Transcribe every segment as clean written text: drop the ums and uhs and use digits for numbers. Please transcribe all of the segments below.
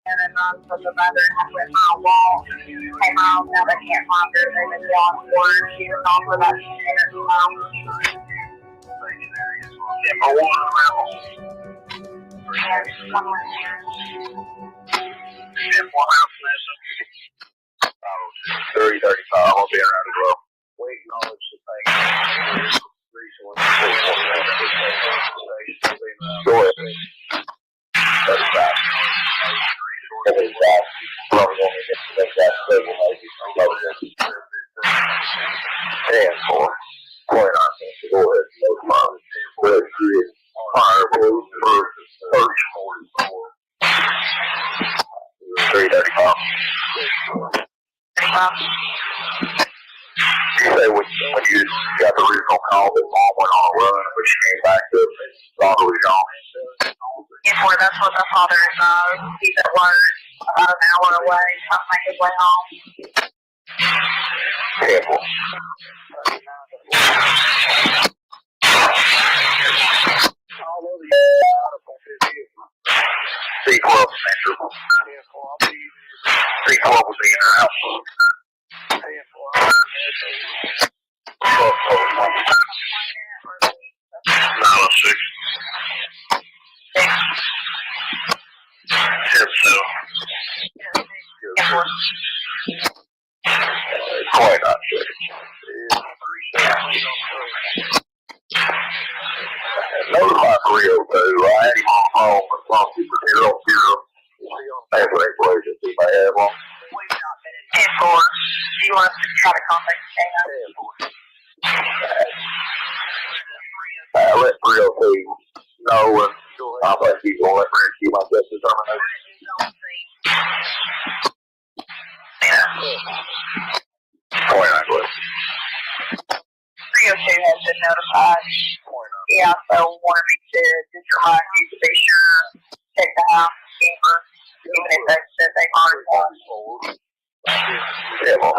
and then so the mother had went my walk, came home, now they can't find her, they've been yelling for her, she was on for about 10 minutes now. For one level. And someone here. And one house missing. 3035, I'll be around as well. We acknowledge the thing. Go ahead. 35. 35. Probably going to make that stable maybe. 10-4. 29. Go ahead. No problem. Good. Fire blue for 30. 335. You say when you got the original call that mom went on a run, but she came back to daughter was gone. Before that's what the father knows. He's at work about an hour away, trying to make his way home. Careful. C12 Central. C12 was in your house. 906. 10-2. Notify 302. I had him on home and talked to 0-0. That's what they played to see if I have one. 10-4. Do you want us to try to contact the let 302 know, and I'll let you go let Rick see my best determination. Yeah. 29, please. 302 has been notified. He also wanted me to just remind you to be sure to check the house keeper, even if they said they aren't one. Yeah, well.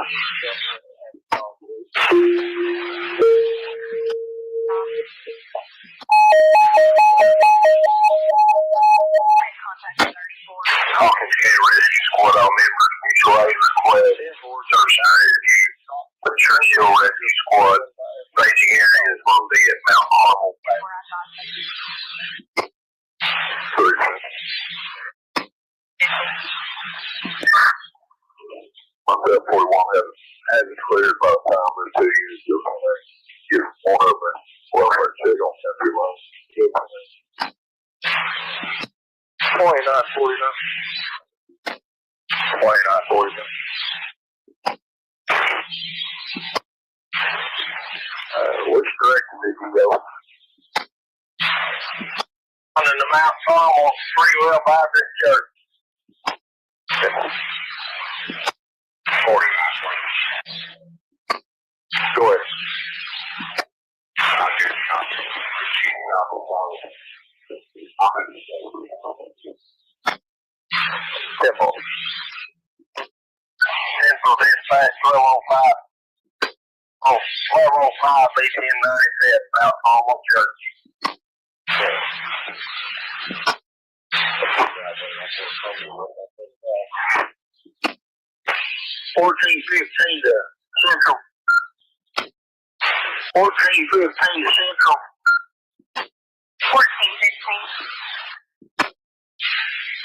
Hawkins County Rescue Squad, all members, mutual aid request, search area, the Churchill Rescue Squad, staging areas will be at Mount Carmel. Myself 41 hasn't cleared by the time or 2 years ago. Get one of them welfare check on Century Line. 2949. 2949. Which direction did you go? On the Mount Carmel Freewell Baptist Church. 49. Go ahead. Simple. Simple dispatch 1205. Oh, 1205 BTN 97 Mount Carmel Church. 1415 to Central. 1415 to Central. 1415.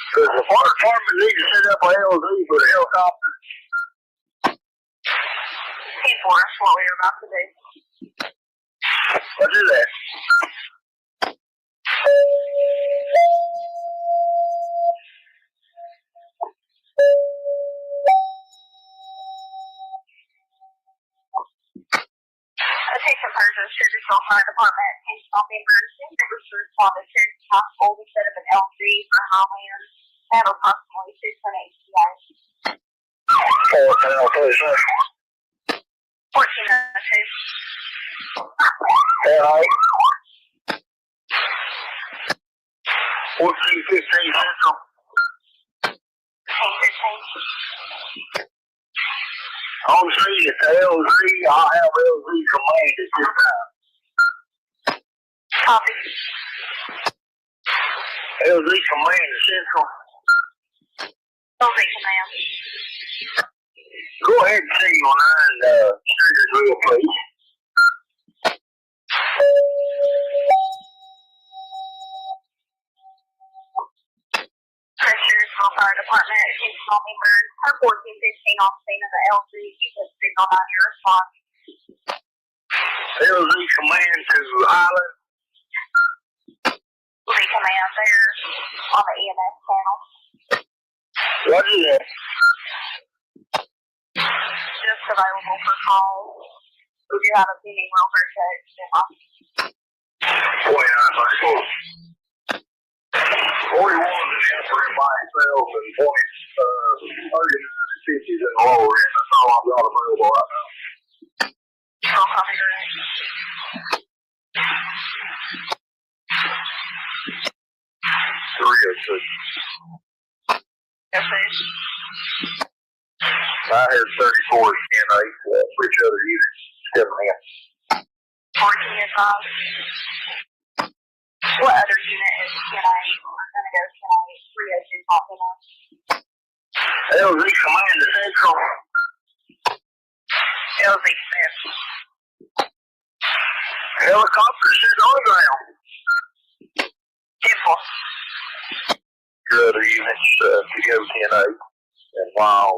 Does the fire department need to set up a LZ for the helicopter? 10-4, that's what we were about to do. Let's do that. Attention persons, Traditional Fire Department, attention all members, members to respond to Cherokee Hospital. We set up an LC for Highland. Have approximately 6 HCI. 1402. Hello. 1415 Central. 1415. On C, it's LZ. I'll have LZ command at this time. Copy. LZ command at Central. Okay, ma'am. Go ahead and see on Triggersville, please. Triggersville Fire Department, it's Hummingbird, 1415 on scene of the LZ. You can signal on your response. LZ command to Island. LZ command there on the EMS channel. What is it? Just available for calls. Would you have a pending welfare check? 41 is answering by itself and 30 50s and lower end. That's all I've got available right now. Oh, copy that. 306. Yes, please. I had 34 and 8 for each other units. 7 in. 14 and 5. What other unit is 10 8? We're going to go 10 8, 302 LZ Command to Central. LZ Smith. Helicopter sitting on the ground. 10 Your other units to go 10 8. And while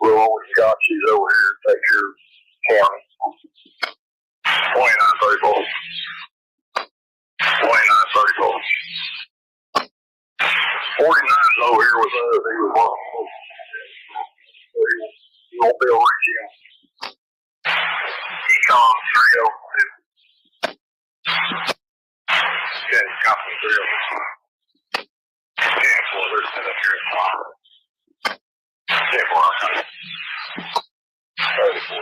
we'll only got you over here to take your county. 29 34. 49 is over here with us. He was one. You won't be able to reach him. Econ 302. Yeah, copy 302. Yeah, well, there's been up here in the line. Yeah, well, I'm coming. 34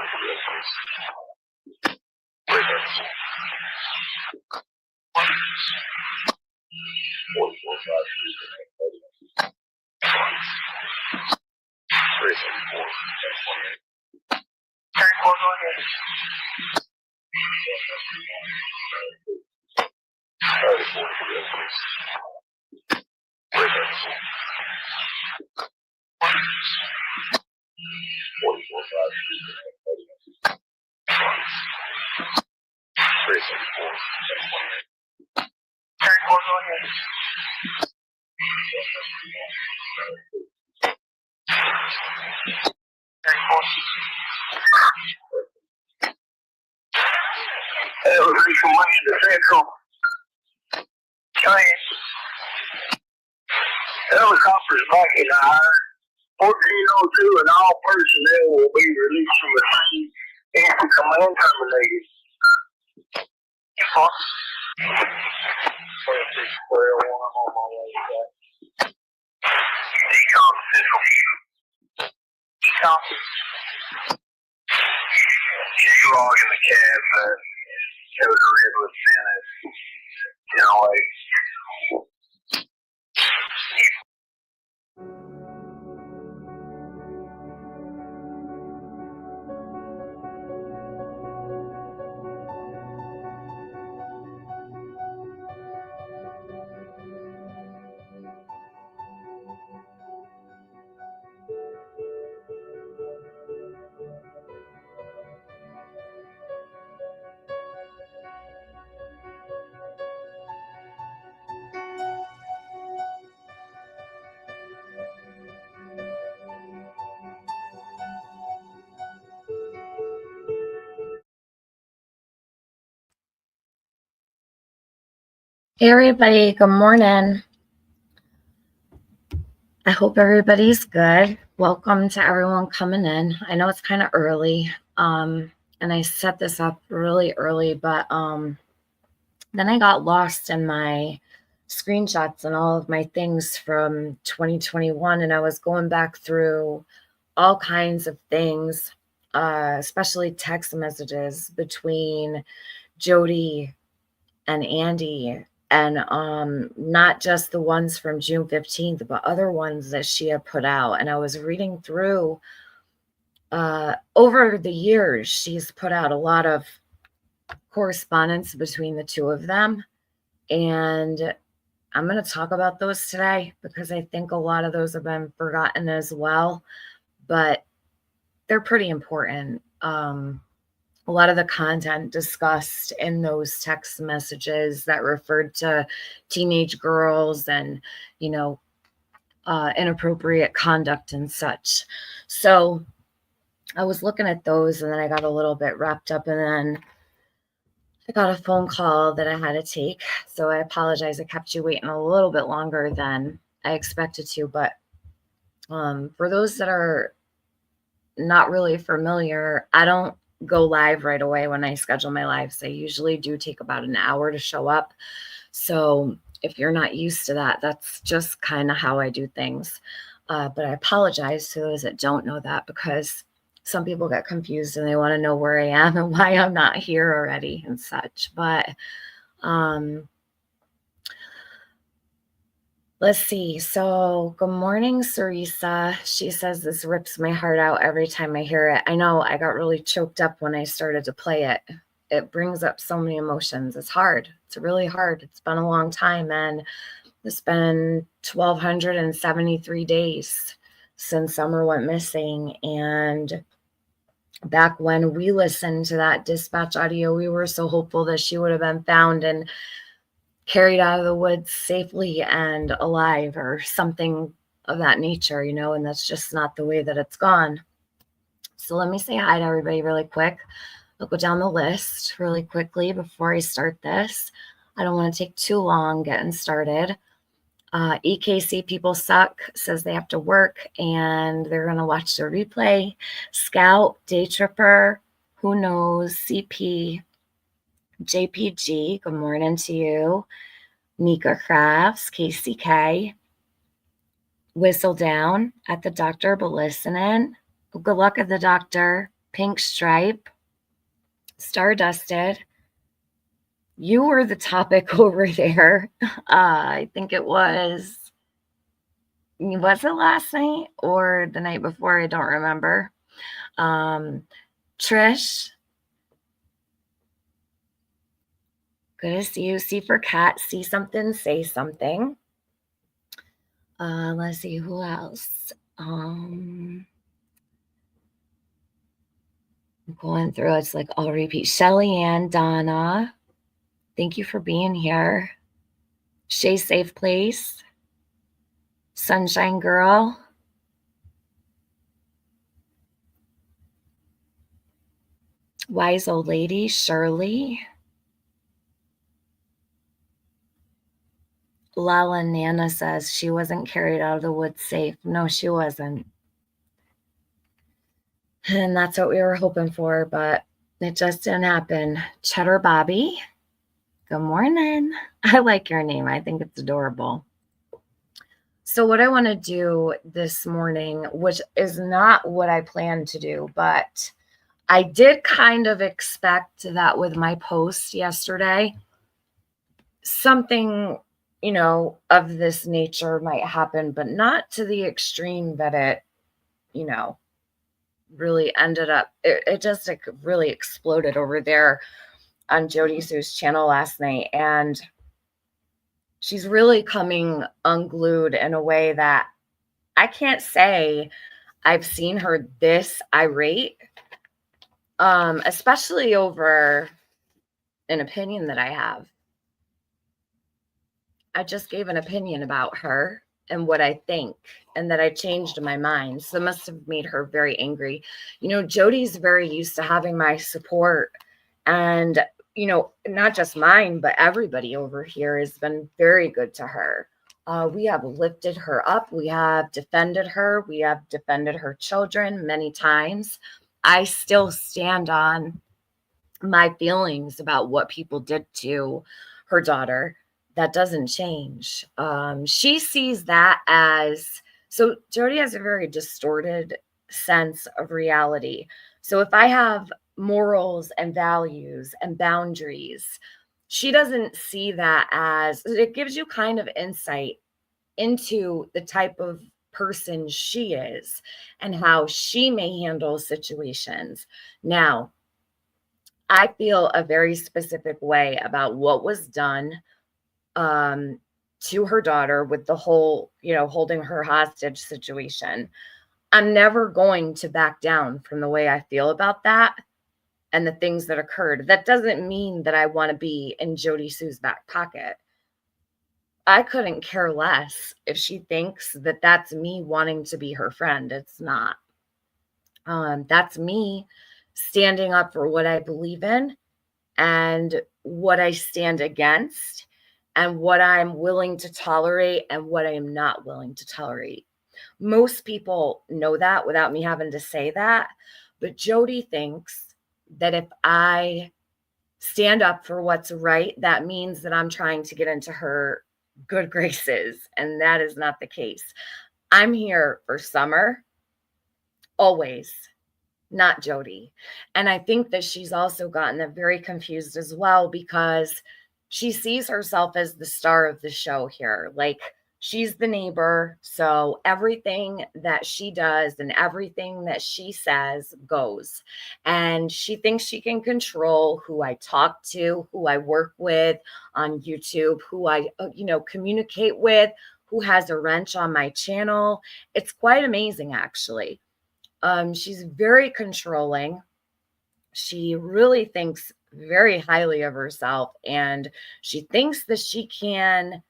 LZ Command to Central. Giant. Helicopters back in the iron. 1402 and all personnel will be released from the scene after command terminated. Decon Central. Decon. You log in the cab that shows a red with Senate. Hey everybody, good morning. I hope everybody's good. Welcome to everyone coming in. I know it's kind of early, and I set this up really early, but then I got lost in my screenshots and all of my things from 2021, and I was going back through all kinds of things, especially text messages between Jody and Andy, and not just the ones from June 15th, but other ones that she had put out. And I was reading through, over the years, she's put out a lot of correspondence between the two of them. And I'm going to talk about those today because I think a lot of those have been forgotten as well, but they're pretty important. A lot of the content discussed in those text messages that referred to teenage girls and, inappropriate conduct and such. So I was looking at those and then I got a little bit wrapped up, and then I got a phone call that I had to take. So I apologize. I kept you waiting a little bit longer than I expected to. But for those that are not really familiar, I don't go live right away when I schedule my lives. I usually do take about an hour to show up. So if you're not used to that, that's just kind of how I do things. But I apologize to those that don't know that, because some people get confused and they want to know where I am and why I'm not here already and such. But let's see. So good morning, Sarisa. She says this rips my heart out every time I hear it. I know, I got really choked up when I started to play it. It brings up so many emotions. It's hard. It's really hard. It's been a long time, and it's been 1,273 days since Summer went missing. And back when we listened to that dispatch audio, we were so hopeful that she would have been found and carried out of the woods safely and alive, or something of that nature, and that's just not the way that it's gone. So let me say hi to everybody really quick. I'll go down the list really quickly before I start this. I don't want to take too long getting started. EKC People Suck says they have to work and they're going to watch the replay. Scout, Day Tripper, Who Knows, CP, JPG, good morning to you. Nika Crafts, KCK, Whistle Down, At the Doctor But Listening, Good Luck at the Doctor, Pink Stripe, Stardusted. You were the topic over there. I think it was it last night or the night before? I don't remember. Trish, good to see you. C for Cat, see something, say something. Let's see, who else? I'm going through, it's like I'll repeat. Shelly Ann, Donna, thank you for being here. Shay Safe Place, Sunshine Girl, Wise Old Lady, Shirley, Lala Nana says she wasn't carried out of the woods safe. No, she wasn't. And that's what we were hoping for, but it just didn't happen. Cheddar Bobby, good morning. I like your name. I think it's adorable. So what I want to do this morning, which is not what I planned to do, but I did kind of expect that with my post yesterday, something, of this nature might happen, but not to the extreme that it, really ended up. It just like really exploded over there on Jody Sue's channel last night. And she's really coming unglued in a way that I can't say I've seen her this irate, especially over an opinion that I have. I just gave an opinion about her and what I think, and that I changed my mind. So it must have made her very angry. Jody's very used to having my support, and, not just mine, but everybody over here has been very good to her. We have lifted her up. We have defended her. We have defended her children many times. I still stand on my feelings about what people did to her daughter. That doesn't change. She sees that as, so Jody has a very distorted sense of reality. So if I have morals and values and boundaries, she doesn't see that as, it gives you kind of insight into the type of person she is and how she may handle situations. Now, I feel a very specific way about what was done. to her daughter with the whole, holding her hostage situation. I'm never going to back down from the way I feel about that and the things that occurred. That doesn't mean that I want to be in Jody Sue's back pocket. I couldn't care less if she thinks that that's me wanting to be her friend. It's not. That's me standing up for what I believe in and what I stand against and what I'm willing to tolerate and what I am not willing to tolerate. Most people know that without me having to say that. But Jody thinks that if I stand up for what's right, that means that I'm trying to get into her good graces. And that is not the case. I'm here for Summer, always, not Jody. And I think that she's also gotten very confused as well because she sees herself as the star of the show here. Like, she's the neighbor. So everything that she does and everything that she says goes. And she thinks she can control who I talk to, who I work with on YouTube, who I, communicate with, who has a wrench on my channel. It's quite amazing, actually. She's very controlling. She really thinks very highly of herself, and she thinks that she can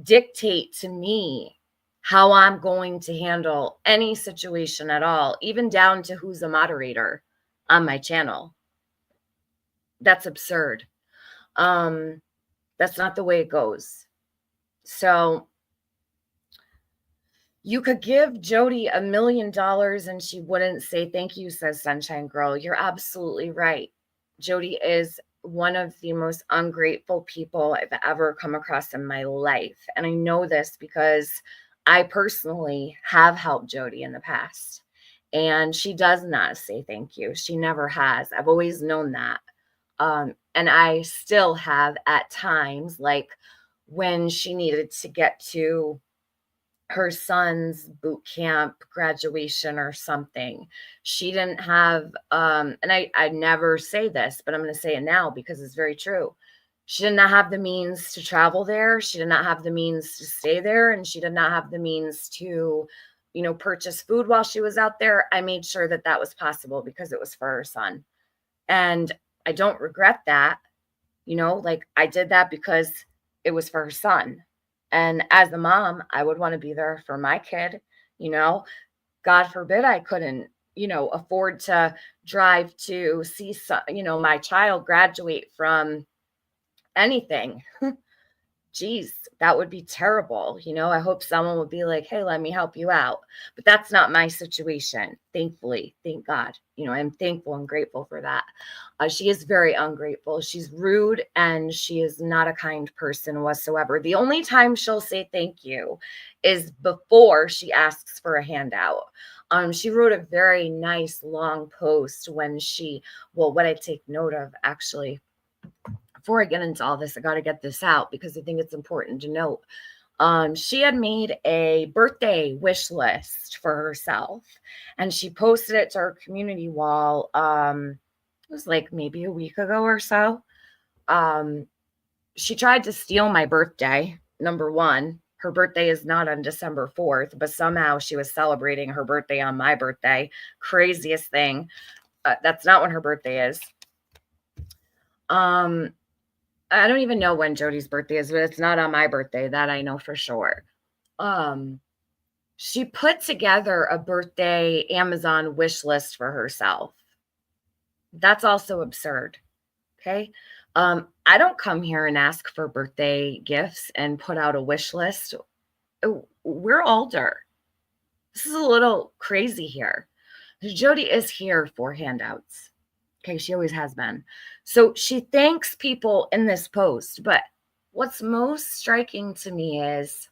dictate to me how I'm going to handle any situation at all, even down to who's a moderator on my channel. That's absurd. That's not the way it goes. So you could give Jody $1 million and she wouldn't say thank you, says Sunshine Girl. You're absolutely right. Jody is one of the most ungrateful people I've ever come across in my life. And I know this because I personally have helped Jody in the past. And she does not say thank you. She never has. I've always known that. And I still have at times, like when she needed to get to her son's boot camp graduation or something. She didn't have, and I never say this, but I'm going to say it now because it's very true. She did not have the means to travel there. She did not have the means to stay there. And she did not have the means to, purchase food while she was out there. I made sure that that was possible because it was for her son. And I don't regret that. Like I did that because it was for her son. And as a mom, I would want to be there for my kid. God forbid I couldn't, afford to drive to see my child graduate from anything. Geez, that would be terrible. I hope someone would be like, hey, let me help you out. But that's not my situation. Thankfully, thank God. I'm thankful and grateful for that. She is very ungrateful. She's rude and she is not a kind person whatsoever. The only time she'll say thank you is before she asks for a handout. She wrote a very nice long post what I take note of actually. Before I get into all this, I got to get this out because I think it's important to note. She had made a birthday wish list for herself and she posted it to her community wall. It was like maybe a week ago or so. She tried to steal my birthday. Number one, her birthday is not on December 4th, but somehow she was celebrating her birthday on my birthday. Craziest thing. That's not when her birthday is. I don't even know when Jody's birthday is, but it's not on my birthday. That I know for sure. She put together a birthday Amazon wish list for herself. That's also absurd. Okay. I don't come here and ask for birthday gifts and put out a wish list. We're older. This is a little crazy here. Jody is here for handouts. Okay, she always has been. So she thanks people in this post. But what's most striking to me is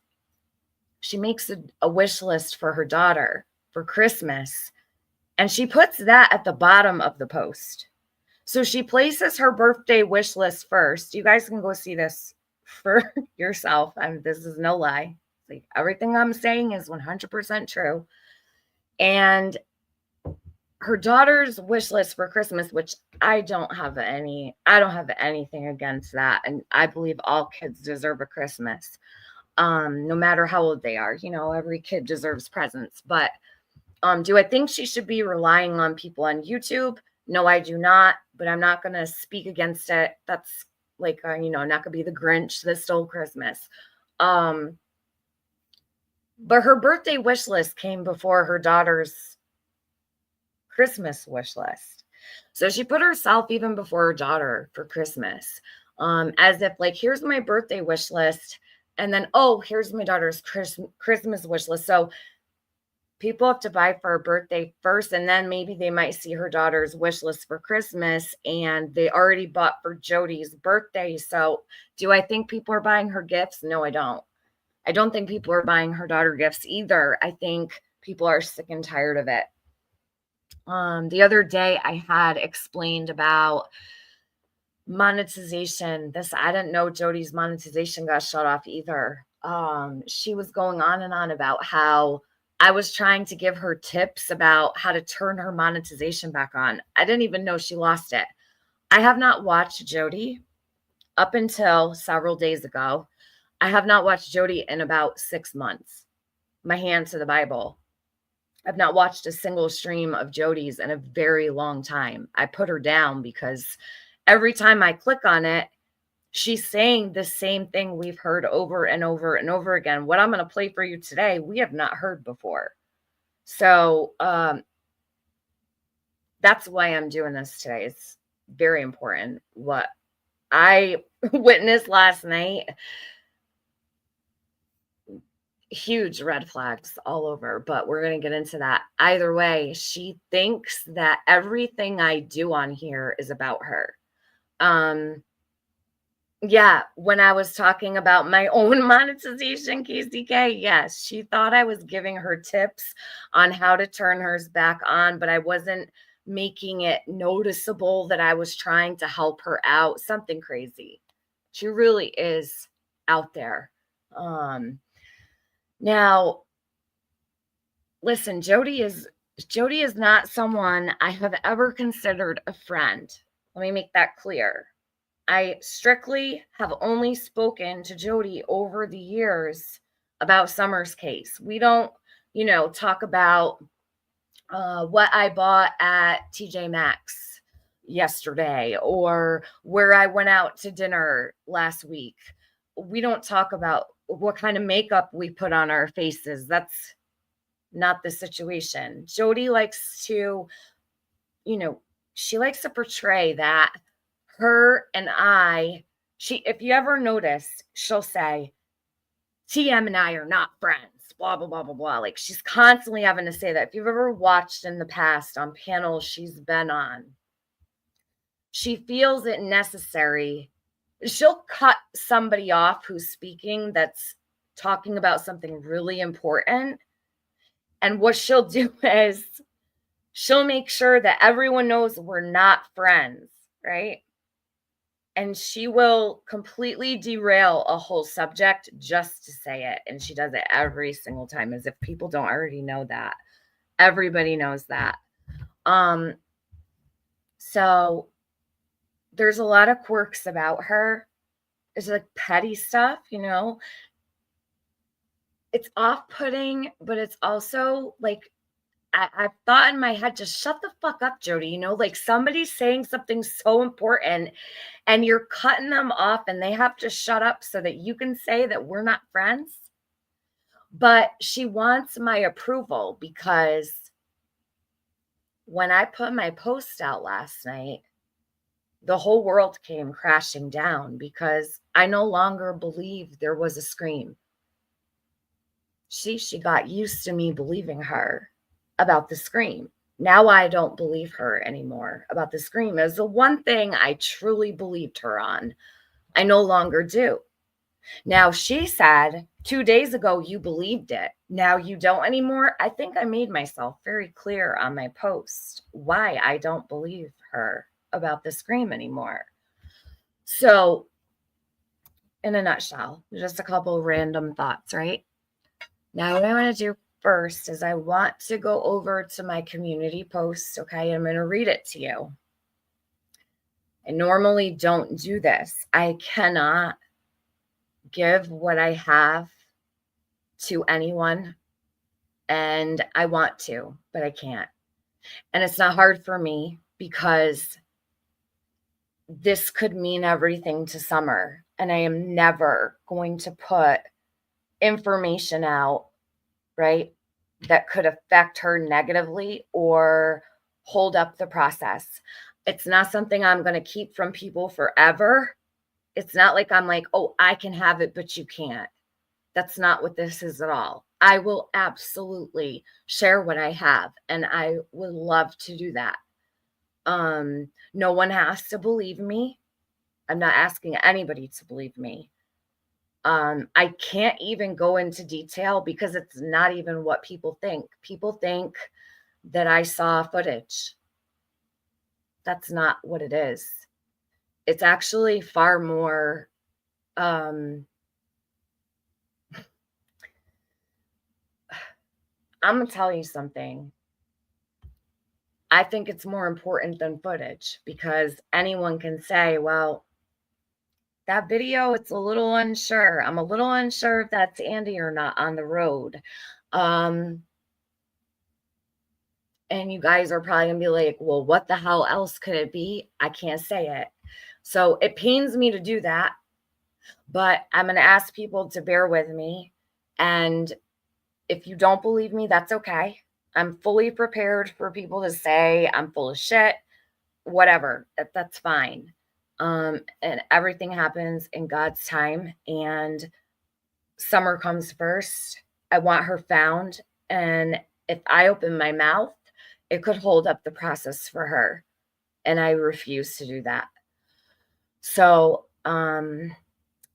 she makes a wish list for her daughter for Christmas. And she puts that at the bottom of the post. So she places her birthday wish list first. You guys can go see this for yourself. This is no lie. Like, everything I'm saying is 100% true. And her daughter's wish list for Christmas, which I don't have anything against that. And I believe all kids deserve a Christmas. no matter how old they are. Every kid deserves presents. But do I think she should be relying on people on YouTube? No, I do not. But I'm not going to speak against it. That's like, I'm not going to be the Grinch that stole Christmas. But her birthday wish list came before her daughter's Christmas wish list. So she put herself even before her daughter for Christmas, as if like, here's my birthday wish list. And then, oh, here's my daughter's Christmas wish list. So people have to buy for her birthday first, and then maybe they might see her daughter's wish list for Christmas, and they already bought for Jody's birthday. So do I think people are buying her gifts? No, I don't. I don't think people are buying her daughter gifts either. I think people are sick and tired of it. The other day I had explained about monetization. I didn't know Jody's monetization got shut off either. She was going on and on about how I was trying to give her tips about how to turn her monetization back on. I didn't even know she lost it. I have not watched Jody up until several days ago. I have not watched Jody in about 6 months. My hand to the Bible. I've not watched a single stream of Jody's in a very long time. I put her down because every time I click on it, she's saying the same thing we've heard over and over and over again. What I'm going to play for you today, we have not heard before. So that's why I'm doing this today. It's very important. What I witnessed last night, huge red flags all over, but we're going to get into that. Either way, she thinks that everything I do on here is about her. Yeah, when I was talking about my own monetization, KCK, yes, she thought I was giving her tips on how to turn hers back on, but I wasn't making it noticeable that I was trying to help her out. Something crazy. She really is out there. Now, listen, Jody is not someone I have ever considered a friend. Let me make that clear. I strictly have only spoken to Jody over the years about Summer's case. We don't, talk about what I bought at TJ Maxx yesterday or where I went out to dinner last week. We don't talk about what kind of makeup we put on our faces. That's not the situation. Jody likes to, she likes to portray that her and if you ever notice, she'll say, TM and I are not friends, blah, blah, blah, blah, blah. Like she's constantly having to say that. If you've ever watched in the past on panels she's been on, she feels it necessary. She'll cut somebody off who's speaking that's talking about something really important. And what she'll do is she'll make sure that everyone knows we're not friends, right? And she will completely derail a whole subject just to say it. And she does it every single time, as if people don't already know that. Everybody knows that. So there's a lot of quirks about her. It's like petty stuff, It's off-putting, but it's also like, I've thought in my head, just shut the fuck up, Jody. Like somebody's saying something so important and you're cutting them off and they have to shut up so that you can say that we're not friends. But she wants my approval because when I put my post out last night, the whole world came crashing down because I no longer believed there was a scream. She got used to me believing her about the scream. Now I don't believe her anymore about the scream. It was the one thing I truly believed her on. I no longer do. Now she said 2 days ago, you believed it. Now you don't anymore. I think I made myself very clear on my post why I don't believe her about the scream anymore. So in a nutshell, just a couple random thoughts, right? Now what I want to do first is I want to go over to my community post. Okay, I'm going to read it to you. I normally don't do this. I cannot give what I have to anyone, and I want to, but I can't. And it's not hard for me because this could mean everything to Summer, and I am never going to put information out, right, that could affect her negatively or hold up the process. It's not something I'm going to keep from people forever. It's not like I'm like, oh, I can have it, but you can't. That's not what this is at all. I will absolutely share what I have, and I would love to do that. No one has to believe me. I'm not asking anybody to believe me. I can't even go into detail because it's not even what people think. People think that I saw footage. That's not what it is. It's actually far more, I'm going to tell you something. I think it's more important than footage because anyone can say, well, that video, it's a little unsure. I'm a little unsure if that's Andy or not on the road. And you guys are probably gonna be like, well, what the hell else could it be? I can't say it. So it pains me to do that, but I'm gonna ask people to bear with me. And if you don't believe me, that's okay. I'm fully prepared for people to say I'm full of shit, whatever. That's fine. And everything happens in God's time, and Summer comes first. I want her found, and if I open my mouth, it could hold up the process for her, and I refuse to do that. So, I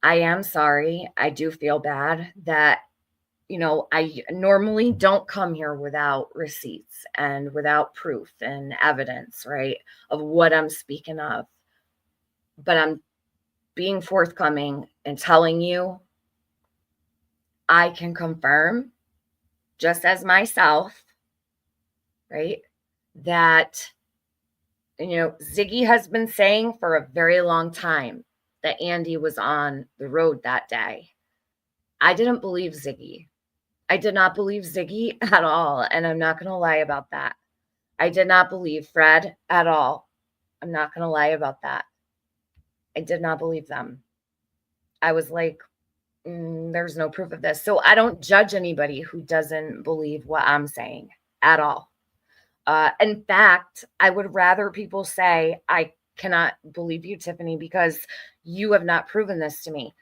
am sorry. I do feel bad that, I normally don't come here without receipts and without proof and evidence, right, of what I'm speaking of. But I'm being forthcoming and telling you I can confirm, just as myself, right, that, Ziggy has been saying for a very long time that Andy was on the road that day. I didn't believe Ziggy. I did not believe Ziggy at all. And I'm not going to lie about that. I did not believe Fred at all. I'm not going to lie about that. I did not believe them. I was like, there's no proof of this. So I don't judge anybody who doesn't believe what I'm saying at all. In fact, I would rather people say, I cannot believe you, Tiffany, because you have not proven this to me.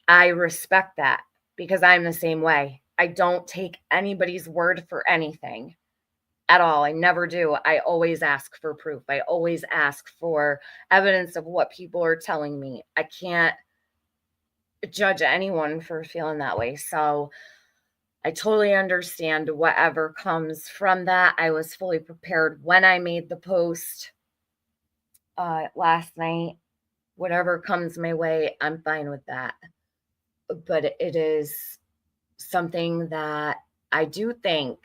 I respect that because I'm the same way. I don't take anybody's word for anything at all. I never do. I always ask for proof. I always ask for evidence of what people are telling me. I can't judge anyone for feeling that way. So I totally understand whatever comes from that. I was fully prepared when I made the post last night. Whatever comes my way, I'm fine with that. But it is something that I do think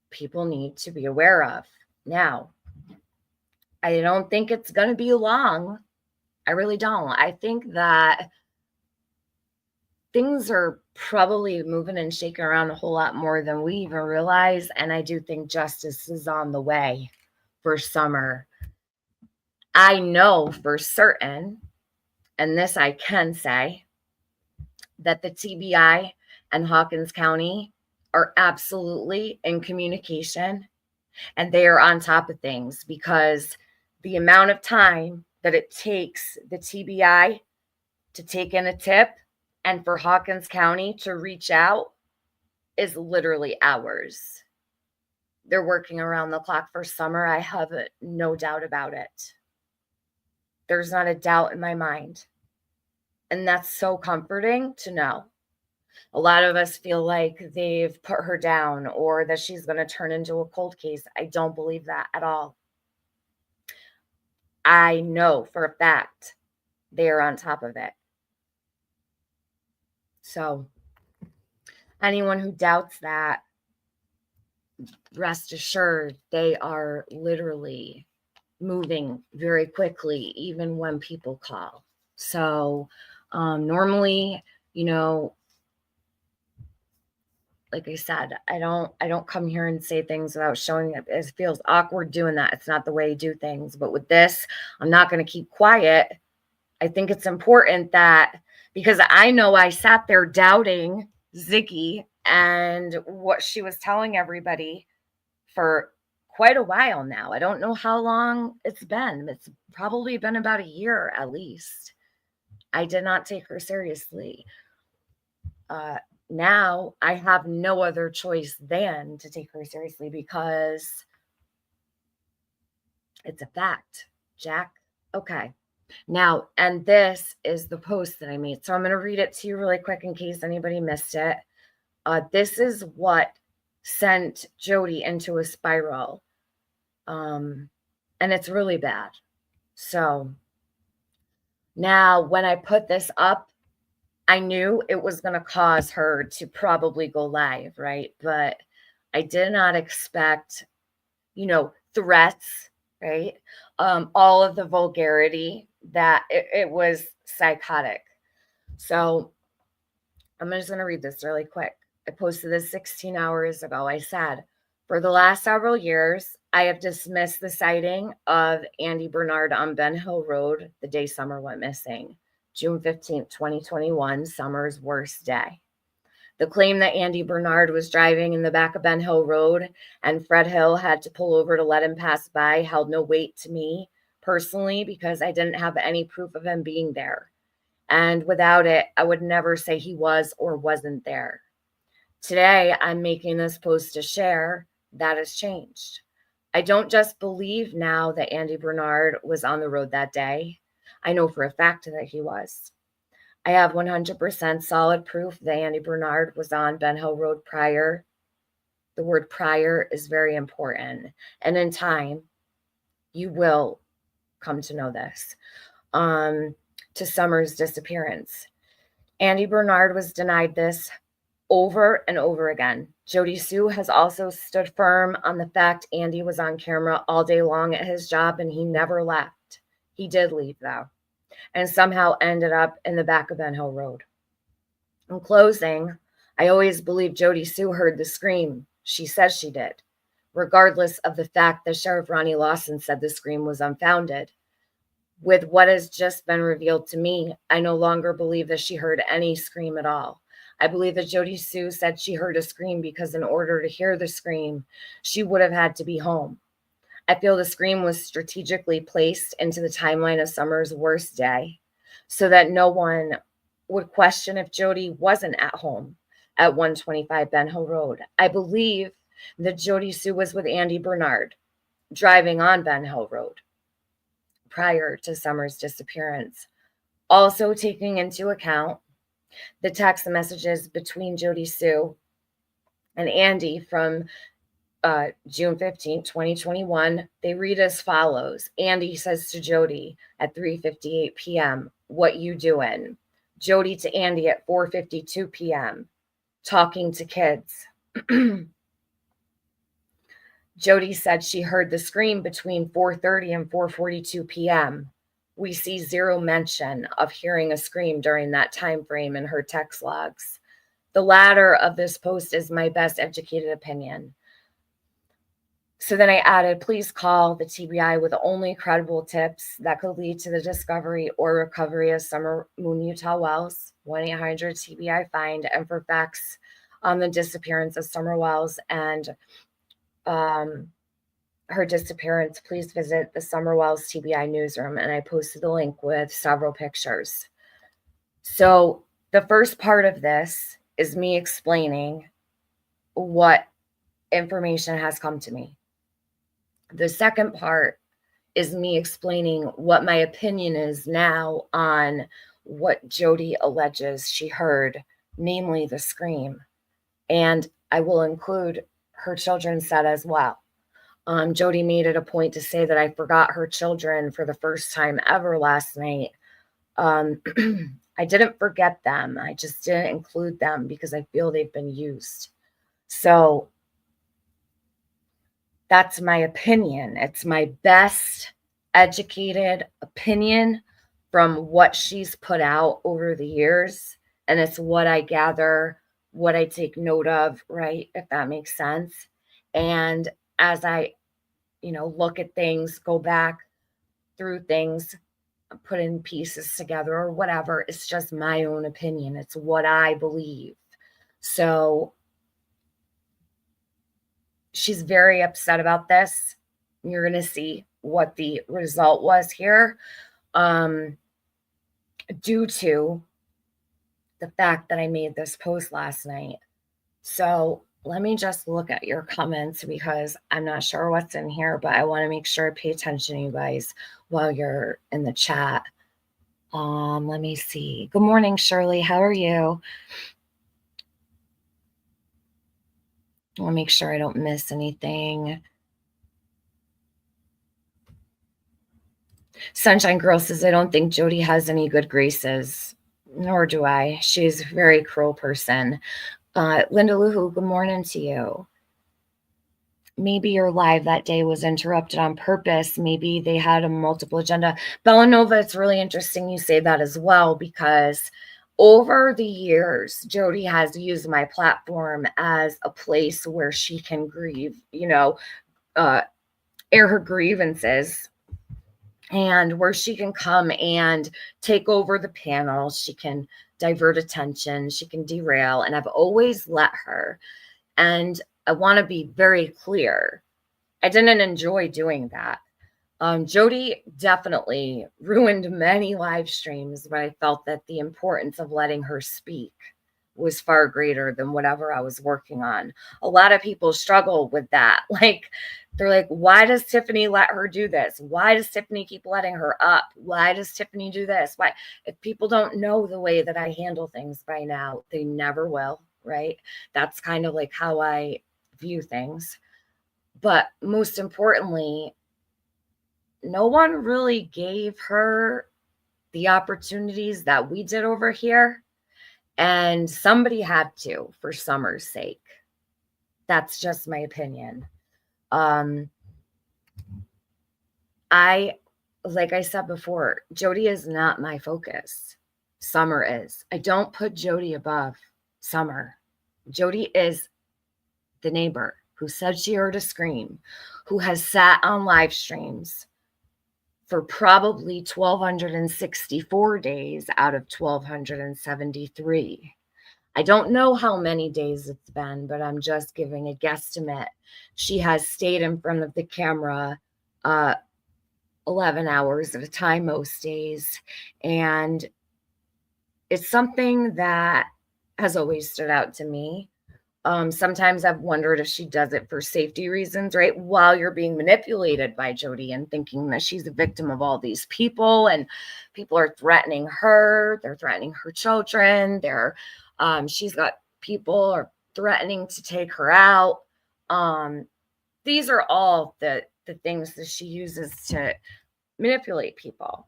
people need to be aware of. Now, I don't think it's going to be long. I really don't. I think that things are probably moving and shaking around a whole lot more than we even realize. And I do think justice is on the way for Summer. I know for certain, and this I can say, that the TBI and Hawkins County are absolutely in communication and they are on top of things, because the amount of time that it takes the TBI to take in a tip and for Hawkins County to reach out is literally hours. They're working around the clock for Summer. I have no doubt about it. There's not a doubt in my mind. And that's so comforting to know. A lot of us feel like they've put her down or that she's going to turn into a cold case. I don't believe that at all. I know for a fact they are on top of it. So anyone who doubts that, rest assured, they are literally moving very quickly, even when people call. So normally, like I said, I don't come here and say things without showing it. It feels awkward doing that. It's not the way you do things. But with this, I'm not going to keep quiet. I think it's important that, because I know I sat there doubting Ziggy and what she was telling everybody for quite a while now. I don't know how long it's been. It's probably been about a year at least. I did not take her seriously. Now I have no other choice than to take her seriously because it's a fact, Jack. Okay. Now, and this is the post that I made. So I'm going to read it to you really quick in case anybody missed it. This is what sent Jody into a spiral. And it's really bad. So now when I put this up, I knew it was going to cause her to probably go live, right? But I did not expect, threats, right? All of the vulgarity, that it was psychotic. So I'm just going to read this really quick. I posted this 16 hours ago. I said, for the last several years, I have dismissed the sighting of Andy Bernard on Ben Hill Road the day Summer went missing, June 15th, 2021, Summer's worst day. The claim that Andy Bernard was driving in the back of Ben Hill Road and Fred Hill had to pull over to let him pass by held no weight to me personally because I didn't have any proof of him being there. And without it, I would never say he was or wasn't there. Today, I'm making this post to share that has changed. I don't just believe now that Andy Bernard was on the road that day. I know for a fact that he was. I have 100% solid proof that Andy Bernard was on Ben Hill Road prior. The word prior is very important. And in time, you will come to know this. To Summer's disappearance. Andy Bernard was denied this over and over again. Jody Sue has also stood firm on the fact Andy was on camera all day long at his job and he never left. He did leave though, and somehow ended up in the back of Ben Hill Road. In closing, I always believed Jody Sue heard the scream. She says she did, regardless of the fact that Sheriff Ronnie Lawson said the scream was unfounded. With what has just been revealed to me, I no longer believe that she heard any scream at all. I believe that Jody Sue said she heard a scream because in order to hear the scream, she would have had to be home. I feel the scream was strategically placed into the timeline of Summer's worst day so that no one would question if Jody wasn't at home at 125 Ben Hill Road. I believe that Jody Sue was with Andy Bernard driving on Ben Hill Road prior to Summer's disappearance. Also taking into account the text messages between Jody Sue and Andy from June 15th, 2021, they read as follows. Andy says to Jody at 3:58 p.m., "What you doing?" Jody to Andy at 4:52 p.m., "Talking to kids." Jody said she heard the scream between 4:30 and 4:42 p.m. We see zero mention of hearing a scream during that time frame in her text logs. The latter of this post is my best educated opinion. So then I added, please call the TBI with only credible tips that could lead to the discovery or recovery of Summer Moon Utah Wells, 1-800-TBI-FIND, and for facts on the disappearance of Summer Wells and her disappearance, please visit the Summer Wells TBI newsroom. And I posted the link with several pictures. So the first part of this is me explaining what information has come to me. The second part is me explaining what my opinion is now on what Jody alleges she heard, namely the scream. And I will include her children said as well. Jody made it a point to say that I forgot her children for the first time ever last night. I didn't forget them. I just didn't include them because I feel they've been used. So that's my opinion. It's my best educated opinion from what she's put out over the years. And it's what I gather what I take note of, right? If that makes sense. And as I, look at things, go back through things, put in pieces together or whatever, it's just my own opinion. It's what I believe. So she's very upset about this. You're going to see what the result was here, due to the fact that I made this post last night. So let me just look at your comments because I'm not sure what's in here, but I want to make sure I pay attention to you guys while you're in the chat. Let me see. Good morning, Shirley. How are you? I'll make sure I don't miss anything. Sunshine Girl says, I don't think Jody has any good graces, nor do I. She's a very cruel person. Linda Luhu, good morning to you. Maybe your live that day was interrupted on purpose. Maybe they had a multiple agenda. Bellanova, it's really interesting you say that as well, because over the years, Jody has used my platform as a place where she can grieve, air her grievances, and where she can come and take over the panel. She can divert attention. She can derail. And I've always let her. And I want to be very clear. I didn't enjoy doing that. Jody definitely ruined many live streams, but I felt that the importance of letting her speak was far greater than whatever I was working on. A lot of people struggle with that. Like, they're like, why does Tiffany let her do this? Why does Tiffany keep letting her up? Why does Tiffany do this? Why? If people don't know the way that I handle things by now, they never will, right? That's kind of like how I view things. But most importantly, no one really gave her the opportunities that we did over here. And somebody had to, for Summer's sake. That's just my opinion. Like I said before, Jody is not my focus. Summer is. I don't put Jody above Summer. Jody is the neighbor who said she heard a scream, who has sat on live streams for probably 1,264 days out of 1,273. I don't know how many days it's been, but I'm just giving a guesstimate. She has stayed in front of the camera 11 hours at a time most days. And it's something that has always stood out to me. Sometimes I've wondered if she does it for safety reasons, right? While you're being manipulated by Jody and thinking that she's a victim of all these people, and people are threatening her, they're threatening her children, she's got people are threatening to take her out. These are all the things that she uses to manipulate people.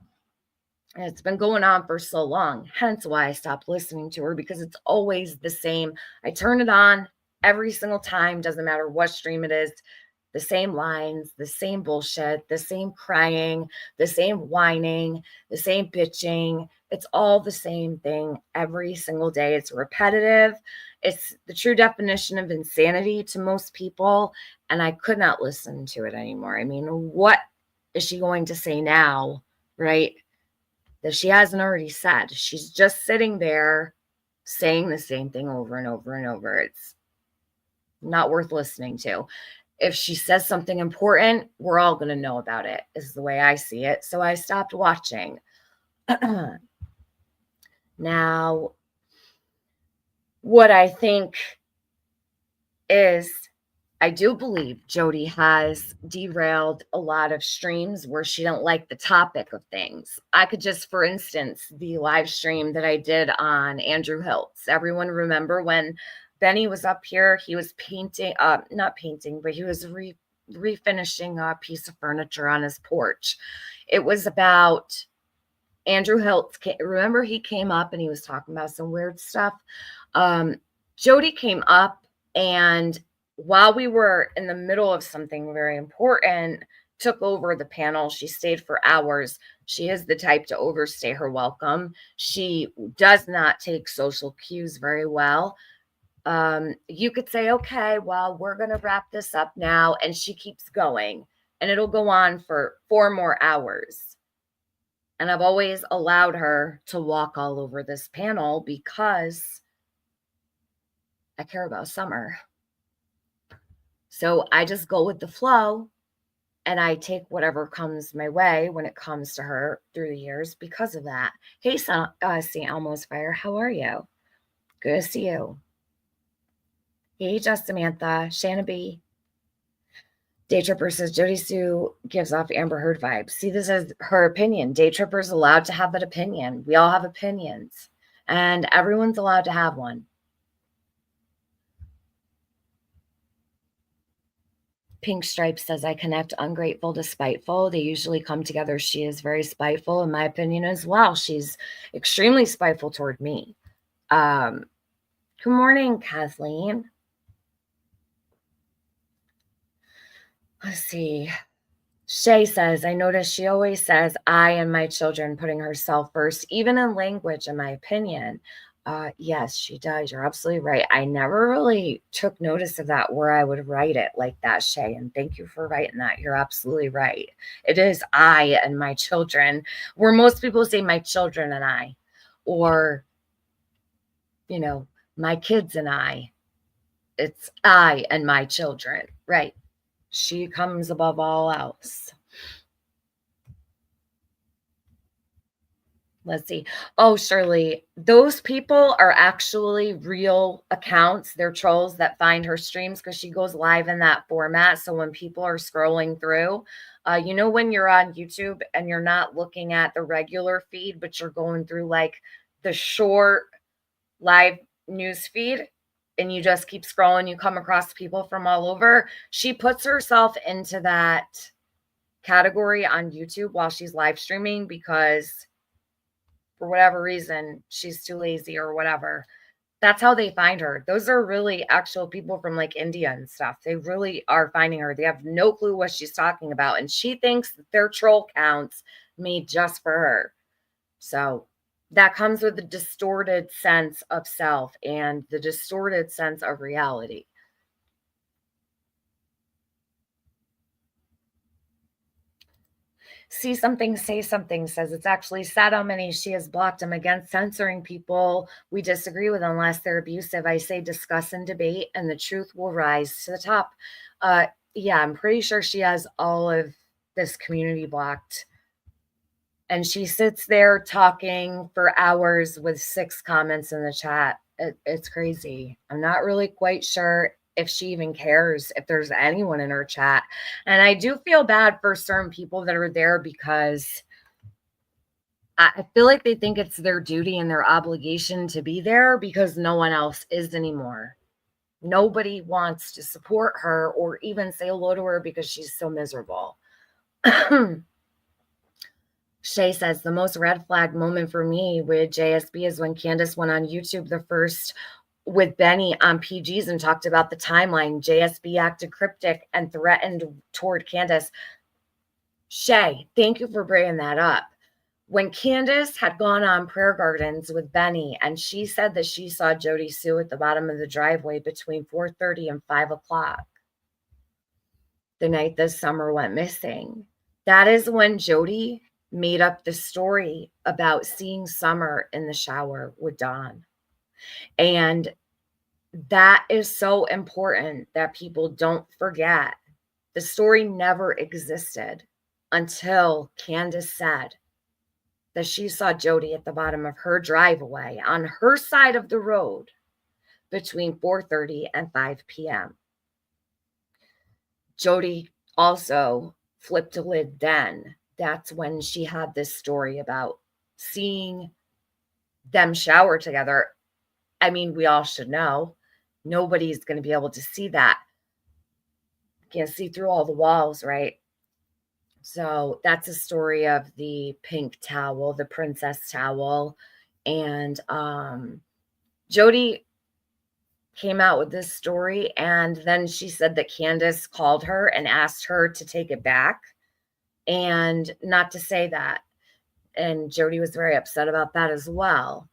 And it's been going on for so long, hence why I stopped listening to her, because it's always the same. I turn it on every single time, doesn't matter what stream it is, the same lines, the same bullshit, the same crying, the same whining, the same bitching. It's all the same thing every single day. It's repetitive. It's the true definition of insanity to most people. And I could not listen to it anymore. I mean, what is she going to say now, right? That she hasn't already said. She's just sitting there saying the same thing over and over and over. It's not worth listening to. If she says something important, we're all going to know about it, is the way I see it. So I stopped watching. Now, what I think is, I do believe Jody has derailed a lot of streams where she don't like the topic of things. I could just, for instance, the live stream that I did on Andrew Hiltz. Everyone remember when Benny was up here, he was painting, not painting, but he was refinishing a piece of furniture on his porch. It was about Andrew Hiltz. Remember, he came up and he was talking about some weird stuff. Jody came up, and while we were in the middle of something very important, took over the panel. She stayed for hours. She is the type to overstay her welcome. She does not take social cues very well. You could say, okay, well, we're going to wrap this up now. And she keeps going and it'll go on for 4 more hours. And I've always allowed her to walk all over this panel because I care about Summer. So I just go with the flow and I take whatever comes my way when it comes to her through the years because of that. Hey, St. Elmo's Fire, how are you? Good to see you. Hey, Just Samantha, Shanna B. Day Tripper says Jody Sue gives off Amber Heard vibes. See, this is her opinion. Day Tripper's allowed to have an opinion. We all have opinions, and everyone's allowed to have one. Pink Stripe says, I connect ungrateful to spiteful. They usually come together. She is very spiteful, in my opinion, as well. She's extremely spiteful toward me. Good morning, Kathleen. Let's see. Shay says, I notice she always says, I and my children, putting herself first, even in language, in my opinion. Yes, she does. You're absolutely right. I never really took notice of that where I would write it like that, Shay. And thank you for writing that. You're absolutely right. It is I and my children, where most people say my children and I, or, you know, my kids and I. It's I and my children, right? She comes above all else. Let's see. Oh, Shirley, those people are actually real accounts. They're trolls that find her streams because she goes live in that format. So when people are scrolling through, when you're on YouTube and you're not looking at the regular feed, but you're going through like the short live news feed and you just keep scrolling, you come across people from all over. She puts herself into that category on YouTube while she's live streaming because for whatever reason, she's too lazy or whatever. That's how they find her. Those are really actual people from like India and stuff. They really are finding her. They have no clue what she's talking about. And she thinks that they're troll counts made just for her. So that comes with the distorted sense of self and the distorted sense of reality. See something, say something says it's actually sad how many she has blocked. I'm against censoring people we disagree with unless they're abusive. I say discuss and debate and the truth will rise to the top. Yeah, I'm pretty sure she has all of this community blocked. And she sits there talking for hours with 6 comments in the chat. It's crazy. I'm not really quite sure if she even cares if there's anyone in her chat. And I do feel bad for certain people that are there because I feel like they think it's their duty and their obligation to be there because no one else is anymore. Nobody wants to support her or even say hello to her because she's so miserable. Shay says the most red flag moment for me with JSB is when Candace went on YouTube the first with Benny on PGs and talked about the timeline. JSB acted cryptic and threatened toward Candace. Shay, thank you for bringing that up. When Candace had gone on Prayer Gardens with Benny and she said that she saw Jody Sue at the bottom of the driveway between 4:30 and 5 o'clock the night this Summer went missing. That is when Jody made up the story about seeing Summer in the shower with Dawn. And that is so important that people don't forget. The story never existed until Candace said that she saw Jody at the bottom of her driveway on her side of the road between 4:30 and 5 p.m. Jody also flipped a lid then. That's when she had this story about seeing them shower together. I mean, we all should know. Nobody's going to be able to see that. Can't see through all the walls, right? So that's a story of the pink towel, the princess towel. And Jody came out with this story. And then she said that Candace called her and asked her to take it back and not to say that. And Jody was very upset about that as well.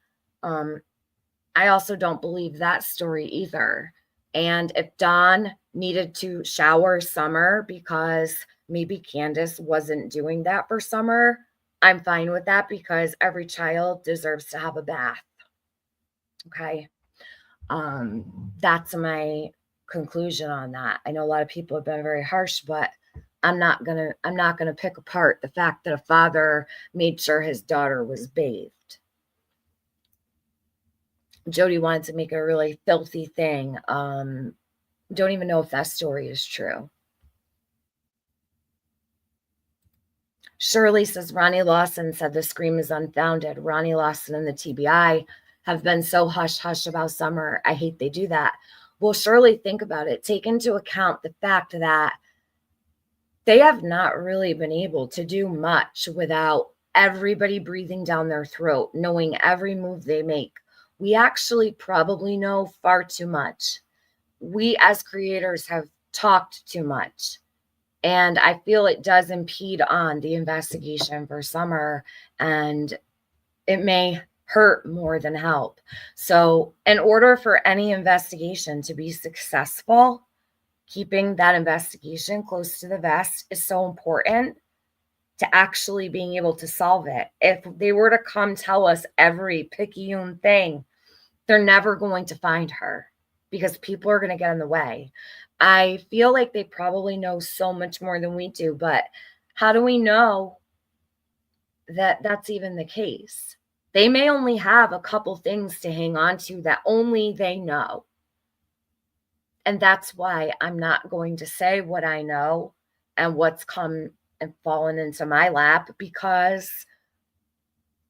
I also don't believe that story either. And if Dawn needed to shower Summer because maybe Candace wasn't doing that for Summer, I'm fine with that because every child deserves to have a bath. Okay. That's my conclusion on that. I know a lot of people have been very harsh, but I'm not gonna pick apart the fact that a father made sure his daughter was bathed. Jody wanted to make a really filthy thing. Don't even know if that story is true. Shirley says Ronnie Lawson said the scream is unfounded. Ronnie Lawson and the TBI have been so hush hush about Summer. I hate they do that. Well, Shirley, think about it. Take into account the fact that they have not really been able to do much without everybody breathing down their throat, knowing every move they make. We actually probably know far too much. We as creators have talked too much. And I feel it does impede on the investigation for Summer, and it may hurt more than help. So, in order for any investigation to be successful, keeping that investigation close to the vest is so important to actually being able to solve it. If they were to come tell us every picayune thing, they're never going to find her because people are going to get in the way. I feel like they probably know so much more than we do, but how do we know that that's even the case? They may only have a couple things to hang on to that only they know. And that's why I'm not going to say what I know and what's come and fallen into my lap, because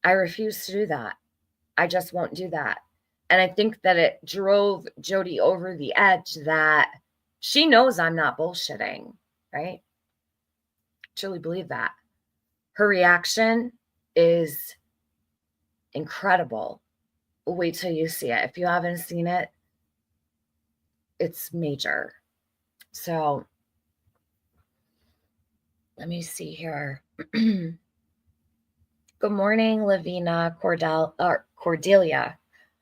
I refuse to do that. I just won't do that. And I think that it drove Jody over the edge that she knows I'm not bullshitting, right? Truly believe that. Her reaction is incredible. Wait till you see it. If you haven't seen it, it's major. So let me see here. Good morning, Lavina Cordelia.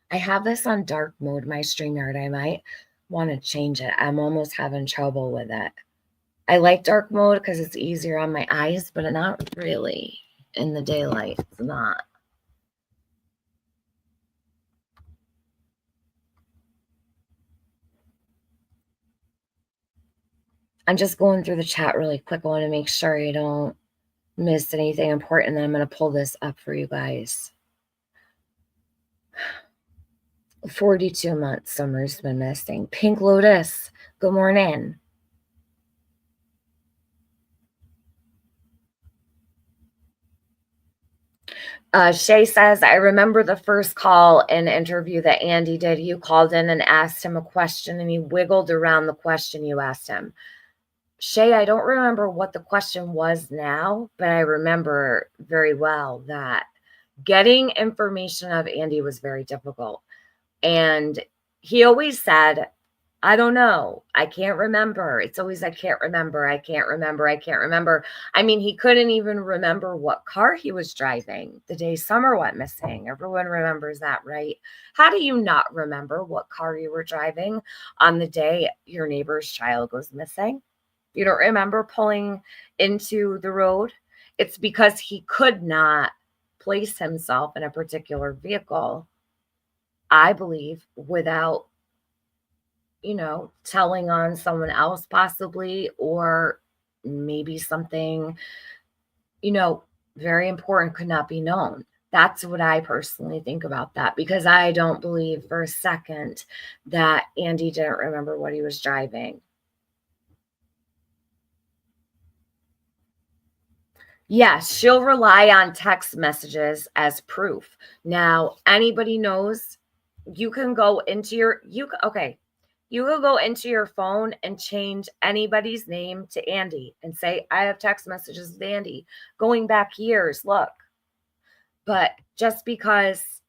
I have this on dark mode, my StreamYard. I might want to change it. I'm almost having trouble with it. I like dark mode because it's easier on my eyes, but not really in the daylight. It's not. I'm just going through the chat really quick. I want to make sure you don't miss anything important. Then I'm going to pull this up for you guys. 42 months Summer's been missing. Pink Lotus, good morning. Shay says, I remember the first call and interview that Andy did. You called in and asked him a question, and he wiggled around the question you asked him. Shay, I don't remember what the question was now, but I remember very well that getting information of Andy was very difficult. And he always said, I don't know. I can't remember. It's always, I can't remember. I can't remember. I can't remember. I mean, he couldn't even remember what car he was driving the day Summer went missing. Everyone remembers that, right? How do you not remember what car you were driving on the day your neighbor's child goes missing? You don't remember pulling into the road? It's because he could not place himself in a particular vehicle, I believe, without telling on someone else possibly, or maybe something, very important could not be known. That's what I personally think about that, because I don't believe for a second that Andy didn't remember what he was driving. Yes, she'll rely on text messages as proof. Now, anybody knows you can go into you can go into your phone and change anybody's name to Andy and say, I have text messages with Andy going back years. Look. But just because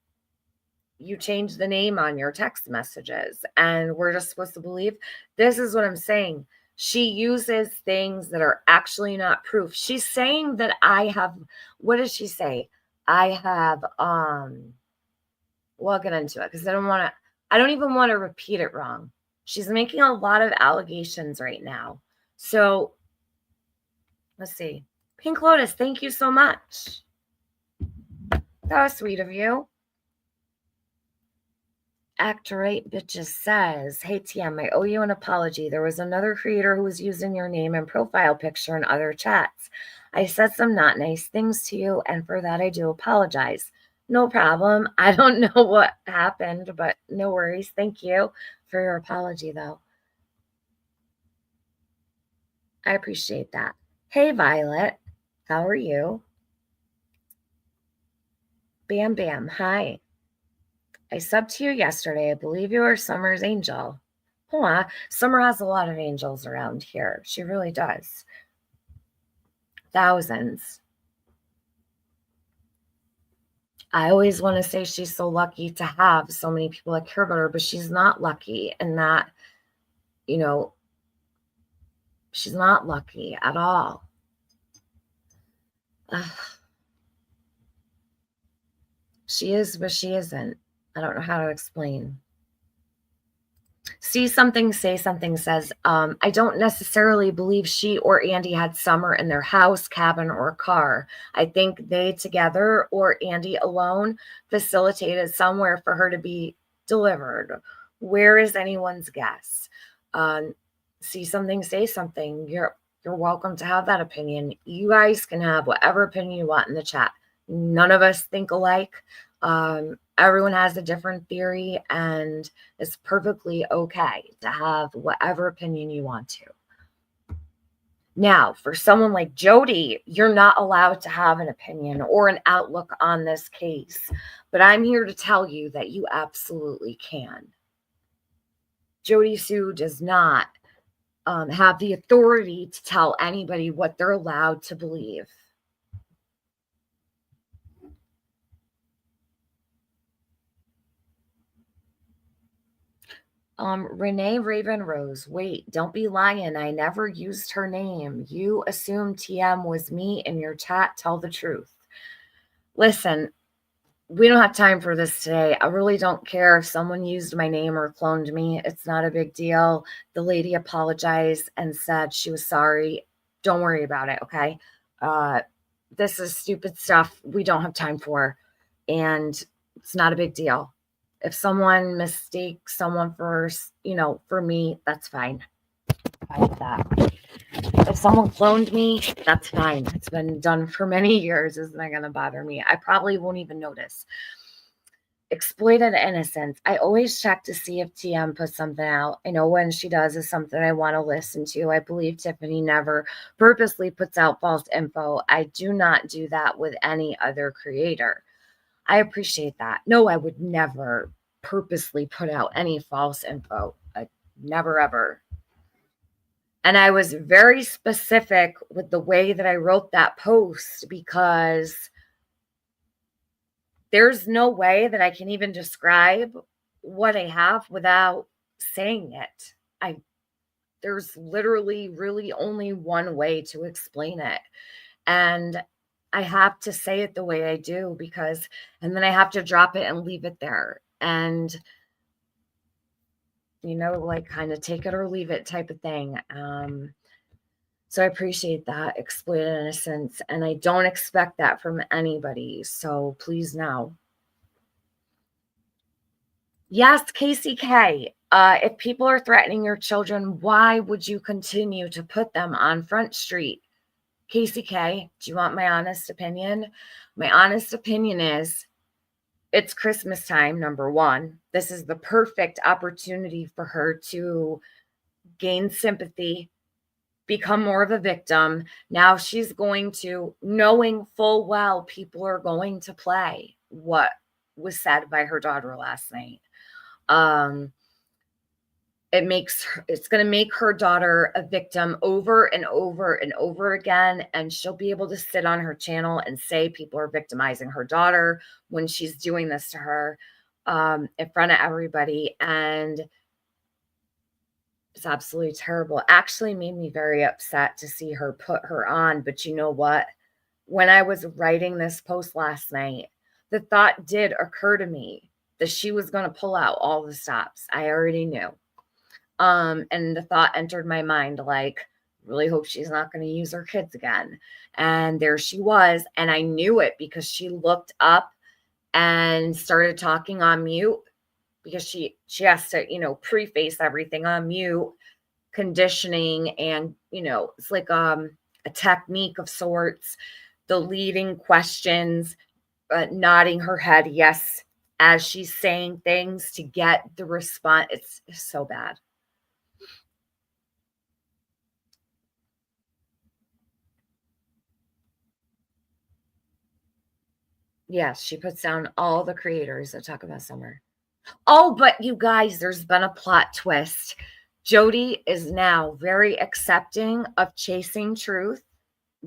you change the name on your text messages and we're just supposed to believe, this is what I'm saying. She uses things that are actually not proof. She's saying that I have, what does she say? I have, we'll get into it because I don't even want to repeat it wrong. She's making a lot of allegations right now. So let's see. Pink Lotus, thank you so much. That was sweet of you. Actor 8 Bitches says, hey TM, I owe you an apology. There was another creator who was using your name and profile picture in other chats. I said some not nice things to you, and for that I do apologize. No problem. I don't know what happened, but no worries. Thank you for your apology, though. I appreciate that. Hey, Violet. How are you? Bam Bam. Hi. I subbed to you yesterday. I believe you are Summer's angel. Summer has a lot of angels around here. She really does. Thousands. I always want to say she's so lucky to have so many people that care about her, but she's not lucky in that, she's not lucky at all. She is, but she isn't. I don't know how to explain. See something, say something says, I don't necessarily believe she or Andy had Summer in their house, cabin, or car. I think they together or Andy alone facilitated somewhere for her to be delivered. Where is anyone's guess? See something, say something. You're welcome to have that opinion. You guys can have whatever opinion you want in the chat. None of us think alike. Everyone has a different theory, and it's perfectly okay to have whatever opinion you want to. Now, for someone like Jody, you're not allowed to have an opinion or an outlook on this case, but I'm here to tell you that you absolutely can. Jody Sue does not have the authority to tell anybody what they're allowed to believe. Renee Raven Rose, wait, don't be lying. I never used her name. You assumed TM was me in your chat. Tell the truth. Listen, we don't have time for this today. I really don't care if someone used my name or cloned me. It's not a big deal. The lady apologized and said she was sorry. Don't worry about it, okay? This is stupid stuff we don't have time for, and it's not a big deal. If someone mistakes someone for me, that's fine. I like that. If someone cloned me, that's fine. It's been done for many years. It's not going to bother me. I probably won't even notice. Exploited innocence. I always check to see if TM puts something out. I know when she does is something I want to listen to. I believe Tiffany never purposely puts out false info. I do not do that with any other creator. I appreciate that. No, I would never purposely put out any false info. I never, ever. And I was very specific with the way that I wrote that post because there's no way that I can even describe what I have without saying it. There's literally really only one way to explain it. And I have to say it the way I do and then I have to drop it and leave it there. And, kind of take it or leave it type of thing. So I appreciate that, exploited innocence. And I don't expect that from anybody. So please know. Yes, Casey K. If people are threatening your children, why would you continue to put them on Front Street? Casey K, do you want my honest opinion? My honest opinion is it's Christmas time, number one. This is the perfect opportunity for her to gain sympathy, become more of a victim. Now she's going to, knowing full well people are going to play what was said by her daughter last night. It's going to make her daughter a victim over and over and over again. And she'll be able to sit on her channel and say people are victimizing her daughter when she's doing this to her in front of everybody. And it's absolutely terrible. Actually made me very upset to see her put her on. But you know what? When I was writing this post last night, the thought did occur to me. that she was going to pull out all the stops. I already knew. And the thought entered my mind, like, really hope she's not going to use her kids again. And there she was. And I knew it because she looked up and started talking on mute, because she has to, preface everything on mute, conditioning, and, it's like a technique of sorts, the leading questions, nodding her head yes as she's saying things to get the response. It's so bad. Yes, she puts down all the creators that talk about summer. Oh, but you guys, there's been a plot twist. Jody is now very accepting of Chasing Truth,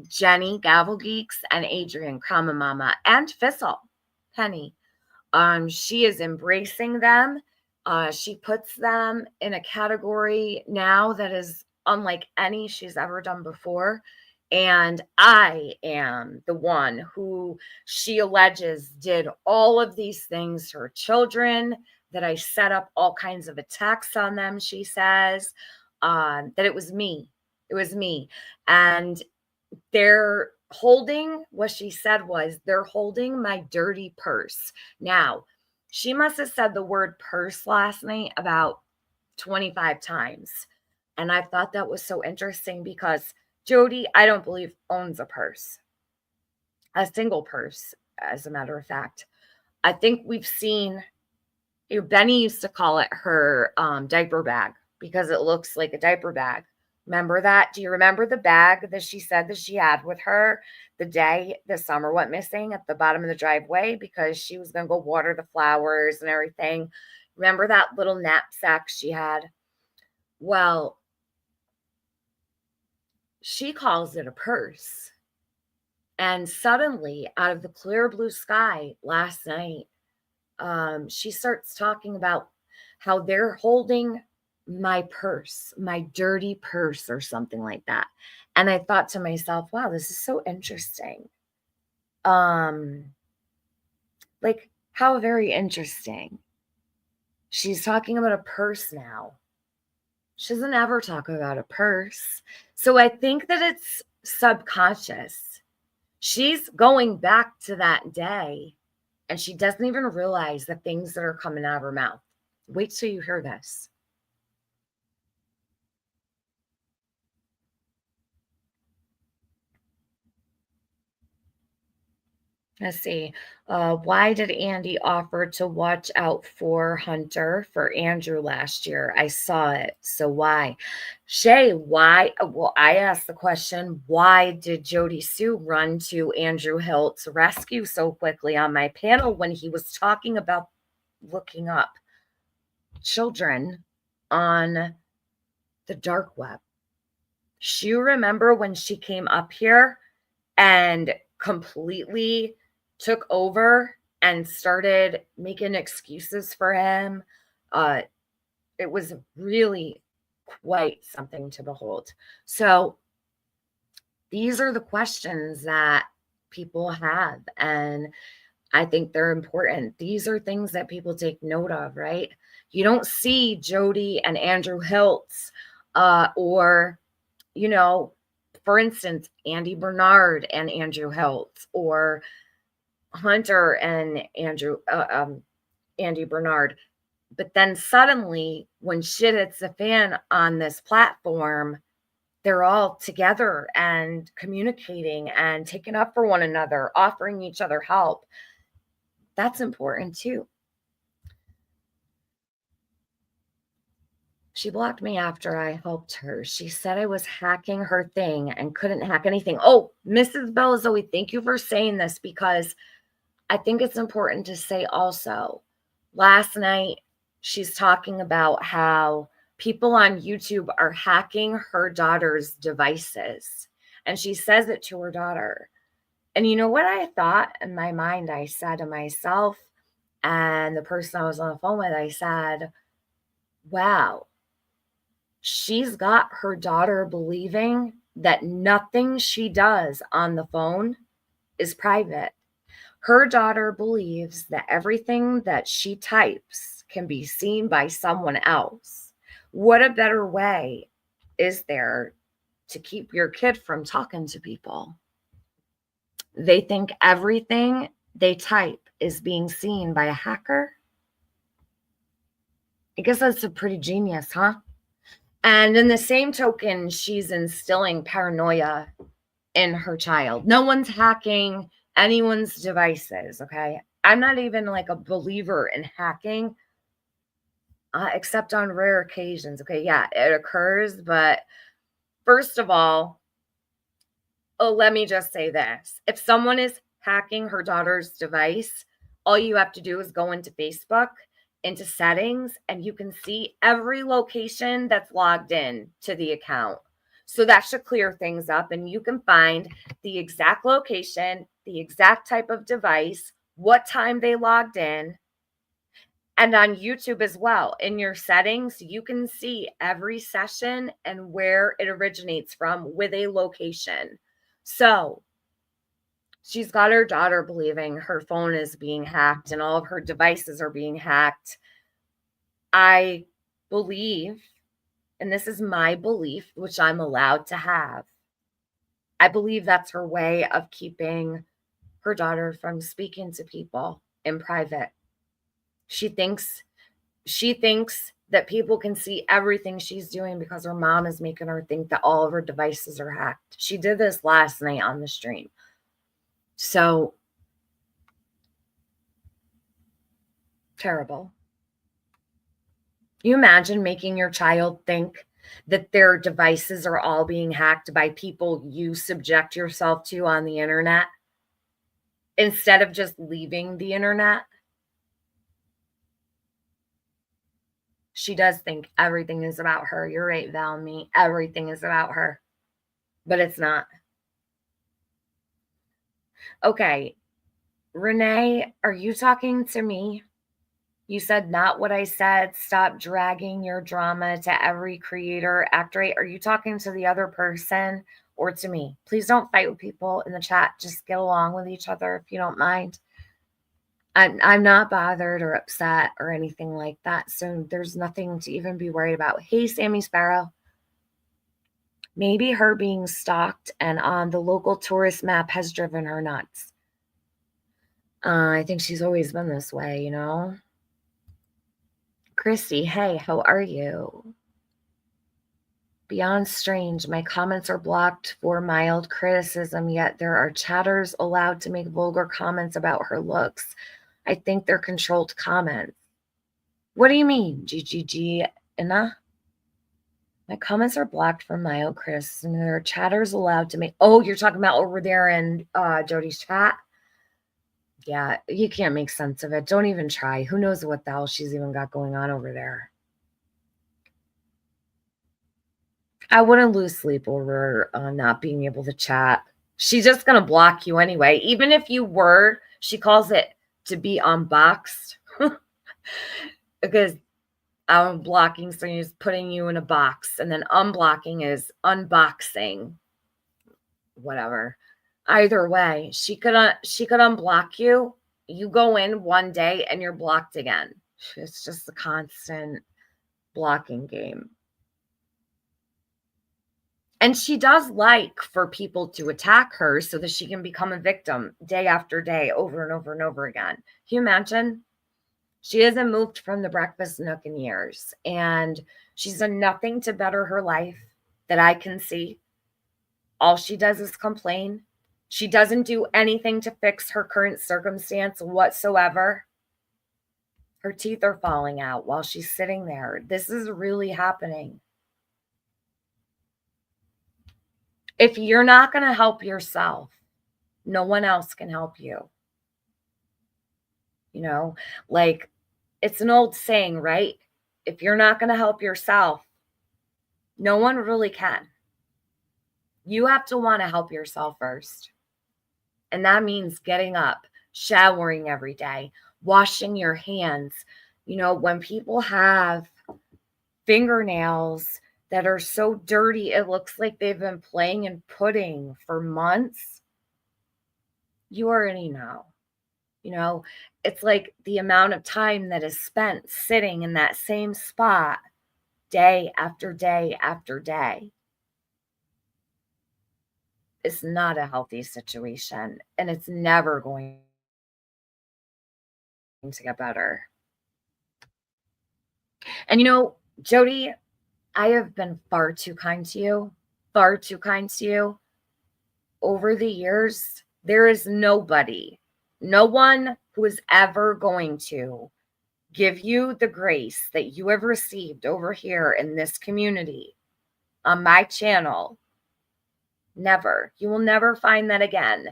Jenny Gavel Geeks, and Adrian Kama Mama, and Fizzle Penny. She is embracing them. She puts them in a category now that is unlike any she's ever done before. And I am the one who she alleges did all of these things to her children, that I set up all kinds of attacks on them, she says, that it was me. It was me. And they're holding, what she said was, they're holding my dirty purse. Now, she must have said the word purse last night about 25 times. And I thought that was so interesting because Jody, I don't believe, owns a purse, a single purse, as a matter of fact. I think we've seen, Benny used to call it her diaper bag because it looks like a diaper bag. Remember that? Do you remember the bag that she said that she had with her the day the summer went missing at the bottom of the driveway because she was going to go water the flowers and everything? Remember that little knapsack she had? Well, she calls it a purse. And suddenly, out of the clear blue sky last night, she starts talking about how they're holding my purse, my dirty purse, or something like that. And I thought to myself, wow, this is so interesting. Like, how very interesting. She's talking about a purse now. She doesn't ever talk about a purse. So I think that it's subconscious. She's going back to that day, and she doesn't even realize the things that are coming out of her mouth. Wait till you hear this. Let's see. Why did Andy offer to watch out for Hunter for Andrew last year? I saw it. So why? Shay, why? Well, I asked the question, why did Jody Sue run to Andrew Hilt's rescue so quickly on my panel when he was talking about looking up children on the dark web? Do you remember when she came up here and completely took over and started making excuses for him? It was really quite something to behold. So these are the questions that people have, and I think they're important. These are things that people take note of, right? You don't see Jody and Andrew Hiltz, or, for instance, Andy Bernard and Andrew Hiltz, or Hunter and Andy Bernard. But then suddenly, when shit hits the fan on this platform, they're all together and communicating and taking up for one another, offering each other help. That's important too. She blocked me after I helped her. She said I was hacking her thing and couldn't hack anything. Oh, Mrs. Bella Zoe, thank you for saying this, because I think it's important to say also, last night she's talking about how people on YouTube are hacking her daughter's devices. And she says it to her daughter. And you know what I thought in my mind? I said to myself and the person I was on the phone with, I said, wow, she's got her daughter believing that nothing she does on the phone is private. Her daughter believes that everything that she types can be seen by someone else. What a better way is there to keep your kid from talking to people? They think everything they type is being seen by a hacker. I guess that's a pretty genius, huh? And in the same token, she's instilling paranoia in her child. No one's hacking anyone's devices, okay? I'm not even like a believer in hacking, except on rare occasions, okay? Yeah, it occurs, but first of all, let me just say this. If someone is hacking her daughter's device, all you have to do is go into Facebook, into settings, and you can see every location that's logged in to the account. So that should clear things up, and you can find the exact location, the exact type of device, what time they logged in. And on YouTube as well, in your settings, you can see every session and where it originates from with a location. So she's got her daughter believing her phone is being hacked and all of her devices are being hacked. I believe, and this is my belief, which I'm allowed to have, I believe that's her way of keeping her daughter from speaking to people in private. She thinks that people can see everything she's doing because her mom is making her think that all of her devices are hacked. She did this last night on the stream. So terrible. You imagine making your child think that their devices are all being hacked by people you subject yourself to on the internet instead of just leaving the internet? She does think everything is about her. You're right, Valmy. Everything is about her. But it's not. Okay. Renee, are you talking to me? You said not what I said. Stop dragging your drama to every creator. Act right. Are you talking to the other person or to me? Please don't fight with people in the chat. Just get along with each other if you don't mind. I'm not bothered or upset or anything like that. So there's nothing to even be worried about. Hey, Sammy Sparrow. Maybe her being stalked and on the local tourist map has driven her nuts. I think she's always been this way, you know? Christy, hey, how are you? Beyond strange, my comments are blocked for mild criticism, yet there are chatters allowed to make vulgar comments about her looks. I think they're controlled comments. What do you mean, GGG, Ina? My comments are blocked for mild criticism. There are chatters allowed to make... Oh, you're talking about over there in Jody's chat? Yeah, you can't make sense of it. Don't even try. Who knows what the hell she's even got going on over there? I wouldn't lose sleep over not being able to chat. She's just going to block you anyway. Even if you were, she calls it to be unboxed. Because blocking, so he's putting you in a box. And then unblocking is unboxing. Whatever. Either way, she could unblock you. You go in one day and you're blocked again. It's just a constant blocking game. And she does like for people to attack her so that she can become a victim day after day, over and over and over again. Can you imagine? She hasn't moved from the breakfast nook in years, and she's done nothing to better her life that I can see. All she does is complain. She doesn't do anything to fix her current circumstance whatsoever. Her teeth are falling out while she's sitting there. This is really happening. If you're not going to help yourself, no one else can help you. You know, like it's an old saying, right? If you're not going to help yourself, no one really can. You have to want to help yourself first. And that means getting up, showering every day, washing your hands. You know, when people have fingernails that are so dirty, it looks like they've been playing in pudding for months. You already know. You know, it's like the amount of time that is spent sitting in that same spot day after day after day is not a healthy situation, and it's never going to get better. And Jody, I have been far too kind to you, far too kind to you over the years. There is nobody, no one who is ever going to give you the grace that you have received over here in this community on my channel. Never. You will never find that again.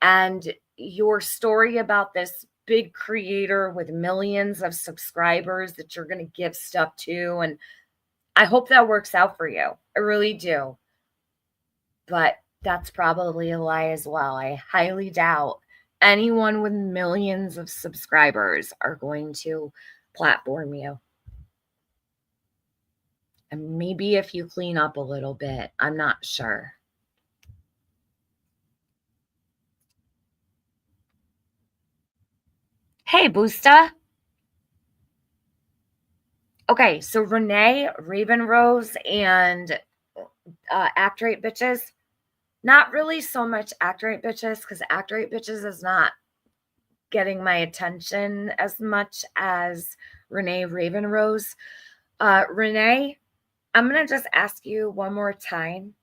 And your story about this big creator with millions of subscribers that you're going to give stuff to, and I hope that works out for you. I really do. But that's probably a lie as well. I highly doubt anyone with millions of subscribers are going to platform you. And maybe if you clean up a little bit, I'm not sure. Hey, Boosta. Okay, so Renee, Raven Rose, and Act Right Bitches. Not really so much Act Right Bitches, because Act Right Bitches is not getting my attention as much as Renee, Raven Rose. Renee, I'm going to just ask you one more time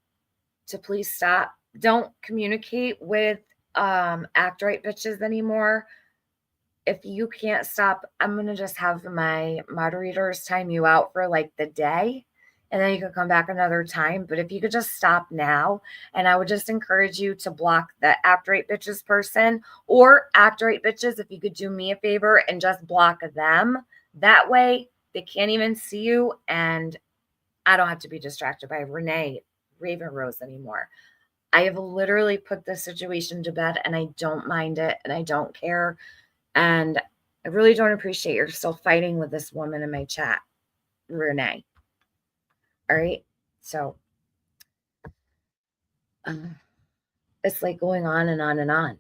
to please stop. Don't communicate with Act Right Bitches anymore. If you can't stop, I'm going to just have my moderators time you out for like the day, and then you can come back another time. But if you could just stop now, and I would just encourage you to block the Act Right Bitches person, or Act Right Bitches, if you could do me a favor and just block them. That way they can't even see you, and I don't have to be distracted by Renee Raven Rose anymore. I have literally put this situation to bed, and I don't mind it, and I don't care. And I really don't appreciate you're still fighting with this woman in my chat, Renee. All right. So it's like going on and on and on.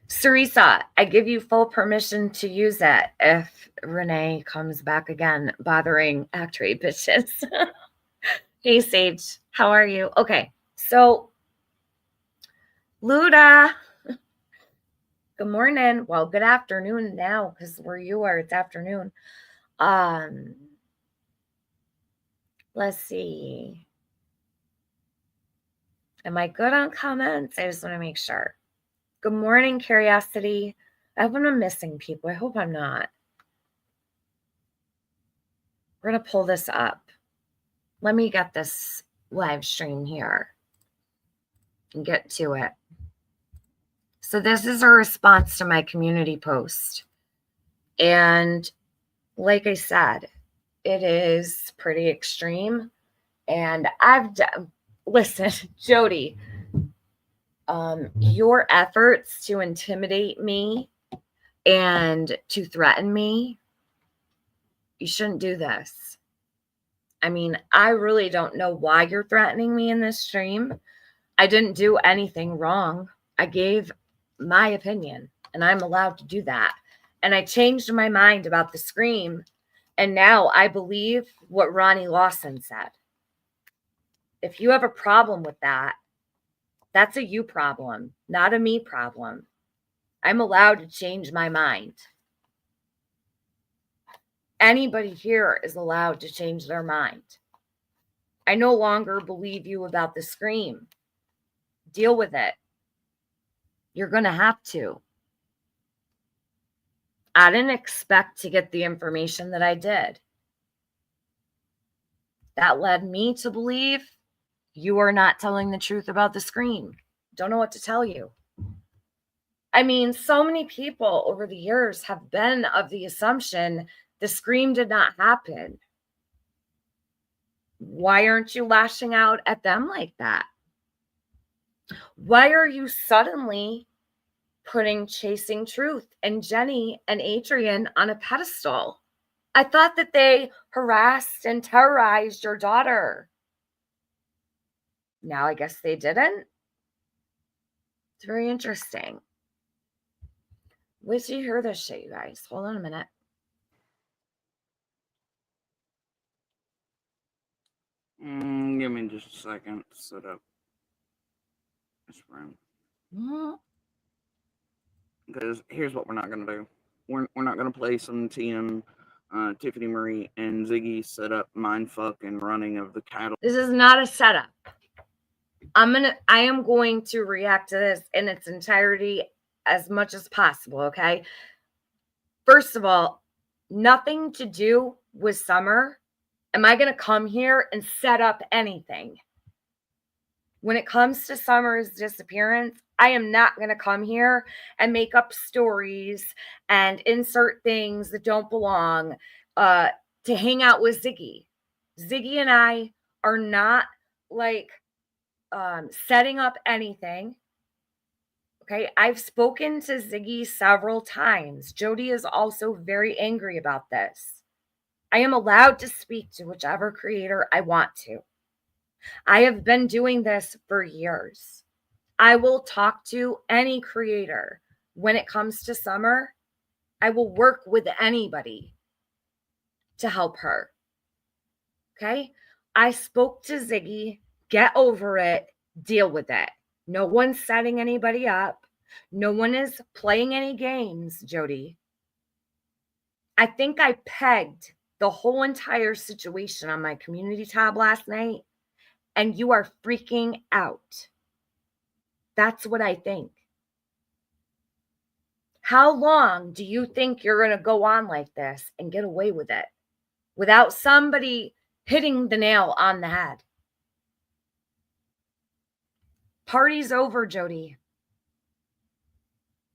Sarisa, I give you full permission to use it if Renee comes back again, bothering Act Right Bitches. Hey, Sage, how are you? Okay. So, Luda. Good morning. Well, good afternoon now, because where you are, it's afternoon. Let's see. Am I good on comments? I just want to make sure. Good morning, Curiosity. I hope I'm not missing people. I hope I'm not. We're going to pull this up. Let me get this live stream here and get to it. So this is a response to my community post. And like I said, it is pretty extreme. And listen, Jody, your efforts to intimidate me and to threaten me, you shouldn't do this. I mean, I really don't know why you're threatening me in this stream. I didn't do anything wrong. I gave my opinion, and I'm allowed to do that. And I changed my mind about the scream, and now I believe what Ronnie Lawson said. If you have a problem with that, that's a you problem, not a me problem. I'm allowed to change my mind. Anybody here is allowed to change their mind. I no longer believe you about the scream. Deal with it. You're going to have to. I didn't expect to get the information that I did. That led me to believe you are not telling the truth about the scream. Don't know what to tell you. I mean, so many people over the years have been of the assumption the scream did not happen. Why aren't you lashing out at them like that? Why are you suddenly putting Chasing Truth and Jenny and Adrian on a pedestal? I thought that they harassed and terrorized your daughter. Now I guess they didn't. It's very interesting. Wait till you hear this shit, you guys. Hold on a minute. Give me just a second to set up this room. Because here's what we're not going to do. We're not going to play some TM, Tiffany Marie and Ziggy set up mindfuck and running of the cattle. This is not a setup. I am going to react to this in its entirety as much as possible, okay? First of all, nothing to do with Summer. Am I going to come here and set up anything? When it comes to Summer's disappearance, I am not going to come here and make up stories and insert things that don't belong to hang out with Ziggy. Ziggy and I are not like setting up anything. Okay, I've spoken to Ziggy several times. Jody is also very angry about this. I am allowed to speak to whichever creator I want to. I have been doing this for years. I will talk to any creator. When it comes to Summer, I will work with anybody to help her. Okay? I spoke to Ziggy. Get over it. Deal with it. No one's setting anybody up. No one is playing any games, Jody. I think I pegged the whole entire situation on my community tab last night, and you are freaking out. That's what I think. How long do you think you're going to go on like this and get away with it without somebody hitting the nail on the head? Party's over, Jody.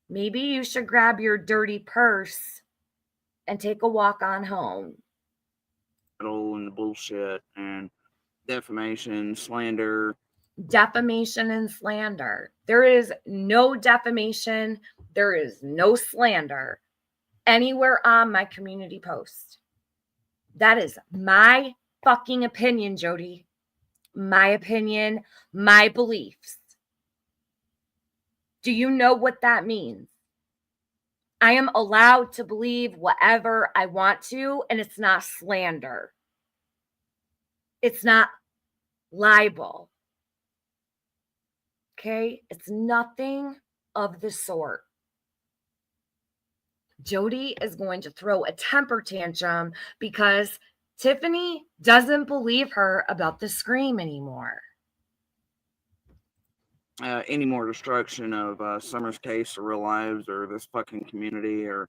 Maybe you should grab your dirty purse and take a walk on home. And the bullshit and defamation, slander. Defamation and slander. There is no defamation. There is no slander anywhere on my community post. That is my fucking opinion, Jody. My opinion, my beliefs. Do you know what that means? I am allowed to believe whatever I want to, and it's not slander. It's not libel. Okay? It's nothing of the sort. Jody is going to throw a temper tantrum because Tiffany doesn't believe her about the scream anymore. Any more destruction of Summer's case or real lives or this fucking community or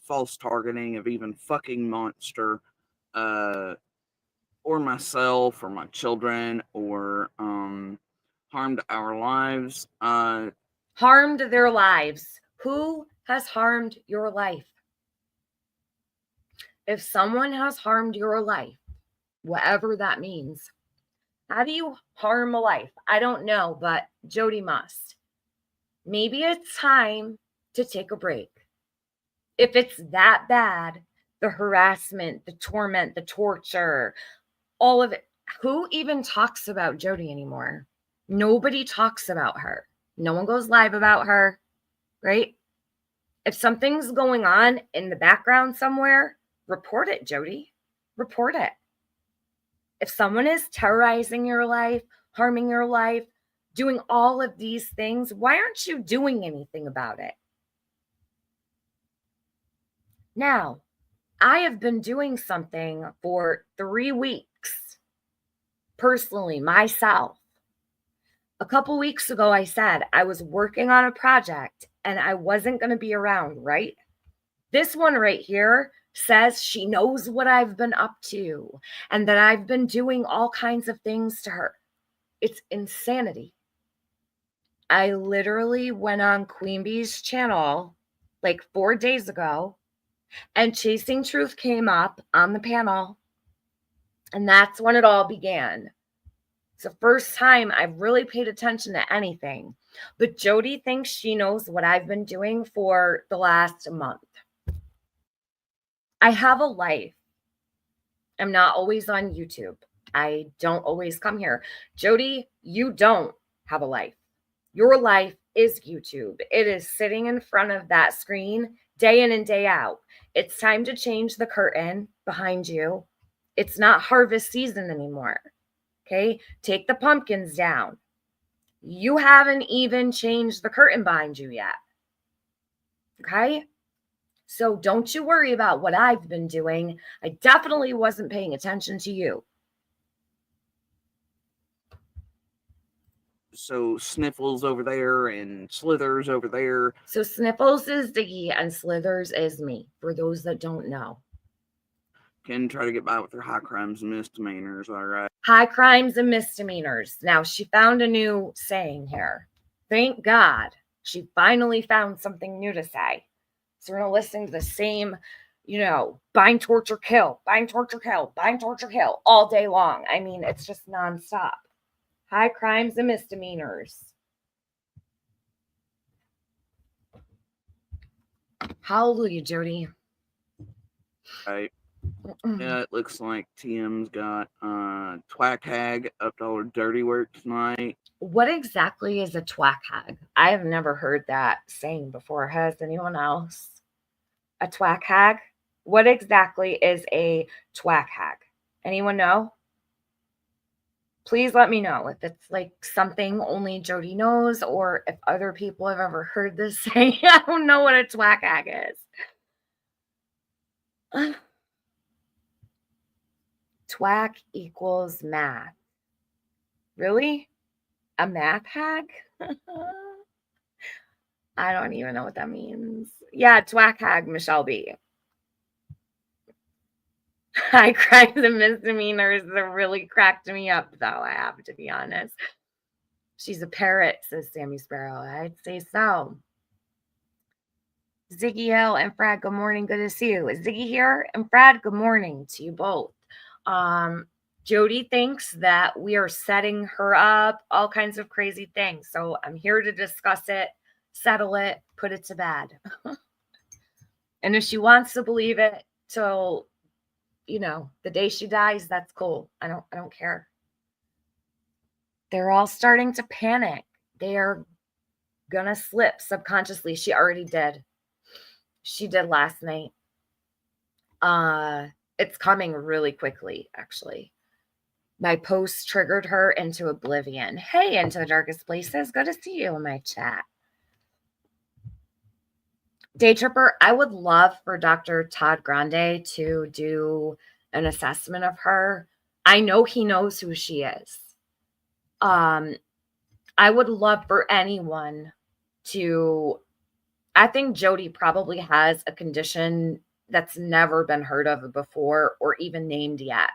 false targeting of even fucking Monster or myself or my children or harmed our lives. Harmed their lives. Who has harmed your life? If someone has harmed your life, whatever that means, how do you harm a life? I don't know, but Jody must. Maybe it's time to take a break. If it's that bad, the harassment, the torment, the torture, all of it. Who even talks about Jody anymore? Nobody talks about her. No one goes live about her, right? If something's going on in the background somewhere, report it, Jody. Report it. If someone is terrorizing your life, harming your life, doing all of these things, why aren't you doing anything about it? Now, I have been doing something for 3 weeks, personally, myself. A couple weeks ago, I said I was working on a project and I wasn't going to be around, right? This one right here says she knows what I've been up to and that I've been doing all kinds of things to her. It's insanity. I literally went on Queen Bee's channel like 4 days ago and Chasing Truth came up on the panel. And that's when it all began. It's the first time I've really paid attention to anything. But Jody thinks she knows what I've been doing for the last month. I have a life. I'm not always on YouTube. I don't always come here. Jody, you don't have a life. Your life is YouTube. It is sitting in front of that screen day in and day out. It's time to change the curtain behind you. It's not harvest season anymore. Okay? Take the pumpkins down. You haven't even changed the curtain behind you yet. Okay? So don't you worry about what I've been doing. I definitely wasn't paying attention to you. So Sniffles over there and Slithers over there. So Sniffles is Diggy and Slithers is me, for those that don't know. Can try to get by with their high crimes and misdemeanors, all right? High crimes and misdemeanors. Now, she found a new saying here. Thank God she finally found something new to say. So we're going to listen to the same, bind, torture, kill, bind, torture, kill, bind, torture, kill all day long. I mean, it's just nonstop. High crimes and misdemeanors. Hallelujah, Jody. Right. Yeah, it looks like TM's got Twack Hag up to all her dirty work tonight. What exactly is a twack hag? I have never heard that saying before. Has anyone else? A twack hag? What exactly is a twack hag? Anyone know? Please let me know if it's like something only Jody knows, or if other people have ever heard this saying. I don't know what a twack hag is. Twack equals math. Really? A math hag? I don't even know what that means. Yeah, twack hag, Michelle B. High crimes and misdemeanors that really cracked me up, though, I have to be honest. She's a parrot, says Sammy Sparrow. I'd say so. Ziggy Hill and Frad, good morning. Good to see you. Is Ziggy here? And Frad, good morning to you both. Jody thinks that we are setting her up, all kinds of crazy things. So I'm here to discuss it, settle it, put it to bed. And if she wants to believe it till, the day she dies, that's cool. I don't care. They're all starting to panic. They are gonna slip subconsciously. She already did. She did last night. It's coming really quickly, actually. My post triggered her into oblivion. Hey, Into the Darkest Places. Good to see you in my chat. Day Tripper, I would love for Dr. Todd Grande to do an assessment of her. I know he knows who she is. I would love for anyone to, I think Jody probably has a condition that's never been heard of before or even named yet.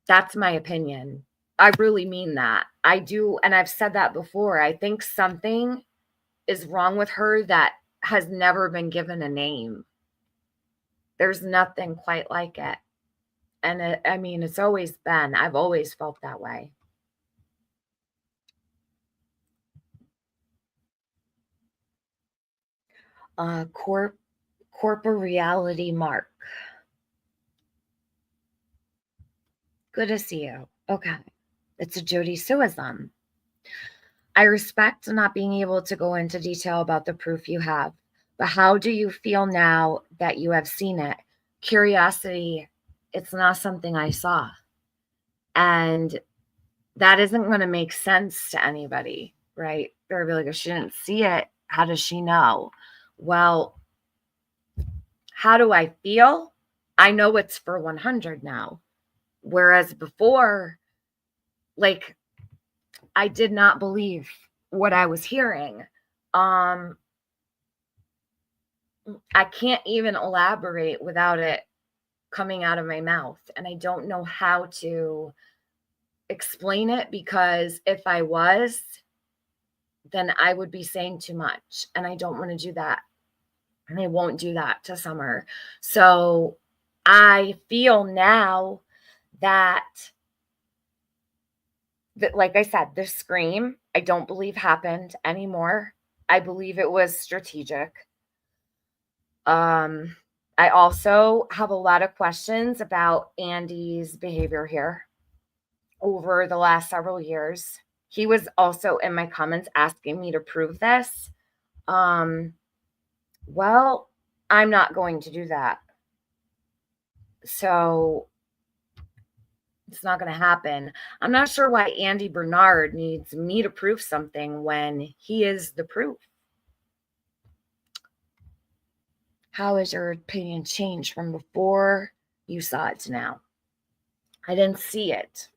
That's my opinion. I really mean that. I do, and I've said that before. I think something is wrong with her that has never been given a name. There's nothing quite like it. And it's always been. I've always felt that way. Corporeality Mark. Good to see you. Okay. It's a Jody Suism. I respect not being able to go into detail about the proof you have, but how do you feel now that you have seen it? Curiosity, it's not something I saw. And that isn't going to make sense to anybody, right? They're going to be like, if she didn't see it, how does she know? Well, how do I feel? I know it's for 100 now. Whereas before, like, I did not believe what I was hearing. I can't even elaborate without it coming out of my mouth. And I don't know how to explain it, because if I was, then I would be saying too much. And I don't want to do that. And I won't do that to Summer. So I feel now that like I said, this scream, I don't believe happened anymore. I believe it was strategic. I also have a lot of questions about Andy's behavior here over the last several years. he was also in my comments asking me to prove this. Well, I'm not going to do that. So it's not going to happen. I'm not sure why Andy Bernard needs me to prove something when he is the proof. How has your opinion changed from before you saw it to now? I didn't see it,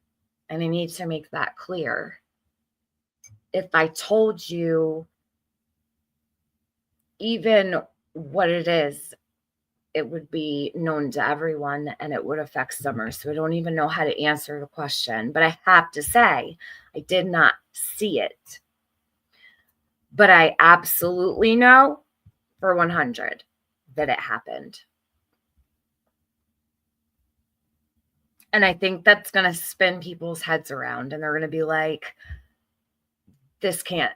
and I need to make that clear. If I told you even what it is, it would be known to everyone and it would affect Summer. So I don't even know how to answer the question. But I have to say, I did not see it. But I absolutely know for 100 that it happened. And I think that's going to spin people's heads around. And they're going to be like, this can't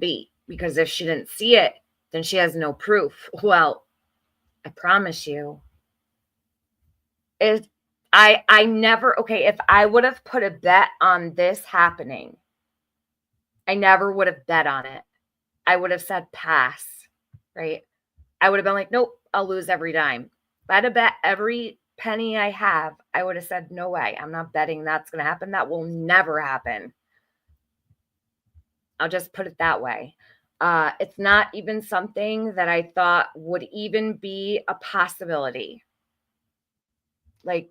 be. Because if she didn't see it, then she has no proof. Well, I promise you, I never, okay, if I would have put a bet on this happening, I never would have bet on it. I would have said pass, right? I would have been like, nope, I'll lose every dime. If I had to bet every penny I have, I would have said, no way, I'm not betting that's going to happen. That will never happen. I'll just put it that way. It's not even something that I thought would even be a possibility. Like,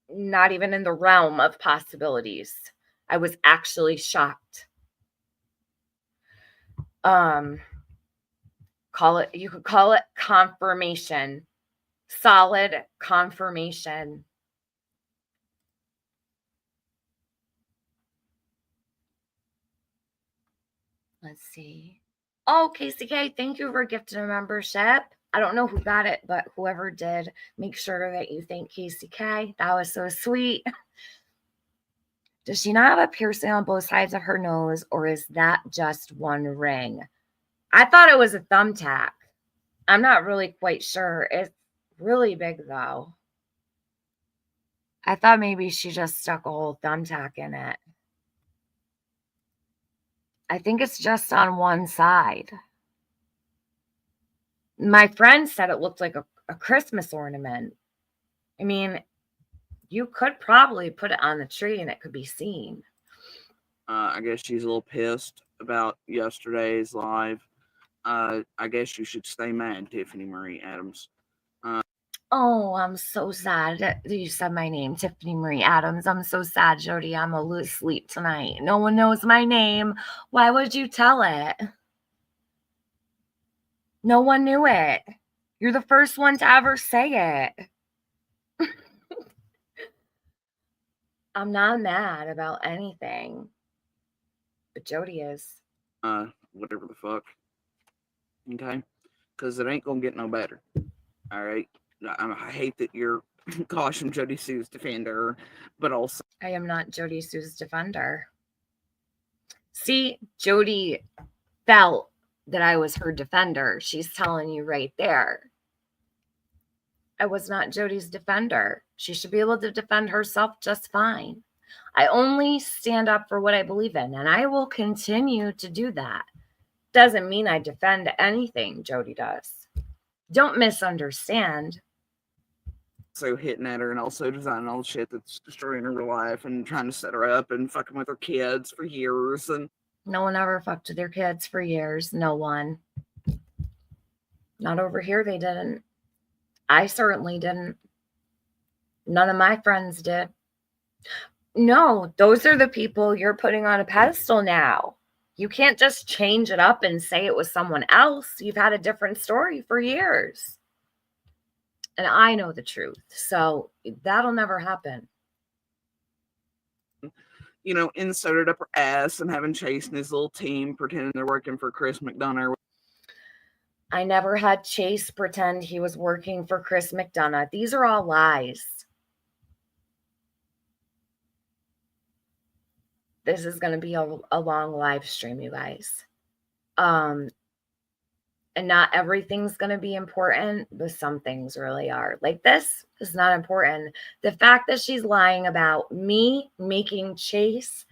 not even in the realm of possibilities. I was actually shocked. You could call it confirmation. Solid confirmation. Let's see. Oh, KCK, thank you for gifting a membership. I don't know who got it, but whoever did, make sure that you thank KCK. That was so sweet. Does she not have a piercing on both sides of her nose, or is that just one ring? I thought it was a thumbtack. I'm not really quite sure. It's really big, though. I thought maybe she just stuck a whole thumbtack in it. I think it's just on one side. My friend said it looked like a Christmas ornament. I mean, you could probably put it on the tree and it could be seen. I guess she's a little pissed about yesterday's live. I guess you should stay mad, Tiffany Marie Adams. Oh, I'm so sad that you said my name, Tiffany Marie Adams. I'm so sad, Jody. I'm gonna lose sleep tonight. No one knows my name. Why would you tell it? No one knew it. You're the first one to ever say it. I'm not mad about anything. But Jody is. Whatever the fuck. Okay? Because it ain't gonna get no better. Alright? I hate that you're caution Jody Sue's defender, but also I am not Jody Sue's defender. See, Jody felt that I was her defender. She's telling you right there. I was not Jody's defender. She should be able to defend herself just fine. I only stand up for what I believe in, and I will continue to do that. Doesn't mean I defend anything Jody does. Don't misunderstand. So hitting at her and also designing all the shit that's destroying her life and trying to set her up and fucking with her kids for years. And no one ever fucked with their kids for years. No one. Not over here, they didn't. I certainly didn't. None of my friends did. No, those are the people you're putting on a pedestal now. You can't just change it up and say it was someone else. You've had a different story for years. And I know the truth. So that'll never happen. You know, inserted up her ass and having Chase and his little team pretending they're working for Chris McDonough. I never had Chase pretend he was working for Chris McDonough. These are all lies. This is going to be a long live stream, you guys. And not everything's going to be important, but some things really are. Like, this is not important. The fact that she's lying about me making Chase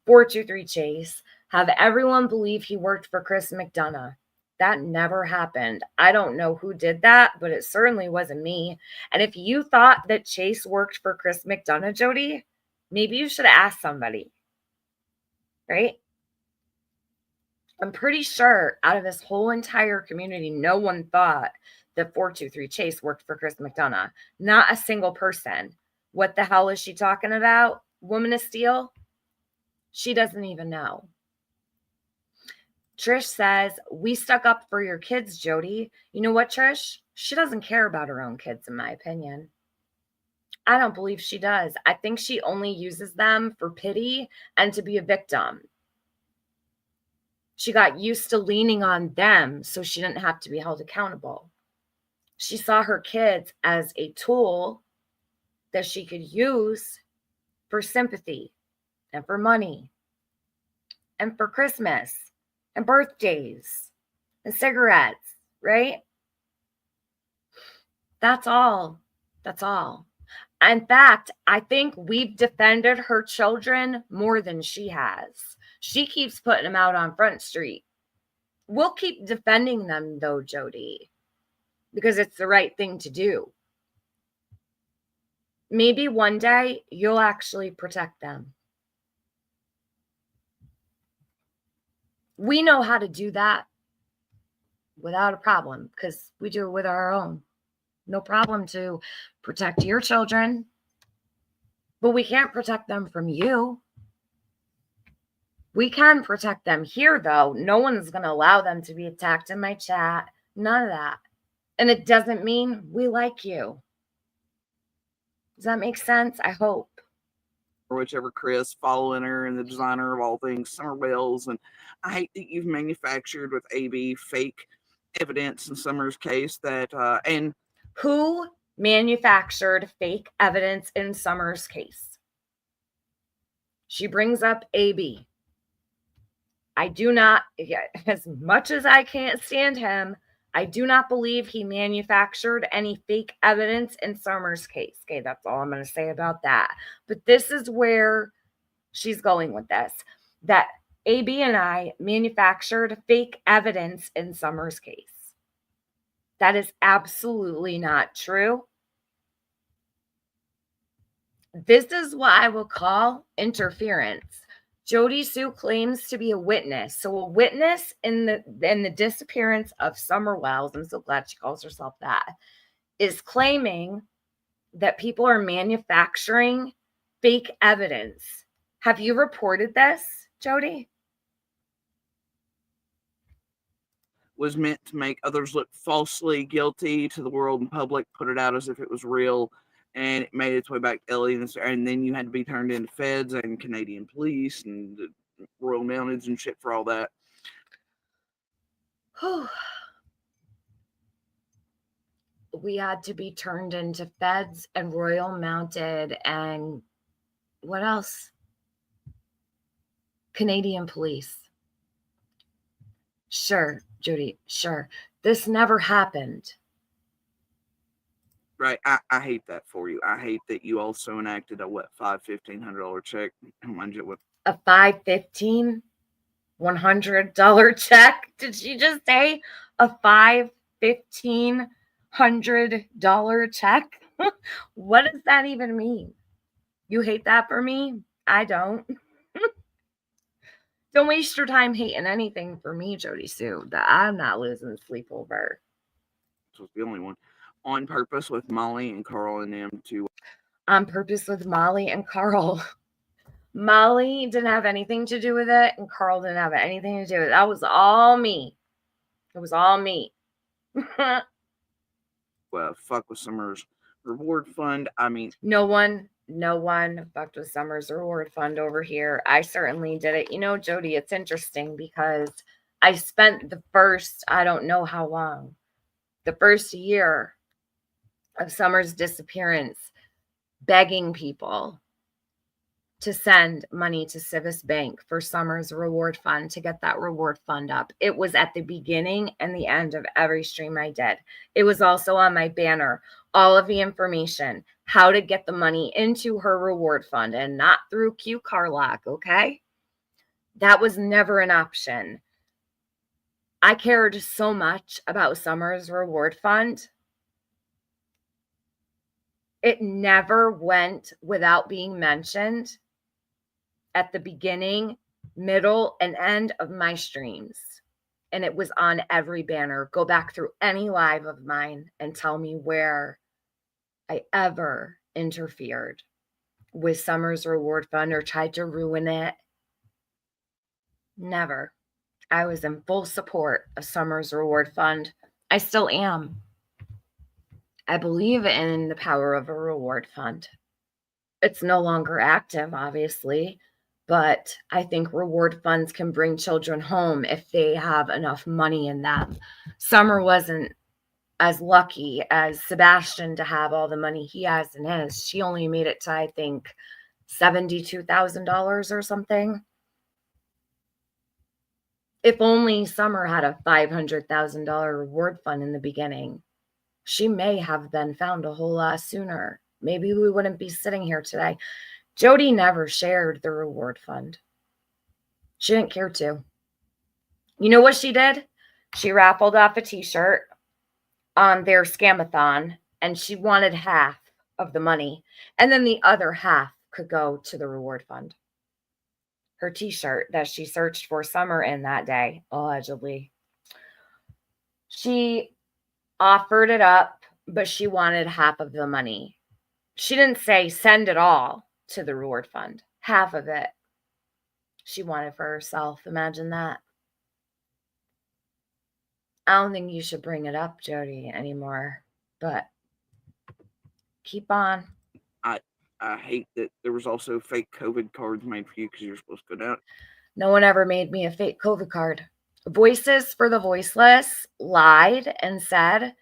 423 Chase, have everyone believe he worked for Chris McDonough. That never happened. I don't know who did that, but it certainly wasn't me. And if you thought that Chase worked for Chris McDonough, Jody, maybe you should have asked somebody, right? I'm pretty sure out of this whole entire community, no one thought that 423 Chase worked for Chris McDonough. Not a single person. What the hell is she talking about? Woman of Steel? She doesn't even know. Trish says, we stuck up for your kids, Jody. You know what, Trish? She doesn't care about her own kids, in my opinion. I don't believe she does. I think she only uses them for pity and to be a victim. She got used to leaning on them so she didn't have to be held accountable. She saw her kids as a tool that she could use for sympathy and for money and for Christmas and birthdays and cigarettes, right? That's all. That's all. In fact, I think we've defended her children more than she has. She keeps putting them out on Front Street. We'll keep defending them, though, Jody, because it's the right thing to do. Maybe one day you'll actually protect them. We know how to do that without a problem because we do it with our own. No problem to protect your children, but we can't protect them from you. We can protect them here, though. No one's going to allow them to be attacked in my chat. None of that. And it doesn't mean we like you. Does that make sense? I hope. Or whichever Chris, following her and the designer of all things, Summer Wells. And I hate that you've manufactured with AB fake evidence in Summer's case that, and who manufactured fake evidence in Summer's case? She brings up AB. I do not, as much as I can't stand him, I do not believe he manufactured any fake evidence in Summer's case. Okay, that's all I'm going to say about that. But this is where she's going with this, that AB and I manufactured fake evidence in Summer's case. That is absolutely not true. This is what I will call interference. Jody Sue claims to be a witness. So a witness in the disappearance of Summer Wells, I'm so glad she calls herself that, is claiming that people are manufacturing fake evidence. Have you reported this, Jody? Was meant to make others look falsely guilty to the world and public, put it out as if it was real, and it made its way back to Ellie, and then you had to be turned into feds and Canadian police and Royal Mounted and shit for all that. We had to be turned into feds and Royal Mounted and what else? Canadian police. Sure, Judy, sure. This never happened. Right, I hate that for you. I hate that you also enacted a $1,500 check. Mind you, a $515 $100 check? Did she just say a $1,500 check? What does that even mean? You hate that for me? I don't. Don't waste your time hating anything for me, Jody Sue, that I'm not losing sleep over. This was the only one. On purpose with Molly and Carl and them to... On purpose with Molly and Carl. Molly didn't have anything to do with it, and Carl didn't have anything to do with it. That was all me. It was all me. Fuck with Summer's reward fund. I mean... No one fucked with Summer's reward fund over here. I certainly did it. You know, Jody, it's interesting because I spent the first, I don't know how long, the first year of Summer's disappearance begging people to send money to Civis Bank for Summer's reward fund to get that reward fund up. It was at the beginning and the end of every stream I did. It was also on my banner, all of the information, how to get the money into her reward fund and not through Q Carlock, okay? That was never an option. I cared so much about Summer's reward fund. It never went without being mentioned at the beginning, middle, and end of my streams. And it was on every banner. Go back through any live of mine and tell me where I ever interfered with Summer's reward fund or tried to ruin it. Never. I was in full support of Summer's reward fund. I still am. I believe in the power of a reward fund. It's no longer active, obviously, but I think reward funds can bring children home if they have enough money in them. Summer wasn't as lucky as Sebastian to have all the money he has in his. She only made it to, I think, $72,000 or something. If only Summer had a $500,000 reward fund in the beginning, she may have been found a whole lot sooner. Maybe we wouldn't be sitting here today. Jody never shared the reward fund. She didn't care to. You know what she did? She raffled off a t-shirt on their scamathon, and she wanted half of the money, and then the other half could go to the reward fund. Her t-shirt that she searched for Summer in that day, allegedly. She offered it up, but she wanted half of the money. She didn't say send it all to the reward fund. Half of it she wanted for herself. Imagine that. I don't think you should bring it up, Jody, anymore, but keep on. I hate that there was also fake COVID cards made for you because you're supposed to go down. No one ever made me a fake COVID card. Voices for the Voiceless lied and said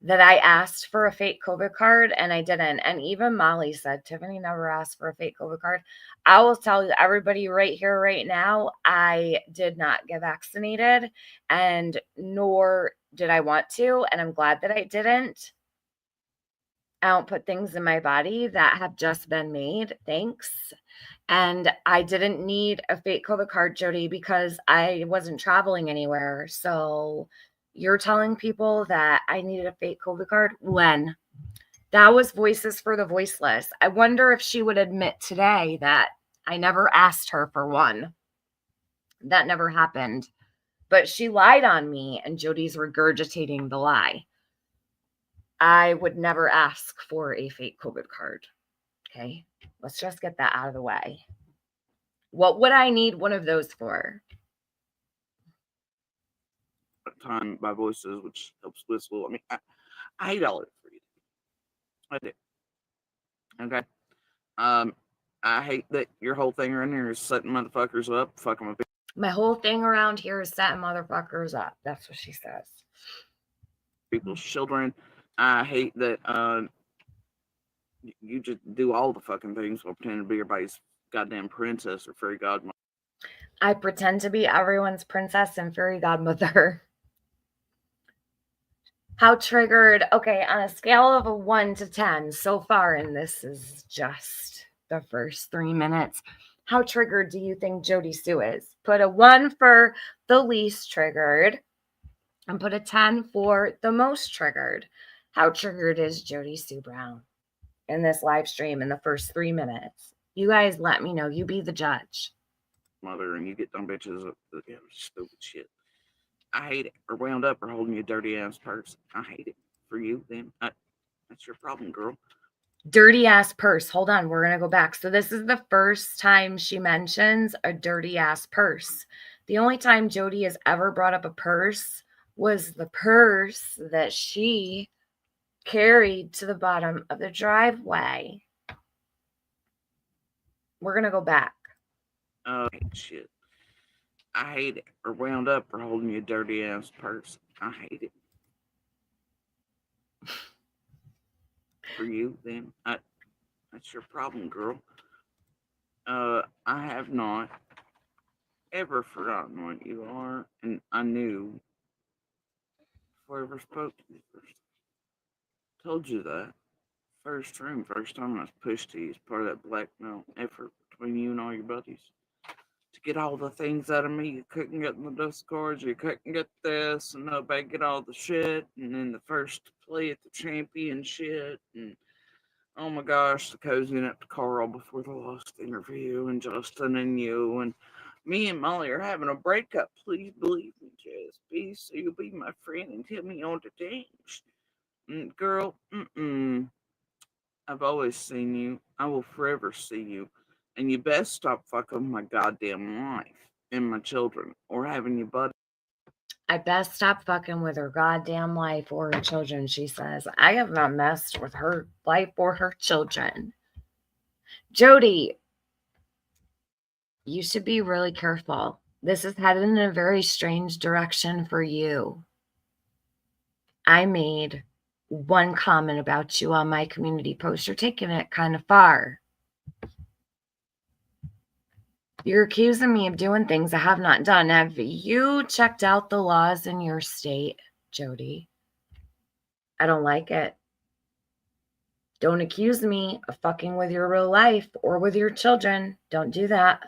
that I asked for a fake COVID card, and I didn't. And even Molly said Tiffany never asked for a fake COVID card. I will tell you, everybody right here, right now, I did not get vaccinated, and nor did I want to, and I'm glad that I didn't. I don't put things in my body that have just been made. Thanks. And I didn't need a fake COVID card, Jody, because I wasn't traveling anywhere. So you're telling people that I needed a fake COVID card? When? That was Voices for the Voiceless. I wonder if she would admit today that I never asked her for one. That never happened. But she lied on me, and Jody's regurgitating the lie. I would never ask for a fake COVID card. Okay, let's just get that out of the way. What would I need one of those for? Time by Voices, which helps whistle. I mean, I hate all of it for you. I do. Okay. I hate that your whole thing around here is setting motherfuckers up, fucking with people. My whole thing around here is setting motherfuckers up. That's what she says. People's children. I hate that you just do all the fucking things while pretending to be everybody's goddamn princess or fairy godmother. I pretend to be everyone's princess and fairy godmother. How triggered? Okay, on a scale of a 1 to 10 so far, and this is just the first 3 minutes, how triggered do you think Jody Sue is? Put a 1 for the least triggered and put a 10 for the most triggered. How triggered is Jody Sue Brown in this live stream in the first 3 minutes? You guys let me know. You be the judge. Mother, and you get dumb bitches up. Yeah, stupid shit. I hate it. Or wound up or holding your dirty ass purse. I hate it for you. Then that's your problem, girl. Dirty ass purse. Hold on. We're going to go back. So this is the first time she mentions a dirty ass purse. The only time Jody has ever brought up a purse was the purse that she carried to the bottom of the driveway. We're going to go back. Oh, shit. I hate it. Or wound up or holding your dirty ass purse. I hate it. For you, then that's your problem, girl. I have not ever forgotten what you are, and I knew before I ever spoke to you first. Told you that. First time I was pushed to you as part of that blackmail effort between you and all your buddies to get all the things out of me you couldn't get in the Discords. You couldn't get this, and nobody get all the shit. And then the first to play at the championship. And oh my gosh, the cozying up to Carl before the last interview, and Justin and you. And me and Molly are having a breakup. Please believe me, JSB. So you'll be my friend and tell me all the things. And girl, I've always seen you. I will forever see you. And you best stop fucking my goddamn life and my children, or having your buddy. I best stop fucking with her goddamn life or her children, she says. I have not messed with her life or her children. Jody, you should be really careful. This is headed in a very strange direction for you. I made one comment about you on my community post. You're taking it kind of far. You're accusing me of doing things I have not done. Have you checked out the laws in your state, Jody? I don't like it. Don't accuse me of fucking with your real life or with your children. Don't do that.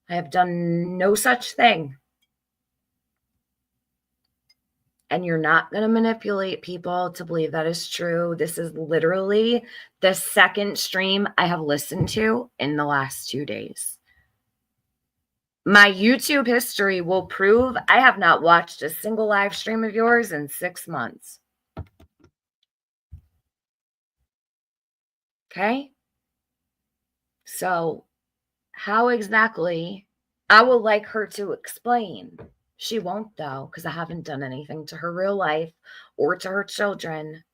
I have done no such thing. And you're not going to manipulate people to believe that is true. This is literally the second stream I have listened to in the last 2 days. My YouTube history will prove I have not watched a single live stream of yours in 6 months. Okay? So, how exactly? I would like her to explain. She won't, though, because I haven't done anything to her real life or to her children.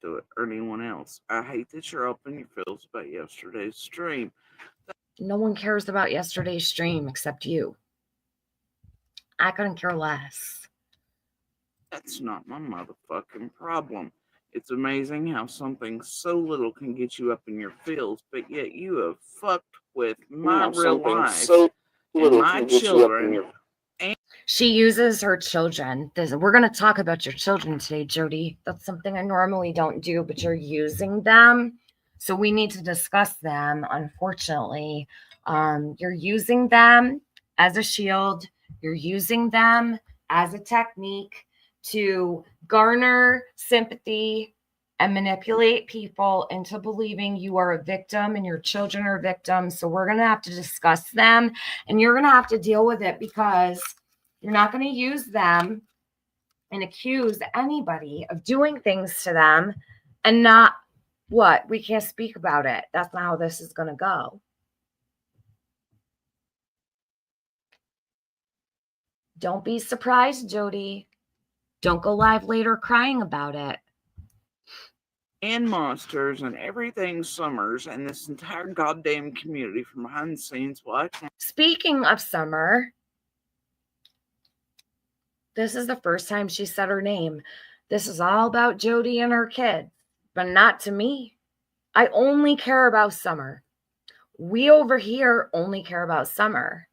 Do it, or anyone else. I hate that you're up in your feels about yesterday's stream. No one cares about yesterday's stream except you. I couldn't care less. That's not my motherfucking problem. It's amazing how something so little can get you up in your feels, but yet you have fucked with my real life so and my children. She uses her children. We're going to talk about your children today, Jody. That's something I normally don't do, but you're using them. So we need to discuss them, unfortunately. You're using them as a shield. You're using them as a technique to garner sympathy and manipulate people into believing you are a victim and your children are victims. So we're going to have to discuss them, and you're going to have to deal with it, because you're not going to use them and accuse anybody of doing things to them and not what? We can't speak about it. That's not how this is going to go. Don't be surprised, Jody. Don't go live later crying about it. And monsters and everything Summers and this entire goddamn community from behind the scenes. Speaking of Summer, this is the first time she said her name. This is all about Jody and her kids, but not to me. I only care about Summer. We over here only care about Summer.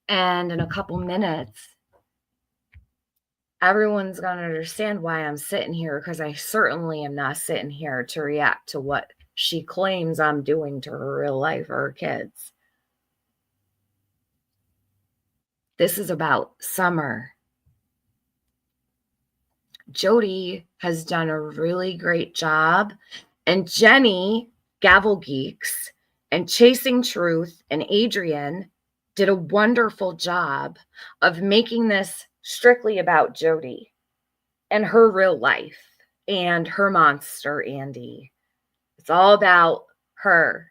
And in a couple minutes, everyone's going to understand why I'm sitting here, because I certainly am not sitting here to react to what she claims I'm doing to her real life or her kids. This is about Summer. Jody has done a really great job, and Jenny, Gavel Geeks, and Chasing Truth, and Adrian did a wonderful job of making this strictly about Jody and her real life and her monster, Andy. It's all about her.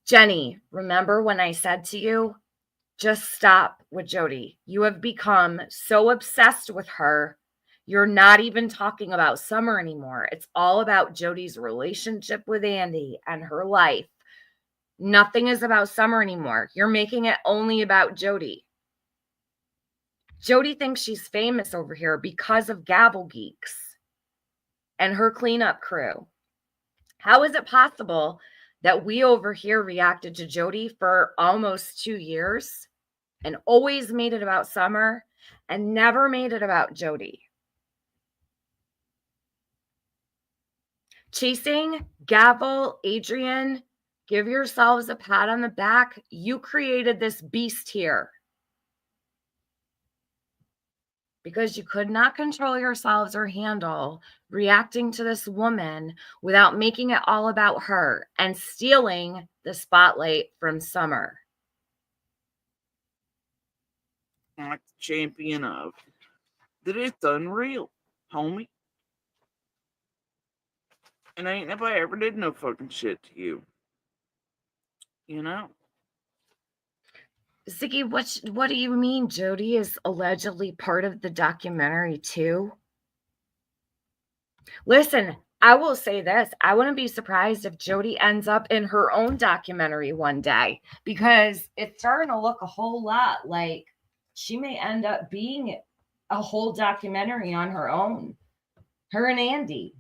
Jenny, remember when I said to you, just stop with Jody. You have become so obsessed with her. You're not even talking about Summer anymore. It's all about Jody's relationship with Andy and her life. Nothing is about Summer anymore. You're making it only about Jody. Jody thinks she's famous over here because of Gavel Geeks and her cleanup crew. How is it possible that we over here reacted to Jody for almost 2 years and always made it about Summer and never made it about Jody? Chasing, Gavel, Adrian, give yourselves a pat on the back. You created this beast here. Because you could not control yourselves or handle reacting to this woman without making it all about her and stealing the spotlight from Summer. Like the champion of that it's unreal, homie. And ain't nobody ever did no fucking shit to you. You know? Ziggy, what do you mean Jody is allegedly part of the documentary too? Listen, I will say this. I wouldn't be surprised if Jody ends up in her own documentary one day, because it's starting to look a whole lot like she may end up being a whole documentary on her own. Her and Andy.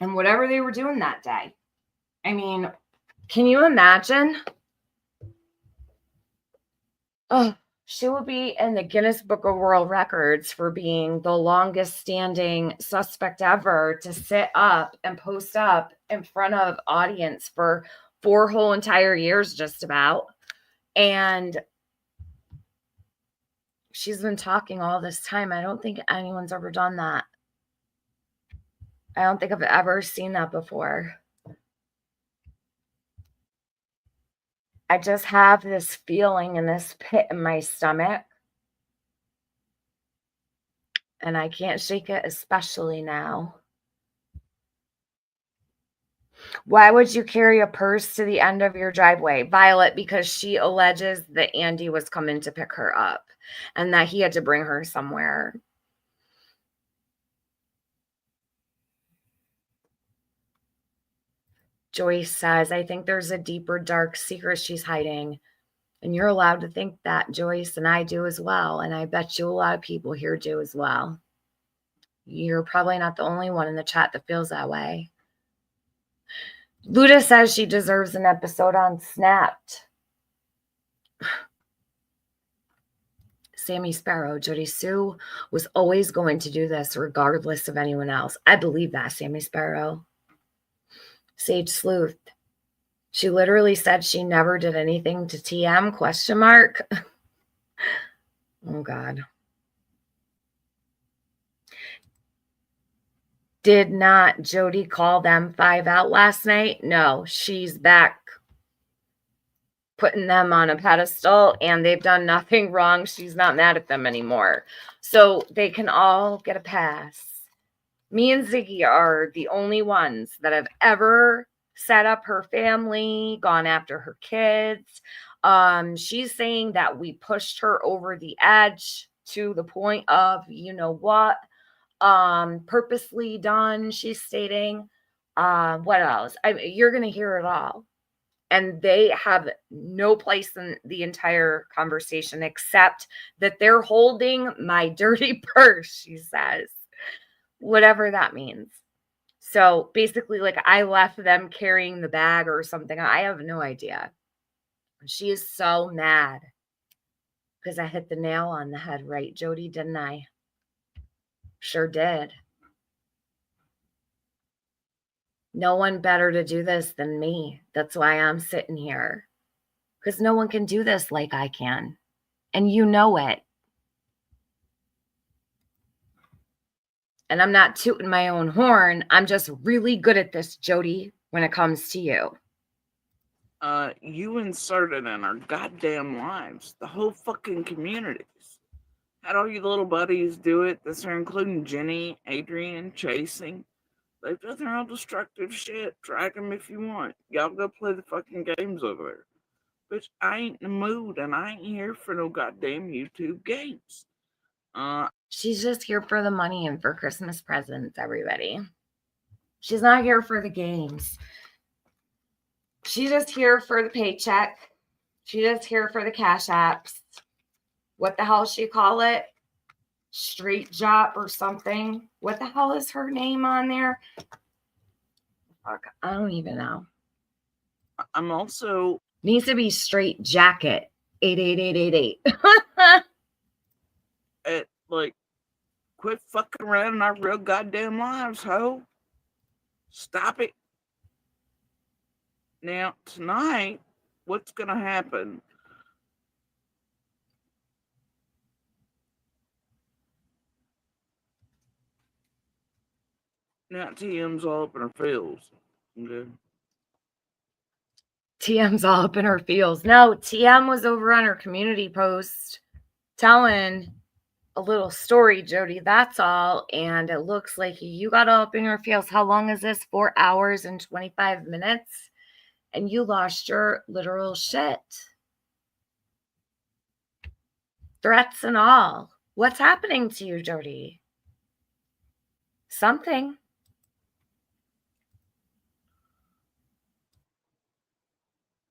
And whatever they were doing that day. I mean, can you imagine? Oh, she will be in the Guinness Book of World Records for being the longest standing suspect ever to sit up and post up in front of audience for 4 whole entire years, just about. And she's been talking all this time. I don't think anyone's ever done that. I don't think I've ever seen that before. I just have this feeling in this pit in my stomach. And I can't shake it, especially now. Why would you carry a purse to the end of your driveway? Violet, because she alleges that Andy was coming to pick her up and that he had to bring her somewhere. Joyce says, I think there's a deeper, dark secret she's hiding. And you're allowed to think that, Joyce, and I do as well. And I bet you a lot of people here do as well. You're probably not the only one in the chat that feels that way. Luda says she deserves an episode on Snapped. Sammy Sparrow, Jody Sue was always going to do this regardless of anyone else. I believe that, Sammy Sparrow. Sage Sleuth. She literally said she never did anything to TM, question mark. Oh, God. Did not Jody call them 5 out last night? No, she's back putting them on a pedestal, and they've done nothing wrong. She's not mad at them anymore. So they can all get a pass. Me and Ziggy are the only ones that have ever set up her family, gone after her kids. She's saying that we pushed her over the edge to the point of, you know what, purposely done, she's stating. What else? You're going to hear it all. And they have no place in the entire conversation except that they're holding my dirty purse, she says. Whatever that means. So basically, like, I left them carrying the bag or something. I have no idea. She is so mad because I hit the nail on the head, right, Jody? Didn't I? Sure did. No one better to do this than me. That's why I'm sitting here. Because no one can do this like I can. And you know it. And I'm not tooting my own horn. I'm just really good at this, Jody, when it comes to you. You inserted in our goddamn lives the whole fucking communities. Had all your little buddies do it. This are including Jenny, Adrian, Chasing. They've done their own destructive shit. Drag them if you want. Y'all go play the fucking games over there. Bitch, I ain't in the mood, and I ain't here for no goddamn YouTube games. She's just here for the money and for Christmas presents, everybody. She's not here for the games. She's just here for the paycheck. She's just here for the cash apps. What the hell she call it? Straight Job or something. What the hell is her name on there? Fuck, I don't even know. I'm also... Needs to be Straight Jacket. 88888. Like, quit fucking around in our real goddamn lives, ho. Stop it. Now, tonight, what's going to happen? Now, TM's all up in her feels. Okay. TM's all up in her feels. No, TM was over on her community post telling a little story, Jody. That's all. And it looks like you got all up in your feels. How long is this? 4 hours and 25 minutes? And you lost your literal shit. Threats and all. What's happening to you, Jody? Something.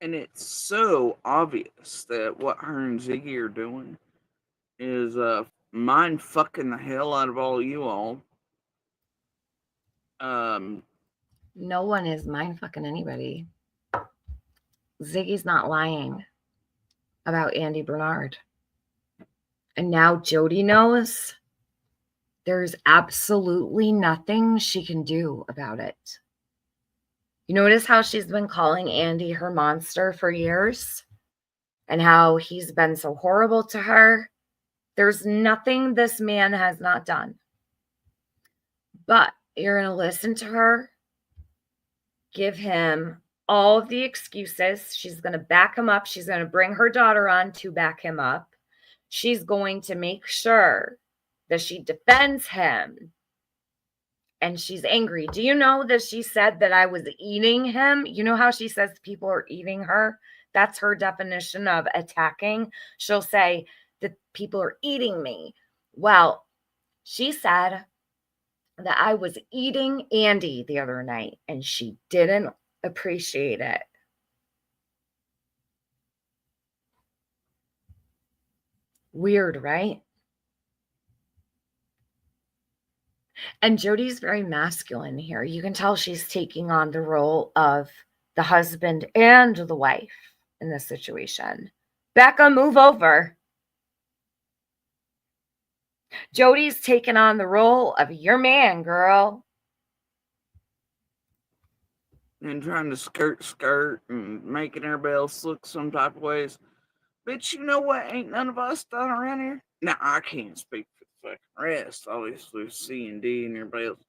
And it's so obvious that what her and Ziggy are doing is mind fucking the hell out of all you all. No one is mind fucking anybody. Ziggy's not lying about Andy Bernard. And now Jody knows there's absolutely nothing she can do about it. You notice how she's been calling Andy her monster for years and how he's been so horrible to her. There's nothing this man has not done. But you're going to listen to her, give him all of the excuses. She's going to back him up. She's going to bring her daughter on to back him up. She's going to make sure that she defends him. And she's angry. Do you know that she said that I was eating him? You know how she says people are eating her? That's her definition of attacking. She'll say that people are eating me. Well, she said that I was eating Andy the other night, and she didn't appreciate it. Weird, right? And Jody's very masculine here. You can tell she's taking on the role of the husband and the wife in this situation. Becca, move over. Jody's taking on the role of your man, girl. And trying to skirt and making everybody else look some type of ways. But you know what ain't none of us done around here? Now, I can't speak for the fucking rest. Obviously, C and D and everybody else.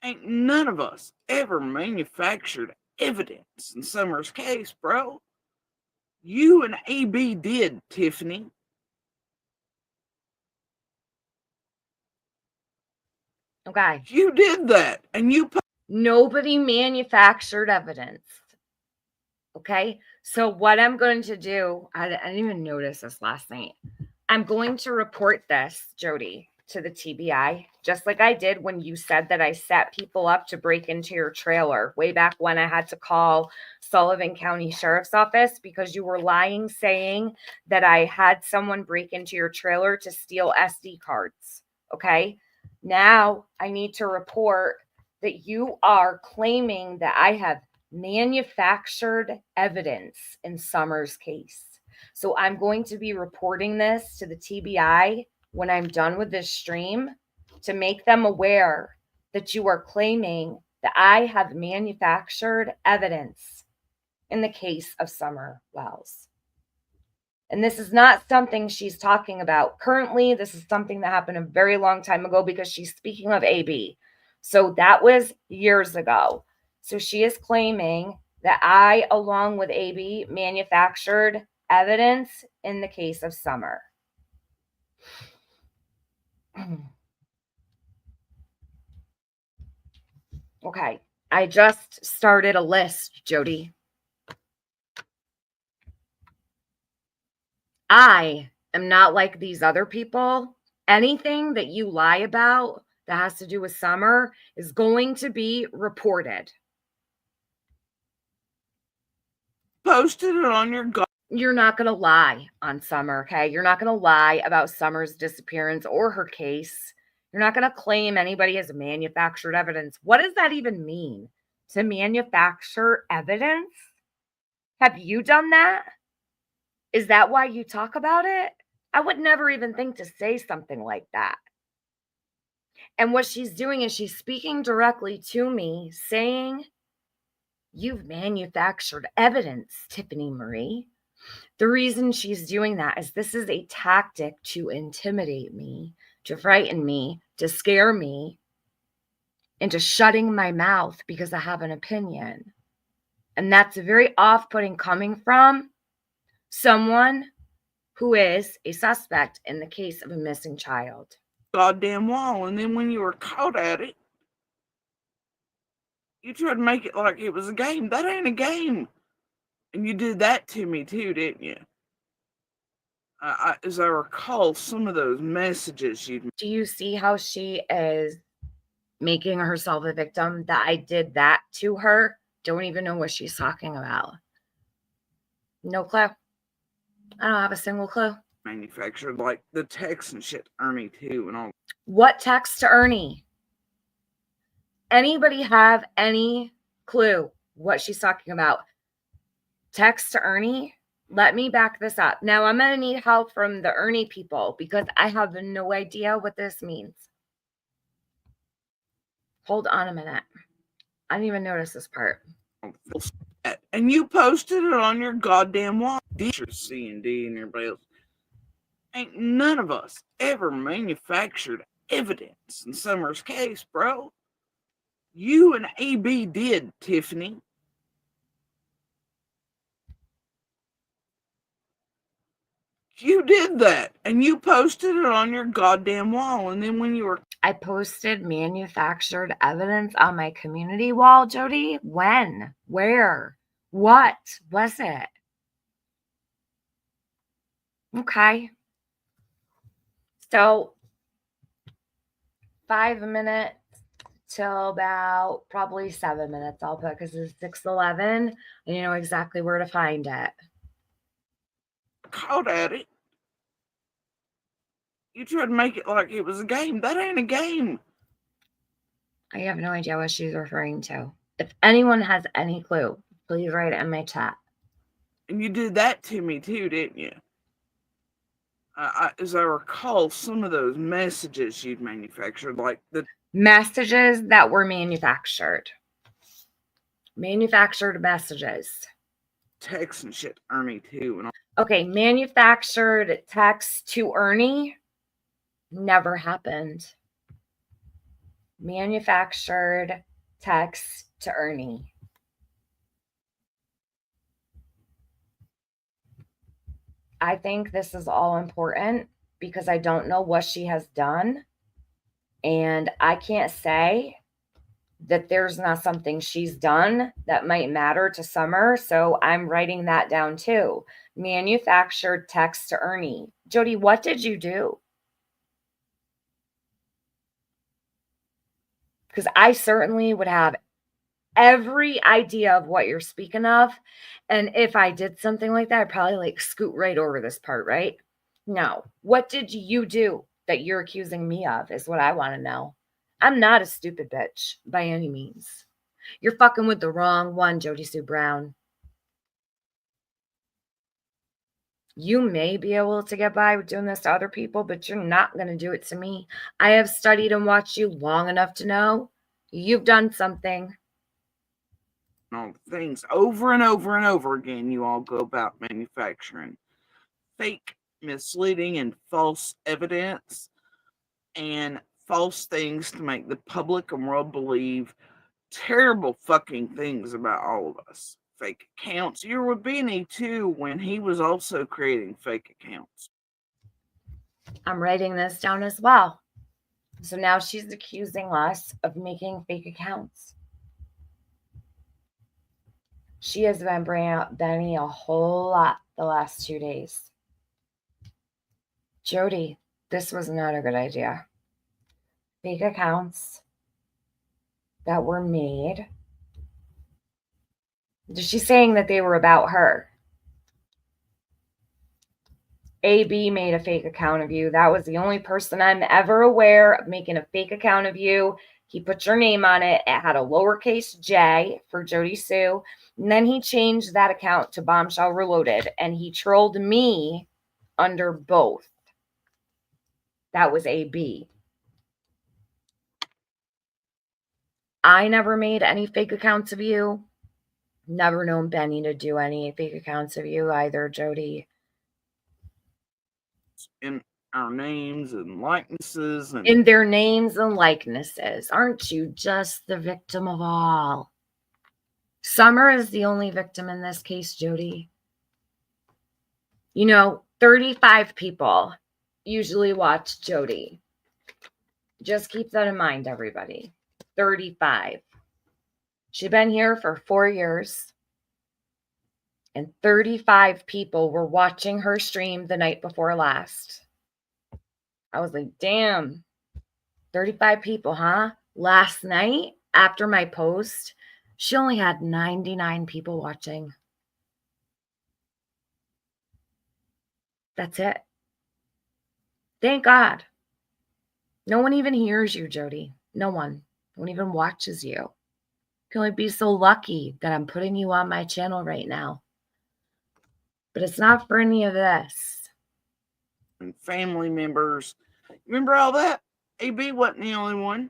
Ain't none of us ever manufactured evidence in Summer's case, bro. You and AB did, Tiffany. Okay. You did that, and you... Nobody manufactured evidence. Okay? So what I'm going to do, I didn't even notice this last night. I'm going to report this, Jody, to the TBI, just like I did when you said that I set people up to break into your trailer way back when I had to call Sullivan County Sheriff's Office because you were lying, saying that I had someone break into your trailer to steal SD cards. Okay? Now I need to report that you are claiming that I have manufactured evidence in Summer's case. So I'm going to be reporting this to the TBI when I'm done with this stream to make them aware that you are claiming that I have manufactured evidence in the case of Summer Wells. And this is not something she's talking about currently. This is something that happened a very long time ago because she's speaking of AB. So that was years ago. So she is claiming that I, along with AB, manufactured evidence in the case of Summer. Okay, I just started a list, Jody. I am not like these other people. Anything that you lie about that has to do with Summer is going to be reported. Posted it on your... You're not going to lie on Summer, okay? You're not going to lie about Summer's disappearance or her case. You're not going to claim anybody has manufactured evidence. What does that even mean? To manufacture evidence? Have you done that? Is that why you talk about it? I would never even think to say something like that. And what she's doing is she's speaking directly to me, saying, you've manufactured evidence, Tiffany Marie. The reason she's doing that is this is a tactic to intimidate me, to frighten me, to scare me into shutting my mouth because I have an opinion. And that's very off-putting coming from someone who is a suspect in the case of a missing child. Goddamn wall, and then when you were caught at it, you tried to make it like it was a game. That ain't a game. And you did that to me too, didn't you? As I recall, some of those messages you'd... Do you see how she is making herself a victim, that I did that to her? Don't even know what she's talking about. No clue. I don't have a single clue. manufactured, like the text and shit, Ernie too, and all. What text to Ernie? Anybody have any clue what she's talking about? Text to Ernie? Let me back this up. Now I'm going to need help from the Ernie people because I have no idea what this means. Hold on a minute. I didn't even notice this part. And you posted it on your goddamn wall. C&D and everybody else. Ain't none of us ever manufactured evidence in Summer's case, bro. You and AB did, Tiffany. You did that, and you posted it on your goddamn wall, and then when you were... I posted manufactured evidence on my community wall, Jody? When? Where? What was it? Okay. So 5 minutes till about probably 7 minutes I'll put, because it's 6:11 and you know exactly where to find it. Caught at it. You tried to make it like it was a game. That ain't a game. I have no idea what she's referring to. If anyone has any clue, please write it in my chat. And you did that to me too, didn't you? As I recall, some of those messages you'd manufactured, like the messages that were manufactured. Manufactured messages. text and shit, Ernie too, and all. Okay, manufactured text to Ernie never happened. Manufactured text to Ernie. I think this is all important because I don't know what she has done. And I can't say that there's not something she's done that might matter to Summer. So I'm writing that down too. Manufactured text to Ernie. Jody, what did you do? Because I certainly would have every idea of what you're speaking of. And if I did something like that, I'd probably like scoot right over this part, right? No. What did you do that you're accusing me of is what I want to know. I'm not a stupid bitch by any means. You're fucking with the wrong one, Jody Sue Brown. You may be able to get by with doing this to other people, but you're not going to do it to me. I have studied and watched you long enough to know you've done something. All things over and over and over again, you all go about manufacturing fake, misleading, and false evidence and false things to make the public and world believe terrible fucking things about all of us. Fake accounts. You were with Benny too when he was also creating fake accounts. I'm writing this down as well. So now she's accusing us of making fake accounts. She has been bringing up Benny a whole lot the last 2 days. Jody, this was not a good idea. Fake accounts that were made. She's saying that they were about her. AB made a fake account of you. That was the only person I'm ever aware of making a fake account of you. He put your name on it. It had a lowercase j for Jody Sue. And then he changed that account to Bombshell Reloaded. And he trolled me under both. That was AB. I never made any fake accounts of you. Never known Benny to do any fake accounts of you either, Jody. In our names and likenesses and In their names and likenesses. Aren't you just the victim of all? Summer is the only victim in this case, Jody. 35 people usually watch Jody. Just keep that in mind, everybody. 35. She's been here for 4 years. And 35 people were watching her stream the night before last. I was like, damn, 35 people, huh? Last night, after my post, she only had 99 people watching. That's it. Thank God. No one even hears you, Jody. No one. No one even watches you. You can only be so lucky that I'm putting you on my channel right now. But it's not for any of this. and family members. Remember all that? AB wasn't the only one.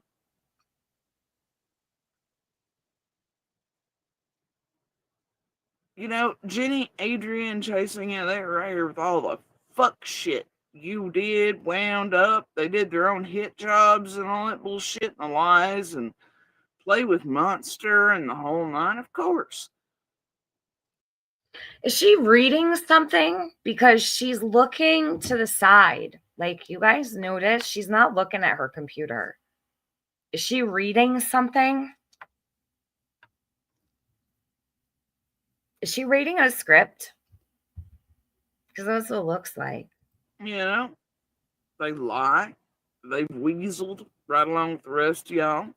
Jenny, Adrian chasing out there right here with all the fuck shit you did, wound up. They did their own hit jobs and all that bullshit and the lies and play with Monster and the whole nine, of course. Is she reading something? Because she's looking to the side. Like, you guys notice, she's not looking at her computer. Is she reading something? Is she reading a script? Because that's what it looks like. They lie. They've weaseled right along with the rest of y'all.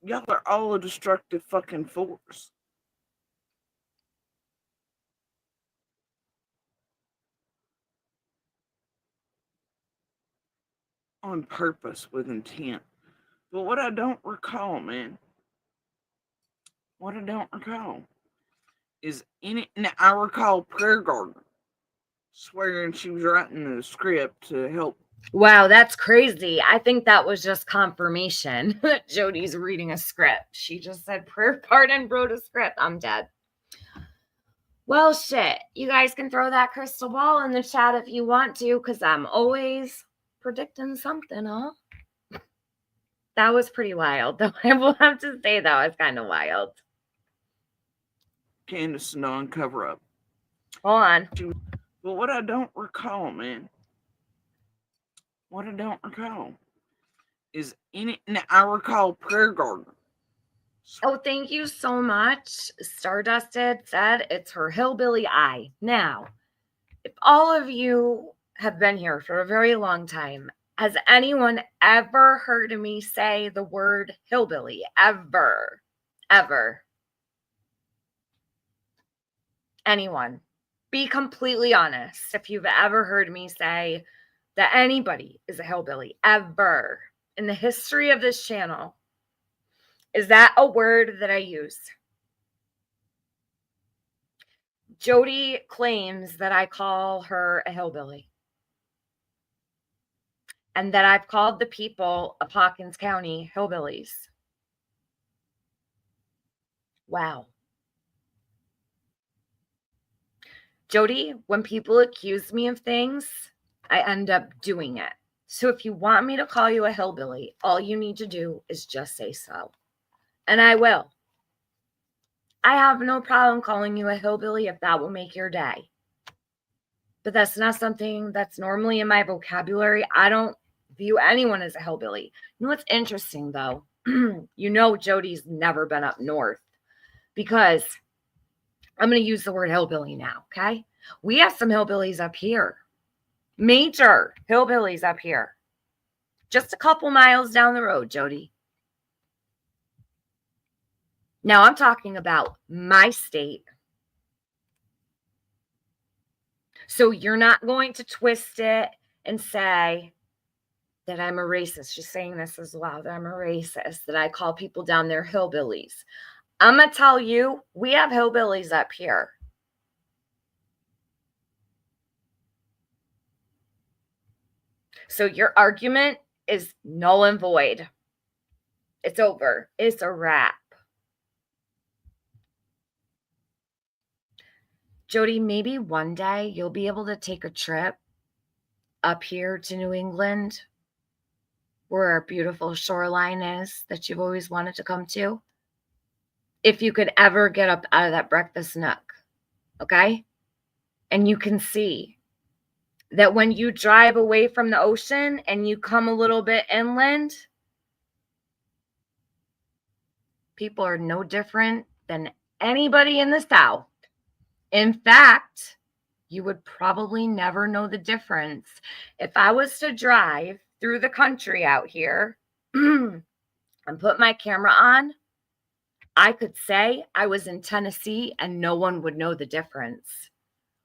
Y'all are all a destructive fucking force. On purpose, with intent. But what I don't recall, man, is any. Now, I recall Prayer Garden swearing she was writing the script to help. Wow, that's crazy. I think that was just confirmation that Jody's reading a script. She just said prayer part and wrote a script. I'm dead. Well, shit. You guys can throw that crystal ball in the chat if you want to, because I'm always predicting something, huh? That was pretty wild, though. I will have to say that was kind of wild. Candace and Dawn cover up. Hold on. But what I don't recall, man, is any. Now, I recall Prayer Garden. Oh, thank you so much. Stardusted said it's her hillbilly eye. Now, if all of you have been here for a very long time, has anyone ever heard me say the word hillbilly? Ever? Ever? Anyone? Be completely honest if you've ever heard me say that anybody is a hillbilly, ever, in the history of this channel. Is that a word that I use? Jody claims that I call her a hillbilly. And that I've called the people of Hawkins County hillbillies. Wow. Jody, when people accuse me of things, I end up doing it. So if you want me to call you a hillbilly, all you need to do is just say so. And I will. I have no problem calling you a hillbilly if that will make your day. But that's not something that's normally in my vocabulary. I don't view anyone as a hillbilly. You know what's interesting, though? Jody's never been up north, because I'm going to use the word hillbilly now, okay? We have some hillbillies up here. Major hillbillies up here. Just a couple miles down the road, Jody. Now, I'm talking about my state. So you're not going to twist it and say that I'm a racist. Just saying this as well, that I'm a racist, that I call people down there hillbillies. I'm going to tell you, we have hillbillies up here. So your argument is null and void. It's over. It's a wrap. Jody, maybe one day you'll be able to take a trip up here to New England, where our beautiful shoreline is that you've always wanted to come to. If you could ever get up out of that breakfast nook, okay? And you can see that when you drive away from the ocean and you come a little bit inland, people are no different than anybody in the South. In fact, you would probably never know the difference. If I was to drive through the country out here and put my camera on, I could say I was in Tennessee and no one would know the difference.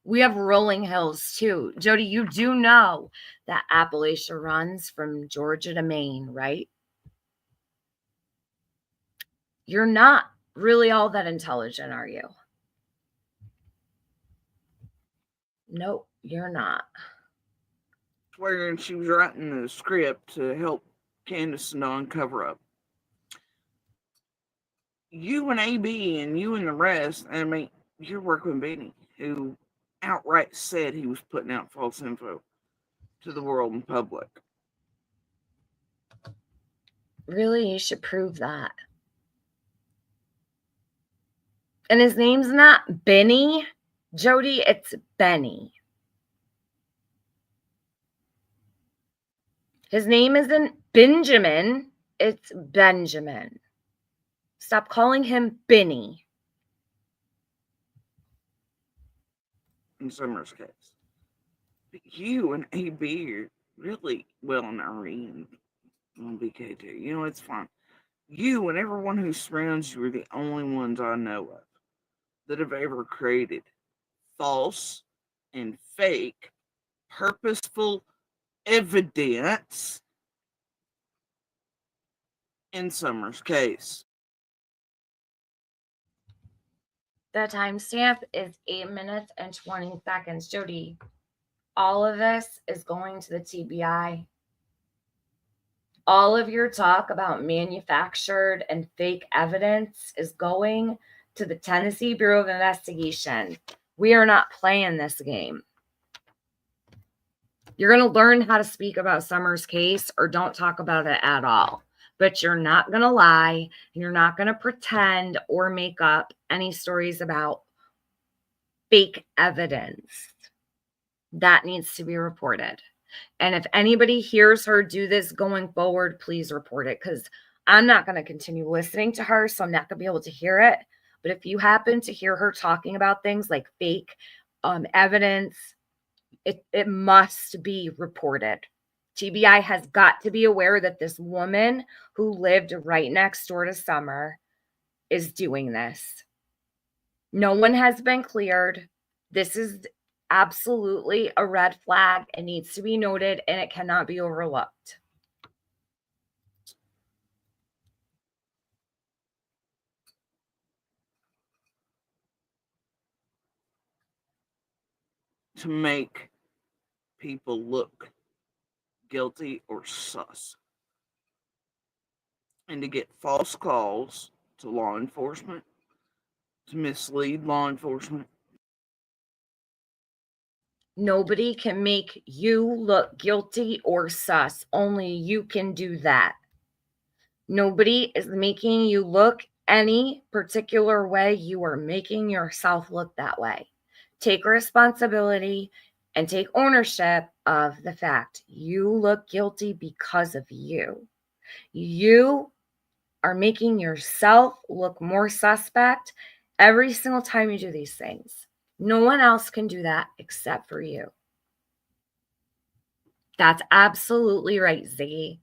We have rolling hills too. Jody, you do know that Appalachia runs from Georgia to Maine, right? You're not really all that intelligent, are you? Nope, you're not. Swearing she was writing the script to help Candace and Dawn cover up. You and AB and you and the rest, I mean, you're working with Benny, who outright said he was putting out false info to the world and public. Really, you should prove that. And his name's not Benny, Jody, it's Benny. His name isn't Benjamin, it's Benjamin. Stop calling him Benny. In Summer's case. But you and AB are really, well, and Irene on BK2. You know, it's fine. You and everyone who surrounds you are the only ones I know of that have ever created false and fake, purposeful evidence in Summer's case. The timestamp is 8 minutes and 20 seconds. Jody, all of this is going to the TBI. All of your talk about manufactured and fake evidence is going to the Tennessee Bureau of Investigation. We are not playing this game. You're going to learn how to speak about Summer's case or don't talk about it at all. But you're not going to lie. And you're not going to pretend or make up any stories about fake evidence. That needs to be reported. And if anybody hears her do this going forward, please report it, because I'm not going to continue listening to her, so I'm not going to be able to hear it. But if you happen to hear her talking about things like fake evidence, it must be reported. TBI has got to be aware that this woman who lived right next door to Summer is doing this. No one has been cleared. This is absolutely a red flag. It needs to be noted and it cannot be overlooked. To make people look guilty or sus. And to get false calls to law enforcement, to mislead law enforcement. Nobody can make you look guilty or sus. Only you can do that. Nobody is making you look any particular way. You are making yourself look that way. Take responsibility and take ownership of the fact you look guilty because of you. You are making yourself look more suspect every single time you do these things. No one else can do that except for you. That's absolutely right, Ziggy.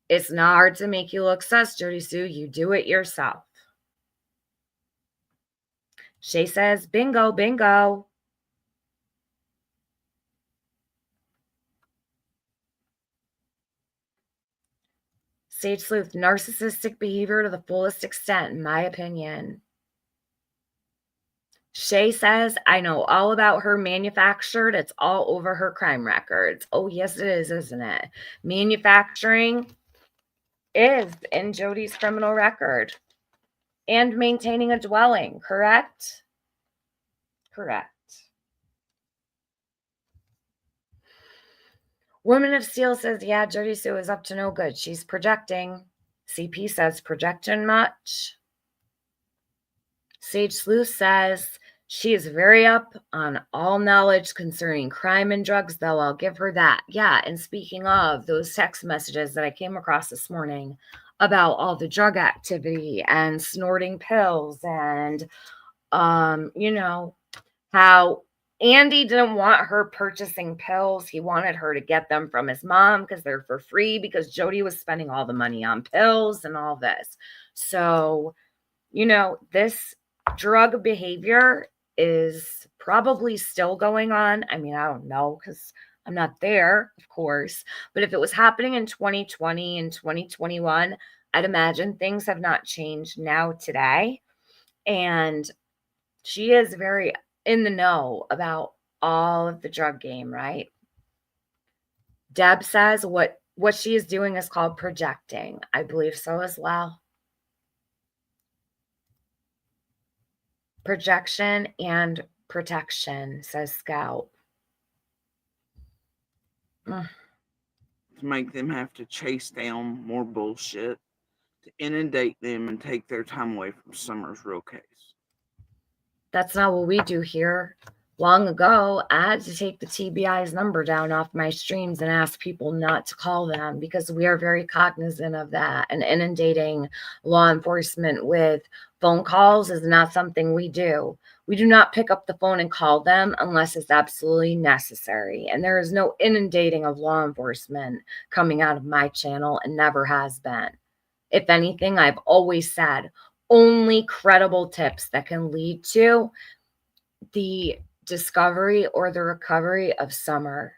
It's not hard to make you look sus, Jody Sue. You do it yourself. Shay says, bingo, bingo. Sage Sleuth, narcissistic behavior to the fullest extent, in my opinion. Shay says, I know all about her manufactured. It's all over her crime records. Oh, yes, it is, isn't it? Manufacturing is in Jody's criminal record. And maintaining a dwelling, correct? Correct. Woman of Steel says, yeah, Jody Sue is up to no good. She's projecting. CP says, projection much. Sage Sleuth says, she is very up on all knowledge concerning crime and drugs, though I'll give her that. Yeah, and speaking of those text messages that I came across this morning about all the drug activity and snorting pills and, you know, how Andy didn't want her purchasing pills. He wanted her to get them from his mom because they're for free, because Jody was spending all the money on pills and all this. So, you know, this drug behavior is probably still going on. I mean, I don't know because I'm not there, of course. But if it was happening in 2020 and 2021, I'd imagine things have not changed now today. And she is very in the know about all of the drug game, right? Deb says what she is doing is called projecting. I believe so as well. Projection and protection, says Scout. To make them have to chase down more bullshit, to inundate them and take their time away from Summer's real case. That's not what we do here. Long ago, I had to take the TBI's number down off my streams and ask people not to call them because we are very cognizant of that. And inundating law enforcement with phone calls is not something we do. We do not pick up the phone and call them unless it's absolutely necessary. And there is no inundating of law enforcement coming out of my channel and never has been. If anything, I've always said only credible tips that can lead to the discovery or the recovery of Summer.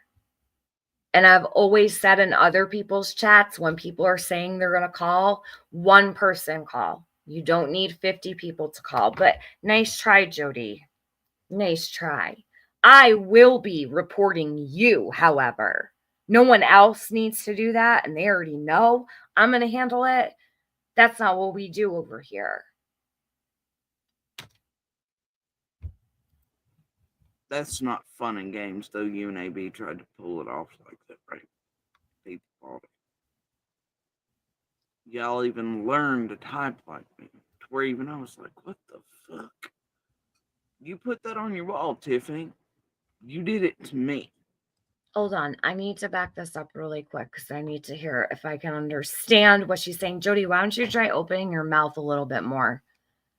And I've always said in other people's chats, when people are saying they're going to call, one person call. You don't need 50 people to call. But nice try, Jody. Nice try. I will be reporting you, however. No one else needs to do that, and they already know I'm going to handle it. That's not what we do over here. That's not fun and games, though you and AB tried to pull it off like that, right? They fought it. Y'all even learned to type like me, to where even I was like, what the fuck? You put that on your wall, Tiffany. You did it to me. Hold on. I need to back this up really quick because I need to hear if I can understand what she's saying. Jody, why don't you try opening your mouth a little bit more?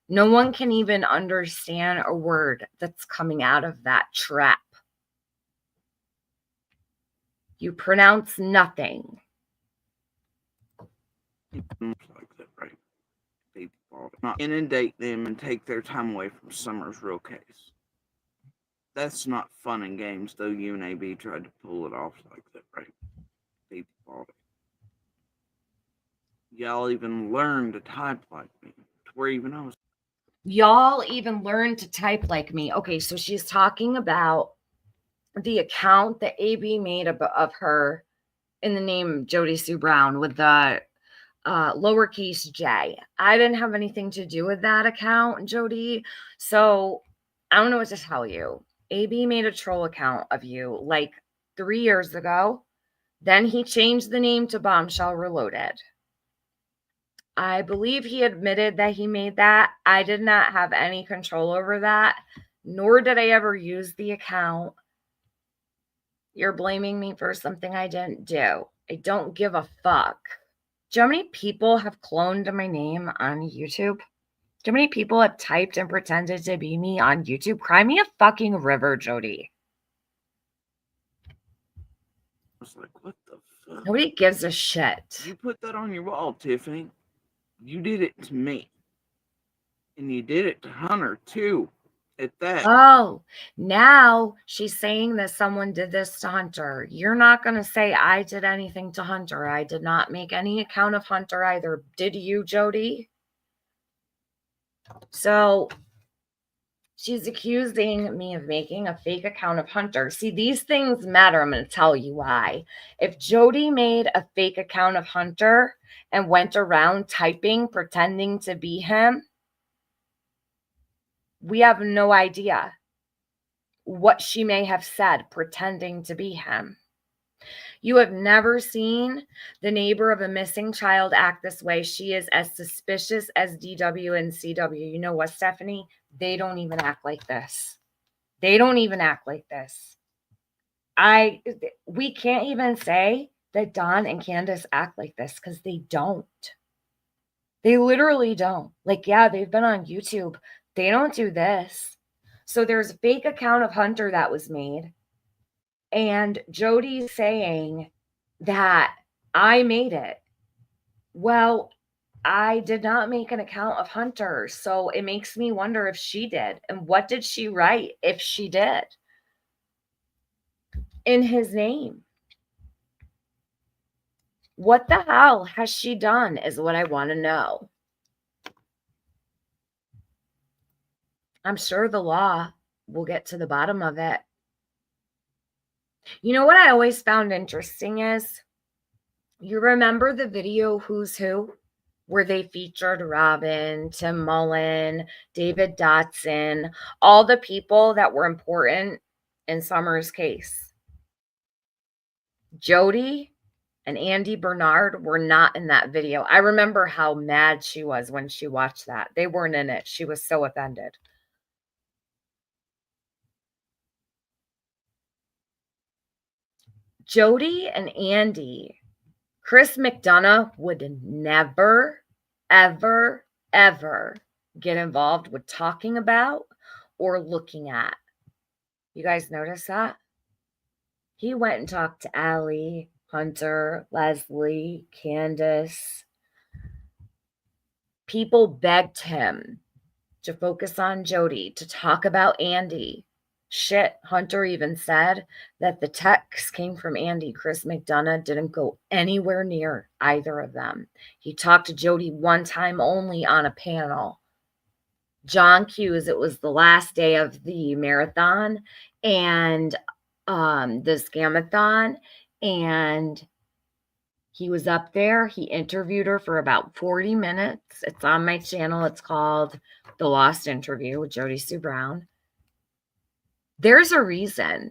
No one can even understand a word that's coming out of that trap. You pronounce nothing. Like that, right? They fought it. Not inundate them and take their time away from Summer's real case. That's not fun and games, though you and AB tried to pull it off like that, right? They fought it. Y'all even learned to type like me, to where even I was. Y'all even learned to type like me. Okay, so she's talking about the account that AB made of her in the name Jody Sue Brown with the lowercase j. I didn't have anything to do with that account, Jody. So I don't know what to tell you. AB made a troll account of you like 3 years ago. Then he changed the name to Bombshell Reloaded. I believe he admitted that he made that. I did not have any control over that, nor did I ever use the account. You're blaming me for something I didn't do. I don't give a fuck. Do you know how many people have cloned my name on YouTube? Do you know how many people have typed and pretended to be me on YouTube? Cry me a fucking river, Jody. I was like, what the fuck? Nobody gives a shit. You put that on your wall, Tiffany. You did it to me. And you did it to Hunter, too. At that. Oh, now she's saying that someone did this to Hunter. You're not going to say I did anything to Hunter. I did not make any account of Hunter either. Did you, Jody? So she's accusing me of making a fake account of Hunter. See, these things matter. I'm going to tell you why. If Jody made a fake account of Hunter and went around typing, pretending to be him, we have no idea what she may have said pretending to be him. You have never seen the neighbor of a missing child act this way. She is as suspicious as DW and CW. You know what, Stephanie? They don't even act like this. They don't even act like this. We can't even say that Don and Candace act like this because they don't. They literally don't. Like, yeah, they've been on YouTube. They don't do this. So there's a fake account of Hunter that was made. And Jody's saying that I made it. Well, I did not make an account of Hunter. So it makes me wonder if she did. And what did she write if she did in his name? What the hell has she done is what I want to know. I'm sure the law will get to the bottom of it. You know what I always found interesting is, you remember the video Who's Who, where they featured Robin, Tim Mullen, David Dotson, all the people that were important in Summer's case. Jody and Andy Bernard were not in that video. I remember how mad she was when she watched that. They weren't in it. She was so offended. Jody and Andy, Chris McDonough would never, ever, ever get involved with talking about or looking at. You guys notice that? He went and talked to Allie, Hunter, Leslie, Candace. People begged him to focus on Jody, to talk about Andy. Shit, Hunter even said that the text came from Andy. Chris McDonough didn't go anywhere near either of them. He talked to Jody one time only on a panel. John Hughes, it was the last day of the marathon and the scamathon, and he was up there. He interviewed her for about 40 minutes. It's on my channel. It's called The Lost Interview with Jody Sue Brown. There's a reason.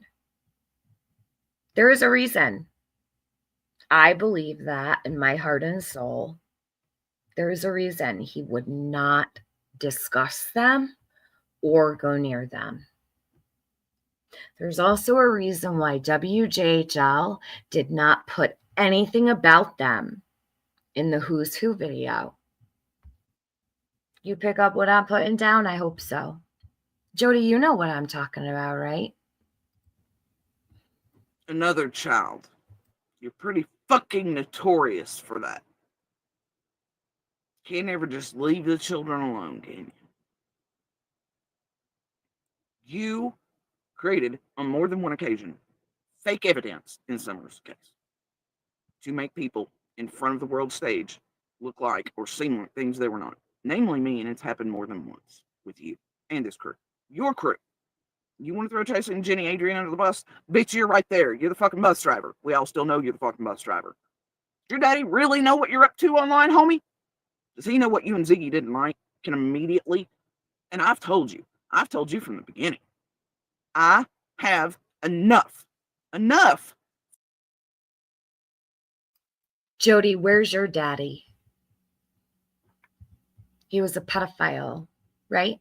There is a reason. I believe that in my heart and soul. There is a reason he would not discuss them or go near them. There's also a reason why WJHL did not put anything about them in the Who's Who video. You pick up what I'm putting down? I hope so. Jody, you know what I'm talking about, right? Another child. You're pretty fucking notorious for that. Can't ever just leave the children alone, can you? You created, on more than one occasion, fake evidence in Summer's case to make people in front of the world stage look like or seem like things they were not. Namely me, and it's happened more than once with you and this crew. Your crew. You want to throw Chase and Jenny Adrian under the bus? Bitch, you're right there. You're the fucking bus driver. We all still know you're the fucking bus driver. Does your daddy really know what you're up to online, homie? Does he know what you and Ziggy didn't like? Can immediately. And I've told you from the beginning. I have enough. Enough. Jody, where's your daddy? He was a pedophile, right?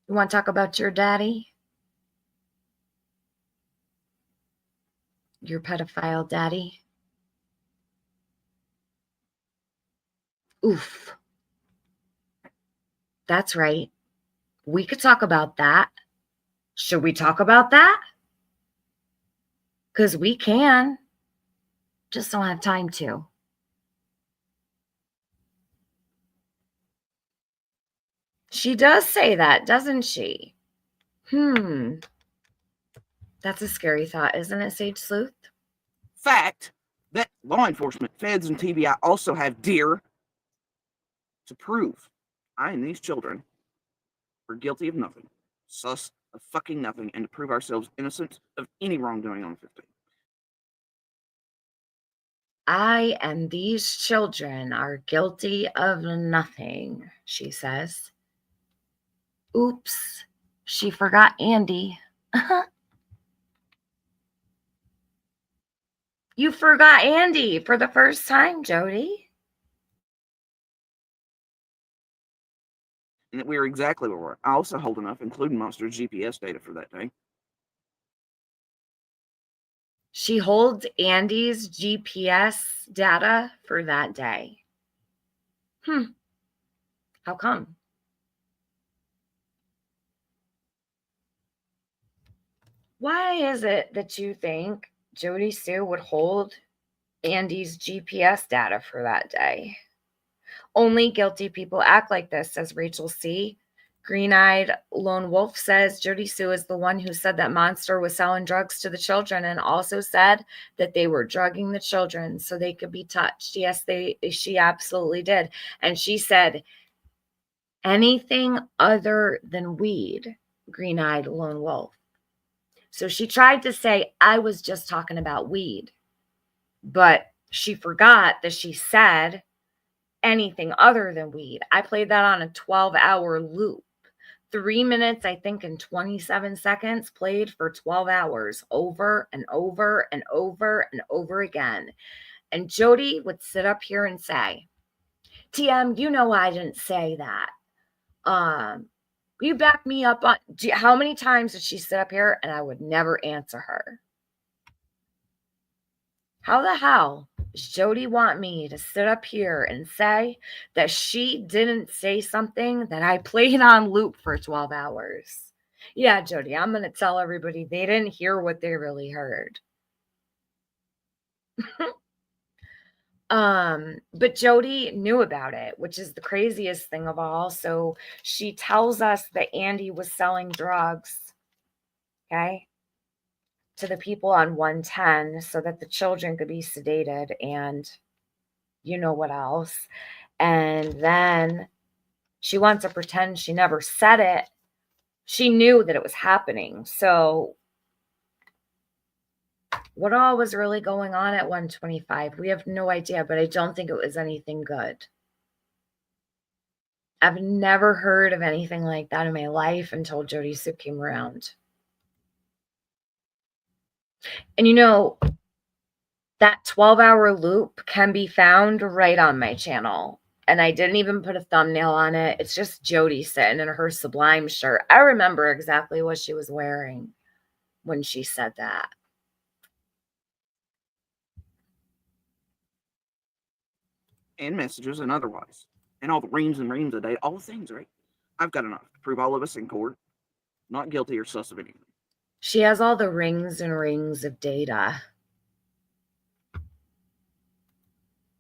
You want to talk about your daddy? Your pedophile daddy? Oof. That's right. We could talk about that. Should we talk about that? Because we can. Just don't have time to. She does say that, doesn't she? That's a scary thought, isn't it, Sage Sleuth? Fact that law enforcement, feds, and TBI also have deer to prove I and these children are guilty of nothing, sus of fucking nothing, and to prove ourselves innocent of any wrongdoing on 15. I and these children are guilty of nothing, she says. Oops, she forgot Andy. You forgot Andy for the first time, Jody. And we were exactly where we were. I also hold enough, including Monster's GPS data for that day. She holds Andy's GPS data for that day. How come? Why is it that you think Jody Sue would hold Andy's GPS data for that day? Only guilty people act like this, says Rachel C. Green-eyed Lone Wolf says Jody Sue is the one who said that Monster was selling drugs to the children and also said that they were drugging the children so they could be touched. Yes, she absolutely did. And she said anything other than weed, Green-eyed Lone Wolf. So she tried to say, I was just talking about weed, but she forgot that she said anything other than weed. I played that on a 12-hour loop. 3 minutes, I think, and 27 seconds played for 12 hours over and over and over and over again. And Jody would sit up here and say, TM, you know I didn't say that. You back me up on how many times did she sit up here and I would never answer her? How the hell does Jody want me to sit up here and say that she didn't say something that I played on loop for 12 hours? Yeah, Jody, I'm going to tell everybody they didn't hear what they really heard. But Jody knew about it, which is the craziest thing of all. So she tells us that Andy was selling drugs, okay, to the people on 110 so that the children could be sedated and you know what else. And then she wants to pretend she never said it. She knew that it was happening. So what all was really going on at 125? We have no idea, but I don't think it was anything good. I've never heard of anything like that in my life until Jody Sue came around. And you know, that 12-hour loop can be found right on my channel. And I didn't even put a thumbnail on it. It's just Jody sitting in her Sublime shirt. I remember exactly what she was wearing when she said that. And messages and otherwise. And all the reams and reams of data. All the things, right? I've got enough to prove all of us in court. Not guilty or sus of anything. She has all the rings and rings of data.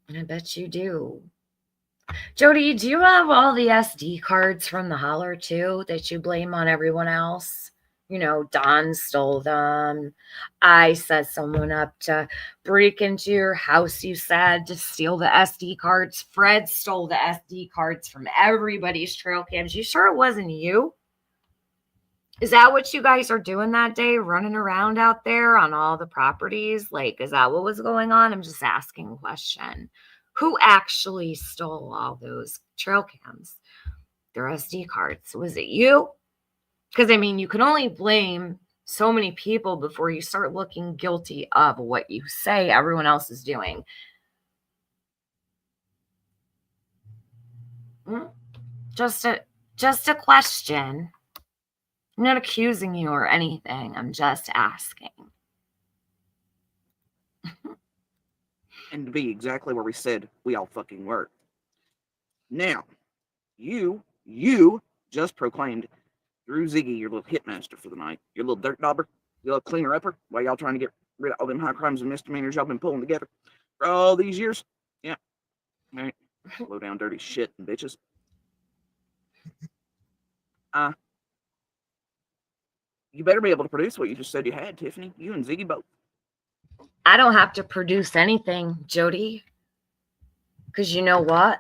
And I bet you do. Jody, do you have all the SD cards from the holler too that you blame on everyone else? You know, Don stole them. I set someone up to break into your house, you said, to steal the SD cards. Fred stole the SD cards from everybody's trail cams. You sure it wasn't you? Is that what you guys are doing that day, running around out there on all the properties? Like, is that what was going on? I'm just asking a question. Who actually stole all those trail cams? Their SD cards. Was it you? Because, I mean, you can only blame so many people before you start looking guilty of what you say everyone else is doing. Just a question. I'm not accusing you or anything. I'm just asking. And to be exactly where we said we all fucking were. Now, you just proclaimed Drew Ziggy your little hitmaster for the night. Your little dirt dauber, your little cleaner upper, while y'all trying to get rid of all them high crimes and misdemeanors y'all been pulling together for all these years. Yeah. All right. Low down dirty shit and bitches. You better be able to produce what you just said you had, Tiffany. You and Ziggy both. I don't have to produce anything, Jody. Because you know what?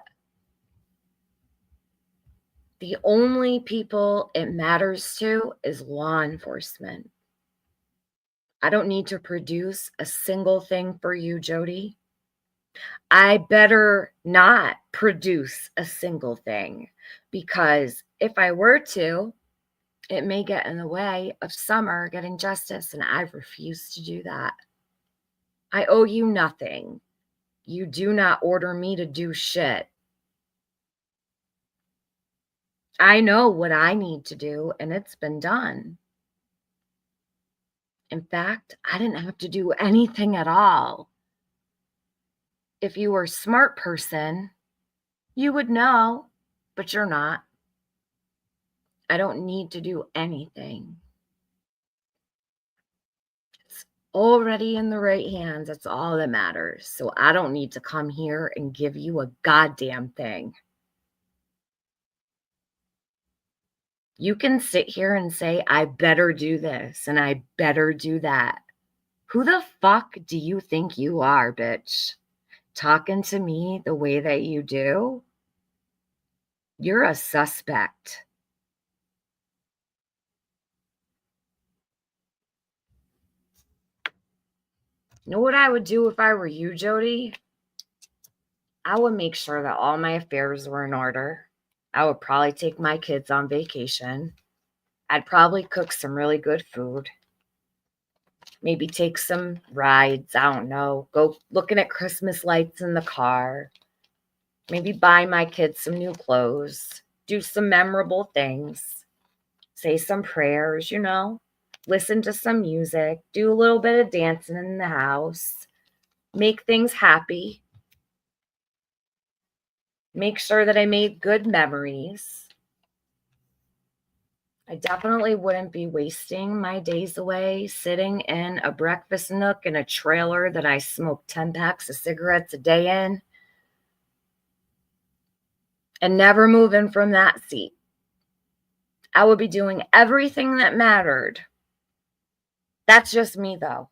The only people it matters to is law enforcement. I don't need to produce a single thing for you, Jody. I better not produce a single thing, because if I were to, it may get in the way of Summer getting justice, and I refuse to do that. I owe you nothing. You do not order me to do shit. I know what I need to do, and it's been done. In fact, I didn't have to do anything at all. If you were a smart person, you would know, but you're not. I don't need to do anything. It's already in the right hands. That's all that matters. So I don't need to come here and give you a goddamn thing. You can sit here and say, I better do this and I better do that. Who the fuck do you think you are, bitch? Talking to me the way that you do? You're a suspect. You know what I would do if I were you, Jody? I would make sure that all my affairs were in order. I would probably take my kids on vacation. I'd probably cook some really good food. Maybe take some rides. I don't know. Go looking at Christmas lights in the car. Maybe buy my kids some new clothes. Do some memorable things. Say some prayers, Listen to some music. Do a little bit of dancing in the house. Make things happy. Make sure that I made good memories. I definitely wouldn't be wasting my days away sitting in a breakfast nook in a trailer that I smoke 10 packs of cigarettes a day in and never moving from that seat. I would be doing everything that mattered. That's just me, though.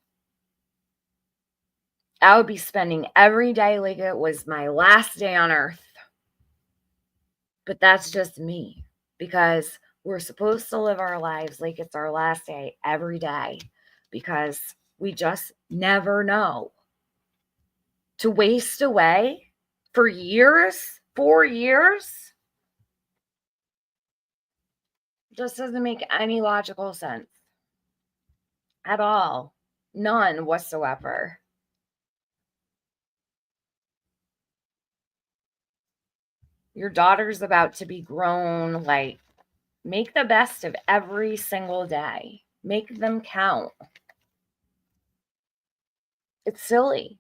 I would be spending every day like it was my last day on earth. But that's just me, because we're supposed to live our lives like it's our last day every day, because we just never know. To waste away for years, 4 years, just doesn't make any logical sense at all. None whatsoever. Your daughter's about to be grown. Like, make the best of every single day. Make them count. It's silly.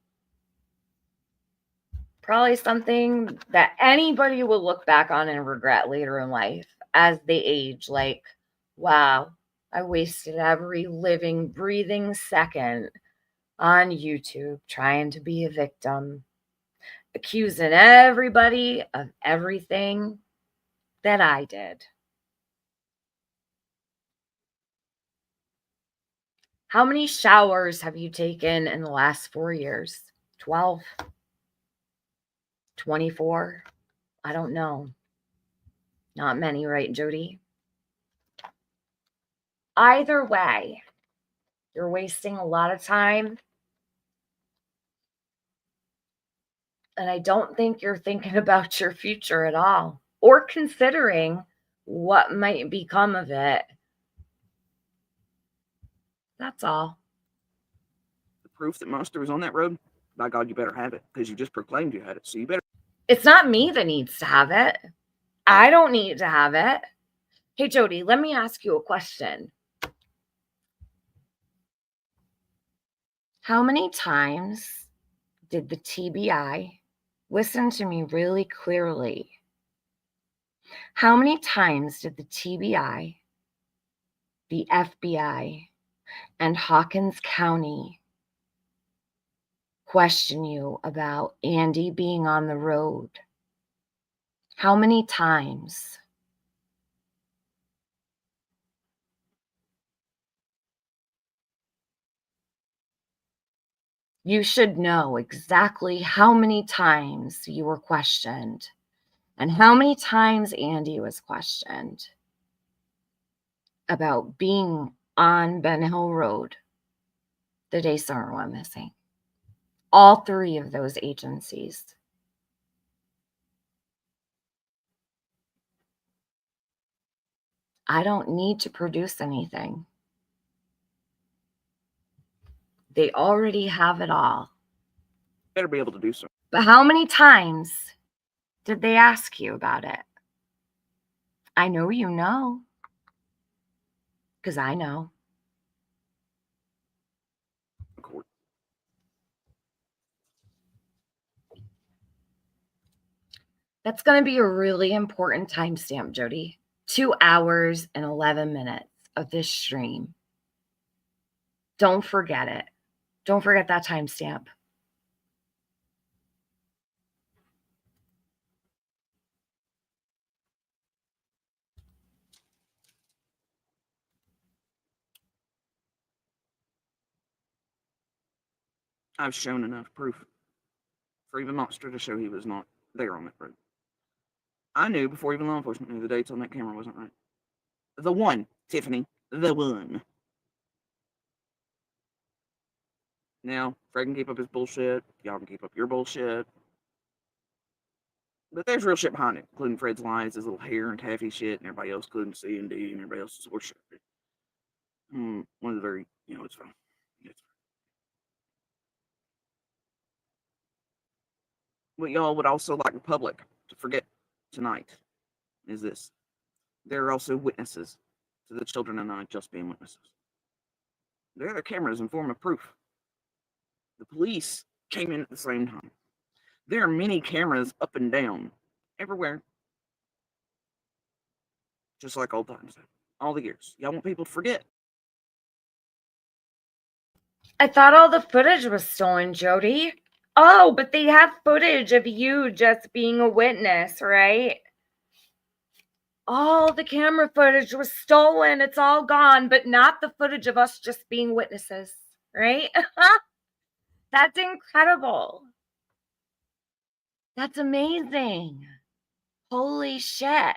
Probably something that anybody will look back on and regret later in life as they age. Like, wow, I wasted every living, breathing second on YouTube trying to be a victim, accusing everybody of everything that I did. How many showers have you taken in the last 4 years? 12? 24? I don't know. Not many, right, Jody? Either way, you're wasting a lot of time. And I don't think you're thinking about your future at all, or considering what might become of it. That's all. The proof that Monster was on that road, by God, you better have it, because you just proclaimed you had it. So you better. It's not me that needs to have it. I don't need to have it. Hey, Jody, let me ask you a question. How many times did the TBI, listen to me really clearly, how many times did the TBI, the FBI, and Hawkins County question you about Andy being on the road? How many times? You should know exactly how many times you were questioned and how many times Andy was questioned about being on Ben Hill Road the day Summer went missing. All 3 of those agencies. I don't need to produce anything. They already have it all. Better be able to do so. But how many times did they ask you about it? I know you know. Because I know. Court. That's going to be a really important timestamp, Jody. 2 hours and 11 minutes of this stream. Don't forget it. Don't forget that timestamp. I've shown enough proof for even Monster to show he was not there on that road. I knew before even law enforcement knew the dates on that camera wasn't right. The one, Tiffany, the one. Now, Fred can keep up his bullshit. Y'all can keep up your bullshit. But there's real shit behind it, including Fred's lies, his little hair and taffy shit, and everybody else couldn't see and D, and everybody else's horseshit. One of the very, it's fine. What y'all would also like the public to forget tonight is this. There are also witnesses to the children and I just being witnesses. There are cameras in form of proof. The police came in at the same time. There are many cameras up and down, everywhere. Just like old times, all the years. Y'all want people to forget. I thought all the footage was stolen, Jody. Oh, but they have footage of you just being a witness, right? All the camera footage was stolen. It's all gone, but not the footage of us just being witnesses, right? That's incredible. That's amazing. Holy shit.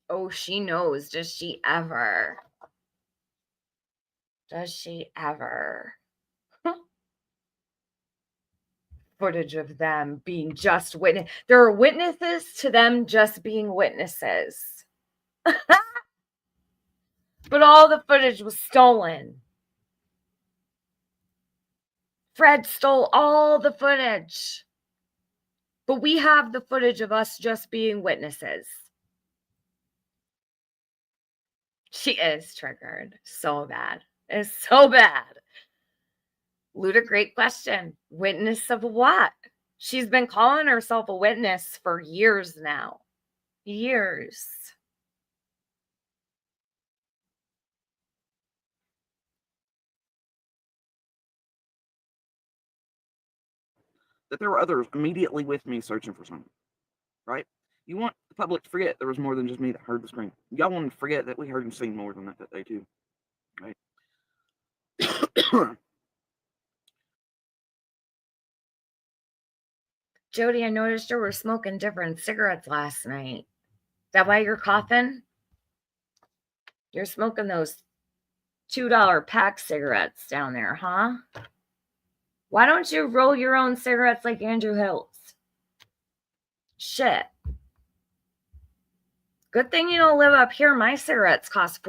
Oh, she knows. Does she ever? Does she ever? Footage of them being just witness. There are witnesses to them just being witnesses. But all the footage was stolen. Fred stole all the footage. But we have the footage of us just being witnesses. She is triggered so bad. It's so bad. Luda, great question. Witness of what? She's been calling herself a witness for years now. Years. That there were others immediately with me searching for something, right? You want the public to forget there was more than just me that heard the scream. Y'all want to forget that we heard and seen more than that day too, right? Jody, I noticed you were smoking different cigarettes last night. Is that why you're coughing? You're smoking those $2 pack cigarettes down there, huh? Why don't you roll your own cigarettes like Andrew Hiltz? Shit. Good thing you don't live up here. My cigarettes cost.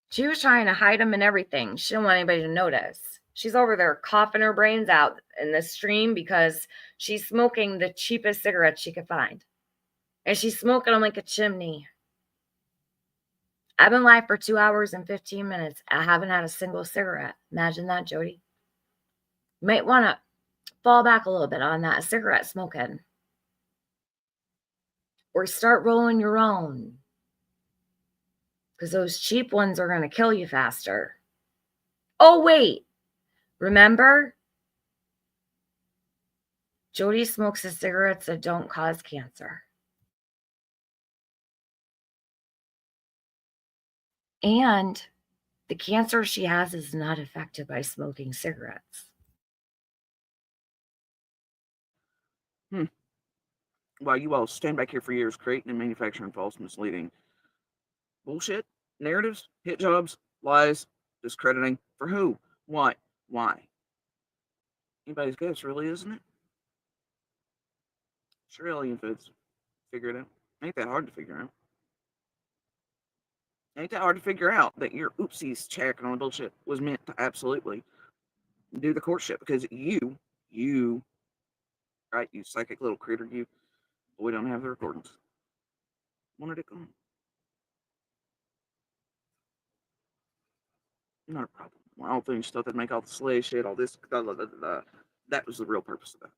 She was trying to hide them and everything. She didn't want anybody to notice. She's over there coughing her brains out in the stream because she's smoking the cheapest cigarettes she could find. And she's smoking them like a chimney. I've been live for 2 hours and 15 minutes. I haven't had a single cigarette. Imagine that, Jody. You might want to fall back a little bit on that cigarette smoking. Or start rolling your own. Because those cheap ones are going to kill you faster. Oh, wait. Remember? Jody smokes the cigarettes that don't cause cancer. And the cancer she has is not affected by smoking cigarettes. While you all stand back here for years creating and manufacturing false, misleading bullshit, narratives, hit jobs, lies, Discrediting for who? What? Why? Anybody's guess, really, isn't it? Sure, alien fits. Figure it out. Ain't that hard to figure out. Ain't that hard to figure out that your oopsies check on bullshit was meant to absolutely do the courtship because you, right, you psychic little critter, you, we don't have the recordings. Wanted it gone. Not a problem. All things stuff that make all the slay shit, all this, blah, blah, blah, blah. That was the real purpose of that.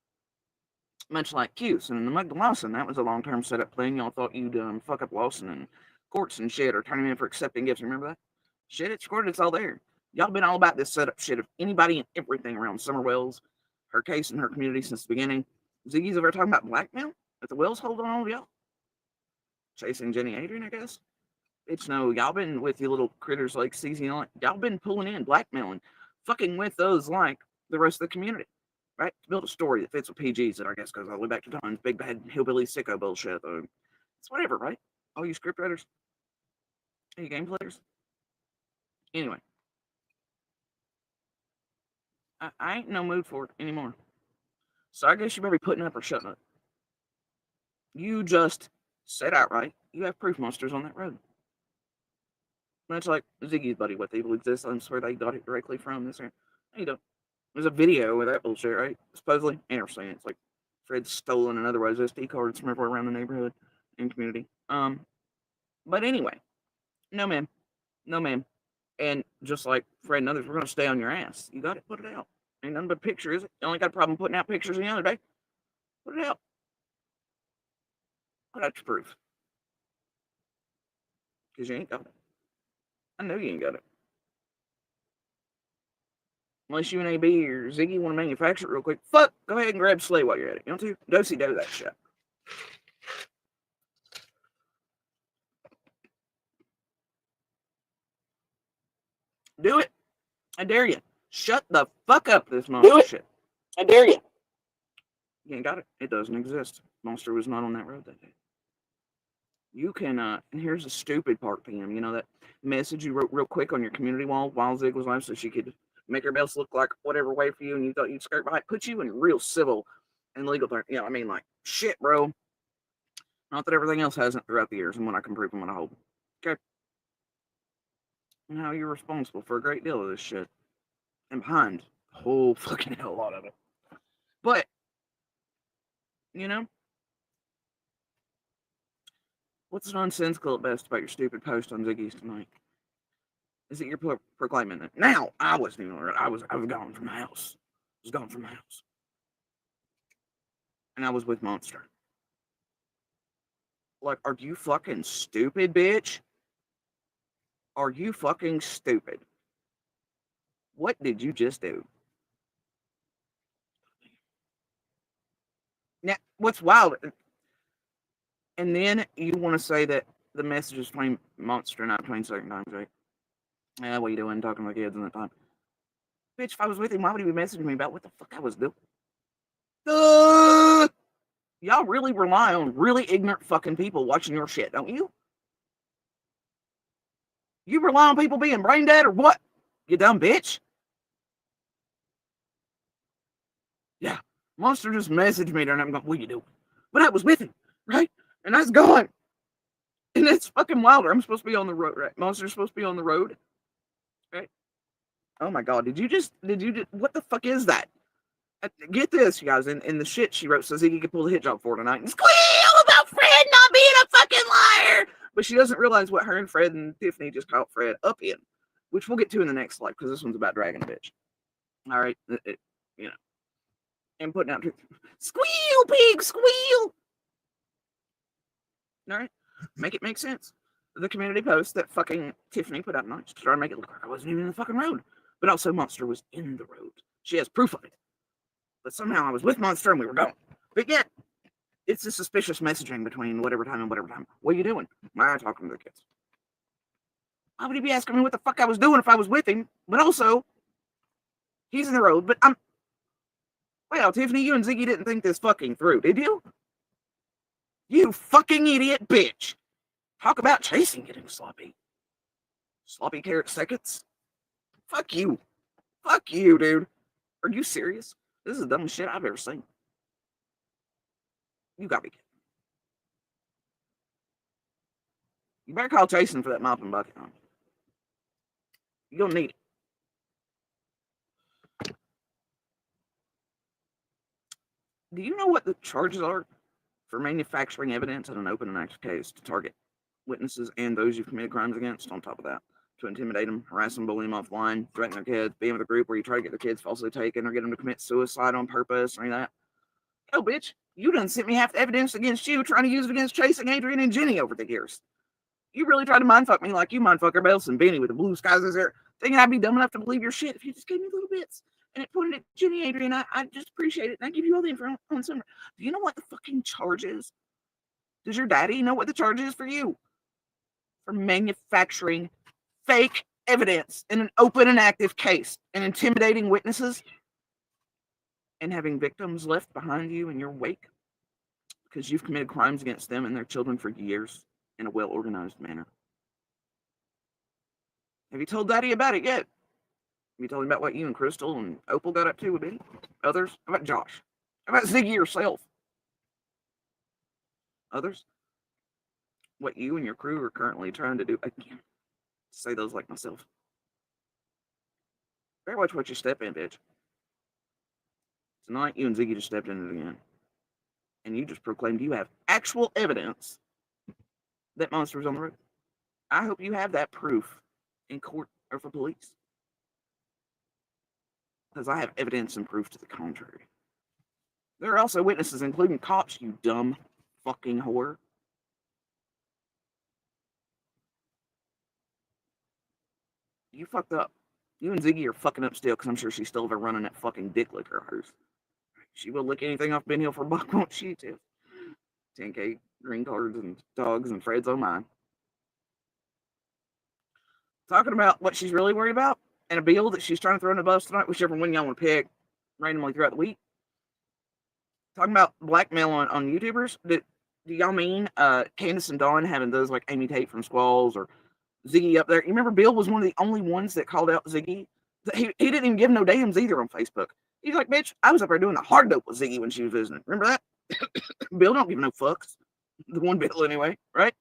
Much like Cuse and the Mugda Lawson, that was a long-term setup plan. Y'all thought you'd fuck up Lawson and courts and shit, or turn him in for accepting gifts. Remember that? Shit, it's recorded. It's all there. Y'all been all about this setup shit of anybody and everything around Summer Wells, her case and her community since the beginning. Ziggy's over talking about blackmail at the Wells holding all of y'all. Chasing Jenny Adrian, I guess. It's no, y'all been with you little critters like CZ, y'all been pulling in, blackmailing, fucking with those like the rest of the community, right? To build a story that fits with PGs that I guess goes all the way back to Don's big bad hillbilly sicko bullshit. It's whatever, right? All you script writers, all you game players. Anyway, I ain't no mood for it anymore. So I guess you better be putting up or shutting up. You just said outright you have proof monsters on that road. Much like Ziggy's buddy with Evil Exists, I swear they got it directly from this. No, you don't. There's a video with that bullshit, right? Supposedly, interesting. It's like Fred's stolen and otherwise SD cards from everywhere around the neighborhood and community. But anyway, no ma'am. No ma'am. And just like Fred and others, we're gonna stay on your ass. You got it, put it out. Ain't nothing but a picture, is it? You only got a problem putting out pictures the other day. Put it out. Put out your proof. Because you ain't got it. I know you ain't got it. Unless you and AB or Ziggy want to manufacture it real quick, fuck, go ahead and grab Slay while you're at it. You want to? Do that shit. Do it. I dare you. Shut the fuck up, this monster shit. I dare you. You ain't got it. It doesn't exist. Monster was not on that road that day. You can, and here's the stupid part, PM. You know that message you wrote real quick on your community wall while Zig was live so she could make her best look like whatever way for you and you thought you'd skirt by it? Put you in real civil and legal terms. You know, I mean, like, shit, bro. Not that everything else hasn't throughout the years and when I can prove and when I hold. Okay. And how you're responsible for a great deal of this shit. And behind a whole fucking hell lot of it. But, you know, what's nonsensical at best about your stupid post on Ziggy's tonight? Is that you're proclaiming that now I wasn't even alert. I was gone from the house. I was gone from the house. And I was with Monster. Like, are you fucking stupid, bitch? Are you fucking stupid? What did you just do? Now, what's wild, and then you want to say that the message is between Monster, not between certain times, right? Yeah, what are you doing? Talking to kids in that time. Bitch, if I was with him, why would he be messaging me about what the fuck I was doing? Y'all really rely on really ignorant fucking people watching your shit, don't you? You rely on people being brain dead or what? You dumb bitch. Yeah. Monster just messaged me there and I'm going, what are you doing? But I was with him, right? And I was gone. And it's fucking wilder. I'm supposed to be on the road, right? Monster's supposed to be on the road. Right? Oh my god, what the fuck is that? Get this, you guys, in the shit she wrote so Ziggy could pull the hit job for tonight and squeal about Fred not being a fucking liar. But she doesn't realize what her and Fred and Tiffany just caught Fred up in, which we'll get to in the next slide because this one's about dragging a bitch. All right, you know, and putting out squeal, pig, squeal. All right, make it make sense. The community post that fucking Tiffany put out tonight to try to make it look like I wasn't even in the fucking road, but also Monster was in the road. She has proof of it. But somehow I was with Monster and we were going. But yet, it's a suspicious messaging between whatever time and whatever time. What are you doing? Why are you talking to the kids? Why would he be asking me what the fuck I was doing if I was with him? But also, he's in the road, but I'm... Well, Tiffany, you and Ziggy didn't think this fucking through, did you? You fucking idiot bitch. Talk about chasing getting sloppy. Sloppy carrot seconds. Fuck you. Fuck you, dude. Are you serious? This is the dumbest shit I've ever seen. You gotta be kidding. You better call Jason for that mop and bucket, huh? You don't need it. Do you know what the charges are for manufacturing evidence in an open and active case to target witnesses and those you've committed crimes against? On top of that, to intimidate them, harass them, bully them offline, threaten their kids, be with a group where you try to get their kids falsely taken or get them to commit suicide on purpose or any of that. Oh, bitch, you done sent me half the evidence against you trying to use it against Chasing Adrian and Jenny over the years. You really tried to mindfuck me like you mindfuck everybody else and Benny with the blue skies as there, thinking I'd be dumb enough to believe your shit if you just gave me little bits. And it pointed at Jenny Adrian. I just appreciate it. And I give you all the info on Summer. Do you know what the fucking charge is? Does your daddy know what the charge is for you? For manufacturing fake evidence in an open and active case and intimidating witnesses and having victims left behind you in your wake because you've committed crimes against them and their children for years in a well-organized manner. Have you told Daddy about it yet? Have you told him about what you and Crystal and Opal got up to with Benny? Others? How about Josh? How about Ziggy yourself? Others? What you and your crew are currently trying to do? Again, say those like myself. Better watch what you step in, bitch. Tonight, you and Ziggy just stepped in it again. And you just proclaimed you have actual evidence that Monster was on the road. I hope you have that proof in court or for police. Because I have evidence and proof to the contrary. There are also witnesses, including cops, you dumb fucking whore. You fucked up. You and Ziggy are fucking up still, because I'm sure she's still over running that fucking dick licker of hers. She will lick anything off Ben Hill for a buck, won't she, too? 10K green cards and dogs and Fred's on mine. Talking about what she's really worried about and a bill that she's trying to throw in the bus tonight, whichever one y'all want to pick randomly throughout the week. Talking about blackmail on YouTubers. Do y'all mean Candace and Dawn having those like Amy Tate from Squalls or Ziggy up there? You remember Bill was one of the only ones that called out Ziggy? He didn't even give no dams either on Facebook. He's like, bitch, I was up there doing the hard dope with Ziggy when she was visiting. Remember that? Bill don't give no fucks. The one Bill anyway, right?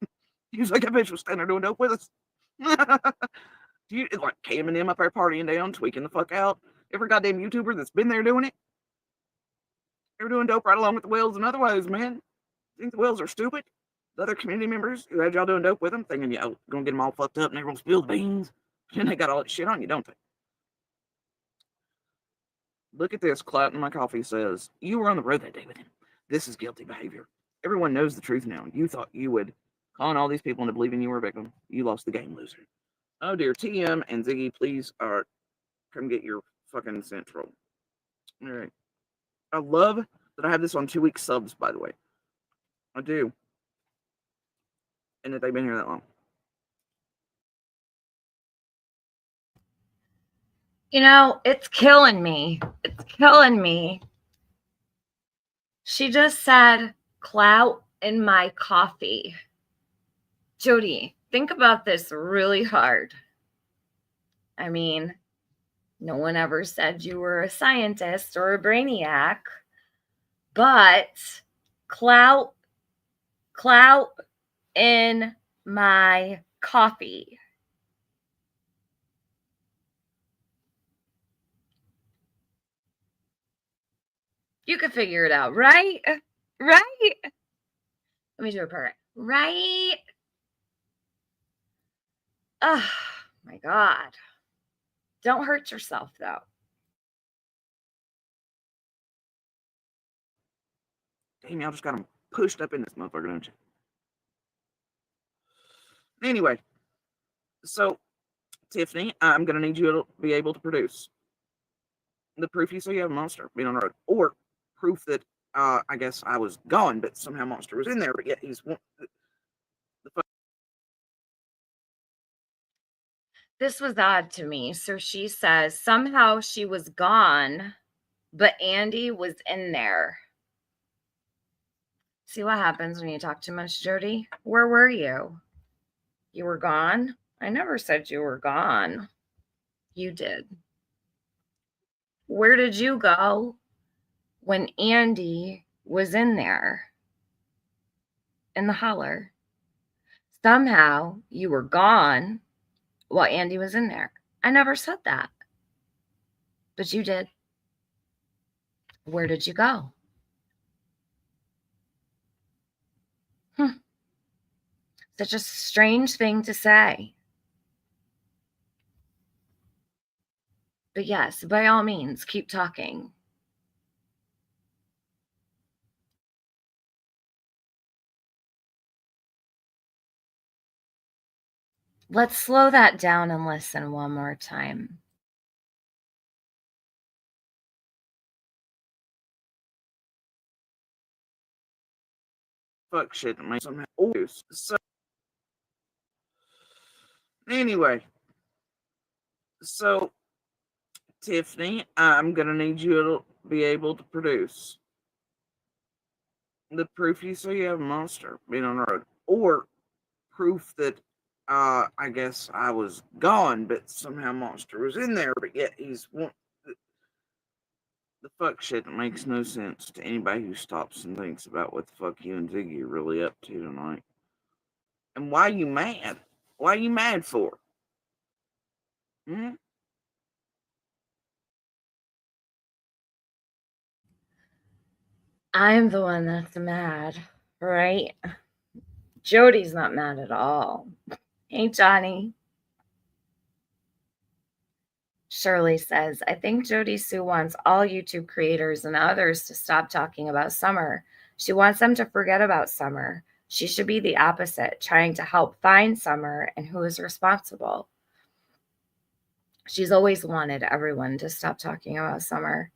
He was like, that bitch was standing there doing dope with us. You like Cam and them up there partying down, tweaking the fuck out. Every goddamn YouTuber that's been there doing it, they're doing dope right along with the Wells and otherwise, man. Think the Wells are stupid? The other community members who had y'all doing dope with them, thinking y'all gonna get them all fucked up and they're gonna spill the beans. And they got all that shit on you, don't they? Look at this. Clout in my coffee says, you were on the road that day with him. This is guilty behavior. Everyone knows the truth now. You thought you would con all these people into believing you were a victim. You lost the game, loser. Oh dear. TM and Ziggy, please come get your fucking central. All right. I love that I have this on 2-week subs, by the way. I do. And that they've been here that long. You know, it's killing me. It's killing me. She just said clout in my coffee. Jody, think about this really hard. I mean, no one ever said you were a scientist or a brainiac, but clout in my coffee. You could figure it out, right? Right? Let me do a part. Right? Oh, my God. Don't hurt yourself, though. Damn, y'all just got them pushed up in this motherfucker, don't you? Anyway, so, Tiffany, I'm going to need you to be able to produce the proof you say you have a monster being on the road, or proof that, I guess I was gone, but somehow Monster was in there, but yet he's... This was odd to me. So she says somehow she was gone, but Andy was in there. See what happens when you talk too much, Jody? Where were you? You were gone? I never said you were gone. You did. Where did you go when Andy was in there in the holler? Somehow you were gone while Andy was in there. I never said that. But you did. Where did you go? Such a strange thing to say. But yes, by all means, keep talking. Let's slow that down and listen one more time. Fuck shit that makes them use. So anyway, so Tiffany, I'm gonna need you to be able to produce the proof you say you have a monster being on the road, or proof that I guess I was gone, but somehow monster was in there, but yet he's one. The fuck shit that makes no sense to anybody who stops and thinks about what the fuck you and Ziggy are really up to tonight. And why you mad? Why you mad for? Hmm? I'm the one that's mad, right? Jody's not mad at all. Hey, Johnny. Shirley says, I think Jody Sue wants all YouTube creators and others to stop talking about Summer. She wants them to forget about Summer. She should be the opposite, trying to help find Summer and who is responsible. She's always wanted everyone to stop talking about Summer.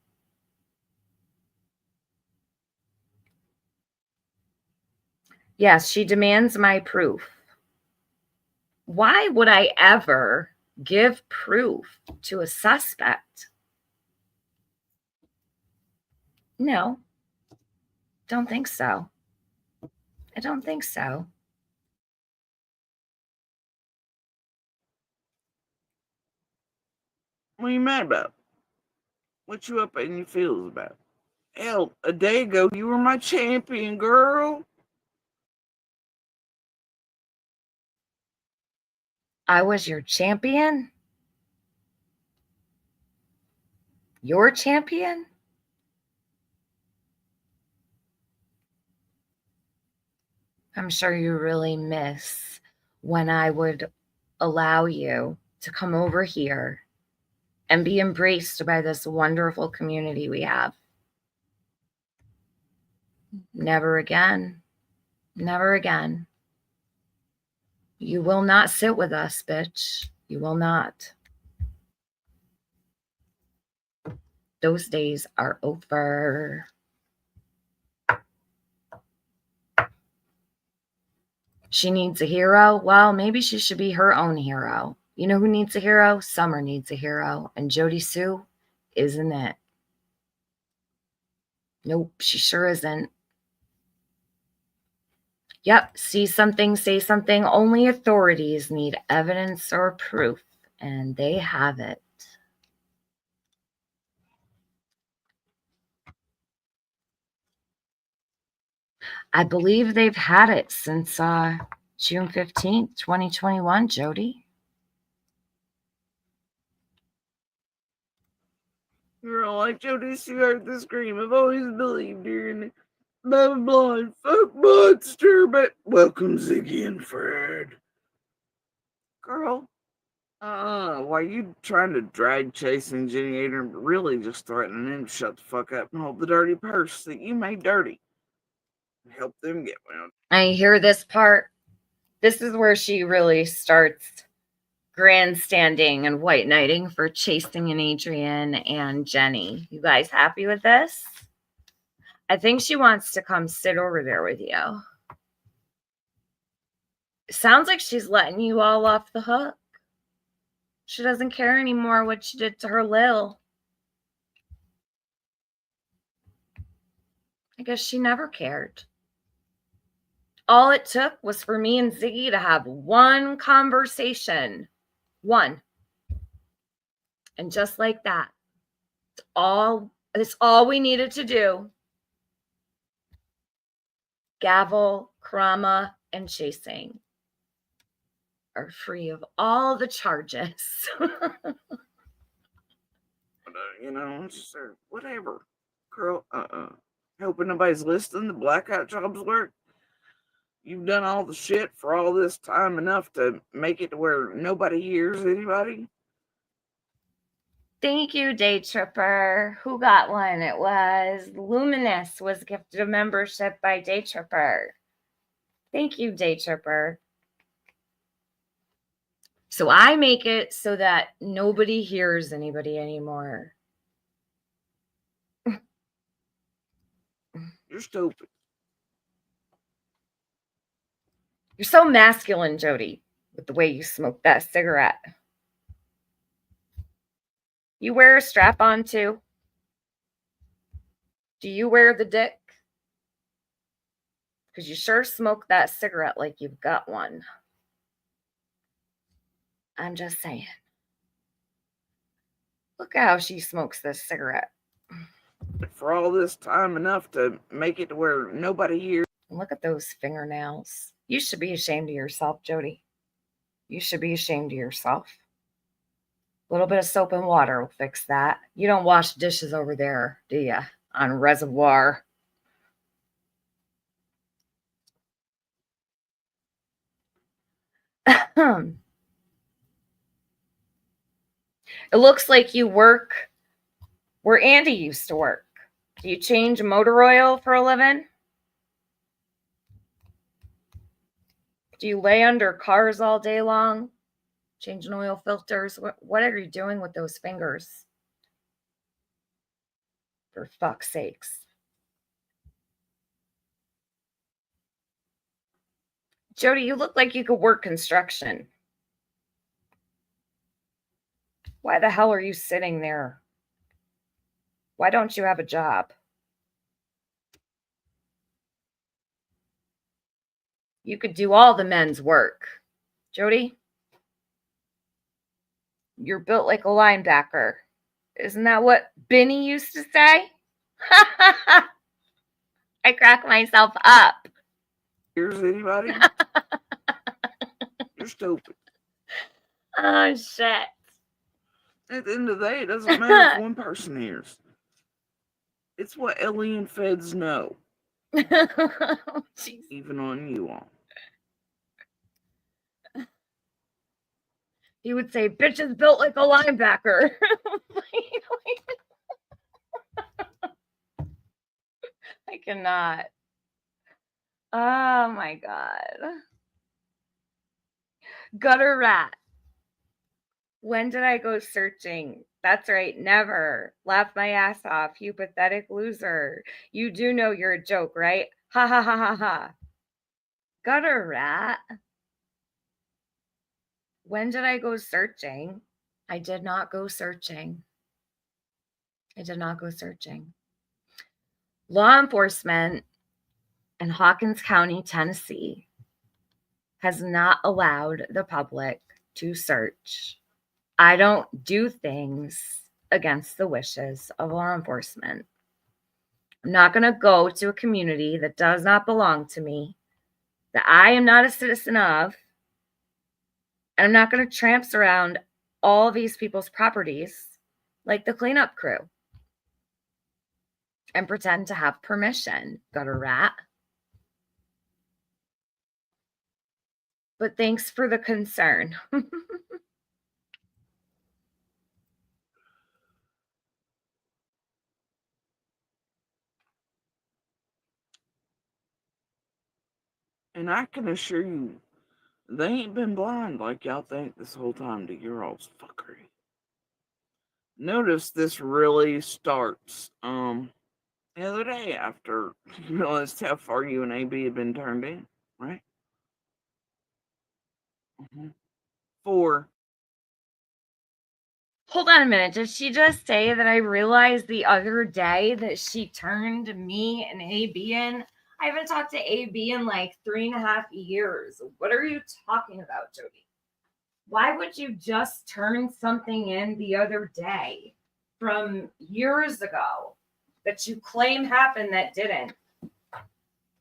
Yes, she demands my proof. Why would I ever give proof to a suspect? No, don't think so. I don't think so. What are you mad about? What you up in your feels about? Hell, a day ago you were my champion, girl. I was your champion? Your champion? I'm sure you really miss when I would allow you to come over here and be embraced by this wonderful community we have. Never again. Never again. You will not sit with us, bitch. You will not. Those days are over. She needs a hero. Well, maybe she should be her own hero. You know who needs a hero? Summer needs a hero. And Jody Sue isn't it. Nope, she sure isn't. Yep, see something, say something. Only authorities need evidence or proof, and they have it. I believe they've had it since June 15th, 2021, Jody. Girl, like Jody Sue heard the scream. I've always believed her in blah blah blah and fuck monster, but welcome Ziggy and Fred. Girl, why you trying to drag chasing Jenny Adrian, but really just threatening him to shut the fuck up and hold the dirty purse that you made dirty and help them get one. I hear this part. This is where she really starts grandstanding and white knighting for chasing an Adrian and Jenny. You guys happy with this? I think she wants to come sit over there with you. Sounds like she's letting you all off the hook. She doesn't care anymore what you did to her Lil. I guess she never cared. All it took was for me and Ziggy to have one conversation. One. And just like that, it's all we needed to do. Gavel, Karama, and Chasing are free of all the charges. You know, whatever. Girl, hoping nobody's listening. The blackout jobs work. You've done all the shit for all this time enough to make it to where nobody hears anybody. Thank you, Day Tripper. Who got one? It was Luminous was gifted a membership by Day Tripper. Thank you, Day Tripper. So I make it so that nobody hears anybody anymore. You're stupid. You're so masculine, Jody, with the way you smoke that cigarette. You wear a strap on too? Do you wear the dick? Because you sure smoke that cigarette like you've got one. I'm just saying. Look at how she smokes this cigarette. For all this time enough to make it to where nobody hears. Look at those fingernails. You should be ashamed of yourself, Jody. You should be ashamed of yourself. A little bit of soap and water will fix that. You don't wash dishes over there, do you? On Reservoir. It looks like you work where Andy used to work. Do you change motor oil for a living? Do you lay under cars all day long? Changing oil filters? What are you doing with those fingers? For fuck's sakes. Jody, you look like you could work construction. Why the hell are you sitting there? Why don't you have a job? You could do all the men's work. Jody, you're built like a linebacker. Isn't that what Benny used to say? I crack myself up. Hears anybody? You're stupid. Oh, shit. At the end of the day, it doesn't matter if one person hears. It's what alien feds know. Even on you all. He would say, bitch is built like a linebacker. I cannot. Oh my God. Gutter rat. When did I go searching? That's right, never. Laugh my ass off, you pathetic loser. You do know you're a joke, right? Ha ha ha ha ha. Gutter rat. When did I go searching? I did not go searching. I did not go searching. Law enforcement in Hawkins County, Tennessee, has not allowed the public to search. I don't do things against the wishes of law enforcement. I'm not going to go to a community that does not belong to me, that I am not a citizen of, and I'm not going to tramp around all these people's properties like the cleanup crew and pretend to have permission, gutter rat. But thanks for the concern. And I can assure you, they ain't been blind like y'all think this whole time to your all's fuckery. Notice this really starts the other day after you realized how far you and AB had been turned in, right? 4. Hold on a minute. Did she just say that I realized the other day that she turned me and AB in? I haven't talked to AB in like 3.5 years. What are you talking about, Jody? Why would you just turn something in the other day from years ago that you claim happened that didn't?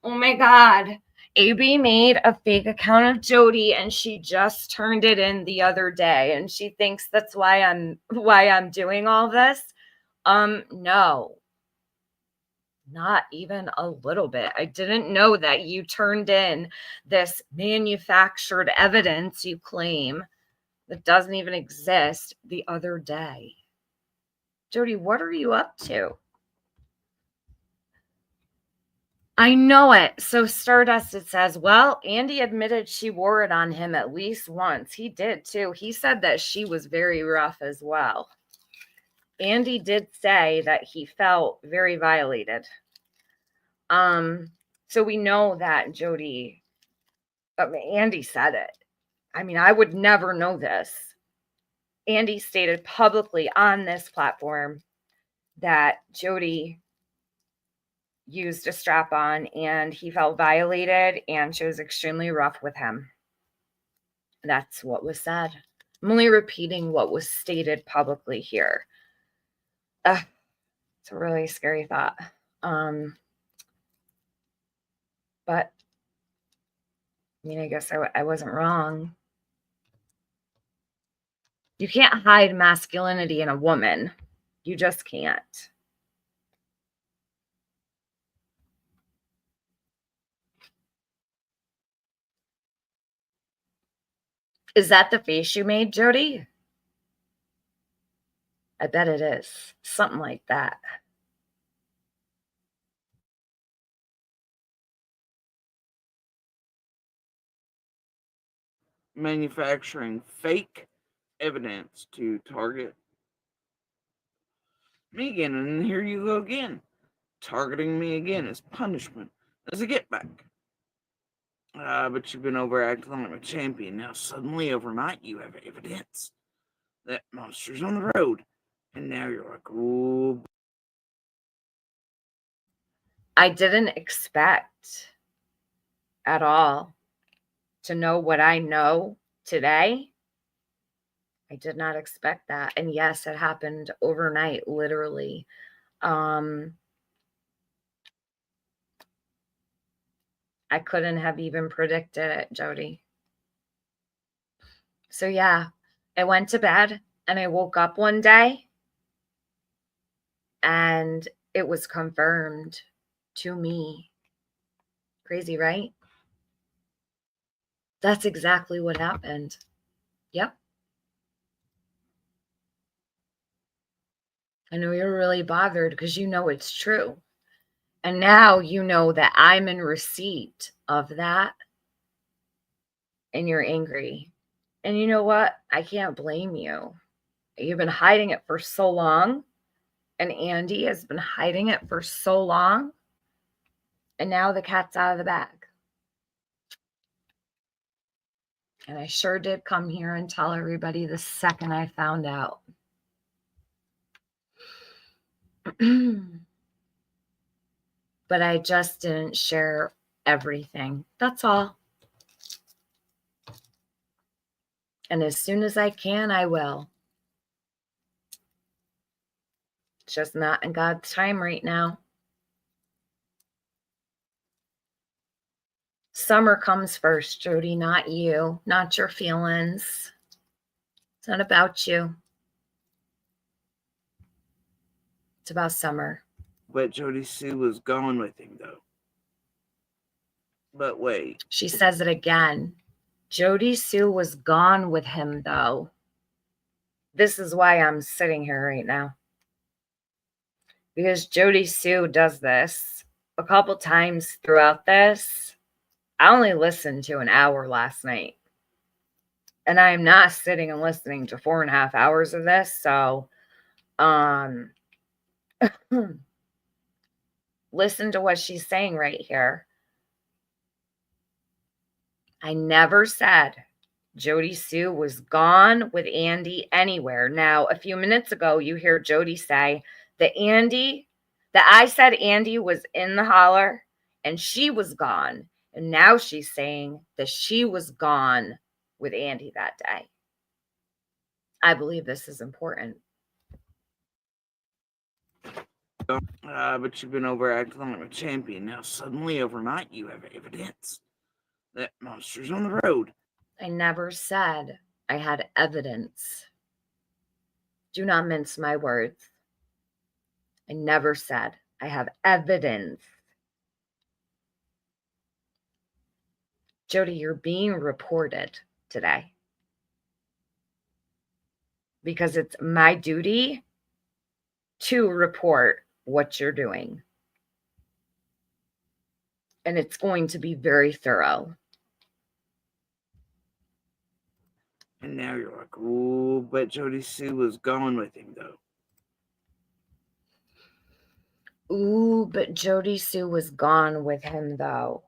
Oh my God. AB made a fake account of Jody and she just turned it in the other day and she thinks that's why I'm doing all this. No. Not even a little bit. I didn't know that you turned in this manufactured evidence you claim that doesn't even exist the other day. Jody, what are you up to? I know it. So Stardust, it says, well, Andy admitted she wore it on him at least once. He did too. He said that she was very rough as well. Andy did say that he felt very violated. So we know that Jody, Andy said it. I mean, I would never know this. Andy stated publicly on this platform that Jody used a strap on and he felt violated and she was extremely rough with him. That's what was said. I'm only repeating what was stated publicly here. It's a really scary thought. But I mean, I guess I wasn't wrong. You can't hide masculinity in a woman. You just can't. Is that the face you made, Jody? I bet it is. Something like that. Manufacturing fake evidence to target me again, and here you go again. Targeting me again as punishment, as a get back. But you've been overacting like a champion. Now suddenly overnight you have evidence that monster's on the road. And now you're like, ooh. I didn't expect at all to know what I know today. I did not expect that. And yes, it happened overnight, literally. I couldn't have even predicted it, Jody. So yeah, I went to bed and I woke up one day and it was confirmed to me. Crazy, right? That's exactly what happened. Yep. I know you're really bothered because you know it's true. And now you know that I'm in receipt of that. And you're angry. And you know what? I can't blame you. You've been hiding it for so long. And Andy has been hiding it for so long. And now the cat's out of the bag. And I sure did come here and tell everybody the second I found out. But I just didn't share everything. That's all. And as soon as I can, I will. It's just not in God's time right now. Summer comes first, Jody, not you, not your feelings. It's not about you. It's about Summer. But Jody Sue was gone with him, though. But wait. She says it again. Jody Sue was gone with him, though. This is why I'm sitting here right now. Because Jody Sue does this a couple times throughout this. I only listened to an hour last night. And I am not sitting and listening to 4.5 hours of this. So, listen to what she's saying right here. I never said Jody Sue was gone with Andy anywhere. Now, a few minutes ago, you hear Jody say that I said Andy was in the holler and she was gone. And now she's saying that she was gone with Andy that day. I believe this is important. But you've been overacting like a champion. Now suddenly overnight you have evidence that monsters on the road. I never said I had evidence. Do not mince my words. I never said I have evidence. Jody, you're being reported today because it's my duty to report what you're doing. And it's going to be very thorough. And now you're like, ooh, but Jody Sue was gone with him, though. Ooh, but Jody Sue was gone with him, though.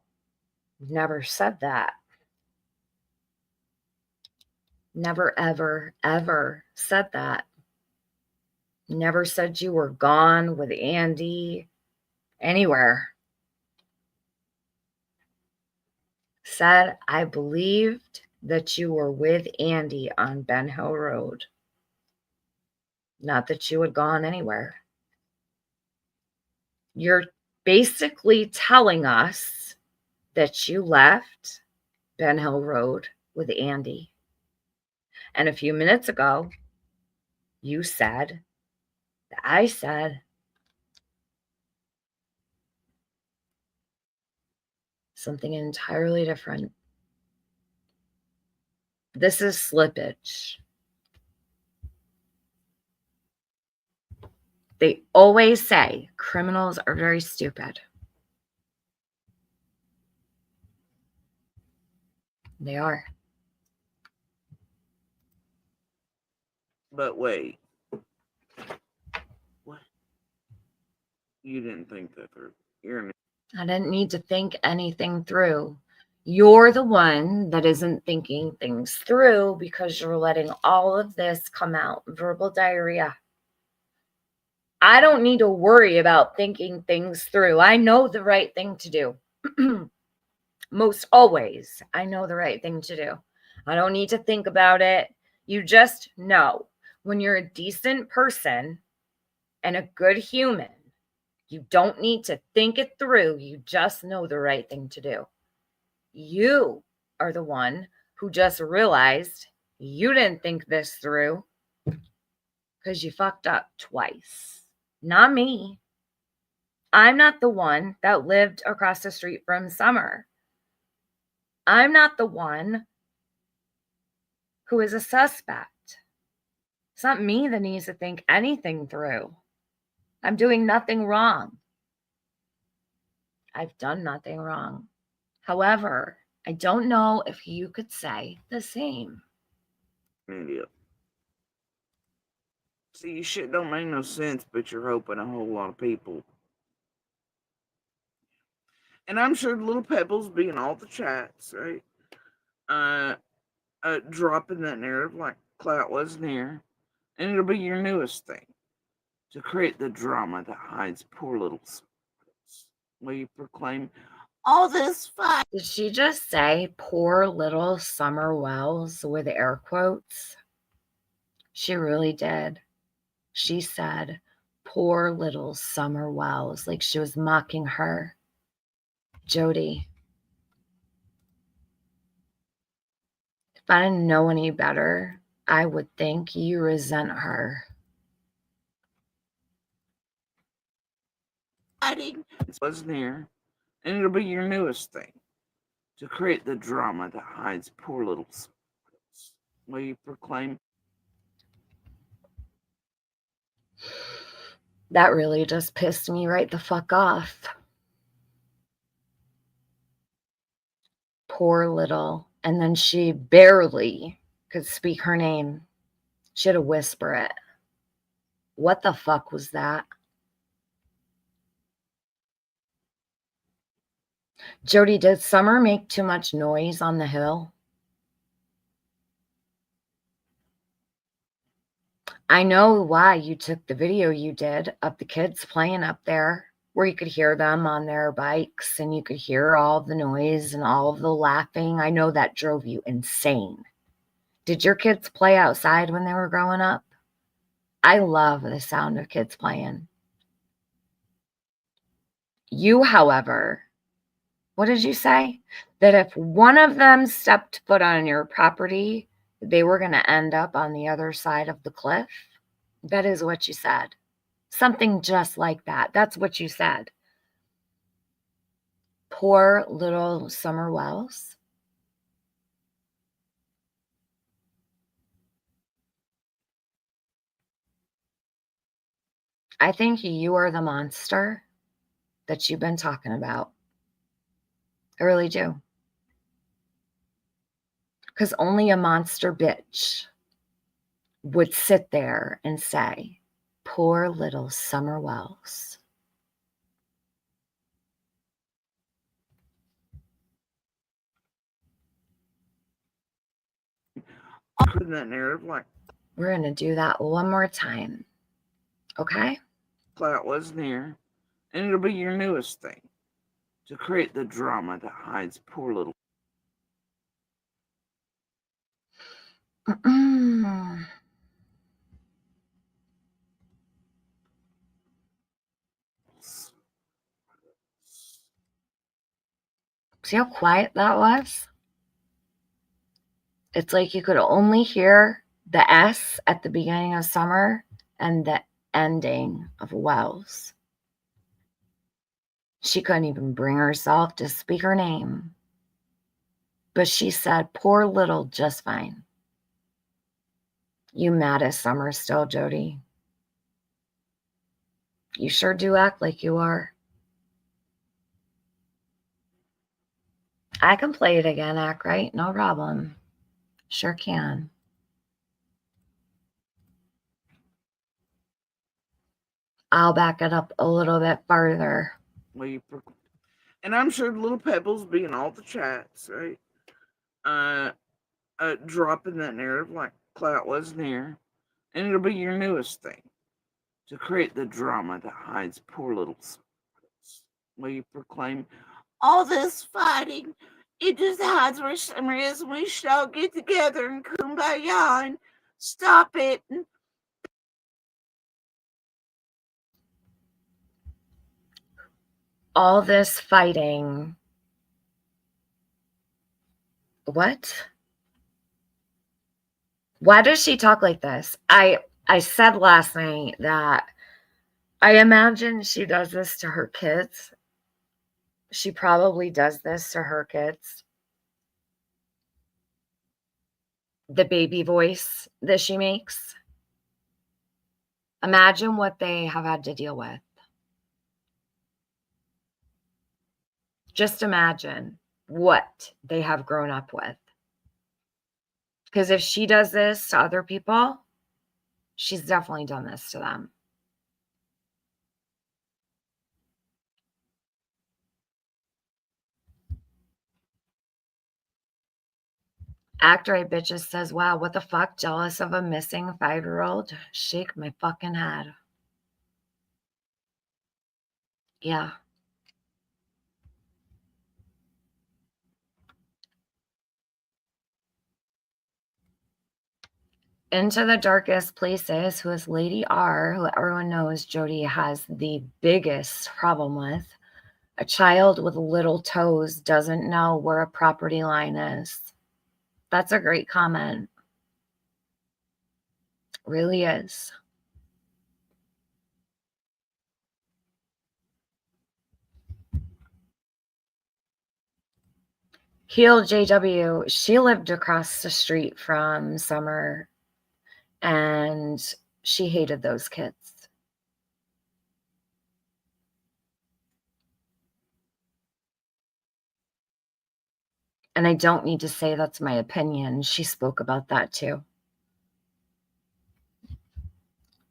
Never said that. Never, ever, ever said that. Never said you were gone with Andy anywhere. Said I believed that you were with Andy on Ben Hill Road. Not that you had gone anywhere. You're basically telling us that you left Ben Hill Road with Andy. And a few minutes ago, you said that I said something entirely different. This is slippage. They always say criminals are very stupid. They are. But wait. What? You didn't think that through. I didn't need to think anything through. You're the one that isn't thinking things through because you're letting all of this come out. Verbal diarrhea. I don't need to worry about thinking things through. I know the right thing to do. Most always, I know the right thing to do. I don't need to think about it. You just know when you're a decent person and a good human, you don't need to think it through. You just know the right thing to do. You are the one who just realized you didn't think this through because you fucked up twice. Not me. I'm not the one that lived across the street from Summer. I'm not the one who is a suspect. It's not me that needs to think anything through. I'm doing nothing wrong. I've done nothing wrong. However, I don't know if you could say the same. Idiot. See, shit don't make no sense, but you're hoping a whole lot of people. And I'm sure Little Pebbles be in all the chats, right? Dropping that narrative like Clout wasn't here. And it'll be your newest thing. To create the drama that hides poor little souls. Will you proclaim all this fun? Did she just say poor little Summer Wells with air quotes? She really did. She said poor little Summer Wells, like she was mocking her. Jody, if I didn't know any better, I would think you resent her. It wasn't here. And it'll be your newest thing. To create the drama that hides poor little souls. Will you proclaim? That really just pissed me right the fuck off. Poor little. And then she barely could speak her name. She had to whisper it. What the fuck was that? Jody, did Summer make too much noise on the hill? I know why you took the video you did of the kids playing up there, where you could hear them on their bikes and you could hear all the noise and all of the laughing. I know that drove you insane. Did your kids play outside when they were growing up? I love the sound of kids playing. You, however, what did you say? That if one of them stepped foot on your property, they were going to end up on the other side of the cliff? That is what you said. Something just like that. That's what you said. Poor little Summer Wells. I think you are the monster that you've been talking about. I really do. Because only a monster bitch would sit there and say, poor little Summer Wells. Putting that narrative like We're going to do that one more time. Okay? clout was near, and it'll be your newest thing to create the drama that hides poor little. See how quiet that was? It's like you could only hear the S at the beginning of summer and the ending of Wells. She couldn't even bring herself to speak her name. But she said, poor little, just fine. You mad as summer still, Jody? You sure do act like you are. I can play it again, act right, no problem. Sure can. I'll back it up a little bit farther. And I'm sure the little pebbles be in all the chats, right? Dropping that narrative like clout was near, and it'll be your newest thing to create the drama that hides poor little souls. Will you proclaim all this fighting? It just hides where summer is. We should all get together and kumbaya and stop it. All this fighting. What? Why does she talk like this? I said last night that I imagine she does this to her kids. She probably does this to her kids. The baby voice that she makes. Imagine what they have had to deal with. Just imagine what they have grown up with. Because if she does this to other people, she's definitely done this to them. Actor right bitches says, wow, what the fuck? Jealous of a missing 5-year-old? Shake my fucking head. Yeah. Into the Darkest Places, who is Lady R, who everyone knows Jody has the biggest problem with. A child with little toes doesn't know where a property line is. That's a great comment. Really is. Heel JW, she lived across the street from Summer, and she hated those kids. And I don't need to say that's my opinion. She spoke about that too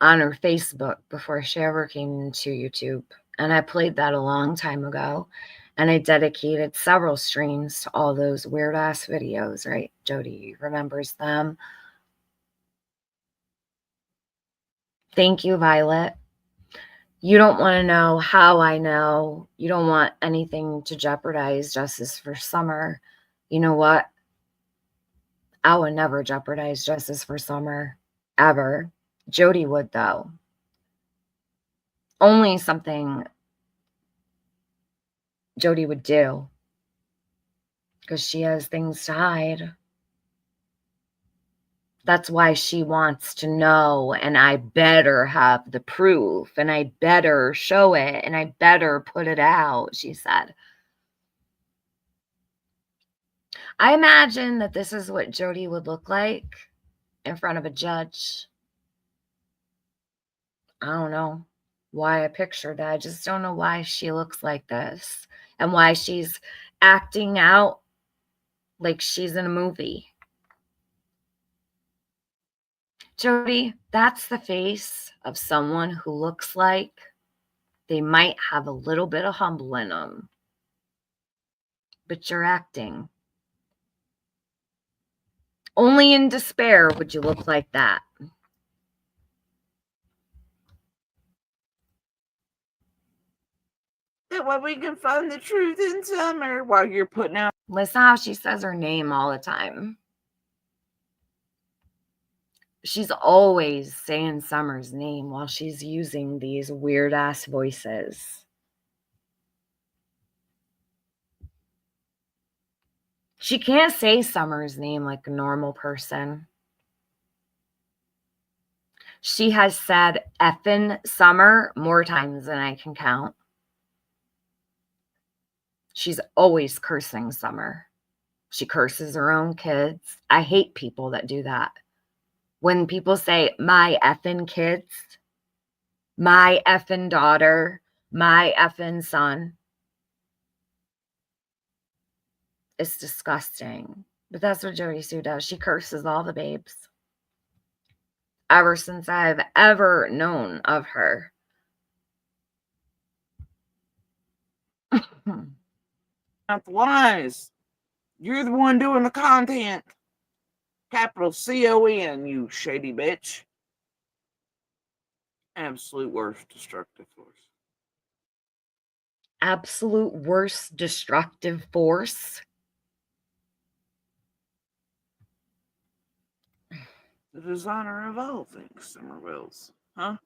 on her Facebook before she ever came to YouTube. And I played that a long time ago. And I dedicated several streams to all those weird ass videos, right? Jody remembers them. Thank you, Violet. You don't want to know how I know. You don't want anything to jeopardize justice for Summer. You know what? I would never jeopardize dresses for summer, ever. Jody would, though. Only something Jody would do, because she has things to hide. That's why she wants to know, and I better have the proof, and I better show it, and I better put it out, she said. I imagine that this is what Jody would look like in front of a judge. I don't know why I pictured that. I just don't know why she looks like this and why she's acting out like she's in a movie. Jody, that's the face of someone who looks like they might have a little bit of humble in them, but you're acting. Only in despair would you look like that. That way we can find the truth in summer while you're putting out. Listen how she says her name all the time. She's always saying Summer's name while she's using these weird ass voices. She can't say Summer's name like a normal person. She has said effing Summer more times than I can count. She's always cursing Summer. She curses her own kids. I hate people that do that. When people say, my effing kids, my effing daughter, my effing son, it's disgusting. But that's what Jody Sue does. She curses all the babes. Ever since I've ever known of her. Not the lies. You're the one doing the content. Capital C-O-N, you shady bitch. Absolute worst destructive force. Absolute worst destructive force. The designer of all things, Summer Wells. Huh?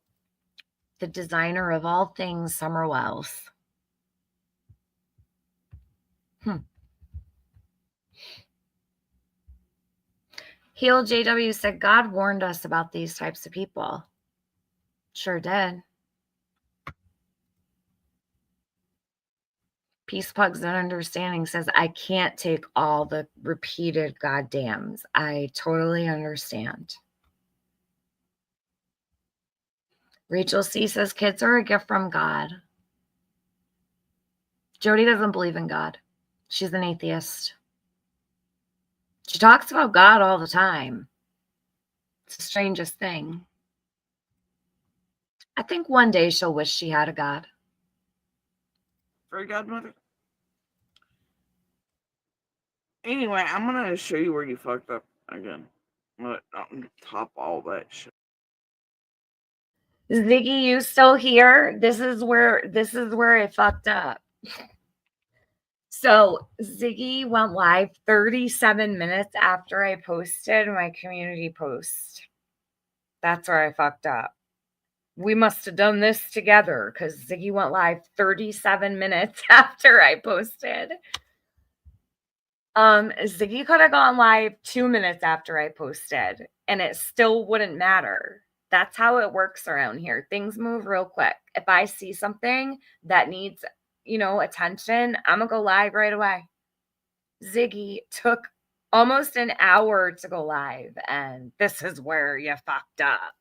The designer of all things, Summer Wells. Heel JW said, God warned us about these types of people. Sure did. Peace Pugs and Understanding says, I can't take all the repeated goddams. I totally understand. Rachel C says, kids are a gift from God. Jody doesn't believe in God. She's an atheist. She talks about God all the time. It's the strangest thing. I think one day she'll wish she had a God. Fairy godmother. Anyway, I'm gonna show you where you fucked up again. I'm gonna top all that shit. Ziggy, you still here? This is where I fucked up. So Ziggy went live 37 minutes after I posted my community post. That's where I fucked up. We must have done this together because Ziggy went live 37 minutes after I posted. Ziggy could have gone live 2 minutes after I posted, and it still wouldn't matter. That's how it works around here. Things move real quick. If I see something that needs, attention, I'm gonna go live right away. Ziggy took almost an hour to go live, and this is where you fucked up.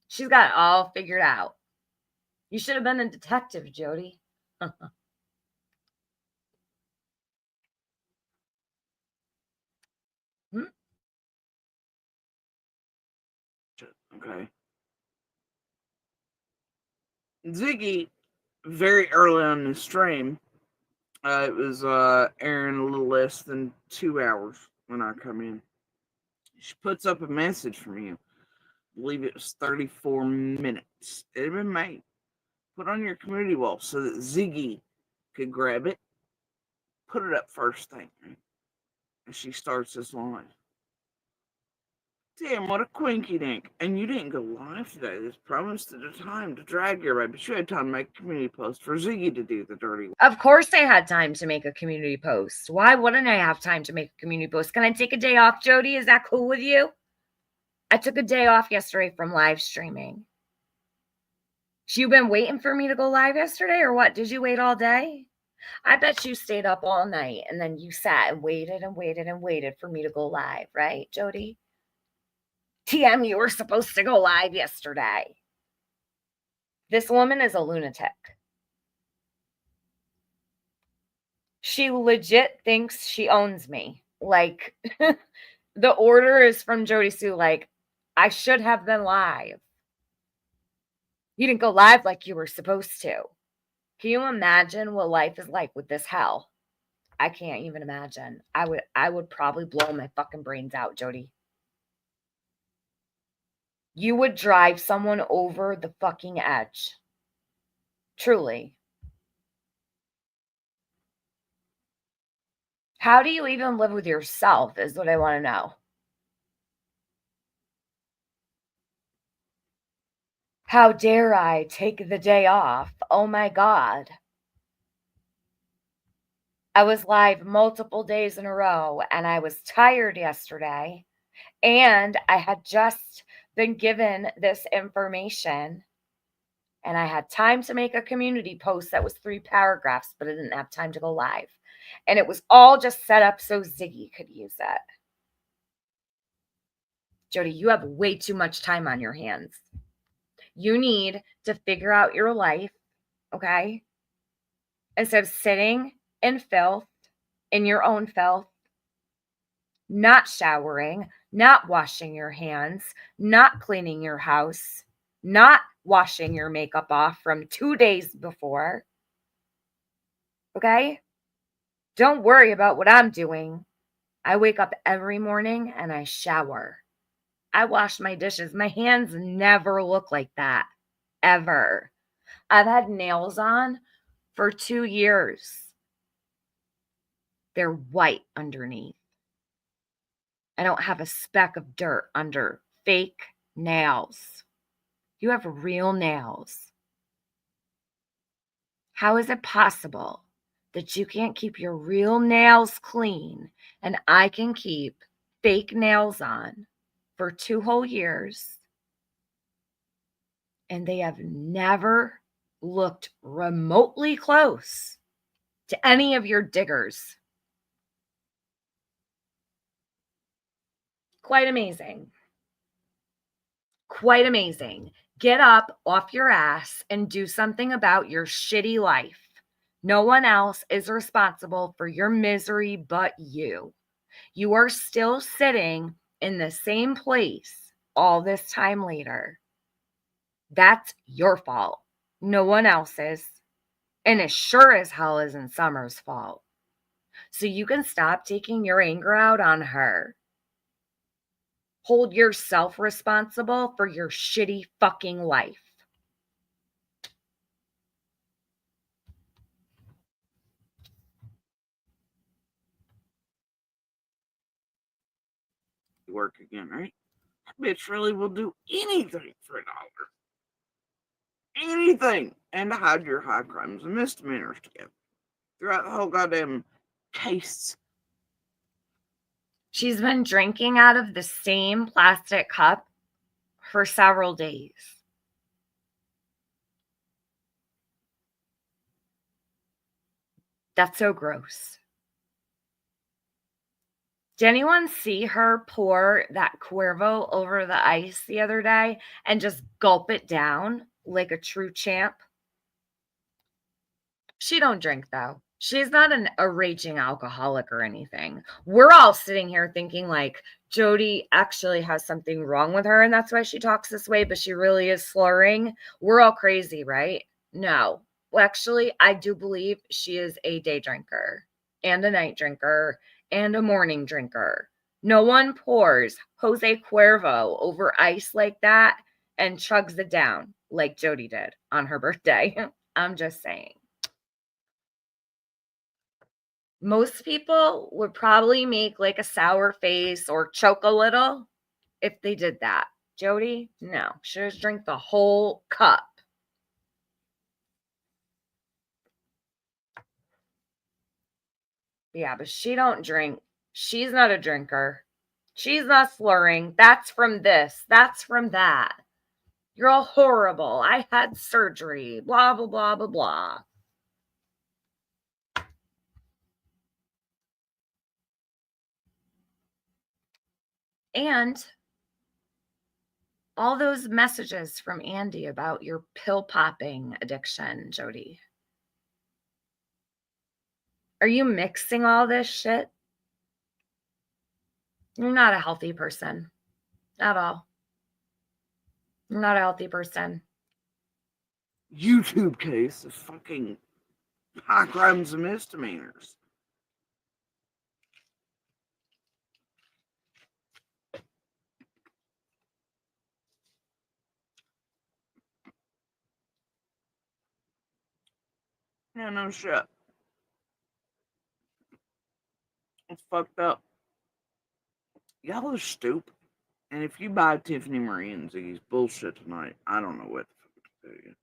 She's got it all figured out. You should have been a detective, Jody. Okay. Ziggy, very early on the stream, it was airing a little less than 2 hours when I come in. She puts up a message from you. I believe it was 34 minutes. It had been made. Put on your community wall so that Ziggy could grab it, put it up first thing. And she starts this line. Damn, what a quinky dink. And you didn't go live today. This promised at a time to drag your right, but you had time to make a community post for Ziggy to do the dirty work. Of course I had time to make a community post. Why wouldn't I have time to make a community post? Can I take a day off, Jody? Is that cool with you? I took a day off yesterday from live streaming. You been waiting for me to go live yesterday or what? Did you wait all day? I bet you stayed up all night and then you sat and waited and waited and waited for me to go live, right, Jody? TM, you were supposed to go live yesterday. This woman is a lunatic. She legit thinks she owns me. Like, the order is from Jody Sue. Like, I should have been live. You didn't go live like you were supposed to. Can you imagine what life is like with this hell? I can't even imagine. I would probably blow my fucking brains out, Jody. You would drive someone over the fucking edge. Truly. How do you even live with yourself is what I want to know. How dare I take the day off? Oh my God. I was live multiple days in a row and I was tired yesterday and I had just been given this information and I had time to make a community post that was 3 paragraphs, but I didn't have time to go live. And it was all just set up so Ziggy could use it. Jody, you have way too much time on your hands. You need to figure out your life, okay? Instead of sitting in filth, in your own filth, not showering, not washing your hands, not cleaning your house, not washing your makeup off from 2 days before. Okay? Don't worry about what I'm doing. I wake up every morning and I shower. I wash my dishes. My hands never look like that, ever. I've had nails on for 2 years. They're white underneath. I don't have a speck of dirt under fake nails. You have real nails. How is it possible that you can't keep your real nails clean and I can keep fake nails on for 2 whole years and they have never looked remotely close to any of your diggers? Quite amazing. Quite amazing. Get up off your ass and do something about your shitty life. No one else is responsible for your misery but you. You are still sitting in the same place all this time later. That's your fault. No one else's. And it sure as hell isn't Summer's fault. So you can stop taking your anger out on her. Hold yourself responsible for your shitty fucking life. Work again, right? That bitch really will do anything for $1. Anything. And to hide your high crimes and misdemeanors together. Throughout the whole goddamn case. She's been drinking out of the same plastic cup for several days. That's so gross. Did anyone see her pour that Cuervo over the ice the other day and just gulp it down like a true champ? She don't drink, though. She's not a raging alcoholic or anything. We're all sitting here thinking like Jody actually has something wrong with her and that's why she talks this way, but she really is slurring. We're all crazy, right? No. Well, actually, I do believe she is a day drinker and a night drinker and a morning drinker. No one pours Jose Cuervo over ice like that and chugs it down like Jody did on her birthday. I'm just saying. Most people would probably make like a sour face or choke a little if they did that. Jody, no. She just drank the whole cup. Yeah, but she don't drink. She's not a drinker. She's not slurring. That's from this. That's from that. You're all horrible. I had surgery. Blah, blah, blah, blah, blah. And all those messages from Andy about your pill popping addiction, Jody. Are you mixing all this shit? You're not a healthy person at all. You're not a healthy person. YouTube case of fucking high crimes and misdemeanors. Yeah, no shit. It's fucked up. Y'all are stupid. And if you buy Tiffany Marie and Ziggy's bullshit tonight, I don't know what the fuck to tell you.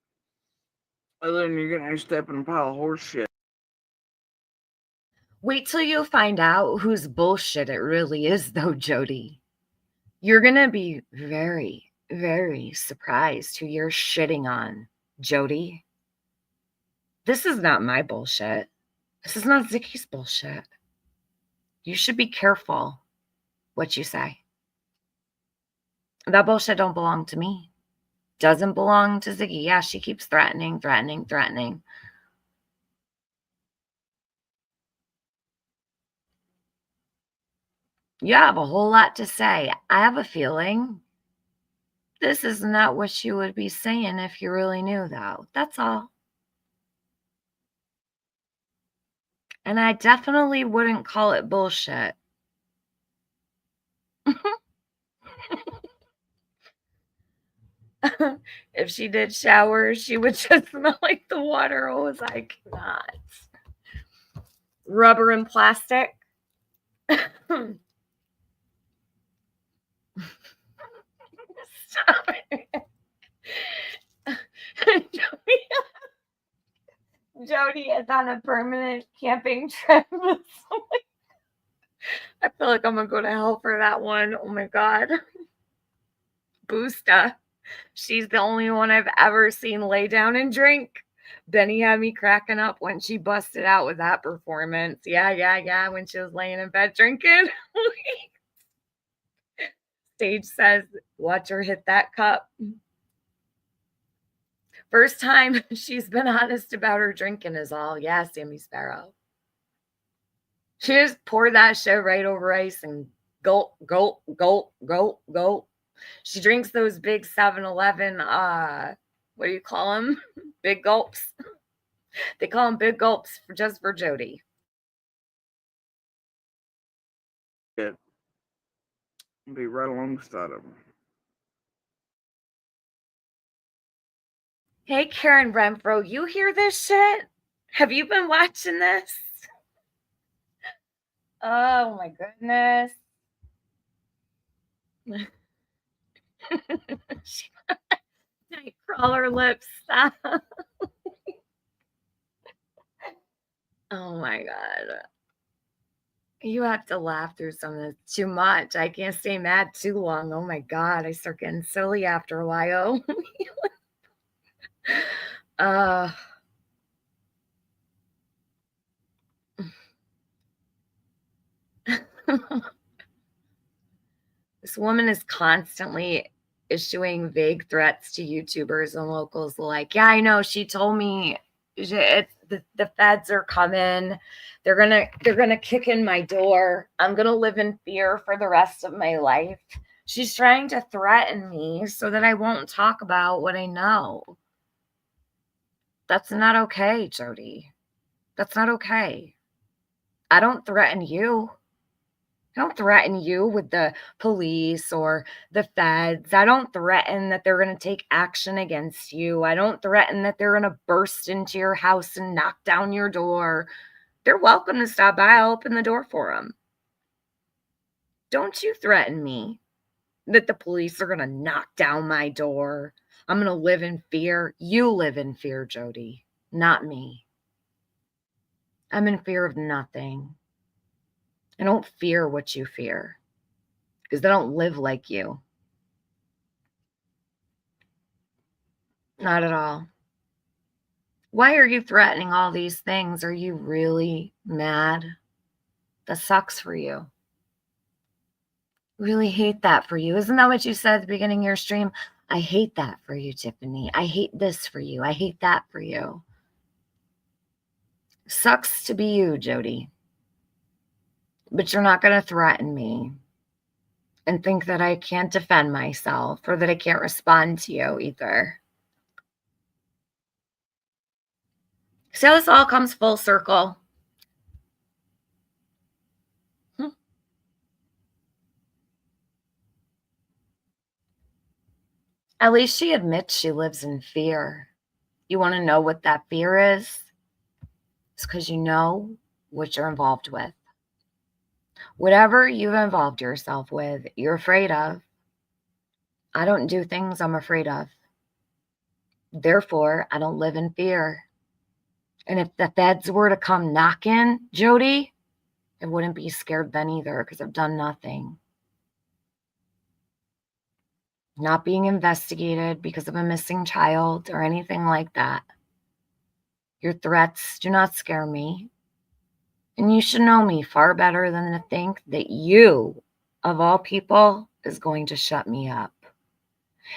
Other than you're gonna step in a pile of horse shit. Wait till you find out whose bullshit it really is, though, Jody. You're gonna be very, very surprised who you're shitting on, Jody. This is not my bullshit. This is not Ziggy's bullshit. You should be careful what you say. That bullshit don't belong to me. Doesn't belong to Ziggy. Yeah, she keeps threatening. You have a whole lot to say. I have a feeling this is not what you would be saying if you really knew, though. That's all. And I definitely wouldn't call it bullshit. If she did showers, she would just smell like the water hose. I cannot. Rubber and plastic. Stop it. Jody is on a permanent camping trip. I feel like I'm going to go to hell for that one. Oh my God. Boosta. She's the only one I've ever seen lay down and drink. Benny had me cracking up when she busted out with that performance. Yeah. When she was laying in bed drinking. Sage says, watch her hit that cup. First time she's been honest about her drinking is all. Yeah, Sammy Sparrow. She just poured that shit right over ice and gulp, gulp, gulp, gulp, gulp. She drinks those big 7-Eleven, what do you call them? Big gulps. They call them big gulps just for Jody. Yeah. Be right alongside of them. Hey, Karen Renfro, you hear this shit? Have you been watching this? Oh my goodness. I crawl her lips. Oh my God. You have to laugh through some of this too much. I can't stay mad too long. Oh my God. I start getting silly after a while. This woman is constantly issuing vague threats to YouTubers and locals alike. Yeah, I know. She told me the feds are coming. They're gonna kick in my door. I'm gonna live in fear for the rest of my life. She's trying to threaten me so that I won't talk about what I know. That's not okay, Jody. That's not okay. I don't threaten you. I don't threaten you with the police or the feds. I don't threaten that they're going to take action against you. I don't threaten that they're going to burst into your house and knock down your door. They're welcome to stop by. I'll open the door for them. Don't you threaten me that the police are going to knock down my door. I'm going to live in fear. You live in fear, Jody, not me. I'm in fear of nothing. I don't fear what you fear because I don't live like you. Not at all. Why are you threatening all these things? Are you really mad? That sucks for you. Really hate that for you. Isn't that what you said at the beginning of your stream? I hate that for you, Tiffany. I hate this for you. I hate that for you. Sucks to be you, Jody. But you're not going to threaten me and think that I can't defend myself or that I can't respond to you either. See how this all comes full circle? At least she admits she lives in fear. You want to know what that fear is? It's because you know what you're involved with. Whatever you've involved yourself with, you're afraid of. I don't do things I'm afraid of. Therefore, I don't live in fear. And if the feds were to come knocking, Jody, I wouldn't be scared then either because I've done nothing. Not being investigated because of a missing child or anything like that. Your threats do not scare me. And you should know me far better than to think that you, of all people, is going to shut me up.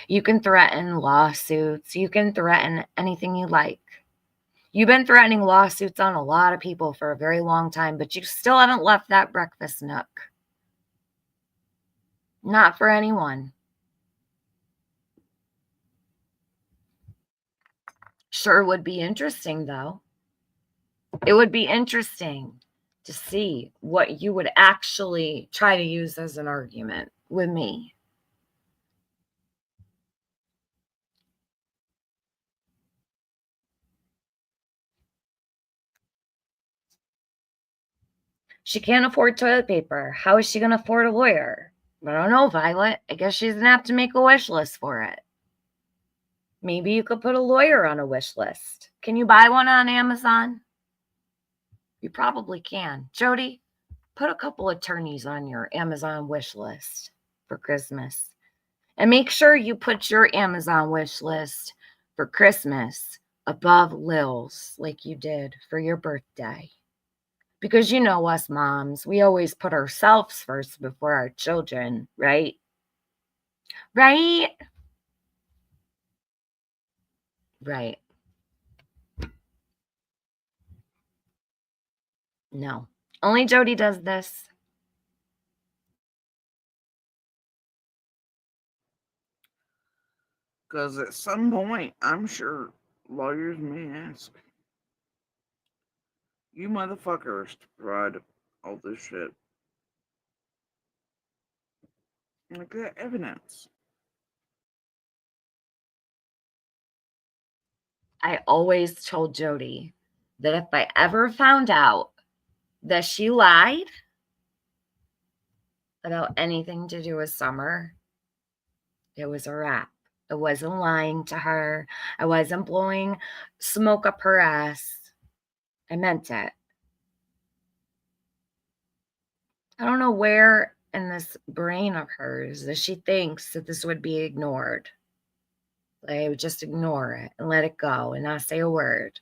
You can threaten lawsuits. You can threaten anything you like. You've been threatening lawsuits on a lot of people for a very long time, but you still haven't left that breakfast nook. Not for anyone. Sure would be interesting, though. It would be interesting to see what you would actually try to use as an argument with me. She can't afford toilet paper. How is she going to afford a lawyer? I don't know, Violet. I guess she's going to have to make a wish list for it. Maybe you could put a lawyer on a wish list. Can you buy one on Amazon? You probably can. Jody, put a couple attorneys on your Amazon wish list for Christmas. And make sure you put your Amazon wish list for Christmas above Lil's like you did for your birthday. Because you know us moms, we always put ourselves first before our children, right? Right? Right. No. Only Jody does this. Because at some point, I'm sure lawyers may ask, you motherfuckers to provide all this shit. Like that evidence. I always told Jody that if I ever found out that she lied about anything to do with Summer, it was a wrap. I wasn't lying to her. I wasn't blowing smoke up her ass. I meant it. I don't know where in this brain of hers that she thinks that this would be ignored. Like, I would just ignore it and let it go and not say a word.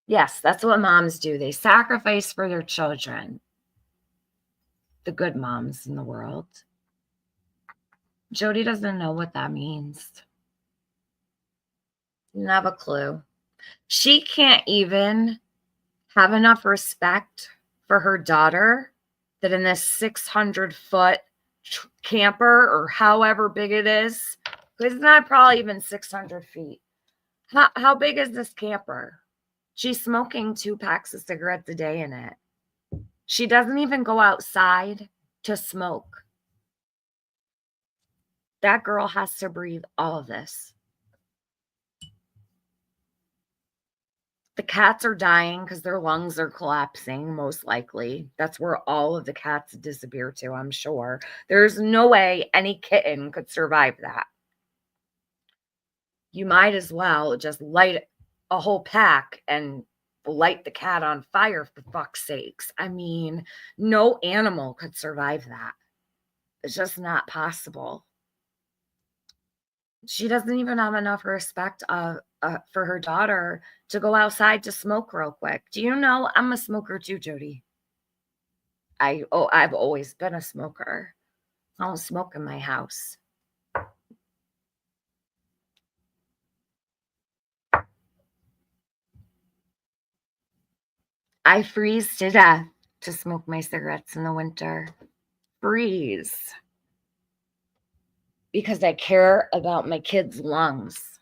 Yes, that's what moms do. They sacrifice for their children. The good moms in the world. Jody doesn't know what that means. Doesn't have a clue. She can't even have enough respect for her daughter that in this 600-foot camper or however big it is, it's not probably even 600 feet. How big is this camper? She's smoking 2 packs of cigarettes a day in it. She doesn't even go outside to smoke. That girl has to breathe all of this. The cats are dying because their lungs are collapsing, most likely. That's where all of the cats disappear to, I'm sure. There's no way any kitten could survive that. You might as well just light a whole pack and light the cat on fire, for fuck's sakes. I mean, no animal could survive that. It's just not possible. She doesn't even have enough respect for her daughter to go outside to smoke real quick. Do you know I'm a smoker too, Jody? I've always been a smoker. I don't smoke in my house. I freeze to death to smoke my cigarettes in the winter. Freeze. Because I care about my kids' lungs.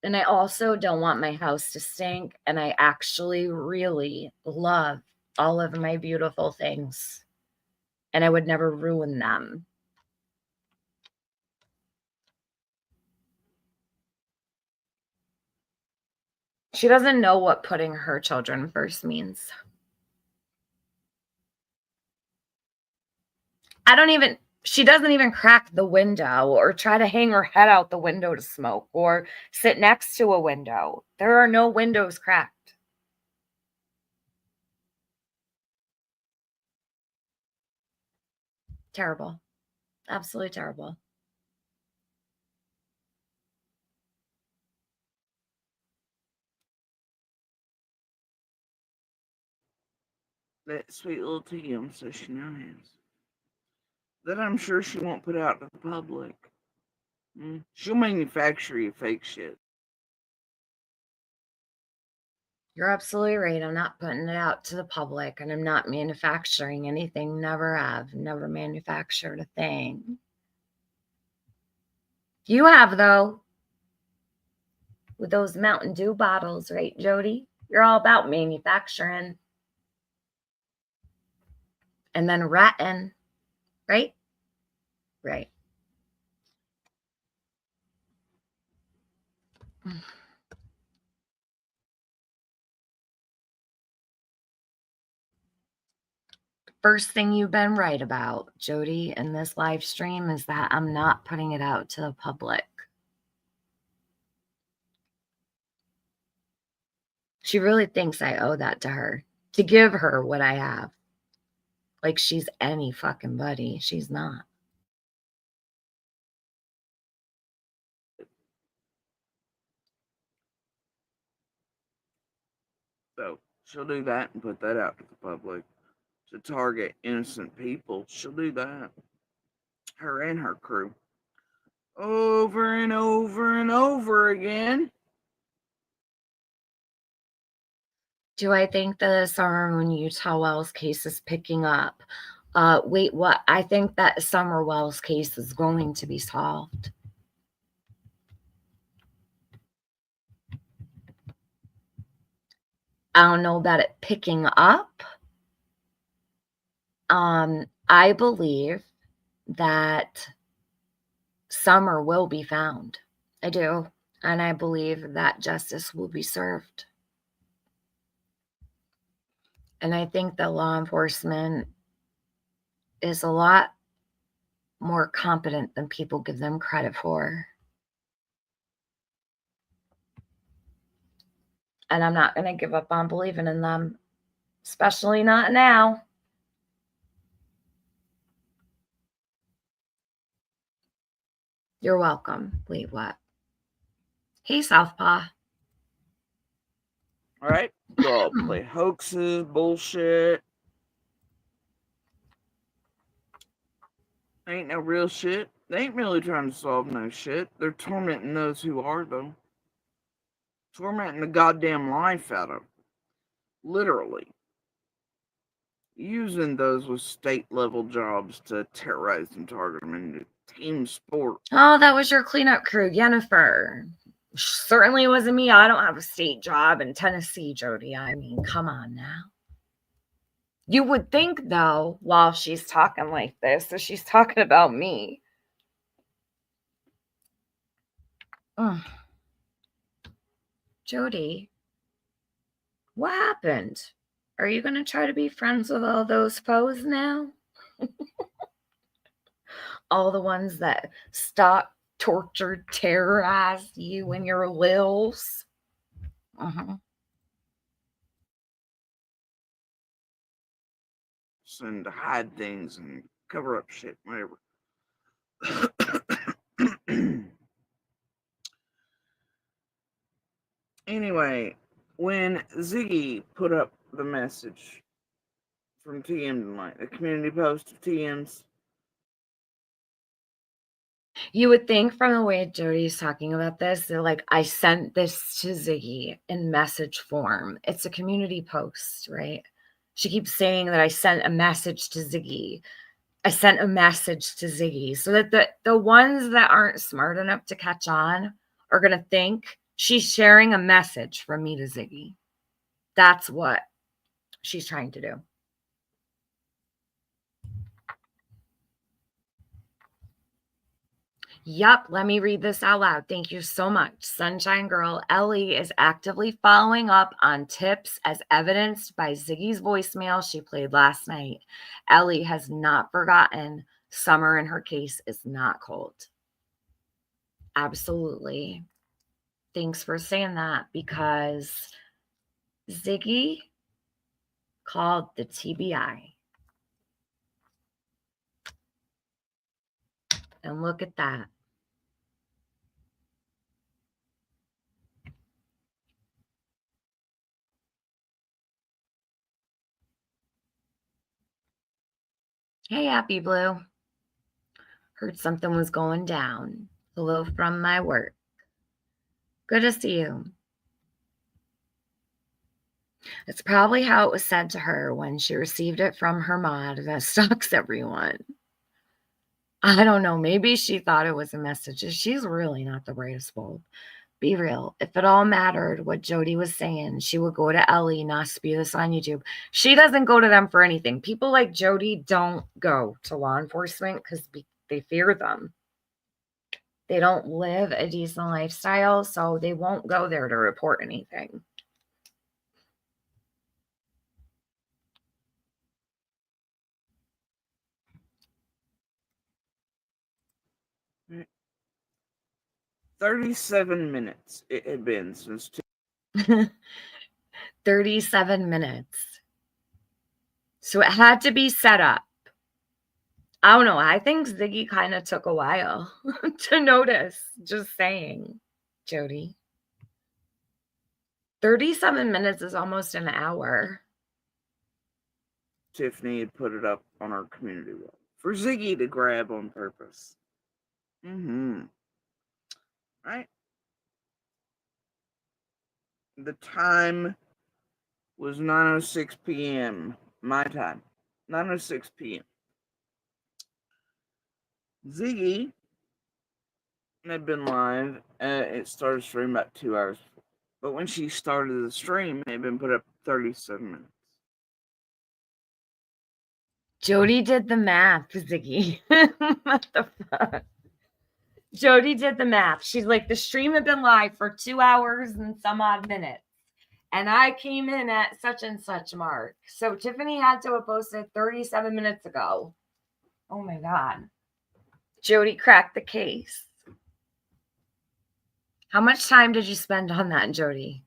And I also don't want my house to stink. And I actually really love all of my beautiful things. And I would never ruin them. She doesn't know what putting her children first means. She doesn't even crack the window or try to hang her head out the window to smoke or sit next to a window. There are no windows cracked. Terrible. Absolutely terrible. That sweet little TM so she knows. That I'm sure she won't put out to the public. She'll manufacture you fake shit. You're absolutely right. I'm not putting it out to the public and I'm not manufacturing anything. Never have. Never manufactured a thing. You have, though. With those Mountain Dew bottles, right, Jody? You're all about manufacturing. And then ratting, right? Right. First thing you've been right about, Jody, in this live stream is that I'm not putting it out to the public. She really thinks I owe that to her, to give her what I have. Like she's any fucking buddy. She's not. So she'll do that and put that out to the public to target innocent people. She'll do that. Her and her crew. Over and over and over again. Do I think the Summer Moon Utah Wells case is picking up? Wait, what? I think that Summer Wells case is going to be solved. I don't know about it picking up. I believe that Summer will be found. I do. And I believe that justice will be served. And I think that law enforcement is a lot more competent than people give them credit for. And I'm not going to give up on believing in them, especially not now. You're welcome. Wait, what? Hey, Southpaw. All right. Go play hoaxes, bullshit. Ain't no real shit. They ain't really trying to solve no shit. They're tormenting those who are, though. Tormenting the goddamn life out of them. Literally. Using those with state level jobs to terrorize and target them into team sport. Oh, that was your cleanup crew, Jennifer. Certainly wasn't me. I don't have a state job in Tennessee, Jody. I mean, come on now. You would think, though, while she's talking like this, that she's talking about me. Jody, what happened? Are you going to try to be friends with all those foes now? All the ones that stalked, tortured, terrorized you when you're littles? And to hide things and cover up shit, whatever. Anyway, when Ziggy put up the message from TM tonight, the community post of TM's. You would think from the way Jody's talking about this, they're like, I sent this to Ziggy in message form. It's a community post, right? She keeps saying that I sent a message to Ziggy. I sent a message to Ziggy, so that the ones that aren't smart enough to catch on are going to think she's sharing a message from me to Ziggy. That's what she's trying to do. Yup, let me read this out loud. Thank you so much. Sunshine Girl Ellie is actively following up on tips as evidenced by Ziggy's voicemail she played last night. Ellie has not forgotten. Summer in her case is not cold. Absolutely. Thanks for saying that, because Ziggy called the TBI. And look at that. Hey, Happy Blue. Heard something was going down. Hello from my work. Good to see you. It's probably how it was said to her when she received it from her mod that stalks everyone. I don't know. Maybe she thought it was a message. She's really not the brightest bulb. Be real. If it all mattered what Jody was saying, she would go to Ellie, not spew this on YouTube. She doesn't go to them for anything. People like Jody don't go to law enforcement because they fear them. They don't live a decent lifestyle, so they won't go there to report anything. Right. 37 minutes it had been since 37 minutes. So it had to be set up. I don't know. I think Ziggy kind of took a while to notice. Just saying, Jody. 37 minutes is almost an hour. Tiffany had put it up on our community wall for Ziggy to grab on purpose. Right? The time was 9:06 p.m. my time. 9:06 p.m. Ziggy had been live. It started stream about 2 hours before. But when she started the stream, it had been put up 37 minutes. Jody did the math, Ziggy. What the fuck? Jody did the math. She's like, the stream had been live for 2 hours and some odd minutes. And I came in at such and such mark. So Tiffany had to have posted 37 minutes ago. Oh my God. Jody cracked the case. How much time did you spend on that, Jody?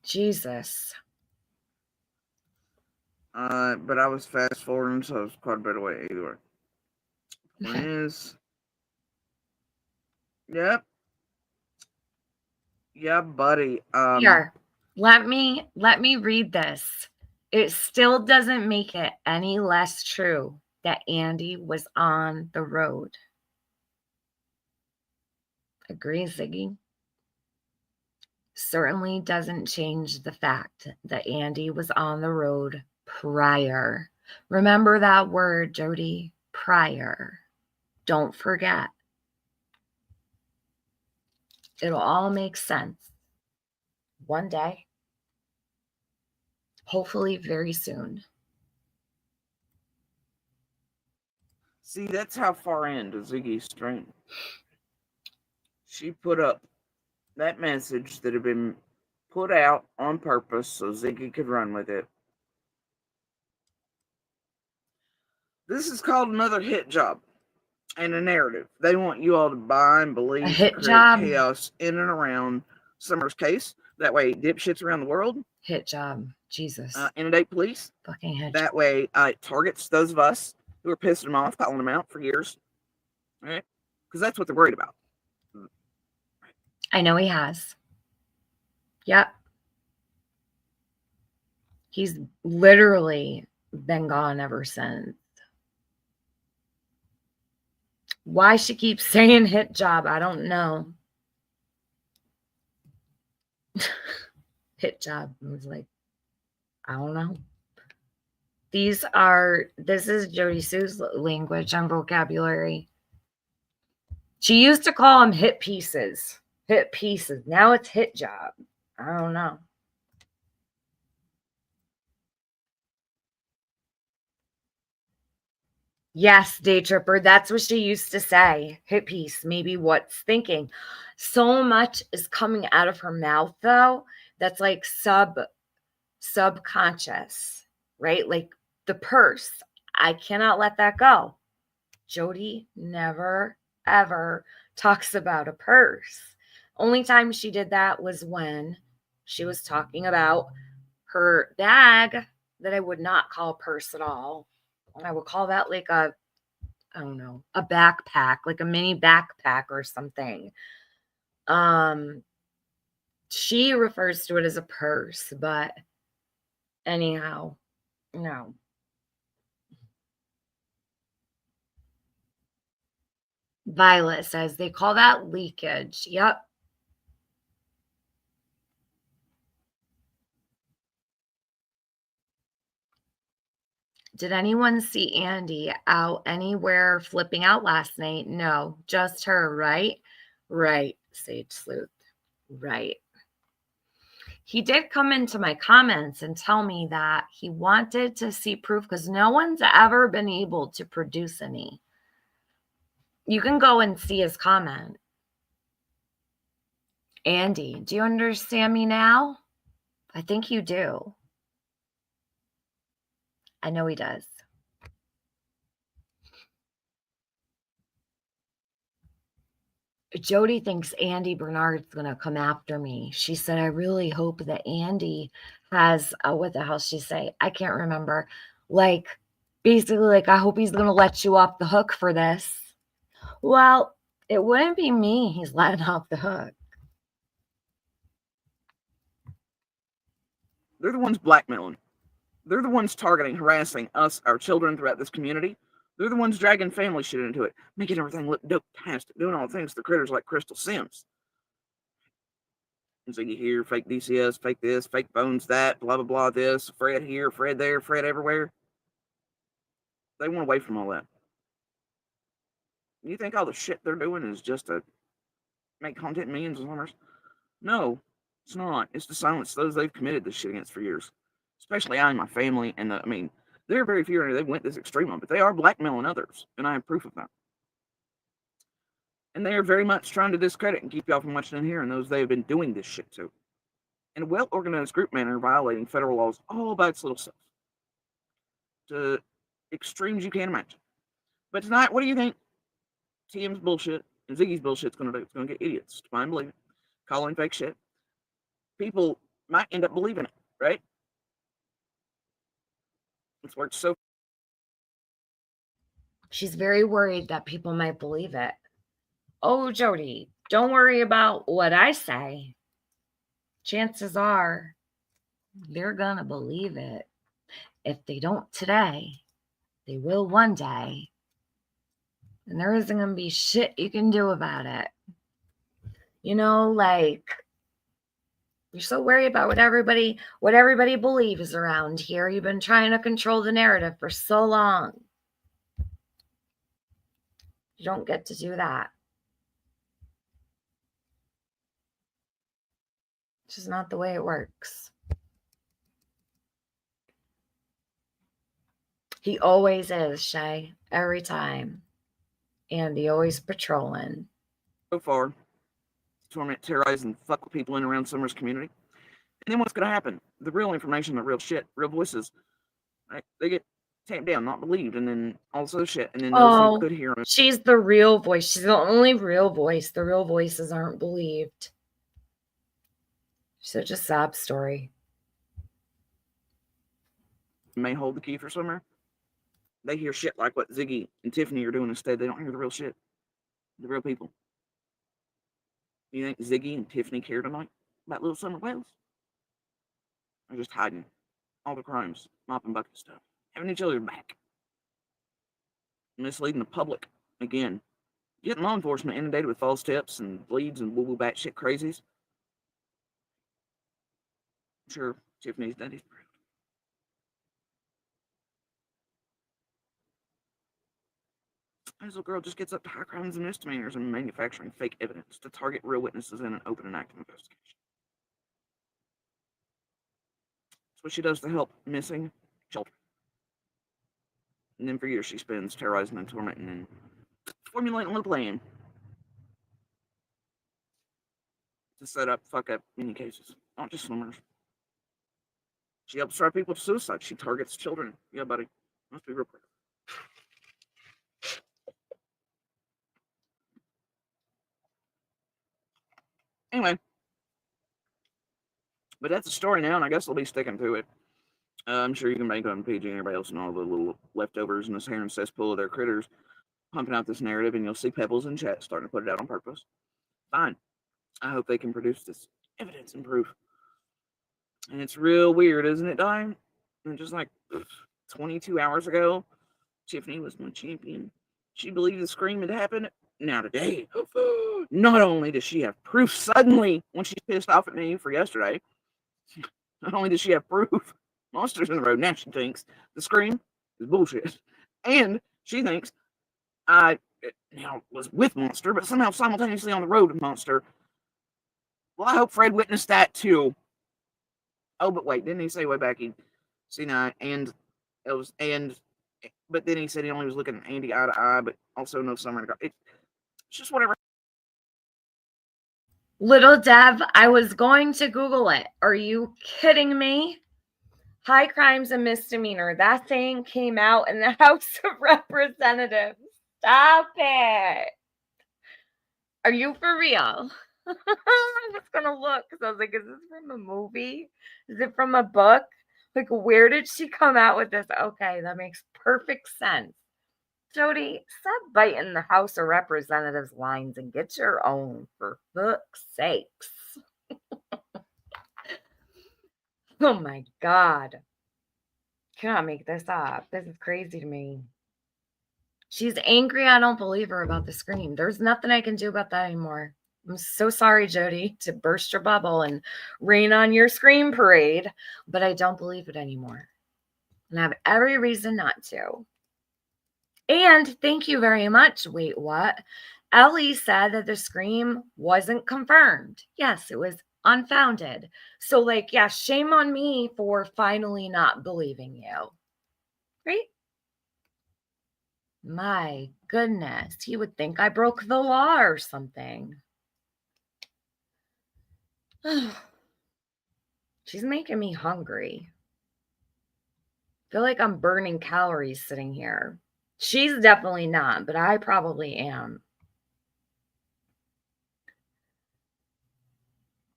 Jesus. But I was fast forwarding, so it was quite a bit away either way. Point is, yep. Yeah, buddy. Here, let me read this. It still doesn't make it any less true that Andy was on the road. Agree, Ziggy? Certainly doesn't change the fact that Andy was on the road prior. Remember that word, Jody, prior. Don't forget. It'll all make sense one day. Hopefully very soon. See, that's how far into Ziggy's stream. she put up that message that had been put out on purpose so Ziggy could run with it. This is called another hit job and a narrative. They want you all to buy and believe A to hit create job? chaos in and around Summer's case. That way, dipshits around the world Hit job. Jesus. inundate police. Fucking hit That job. way, it targets those of us who are pissing them off, calling them out for years. All right? Because that's what they're worried about. I know he has. Yep. He's literally been gone ever since. Why she keeps saying hit job, I don't know. Hit job. I was like, I don't know. This is Jody Sue's language and vocabulary. She used to call them hit pieces. Hit pieces. Now it's hit job. I don't know. Yes, day tripper. That's what she used to say. Hit piece. Maybe what's thinking. So much is coming out of her mouth though. That's like subconscious, right? Like the purse. I cannot let that go. Jody never, ever talks about a purse. Only time she did that was when she was talking about her bag that I would not call a purse at all. I would call that like I don't know, a backpack, like a mini backpack or something. She refers to it as a purse, but anyhow, no. Violet says they call that leakage. Yep. Did anyone see Andy out anywhere flipping out last night? No, just her, right? Right, Sage Sleuth. Right. He did come into my comments and tell me that he wanted to see proof because no one's ever been able to produce any. You can go and see his comment. Andy, do you understand me now? I think you do. I know he does. Jody thinks Andy Bernard's going to come after me. She said, I really hope that Andy has, what the hell she say? I can't remember. Like, basically, like, I hope he's going to let you off the hook for this. Well, it wouldn't be me he's letting off the hook. They're the ones blackmailing. They're the ones targeting, harassing us, our children throughout this community. They're the ones dragging family shit into it, making everything look dope-tastic, doing all the things to critters like Crystal Sims. And so you hear fake DCS, fake this, fake bones that, blah, blah, blah, this, Fred here, Fred there, Fred everywhere. They want away from all that. You think all the shit they're doing is just to make content millions of dollars? No, it's not. It's to silence those they've committed this shit against for years. Especially I and my family, and there are very few that went this extreme on, but they are blackmailing others, and I have proof of that. And they are very much trying to discredit and keep y'all from watching and hearing those they have been doing this shit to. In a well-organized group manner, violating federal laws all by its little self. To extremes you can't imagine. But tonight, what do you think TM's bullshit and Ziggy's bullshit's going to do? It's going to get idiots to find believe it, calling fake shit. People might end up believing it, right? It's worked so. She's very worried that people might believe it. Oh, Jody, don't worry about what I say. Chances are they're going to believe it. If they don't today, they will one day. And there isn't going to be shit you can do about it. You know, like, you're so worried about what everybody believes around here. You've been trying to control the narrative for so long. You don't get to do that. It's just not the way it works. He always is, Shay. Every time. And he always patrolling. So far, torment, terrorize, and fuck with people in and around Summer's community. And then what's going to happen? The real information, the real shit, real voices, right? They get tamped down, not believed, and then all this other shit. And then those who could hear them. She's the real voice. She's the only real voice. The real voices aren't believed. Such a sob story. May hold the key for Summer. They hear shit like what Ziggy and Tiffany are doing instead. They don't hear the real shit. The real people. You think Ziggy and Tiffany care tonight about little Summer Wells? They're just hiding all the crimes, mopping bucket stuff, having each other back, misleading the public again, getting law enforcement inundated with false tips and bleeds and woo-woo batshit crazies. I'm sure Tiffany's daddy's proud. This little girl just gets up to high crimes and misdemeanors and manufacturing fake evidence to target real witnesses in an open and active investigation. That's what she does to help missing children. And then for years she spends terrorizing and tormenting and formulating a little plan to set up, fuck up many cases, not just swimmers. She helps drive people to suicide. She targets children. Yeah, buddy. Must be real quick. Anyway, but that's the story now, and I guess I'll be sticking to it. I'm sure you can bank on PG and everybody else and all the little leftovers in this hair and cesspool of their critters pumping out this narrative, and you'll see Pebbles in chat starting to put it out on purpose. Fine. I hope they can produce this evidence and proof. And it's real weird, isn't it, Di? And just like 22 hours ago, Tiffany was my champion. She believed the scream had happened. Now today, not only does she have proof suddenly when she's pissed off at me for yesterday, not only does she have proof, monsters in the road, now she thinks the scream is bullshit. And she thinks I now was with Monster, but somehow simultaneously on the road with Monster. Well, I hope Fred witnessed that too. Oh, but wait, didn't he say way back he'd seen but then he said he only was looking at Andy eye to eye, but also no Summer. It's just whatever. Little Dev, I was going to Google it. Are you kidding me? High crimes and misdemeanor. That thing came out in the House of Representatives. Stop it. Are you for real? I was going to look because I was like, is this from a movie? Is it from a book? Like, where did she come out with this? Okay, that makes perfect sense. Jody, stop biting the House of Representatives lines and get your own, for fuck's sakes. Oh my God. Cannot make this up. This is crazy to me. She's angry. I don't believe her about the scream. There's nothing I can do about that anymore. I'm so sorry, Jody, to burst your bubble and rain on your scream parade, but I don't believe it anymore. And I have every reason not to. And thank you very much. Wait, what? Ellie said that the scream wasn't confirmed. Yes, it was unfounded. So, like, yeah, shame on me for finally not believing you. Right? My goodness, you would think I broke the law or something. She's making me hungry. I feel like I'm burning calories sitting here. She's definitely not, but I probably am.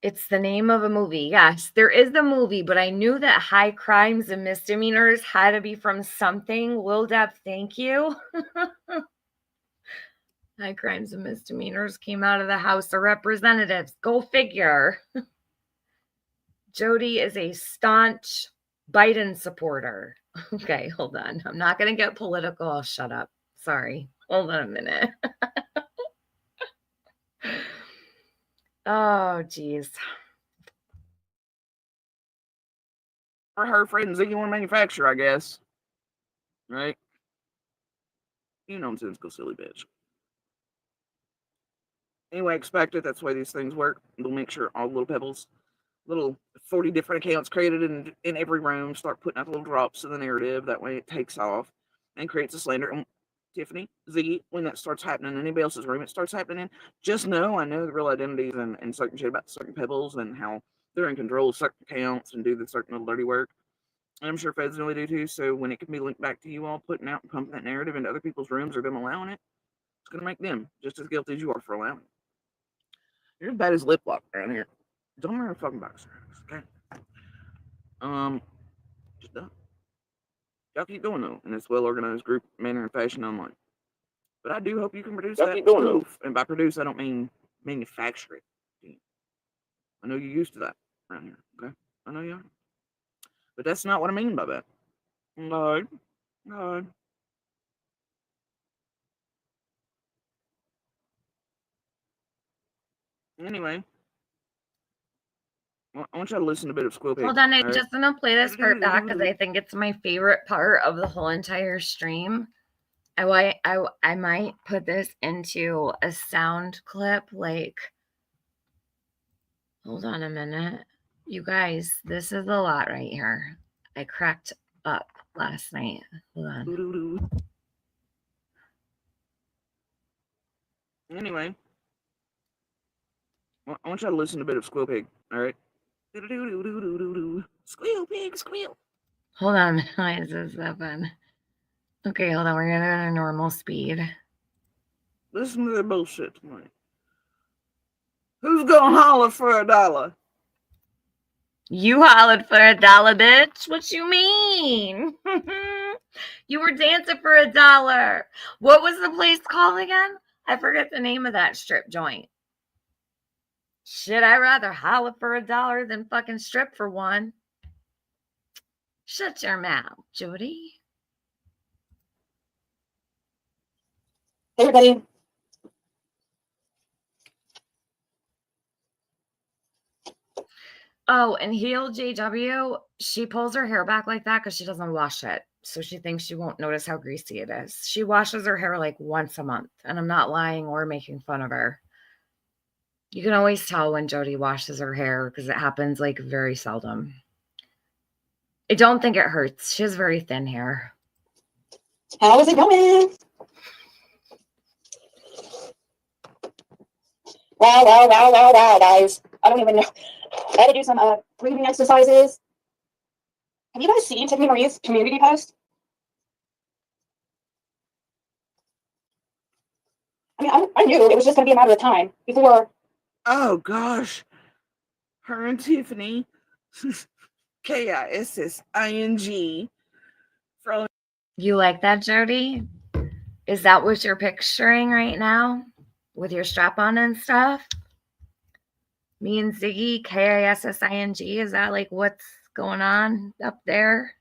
It's the name of a movie. Yes, there is a movie, but I knew that high crimes and misdemeanors had to be from something. Lil Deb, thank you. High crimes and misdemeanors came out of the House of Representatives. Go figure. Jody is a staunch Biden supporter. Okay, hold on. I'm not going to get political. I'll shut up. Sorry. Hold on a minute. Oh, geez. For her, Fred and Ziggy want to manufacture, I guess. Right? You nonsensical silly bitch. Anyway, expect it. That's the way these things work. They'll make sure all the little pebbles, little 40 different accounts created in every room, start putting out the little drops of the narrative. That way it takes off and creates a slander. And Tiffany, Ziggy, when that starts happening in anybody else's room, it starts happening in, just know I know the real identities and certain shit about certain pebbles and how they're in control of certain accounts and do the certain little dirty work. And I'm sure feds really do too. So when it can be linked back to you all putting out and pumping that narrative into other people's rooms or them allowing it, it's going to make them just as guilty as you are for allowing it. You're as bad as lip lock around here. Don't wear a fucking boxer, okay? Just don't. Y'all keep going though in this well-organized group manner and fashion online. But I do hope you can produce that proof. And by produce, I don't mean manufacture it. I know you're used to that around here, okay? I know you are. But that's not what I mean by that. No. Anyway, I want you to listen to a bit of Squeal Pig. Hold on, I'm just gonna play this part back because I think it's my favorite part of the whole entire stream. I might put this into a sound clip. Like, hold on a minute, you guys. This is a lot right here. I cracked up last night. Hold on. Anyway, I want you to listen to a bit of Squeal Pig. All right. Squeal Pig, squeal. Hold on. Why is this happen? Okay, hold on. We're gonna go to normal speed. Listen to the bullshit tonight. Who's gonna holler for $1? You hollered for $1, bitch. What you mean? You were dancing for $1. What was the place called again? I forget the name of that strip joint. Shit, I'd rather holler for $1 than fucking strip for one. Shut your mouth, Jody. Hey, everybody. Oh, and Heel JW, she pulls her hair back like that because she doesn't wash it. So she thinks she won't notice how greasy it is. She washes her hair like once a month. And I'm not lying or making fun of her. You can always tell when Jody washes her hair because it happens like very seldom. I don't think it hurts. She has very thin hair. How is it going? Wow, guys. I don't even know. I had to do some breathing exercises. Have you guys seen Tiffany Marie's community post? I mean, I knew it was just going to be a matter of time before. Oh, gosh. Her and Tiffany, Kissing. You like that, Jody? Is that what you're picturing right now with your strap on and stuff? Me and Ziggy, Kissing. Is that like what's going on up there?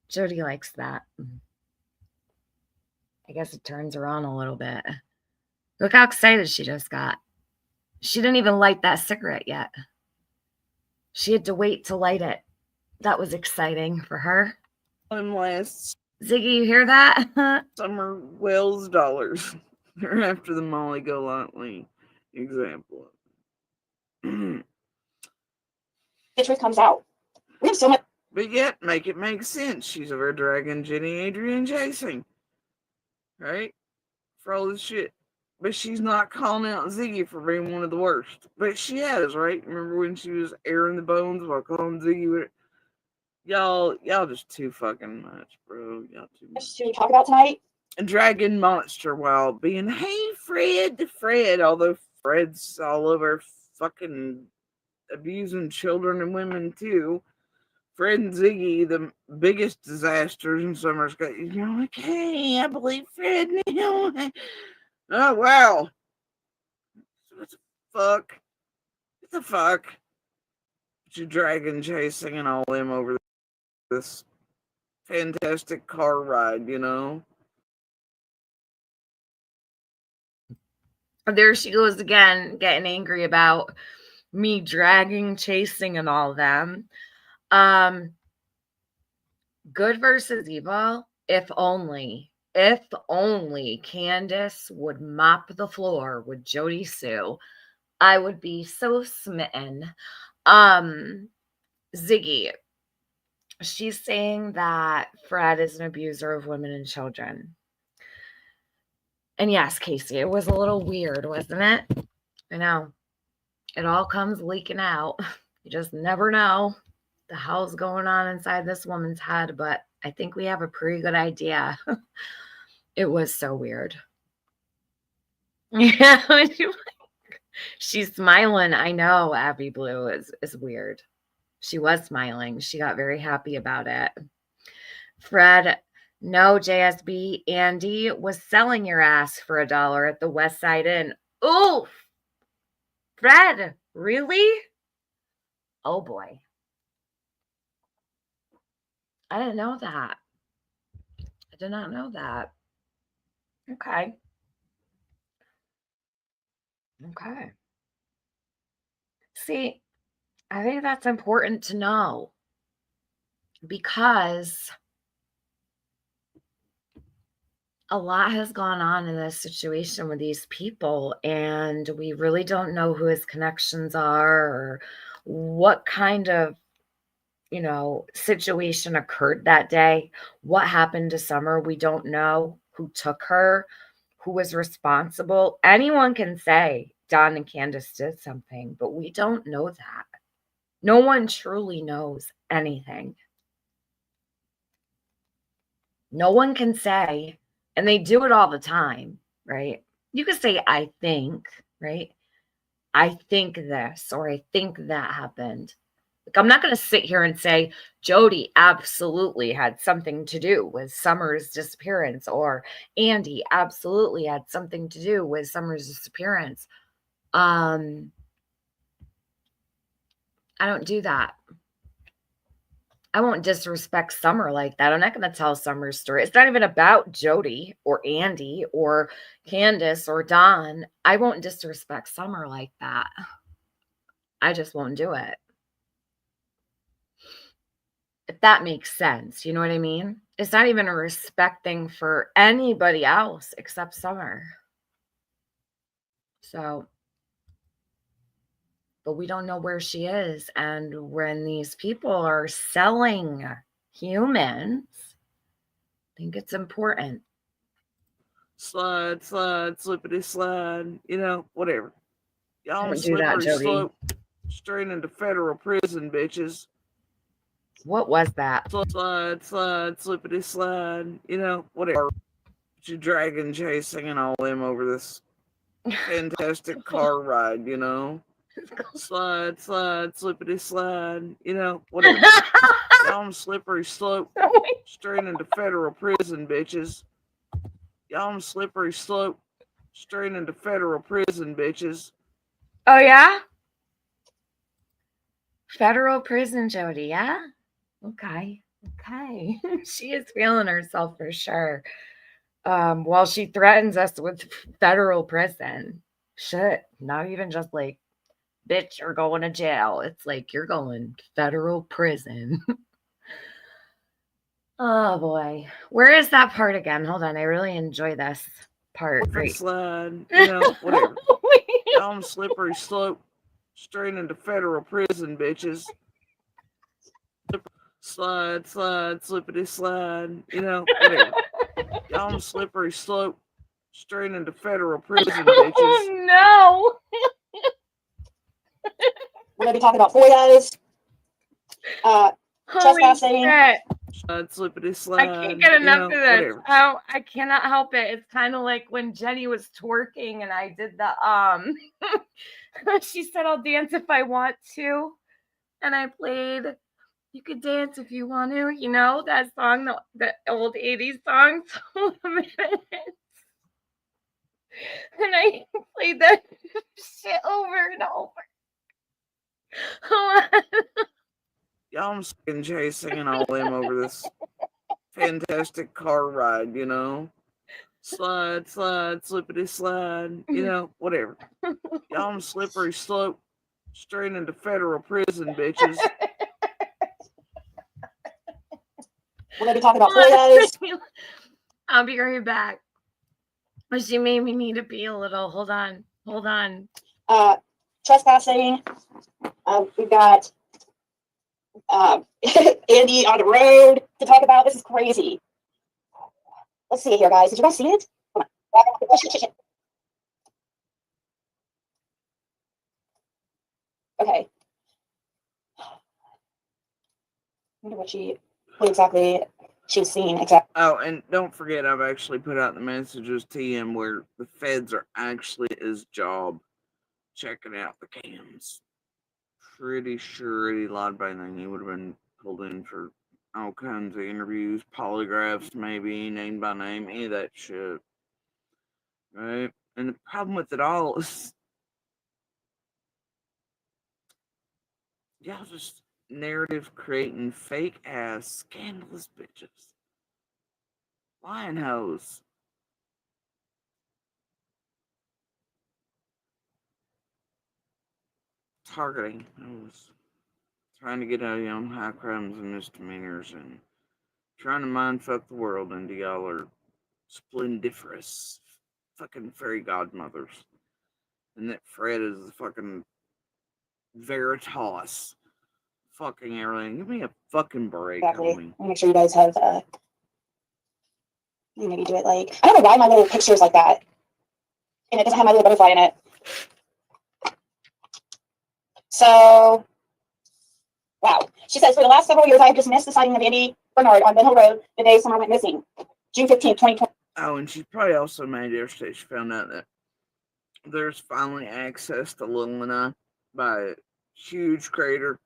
Jody likes that. I guess it turns her on a little bit. Look how excited she just got. She didn't even light that cigarette yet. She had to wait to light it. That was exciting for her. Last Ziggy, you hear that? Summer Wells dollars. They're after the Molly Golightly example. The truth comes out. We have so much. But yet, make it make sense. She's over dragging Jenny Adrian chasing. Right? For all this shit. But she's not calling out Ziggy for being one of the worst. But she has, right? Remember when she was airing the bones while calling Ziggy? Y'all just too fucking much, bro. Y'all too much. To talk about tonight. And dragging Monster while being, hey, Fred, to Fred. Although Fred's all over fucking abusing children and women, too. Fred and Ziggy, the biggest disasters in Summer's Got. You're like, hey, I believe Fred now. Oh, wow. What the fuck? What the fuck? You dragging, chasing, and all them over this fantastic car ride, you know? There she goes again, getting angry about me dragging, chasing, and all them. Good versus evil. If only Candace would mop the floor with Jody Sue, I would be so smitten. Ziggy, she's saying that Fred is an abuser of women and children. And yes, Casey, it was a little weird, wasn't it? I know. It all comes leaking out. You just never know the hell's going on inside this woman's head, but I think we have a pretty good idea. It was so weird. Yeah, she's smiling. I know Abby Blue is weird. She was smiling. She got very happy about it. Fred, no, JSB, Andy was selling your ass for $1 at the West Side Inn. Ooh, Fred, really? Oh boy. I didn't know that. I did not know that. Okay. Okay. See, I think that's important to know because a lot has gone on in this situation with these people, and we really don't know who his connections are or what kind of, situation occurred that day. What happened to Summer? We don't know who took her, who was responsible. Anyone can say Don and Candace did something, but we don't know that. No one truly knows anything. No one can say, and they do it all the time, right? You could say, I think, right? I think this, or I think that happened. Like, I'm not going to sit here and say Jody absolutely had something to do with Summer's disappearance, or Andy absolutely had something to do with Summer's disappearance. I don't do that. I won't disrespect Summer like that. I'm not going to tell Summer's story. It's not even about Jody or Andy or Candace or Don. I won't disrespect Summer like that. I just won't do it. If that makes sense, you know what I mean? It's not even a respect thing for anybody else except Summer. So, but we don't know where she is. And when these people are selling humans, I think it's important. Slide, slippity slide, whatever. Y'all Don't do that, slippery Jody. slope straight into federal prison, bitches. What was that? Slide, slippity slide, whatever. You dragon chasing and all them over this fantastic car ride, Slide, slippity slide, whatever. Y'all slippery slope straight into federal prison, bitches. Y'all slippery slope straight into federal prison, bitches. Oh, yeah? Federal prison, Jody, yeah? Okay. She is feeling herself for sure. While she threatens us with federal prison. Shit, not even just like, bitch, you're going to jail. It's like, you're going federal prison. Oh, boy. Where is that part again? Hold on. I really enjoy this part. Great. Slide, whatever. Y'all slippery slope straight into federal prison, bitches. Slide, slippity slide, whatever. Y'all slippery slope straight into federal prison, bitches. Oh, no. We're going to be talking about FOIAs, trespassing. Slippity slide. I can't get enough of this. Whatever. Oh, I cannot help it. It's kind of like when Jenny was twerking and I did the she said I'll dance if I want to, and I played You Could Dance If You Want to, that song, the old 80s song. And I played that shit over and over. Y'all chasing and all them over this fantastic car ride, Slide, slippity slide, whatever. Y'all slippery slope straight into federal prison, bitches. We're going to be talking about FOIAs. I'll be right back. She made me need to pee a little. Hold on. Trespassing. We've got Andy on the road to talk about. This is crazy. Let's see it here, guys. Did you guys see it? Come on. Okay. I wonder what exactly she's seen exactly. Oh, and don't forget, I've actually put out the messages to him where the feds are actually his job checking out the cams. Pretty sure he lied by then. He would have been pulled in for all kinds of interviews, polygraphs, maybe, name by name, any of that shit. Right? And the problem with it all is y'all just narrative creating fake ass scandalous bitches. Lying hoes. Targeting hoes. Trying to get out of you on high crimes and misdemeanors and trying to mind fuck the world into y'all are splendiferous fucking fairy godmothers. And that Fred is the fucking Veritas. Fucking everything. Give me a fucking break, Exactly. homie. Make sure you guys have you maybe do it like, I don't know why my little picture is like that. And it doesn't have my little butterfly in it. So, wow. She says, for the last several years, I have just missed the sighting of Andy Bernard on Ben Hill Road the day Summer went missing. June 15th, 2020. Oh, and she probably also made yesterday. She found out that there's finally access to Little Enough by a huge crater.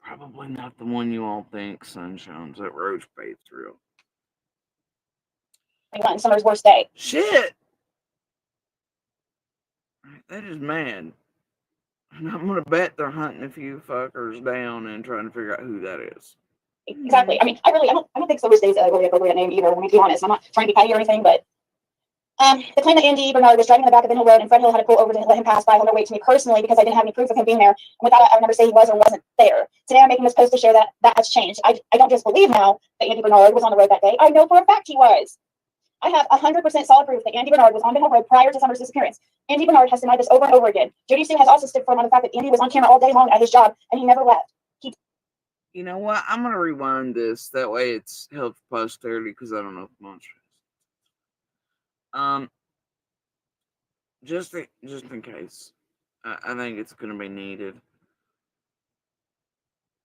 Probably not the one you all think, Sunshine's that Roach Bait's real. Summer's worst day. Shit! That is mad. And I'm gonna bet they're hunting a few fuckers down and trying to figure out who that is. Exactly. I mean, I don't think Summer's Day is a really appropriate name either. Let me be honest. I'm not trying to be petty or anything, but the claim that Andy Bernard was driving in the back of Ben Hill Road and Fred Hill had to pull over to let him pass by held no weight to me personally because I didn't have any proof of him being there. And without it, I would never say he was or wasn't there. Today I'm making this post to share that has changed. I don't just believe now that Andy Bernard was on the road that day. I know for a fact he was. I have 100% solid proof that Andy Bernard was on Ben Hill Road prior to Summer's disappearance. Andy Bernard has denied this over and over again. Jody Sue has also stood firm on the fact that Andy was on camera all day long at his job and he never left. You know what? I'm gonna rewind this. That way it's held for posterity because I don't know if Monster is. Just in case. I think it's gonna be needed.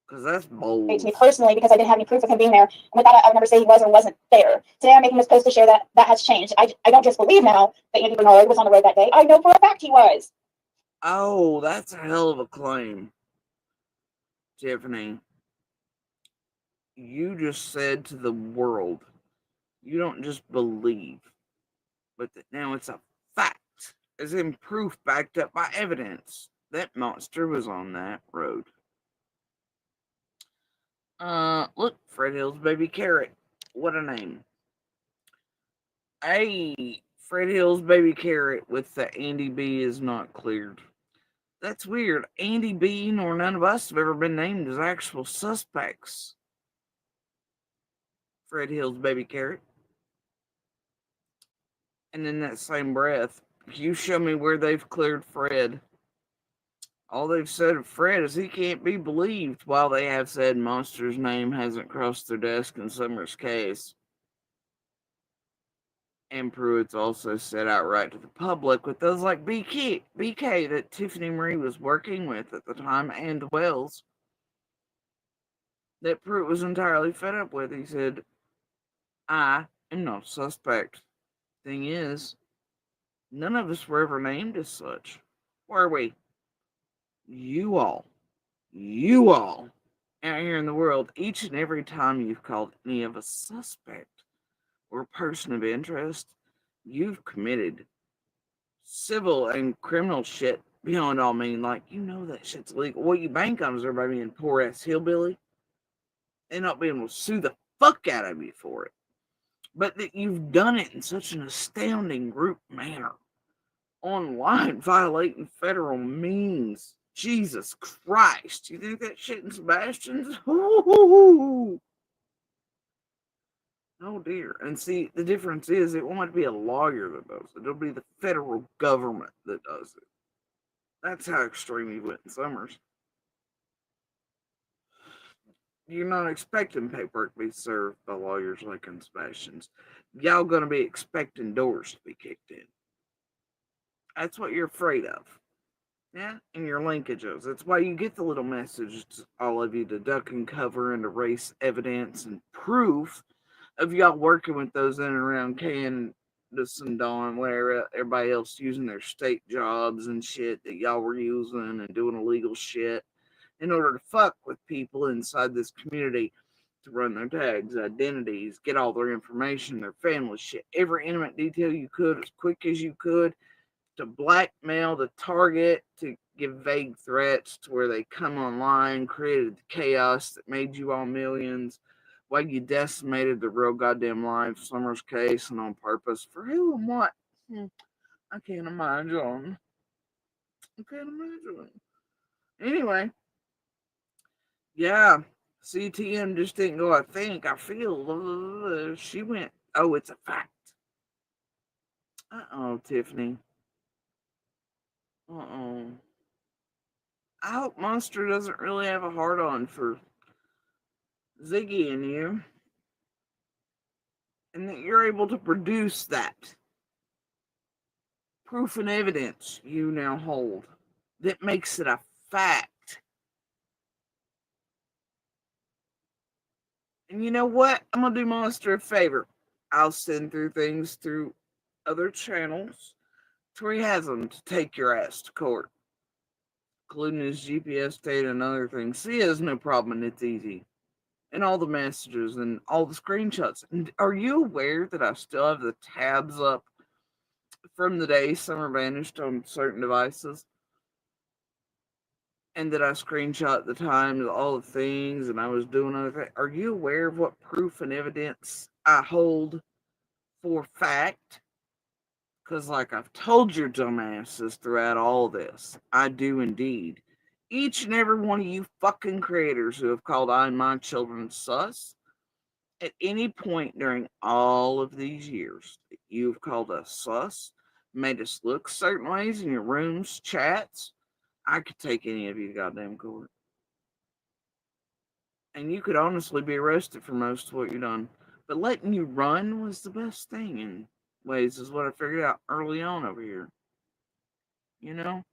Because that's bold. To me personally because I didn't have any proof of him being there. And without it, I would never say he was or wasn't there. Today I'm making this post to share that has changed. I don't just believe now that Andy Bernard was on the road that day. I know for a fact he was. Oh, that's a hell of a claim. Tiffany, you just said to the world, you don't just believe, but that now it's a fact, as in proof backed up by evidence. That monster was on that road. Look, Fred Hill's baby Carrot. What a name. Hey, Fred Hill's baby Carrot with the Andy B is not cleared. That's weird. Andy B nor none of us have ever been named as actual suspects. Fred Hill's baby Carrot. And in that same breath, you show me where they've cleared Fred. All they've said of Fred is he can't be believed, while they have said Monster's name hasn't crossed their desk in Summer's case. And Pruitt's also said outright to the public with those like BK that Tiffany Marie was working with at the time, and Wells, that Pruitt was entirely fed up with. He said, I am not suspect. Thing is, none of us were ever named as such. Were we? You all out here in the world, each and every time you've called any of us suspect or person of interest, you've committed civil and criminal shit beyond all meaning. Like, you know that shit's illegal. What you bank on is everybody being poor ass hillbilly and not being able to sue the fuck out of you for it. But that you've done it in such an astounding group manner. Online violating federal means. Jesus Christ. You think that shit in Sebastian's? Ooh. Oh dear. And see, the difference is it won't be a lawyer that does it. It'll be the federal government that does it. That's how extreme he went in Summers. you're not expecting paperwork to be served by lawyers like in Sebastian's. Y'all gonna be expecting doors to be kicked in. That's what you're afraid of. Yeah, and your linkages. That's why you get the little message to all of you to duck and cover and erase evidence and proof of y'all working with those in and around Candace and Dawn, where everybody else using their state jobs and shit that y'all were using and doing illegal shit in order to fuck with people inside this community to run their tags, identities, get all their information, their family shit, every intimate detail you could as quick as you could to blackmail the target, to give vague threats to where they come online, created the chaos that made you all millions, while you decimated the real goddamn life, Summer's case, and on purpose. For who and what? I can't imagine. I can't imagine. Anyway, yeah, CTM just didn't go, I think, I feel. She went, oh, it's a fact. Uh-oh, Tiffany. Uh-oh. I hope Monster doesn't really have a hard on for Ziggy and you, and that you're able to produce that proof and evidence you now hold that makes it a fact. And you know what? I'm gonna do Monster a favor. I'll send through things through other channels to where he has them to take your ass to court, including his GPS data and other things. He has no problem, and it's easy. And all the messages and all the screenshots. And are you aware that I still have the tabs up from the day Summer vanished on certain devices? And that I screenshot the times, all the things, and I was doing other things. Are you aware of what proof and evidence I hold for fact? Because, like I've told your dumbasses throughout all this, I do indeed. Each and every one of you fucking creators who have called I and my children sus, at any point during all of these years that you've called us sus, made us look certain ways in your rooms, chats, I could take any of you to goddamn court. And you could honestly be arrested for most of what you've done. But letting you run was the best thing in ways, is what I figured out early on over here. You know?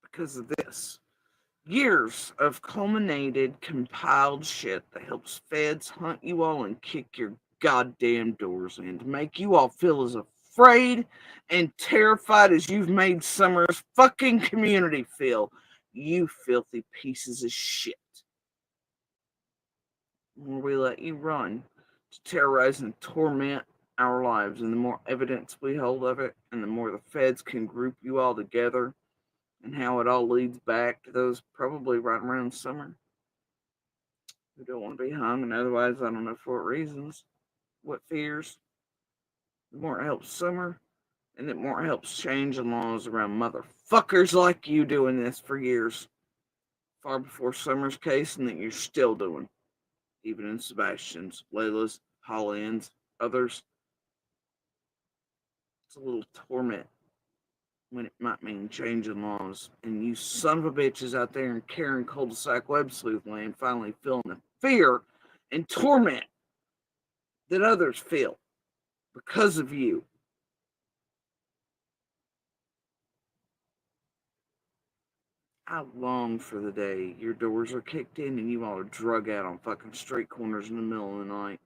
Because of this. Years of culminated, compiled shit that helps feds hunt you all and kick your goddamn doors in to make you all feel as afraid and terrified as you've made Summer's fucking community feel. You filthy pieces of shit. The more we let you run to terrorize and torment our lives, and the more evidence we hold of it, and the more the feds can group you all together, and how it all leads back to those probably right around Summer who don't want to be hung, and otherwise, I don't know for what reasons, what fears. The more it helps Summer, and the more it helps change the laws around motherfuckers like you doing this for years, far before Summer's case, and that you're still doing, even in Sebastian's, Layla's, Holland's, others. It's a little torment when it might mean changing laws. And you son of a bitches out there in Karen cul-de-sac web sleuth land finally feeling the fear and torment that others feel because of you. I long for the day your doors are kicked in and you all are drug out on fucking street corners in the middle of the night,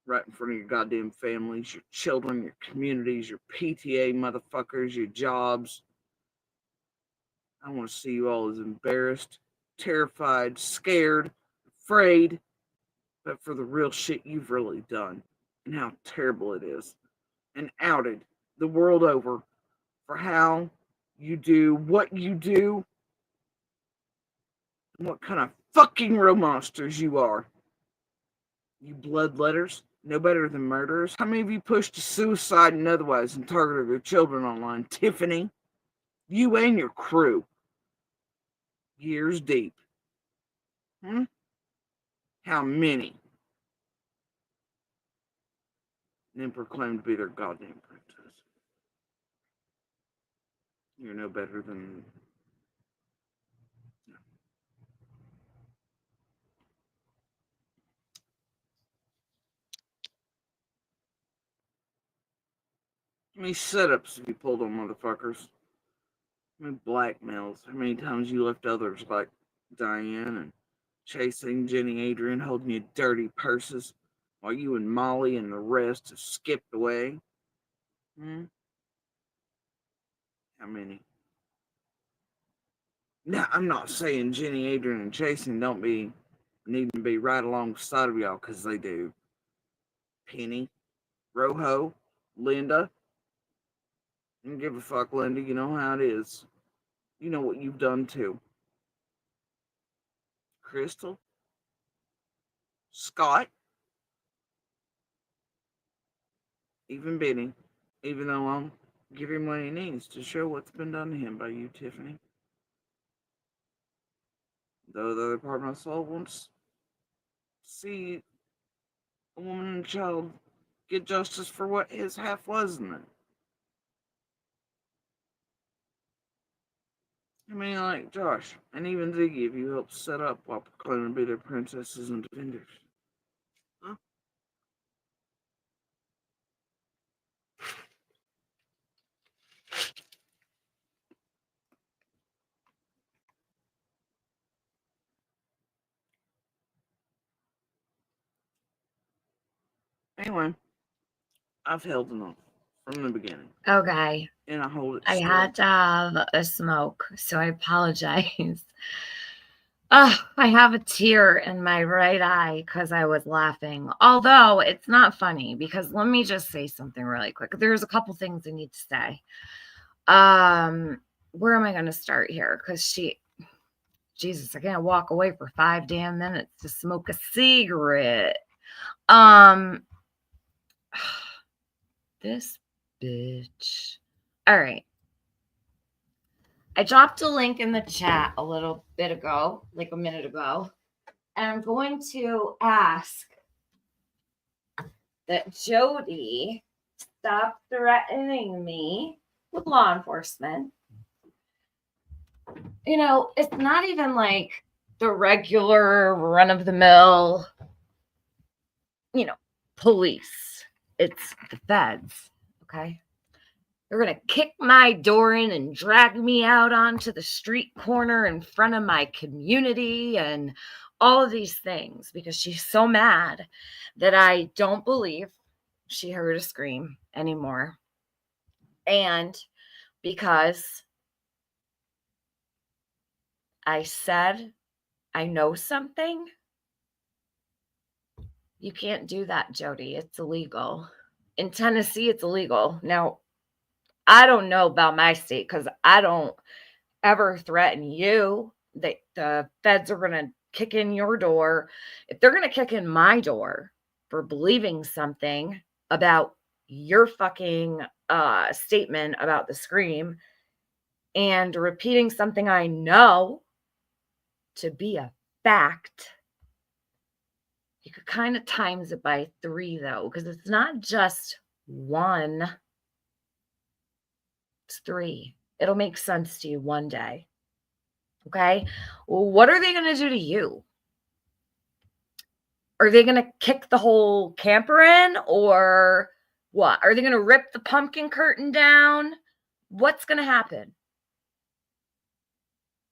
right in front of your goddamn families, your children, your communities, your PTA motherfuckers, your jobs. I want to see you all as embarrassed, terrified, scared, afraid, but for the real shit you've really done and how terrible it is, and outed the world over for how you do what you do and what kind of fucking real monsters you are. You bloodletters, no better than murderers. How many of you pushed to suicide and otherwise and targeted their children online? Tiffany, you and your crew. Years deep. How many? And then proclaim to be their goddamn princess. You're no better than How many setups have you pulled on motherfuckers? How many blackmails? How many times you left others like Diane and chasing Jenny Adrian holding your dirty purses while you and Molly and the rest have skipped away? Hmm? How many? Now, I'm not saying Jenny Adrian and Chasing don't need to be right alongside of y'all, because they do. Penny, Rojo, Linda. I don't give a fuck, Linda. You know how it is. You know what you've done too. Crystal, Scott, even Benny. Even though I'll give him what he needs to show what's been done to him by you, Tiffany. Though the other part of my soul wants to see a woman and a child get justice for what his half was in it. I mean, like Josh, and even Ziggy, if you helped set up while proclaiming to be their princesses and defenders. Huh? Anyway, I've held enough from the beginning. Okay. And I hold it I still. had to have a smoke, so I apologize. Oh, I have a tear in my right eye because I was laughing. Although it's not funny, because let me just say something really quick. There's a couple things I need to say. Where am I going to start here? Because Jesus, I can't walk away for 5 damn minutes to smoke a cigarette. This bitch. All right. I dropped a link in the chat a little bit ago, like a minute ago, and I'm going to ask that Jody stop threatening me with law enforcement. You know, it's not even like the regular run-of-the-mill, police. It's the feds, okay? They're going to kick my door in and drag me out onto the street corner in front of my community and all of these things because she's so mad that I don't believe she heard a scream anymore. And because I said I know something, you can't do that, Jody. It's illegal. In Tennessee, it's illegal. Now, I don't know about my state because I don't ever threaten you that the feds are going to kick in your door. If they're going to kick in my door for believing something about your fucking statement about the scream and repeating something I know to be a fact, you could kind of times it by 3 though, because it's not just 1, it's 3. It'll make sense to you one day. Okay. Well, what are they going to do to you? Are they going to kick the whole camper in or what? Are they going to rip the pumpkin curtain down? What's going to happen?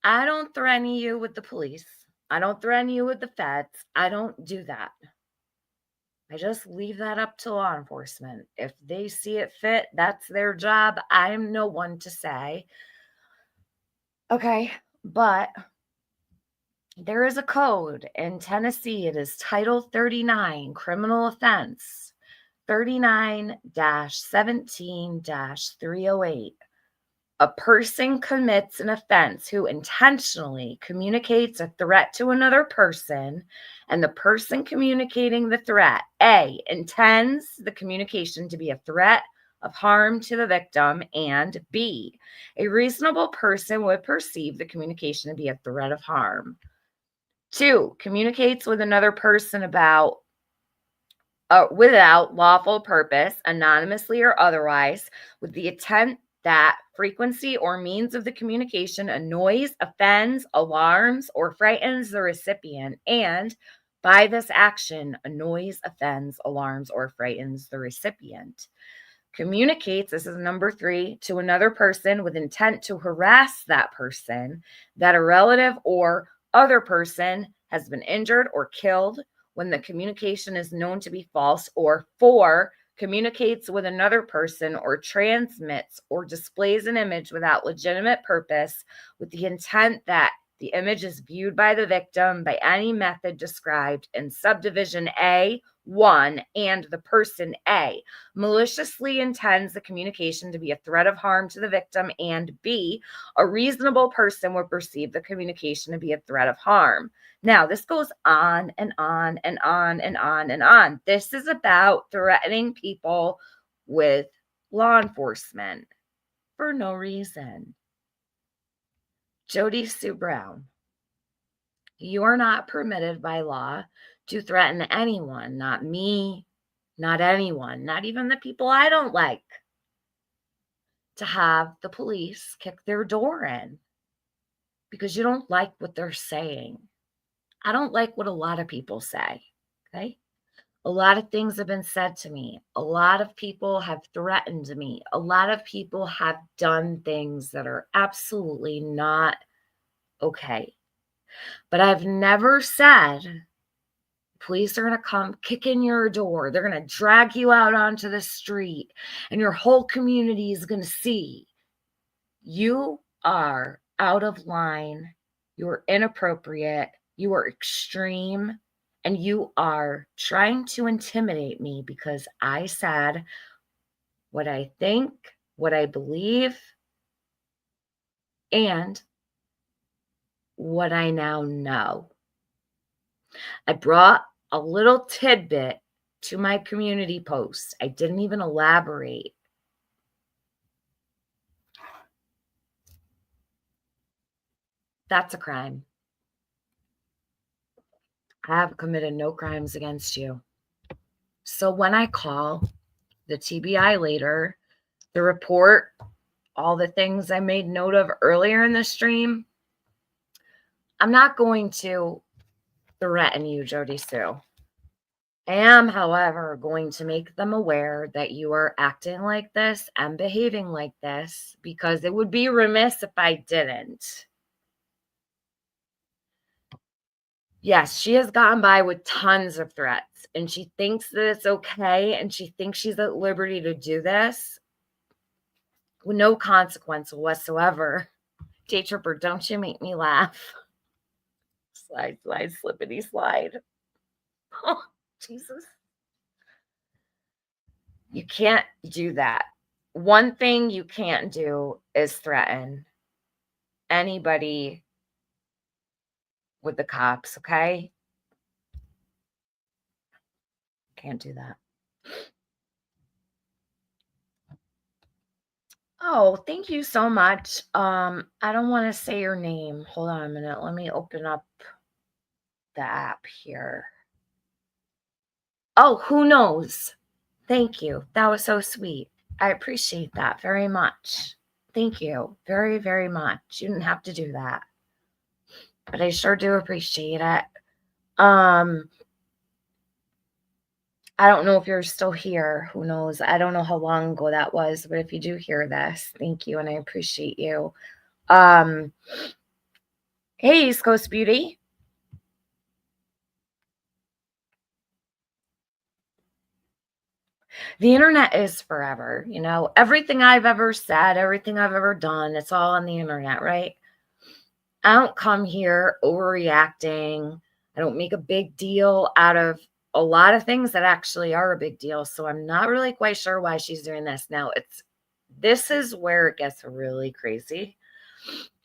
I don't threaten you with the police. I don't threaten you with the feds. I don't do that. I just leave that up to law enforcement. If they see it fit, that's their job. I am no one to say. Okay, but there is a code in Tennessee. It is Title 39, criminal offense, 39-17-308. A person commits an offense who intentionally communicates a threat to another person, and the person communicating the threat, A, intends the communication to be a threat of harm to the victim, and B, a reasonable person would perceive the communication to be a threat of harm. 2, communicates with another person about without lawful purpose, anonymously or otherwise, with the intent that frequency or means of the communication annoys, offends, alarms, or frightens the recipient, and by this action annoys, offends, alarms, or frightens the recipient. communicates, this is number 3, to another person with intent to harass that person, that a relative or other person has been injured or killed when the communication is known to be false, or 4, communicates with another person or transmits or displays an image without legitimate purpose with the intent that the image is viewed by the victim by any method described in subdivision A1, and the person A maliciously intends the communication to be a threat of harm to the victim, and B, a reasonable person would perceive the communication to be a threat of harm. Now, this goes on and on and on and on and on. This is about threatening people with law enforcement for no reason. Jody Sue Brown, you are not permitted by law to threaten anyone, not me, not anyone, not even the people I don't like, to have the police kick their door in because you don't like what they're saying. I don't like what a lot of people say, okay? A lot of things have been said to me. A lot of people have threatened me. A lot of people have done things that are absolutely not okay. But I've never said police are going to come kick in your door. They're going to drag you out onto the street and your whole community is going to see you are out of line. You're inappropriate. You are extreme. And you are trying to intimidate me because I said what I think, what I believe, and what I now know. I brought a little tidbit to my community post. I didn't even elaborate. That's a crime. I have committed no crimes against you. So when I call the TBI later, the report, all the things I made note of earlier in the stream, I'm not going to threaten you, Jody Sue. I am, however, going to make them aware that you are acting like this and behaving like this because it would be remiss if I didn't. Yes, she has gotten by with tons of threats and she thinks that it's okay and she thinks she's at liberty to do this with no consequence whatsoever. Day Tripper, don't you make me laugh. Slide, slide, slippity slide. Oh, Jesus. You can't do that. One thing you can't do is threaten anybody with the cops, okay? Can't do that. Oh, thank you so much. I don't want to say your name. Hold on a minute. Let me open up the app here. Oh, who knows? Thank you. That was so sweet. I appreciate that very much. Thank you very, very much. You didn't have to do that, but I sure do appreciate it. I don't know if you're still here. Who knows? I don't know how long ago that was, but if you do hear this, thank you and I appreciate you. Hey, East Coast Beauty. The internet is forever, you know. Everything I've ever said, everything I've ever done, it's all on the internet, right? I don't come here overreacting. I don't make a big deal out of a lot of things that actually are a big deal. So I'm not really quite sure why she's doing this. Now, this is where it gets really crazy.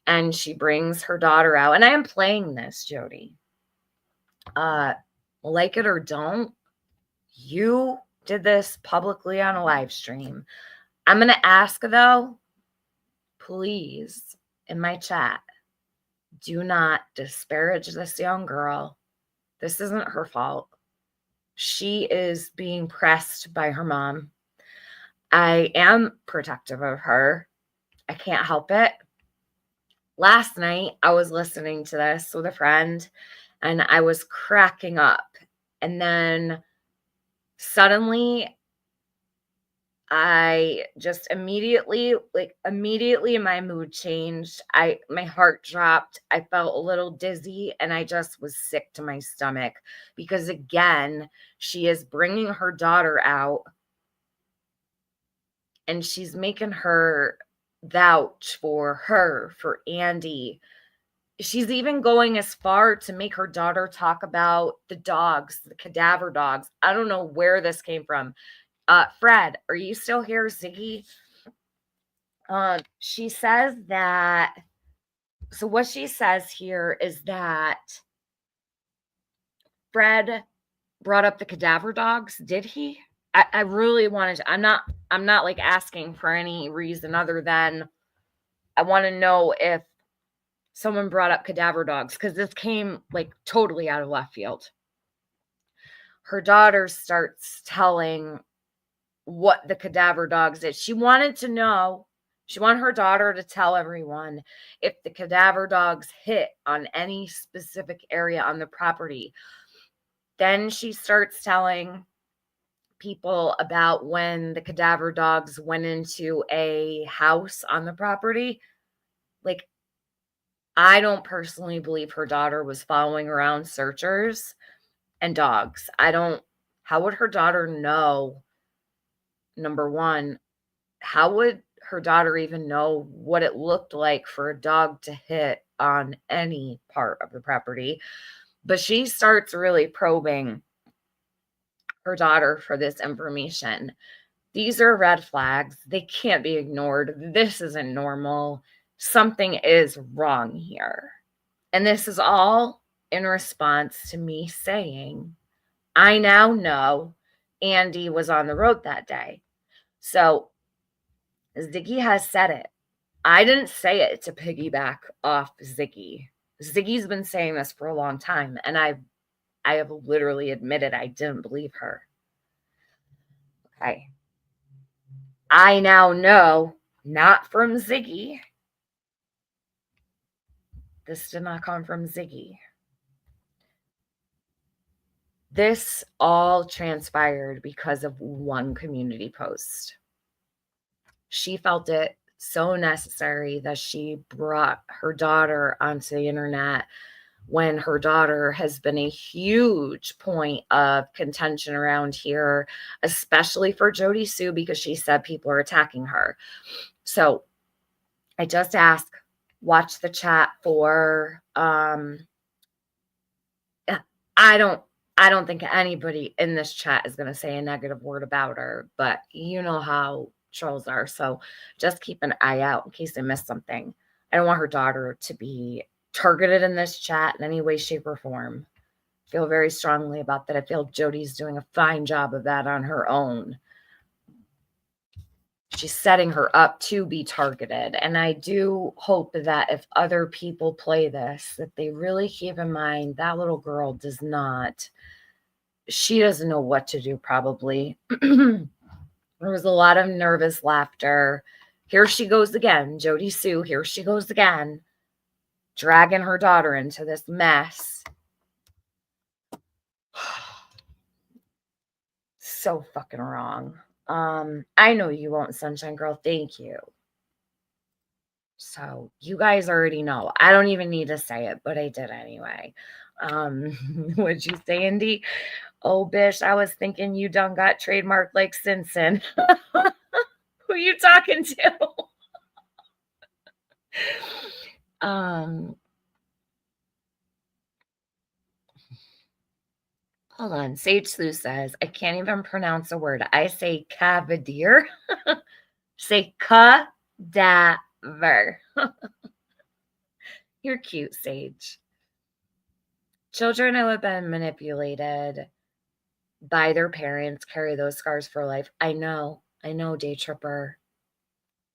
And she brings her daughter out. And I am playing this, Jody. Like it or don't, you did this publicly on a live stream. I'm going to ask, though, please, in my chat, do not disparage this young girl. This isn't her fault. She is being pressed by her mom. I am protective of her. I can't help it. Last night, I was listening to this with a friend, and I was cracking up. And then suddenly, I just immediately my mood changed. My heart dropped. I felt a little dizzy and I just was sick to my stomach because again, she is bringing her daughter out and she's making her vouch for her, for Andy. She's even going as far to make her daughter talk about the dogs, the cadaver dogs. I don't know where this came from. Fred, are you still here, Ziggy? She says that, so what she says here is that Fred brought up the cadaver dogs. Did he? I really wanted to, I'm not like asking for any reason other than I want to know if someone brought up cadaver dogs because this came like totally out of left field. Her daughter starts telling what the cadaver dogs is. She wanted to know, she wanted her daughter to tell everyone if the cadaver dogs hit on any specific area on the property. Then she starts telling people about when the cadaver dogs went into a house on the property. Like, I don't personally believe her daughter was following around searchers and dogs. How would her daughter know? Number one, how would her daughter even know what it looked like for a dog to hit on any part of the property? But she starts really probing her daughter for this information. These are red flags. They can't be ignored. This isn't normal. Something is wrong here. And this is all in response to me saying, I now know Andy was on the road that day. So Ziggy has said it. I didn't say it to piggyback off Ziggy. Ziggy's been saying this for a long time, and I have literally admitted I didn't believe her. Okay. I now know, not from Ziggy. This did not come from Ziggy. This all transpired because of one community post. She felt it so necessary that she brought her daughter onto the internet when her daughter has been a huge point of contention around here, especially for Jody Sue, because she said people are attacking her. So I just ask, watch the chat for, I don't think anybody in this chat is going to say a negative word about her, but you know how trolls are. So just keep an eye out in case I missed something. I don't want her daughter to be targeted in this chat in any way, shape, or form. I feel very strongly about that. I feel Jody's doing a fine job of that on her own. She's setting her up to be targeted. And I do hope that if other people play this, that they really keep in mind that little girl doesn't know what to do probably. There was a lot of nervous laughter. Here she goes again, Jody Sue. Here she goes again, dragging her daughter into this mess. So fucking wrong. I know you won't, Sunshine Girl. Thank you. So you guys already know. I don't even need to say it, but I did anyway. What'd you say, Indy? Oh, bish, I was thinking you done got trademarked like Simpson. Who you talking to? Hold on. Sage Sleuth says, I can't even pronounce a word. I say cavalier. Say cadaver. You're cute, Sage. Children who have been manipulated by their parents carry those scars for life. I know, Day Tripper.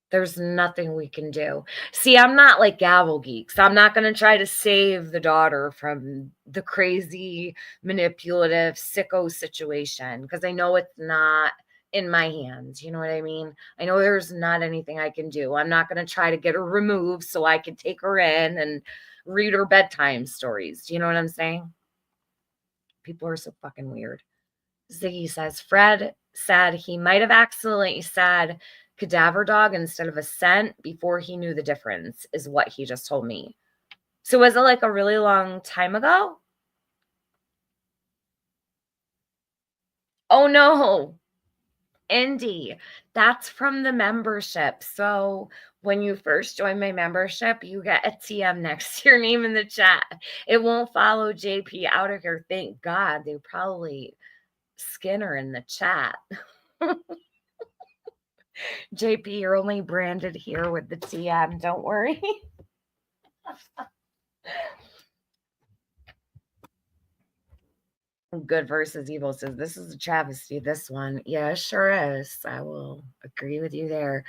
There's nothing we can do. See, I'm not like Gavel Geeks. I'm not going to try to save the daughter from the crazy, manipulative, sicko situation because I know it's not in my hands. You know what I mean? I know there's not anything I can do. I'm not going to try to get her removed so I can take her in and read her bedtime stories. Do you know what I'm saying? People are so fucking weird. Ziggy says, Fred said he might have accidentally said cadaver dog instead of a scent before he knew the difference, is what he just told me. So was it like a really long time ago? Oh no, Indy, that's from the membership. So when you first join my membership, you get a TM next to your name in the chat. It won't follow JP out of here. Thank God. They probably Skinner in the chat. JP, you're only branded here with the TM. Don't worry. Good versus evil says, this is a travesty, this one. Yeah, it sure is. I will agree with you there.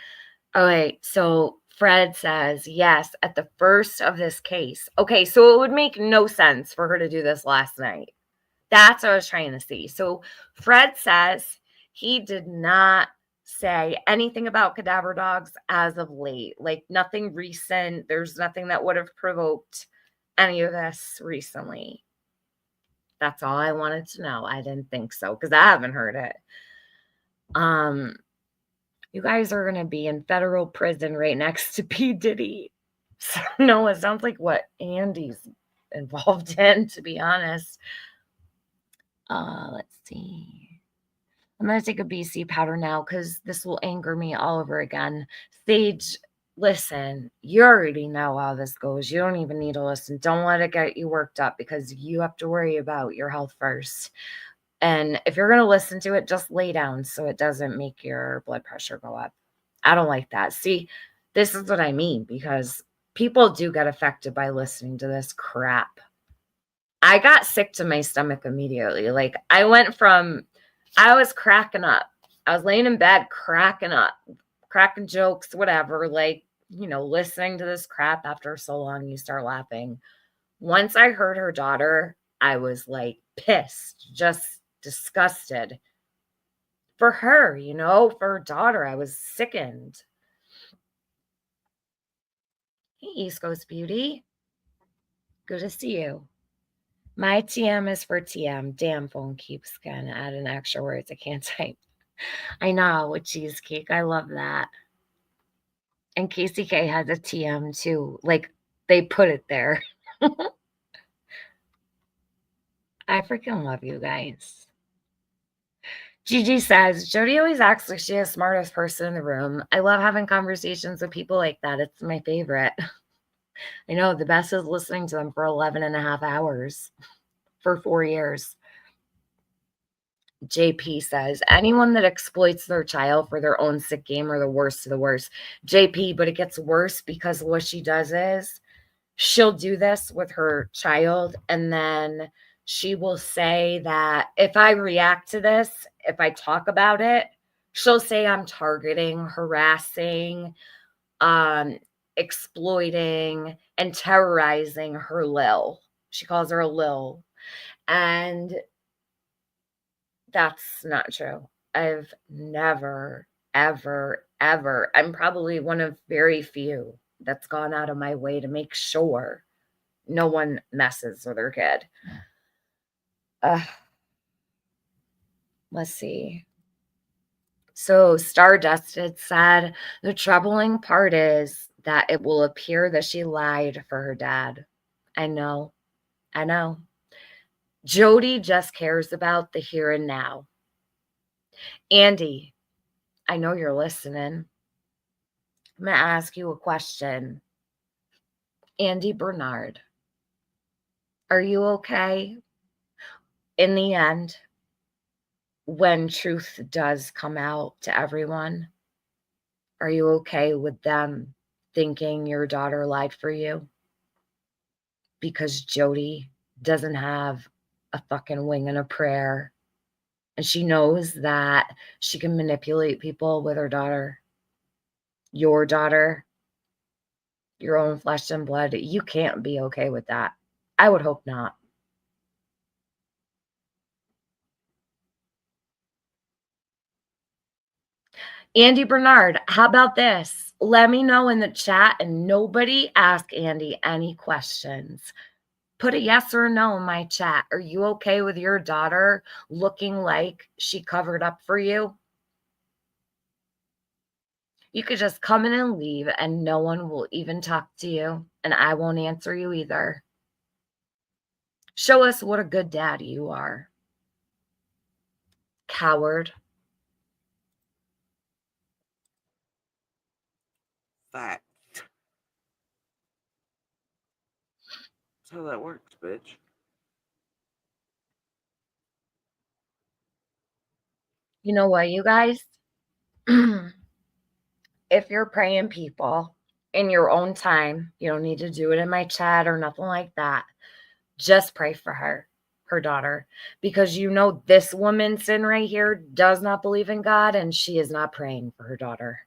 All right, so Fred says, yes, at the first of this case. Okay, so it would make no sense for her to do this last night. That's what I was trying to see. So Fred says he did not say anything about cadaver dogs as of late. Like nothing recent. There's nothing that would have provoked any of this recently. That's all I wanted to know. I didn't think so because I haven't heard it. You guys are going to be in federal prison right next to P. Diddy. So, no, it sounds like what Andy's involved in, to be honest. Let's see. I'm going to take a BC powder now because this will anger me all over again. Sage, listen, you already know how this goes. You don't even need to listen. Don't let it get you worked up because you have to worry about your health first. And if you're going to listen to it, just lay down so it doesn't make your blood pressure go up. I don't like that. See, this is what I mean because people do get affected by listening to this crap. I got sick to my stomach immediately. Like I went from, I was cracking up. I was laying in bed cracking up, cracking jokes, whatever. Like, you know, listening to this crap after so long, you start laughing. Once I heard her daughter, I was like pissed, just disgusted for her, you know, for her daughter. I was sickened. Hey, East Coast Beauty. Good to see you. My TM is for TM. Damn, phone keeps gonna add in extra words I can't type. I know, with cheesecake. I love that. And KCK has a TM too. Like, they put it there. I freaking love you guys. Gigi says, Jody always acts like she's the smartest person in the room. I love having conversations with people like that. It's my favorite. I know, the best is listening to them for 11 and a half hours for 4 years. JP says, anyone that exploits their child for their own sick game are the worst of the worst. JP, but it gets worse because what she does is she'll do this with her child and then she will say that if I react to this, if I talk about it, she'll say I'm targeting, harassing, exploiting, and terrorizing her Lil. She calls her a Lil. And that's not true. I've never, ever, ever, I'm probably one of very few that's gone out of my way to make sure no one messes with her kid. Let's see. So Stardusted said, the troubling part is that it will appear that she lied for her dad. I know. Jody just cares about the here and now. Andy, I know you're listening. I'm going to ask you a question. Andy Bernard, are you okay in the end when truth does come out to everyone? Are you okay with them thinking your daughter lied for you? Because Jody doesn't have a fucking wing and a prayer. And she knows that she can manipulate people with her daughter. Your daughter, your own flesh and blood. You can't be okay with that. I would hope not. Andy Bernard, how about this? Let me know in the chat and nobody ask Andy any questions. Put a yes or a no in my chat. Are you okay with your daughter looking like she covered up for you? You could just come in and leave and no one will even talk to you, and I won't answer you either. Show us what a good dad you are. Coward. Fact. That's how that works, bitch. You know what, you guys? If you're praying people in your own time, you don't need to do it in my chat or nothing like that. Just pray for her daughter, because you know this woman sitting right here does not believe in God and she is not praying for her daughter.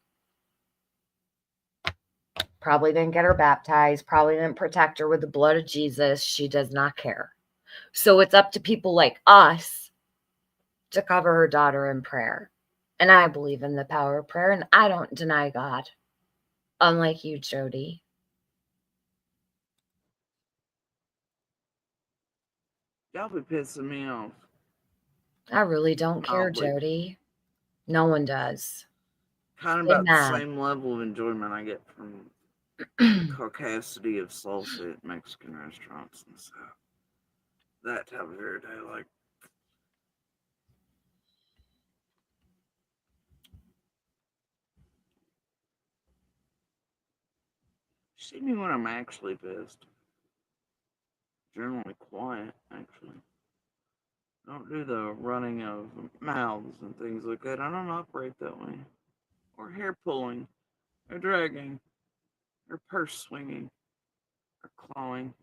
Probably didn't get her baptized, probably didn't protect her with the blood of Jesus. She does not care. So it's up to people like us to cover her daughter in prayer. And I believe in the power of prayer, and I don't deny God, unlike you, Jody. Y'all be pissing me off. I really don't care, Mildly. Jody. No one does. Kind of Get about the mad. same level of enjoyment I get from the caucasity of salsa at Mexican restaurants and stuff. That type of every day, like. See me when I'm actually pissed. Generally quiet, actually. I don't do the running of mouths and things like that. I don't operate that way. Or hair pulling, or dragging, or purse swinging, or clawing.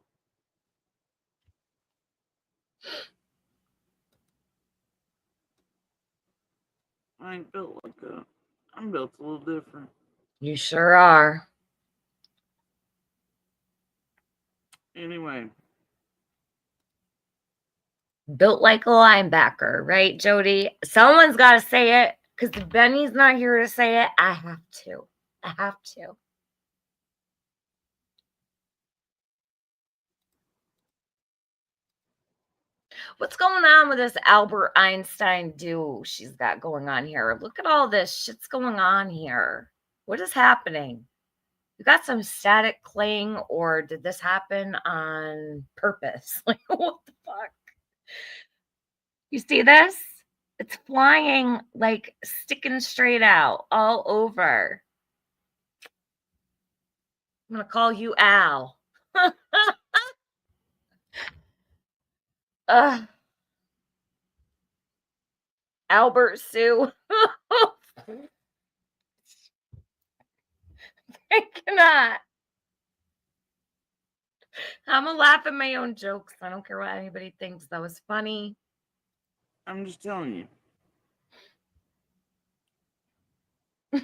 I ain't built like that. I'm built a little different. You sure are. Anyway. Built like a linebacker, right, Jody? Someone's got to say it, because if Benny's not here to say it, I have to. I have to. What's going on with this Albert Einstein do she's got going on here? Look at all this shit's going on here. What is happening? You got some static cling, or did this happen on purpose? Like, what the fuck? You see this? It's flying, like, sticking straight out all over. I'm going to call you Al. Albert Sue. I cannot. I'm going to laugh at my own jokes. I don't care what anybody thinks. That was funny. I'm just telling you.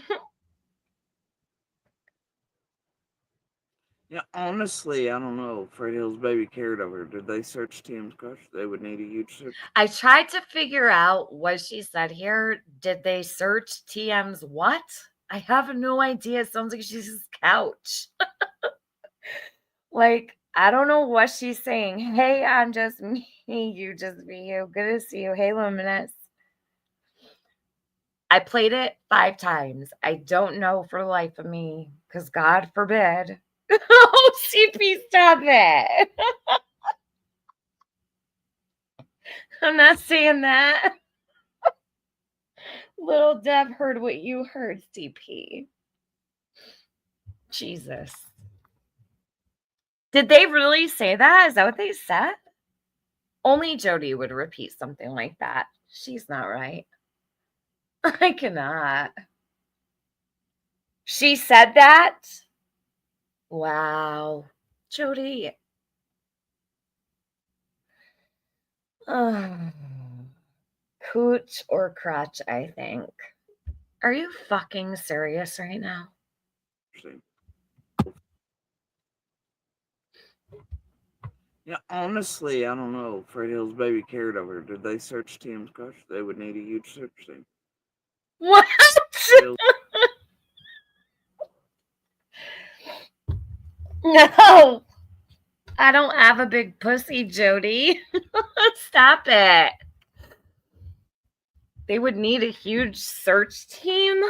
Yeah, honestly, I don't know. Fred Hill's baby carried over. Did they search TM's crush? They would need a huge search. I tried to figure out what she said here. Did they search TM's what? I have no idea. It sounds like she's his couch. Like, I don't know what she's saying. Hey, I'm just me. You just be you. Good to see you. Hey, Luminous. I played it 5 times. I don't know for the life of me, because God forbid. Oh, CP, stop it. I'm not saying that. Little Deb heard what you heard, CP. Jesus. Did they really say that? Is that what they said? Only Jody would repeat something like that. She's not right. I cannot. She said that? Wow. Jody. Cooch or crotch, I think. Are you fucking serious right now? Yeah, honestly, I don't know. Fred Hill's baby carried over. Did they search TM's crush? They would need a huge search team. What? No. I don't have a big pussy, Jody. Stop it. They would need a huge search team.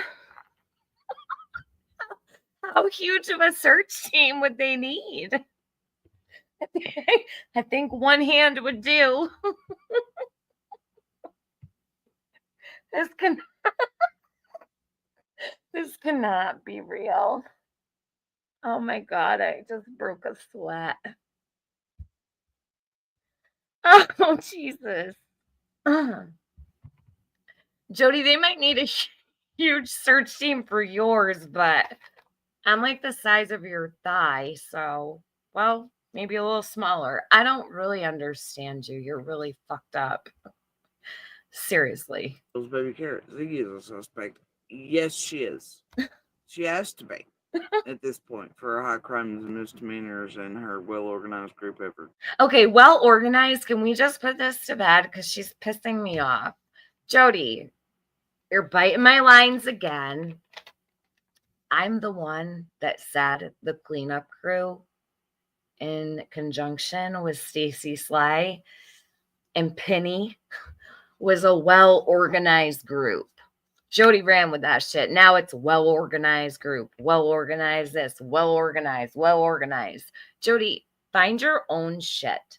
How huge of a search team would they need? I think one hand would do. This can this cannot be real. Oh my god, I just broke a sweat. Oh Jesus. Jody, they might need a huge search team for yours, but I'm like the size of your thigh, so well, maybe a little smaller. I don't really understand you. You're really fucked up. Seriously. Those baby carrots. Ziggy is a suspect. Yes, she is. She has to be at this point for her high crimes and misdemeanors and her well-organized group effort. Okay, well organized. Can we just put this to bed? Because she's pissing me off. Jody, you're biting my lines again. I'm the one that said the cleanup crew in conjunction with Stacy Sly and Penny was a well-organized group. Jody ran with that shit. Now it's well-organized group. Well-organized this. Well-organized. Well-organized. Jody, find your own shit.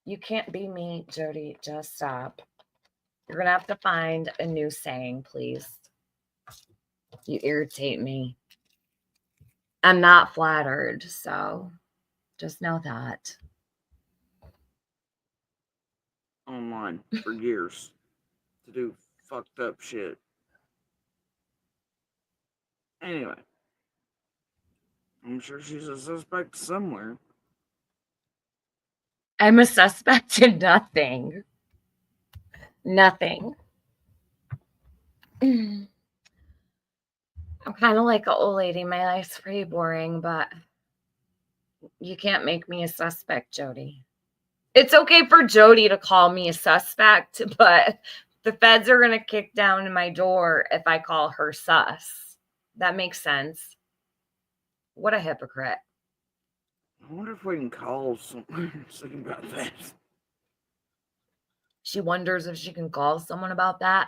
You can't be me, Jody. Just stop. You're going to have to find a new saying, please. You irritate me. I'm not flattered, so just know that. Online for years to do fucked up shit. Anyway, I'm sure she's a suspect somewhere. I'm a suspect in nothing. Nothing. I'm kind of like an old lady. My life's pretty boring, but you can't make me a suspect, Jody. It's okay for Jody to call me a suspect, but the feds are going to kick down my door if I call her sus. That makes sense. What a hypocrite. I wonder if we can call someone thinking about that. She wonders if she can call someone about that.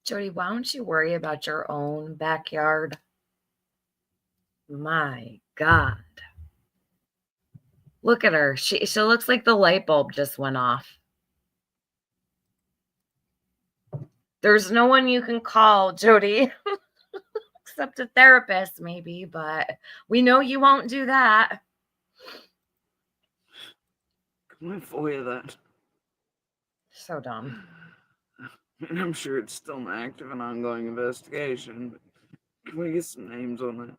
Jody, why don't you worry about your own backyard? My God. Look at her. She looks like the light bulb just went off. There's no one you can call, Jody, except a therapist maybe, but we know you won't do that. Can we FOIA that? So dumb. And I'm sure it's still an active and ongoing investigation, but can we get some names on that?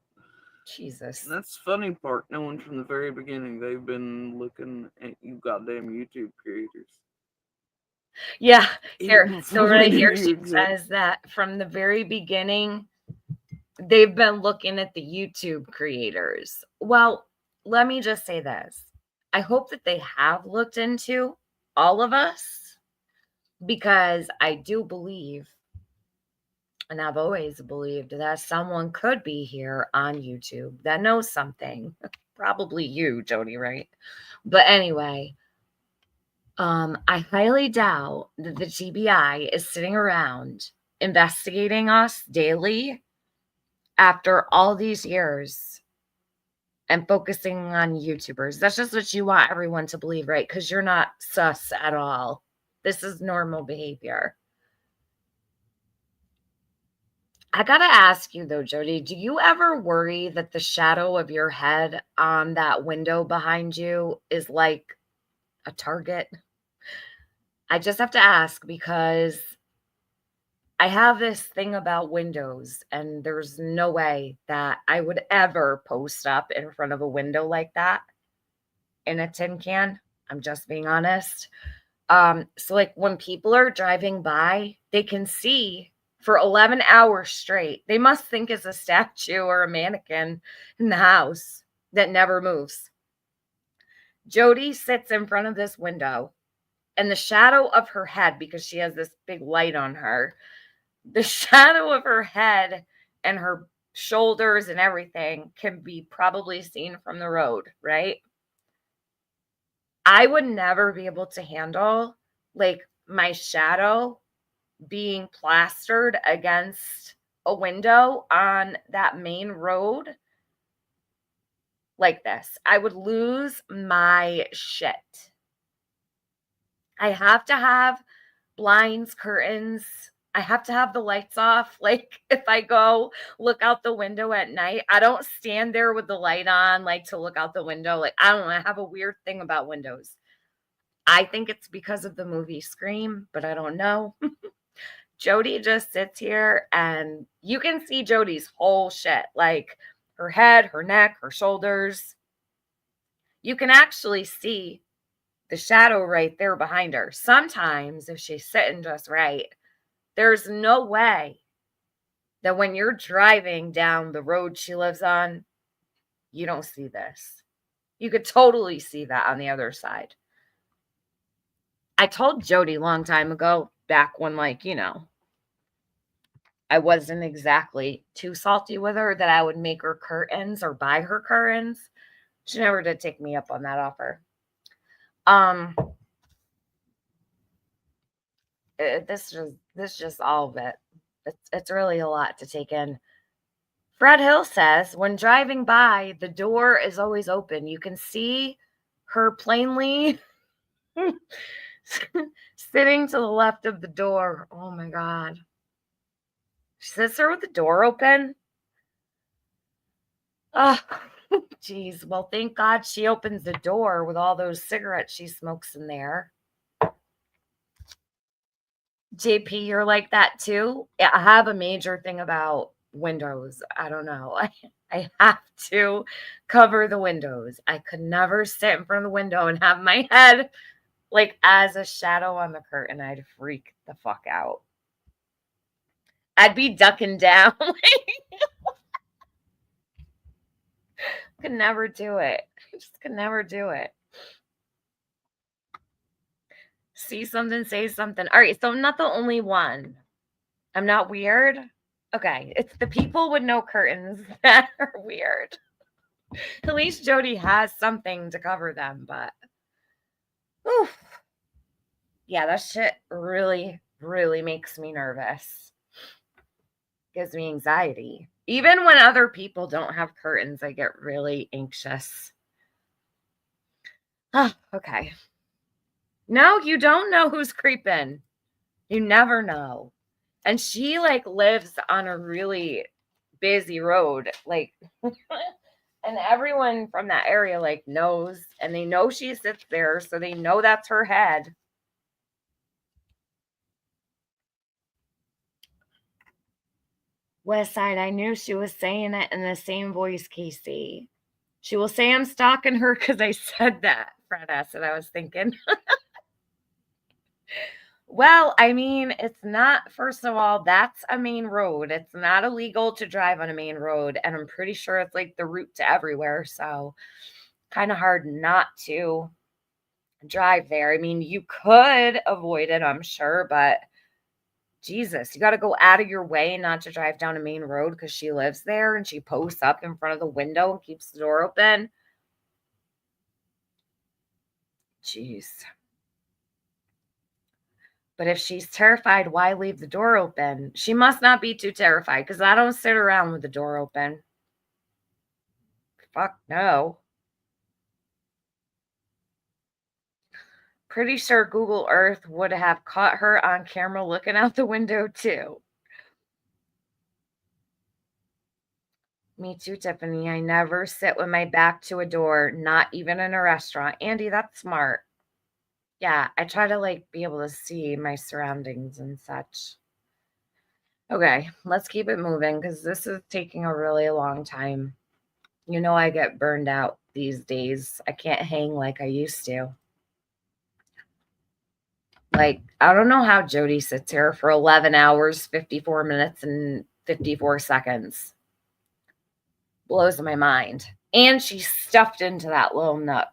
Jesus. And that's the funny part. No one from the very beginning, they've been looking at you goddamn YouTube creators. Yeah, Even here. So before right they here knew she you says that from the very beginning, they've been looking at the YouTube creators. Well, let me just say this. I hope that they have looked into all of us, because I do believe, and I've always believed, that someone could be here on YouTube that knows something. Probably you, Jody, right? But anyway, I highly doubt that the TBI is sitting around investigating us daily after all these years and focusing on YouTubers. That's just what you want everyone to believe, right? Because you're not sus at all. This is normal behavior. I gotta ask you though, Jody, do you ever worry that the shadow of your head on that window behind you is like a target? I just have to ask because I have this thing about windows, and there's no way that I would ever post up in front of a window like that in a tin can. I'm just being honest. So like when people are driving by, they can see for 11 hours straight. They must think it's a statue or a mannequin in the house that never moves. Jody sits in front of this window, and the shadow of her head, because she has this big light on her, the shadow of her head and her shoulders and everything can be probably seen from the road, right? I would never be able to handle like my shadow being plastered against a window on that main road like this. I would lose my shit. I have to have blinds, curtains. I have to have the lights off. Like if I go look out the window at night, I don't stand there with the light on, like to look out the window. Like I don't know, I have a weird thing about windows. I think it's because of the movie Scream, but I don't know. Jody just sits here and you can see Jody's whole shit, like her head, her neck, her shoulders. You can actually see the shadow right there behind her. Sometimes, if she's sitting just right, there's no way that when you're driving down the road she lives on, you don't see this. You could totally see that on the other side. I told Jody a long time ago, back when, like, you know, I wasn't exactly too salty with her, that I would make her curtains or buy her curtains. She never did take me up on that offer. This just all of it. It's really a lot to take in. Fred Hill says, when driving by, the door is always open. You can see her plainly sitting to the left of the door. Oh my God. She sits there with the door open. Oh, geez. Well, thank God she opens the door with all those cigarettes she smokes in there. JP, you're like that too? Yeah, I have a major thing about windows. I don't know. I have to cover the windows. I could never sit in front of the window and have my head like as a shadow on the curtain. I'd freak the fuck out. I'd be ducking down. Could never do it. Just could never do it. See something, say something. All right, so I'm not the only one. I'm not weird. Okay, it's the people with no curtains that are weird. At least Jody has something to cover them, but oof. Yeah, that shit really, really makes me nervous. Gives me anxiety. Even when other people don't have curtains, I get really anxious. Oh, okay. No, you don't know who's creeping. You never know. And she like lives on a really busy road, like and everyone from that area like knows, and they know she sits there, so they know that's her head. Westside, I knew she was saying it in the same voice, Casey. She will say I'm stalking her because I said that. Fred asked what I was thinking. Well, I mean, it's not, first of all, that's a main road. It's not illegal to drive on a main road. And I'm pretty sure it's like the route to everywhere. So kind of hard not to drive there. I mean, you could avoid it, I'm sure, but Jesus, you got to go out of your way not to drive down a main road because she lives there and she posts up in front of the window and keeps the door open. Jeez. But if she's terrified, why leave the door open? She must not be too terrified because I don't sit around with the door open. Fuck no. Pretty sure Google Earth would have caught her on camera looking out the window too. Me too, Tiffany. I never sit with my back to a door, not even in a restaurant. Andy, that's smart. Yeah, I try to like be able to see my surroundings and such. Okay, let's keep it moving because this is taking a really long time. You know, I get burned out these days. I can't hang like I used to. Like, I don't know how Jody sits here for 11 hours, 54 minutes, and 54 seconds. Blows my mind. And she's stuffed into that little nook.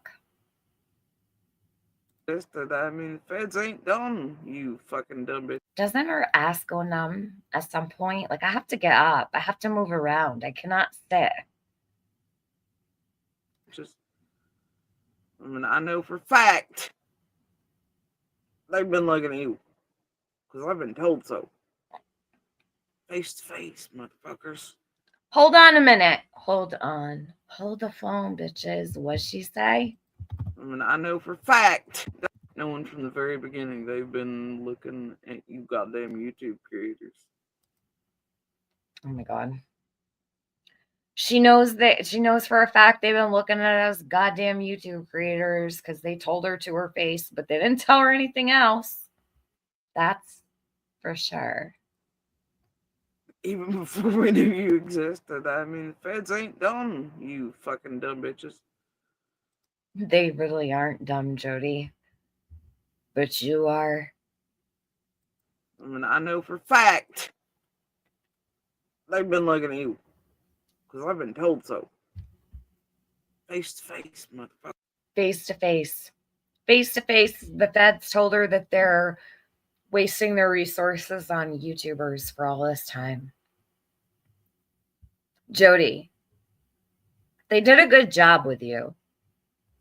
I mean, feds ain't dumb, you fucking dumb bitch. Doesn't her ass go numb at some point? Like, I have to get up. I have to move around. I cannot sit. I mean, I know for fact they've been looking at you. Because I've been told so. Face to face, motherfuckers. Hold on a minute. Hold on. Hold the phone, bitches. What'd she say? I mean, I know for fact that knowing from the very beginning they've been looking at you goddamn YouTube creators. Oh my God. She knows for a fact they've been looking at us goddamn YouTube creators because they told her to her face, but they didn't tell her anything else. That's for sure. Even before we knew you existed. I mean, feds ain't dumb, you fucking dumb bitches. They really aren't dumb, Jody. But you are. I mean, I know for fact they've been looking at you. Because I've been told so. Face to face, motherfucker. Face to face. Face to face, the feds told her that they're wasting their resources on YouTubers for all this time. Jody, they did a good job with you.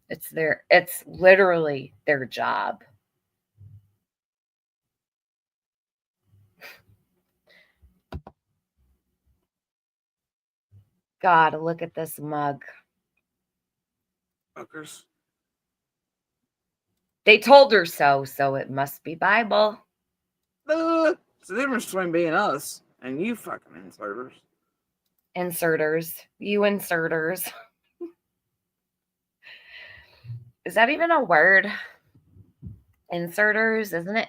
It's literally their job. God, look at this mug. Fuckers. They told her so it must be Bible. It's the difference between being us and you fucking inserters. Inserters. You inserters. Is that even a word? Inserters, isn't it?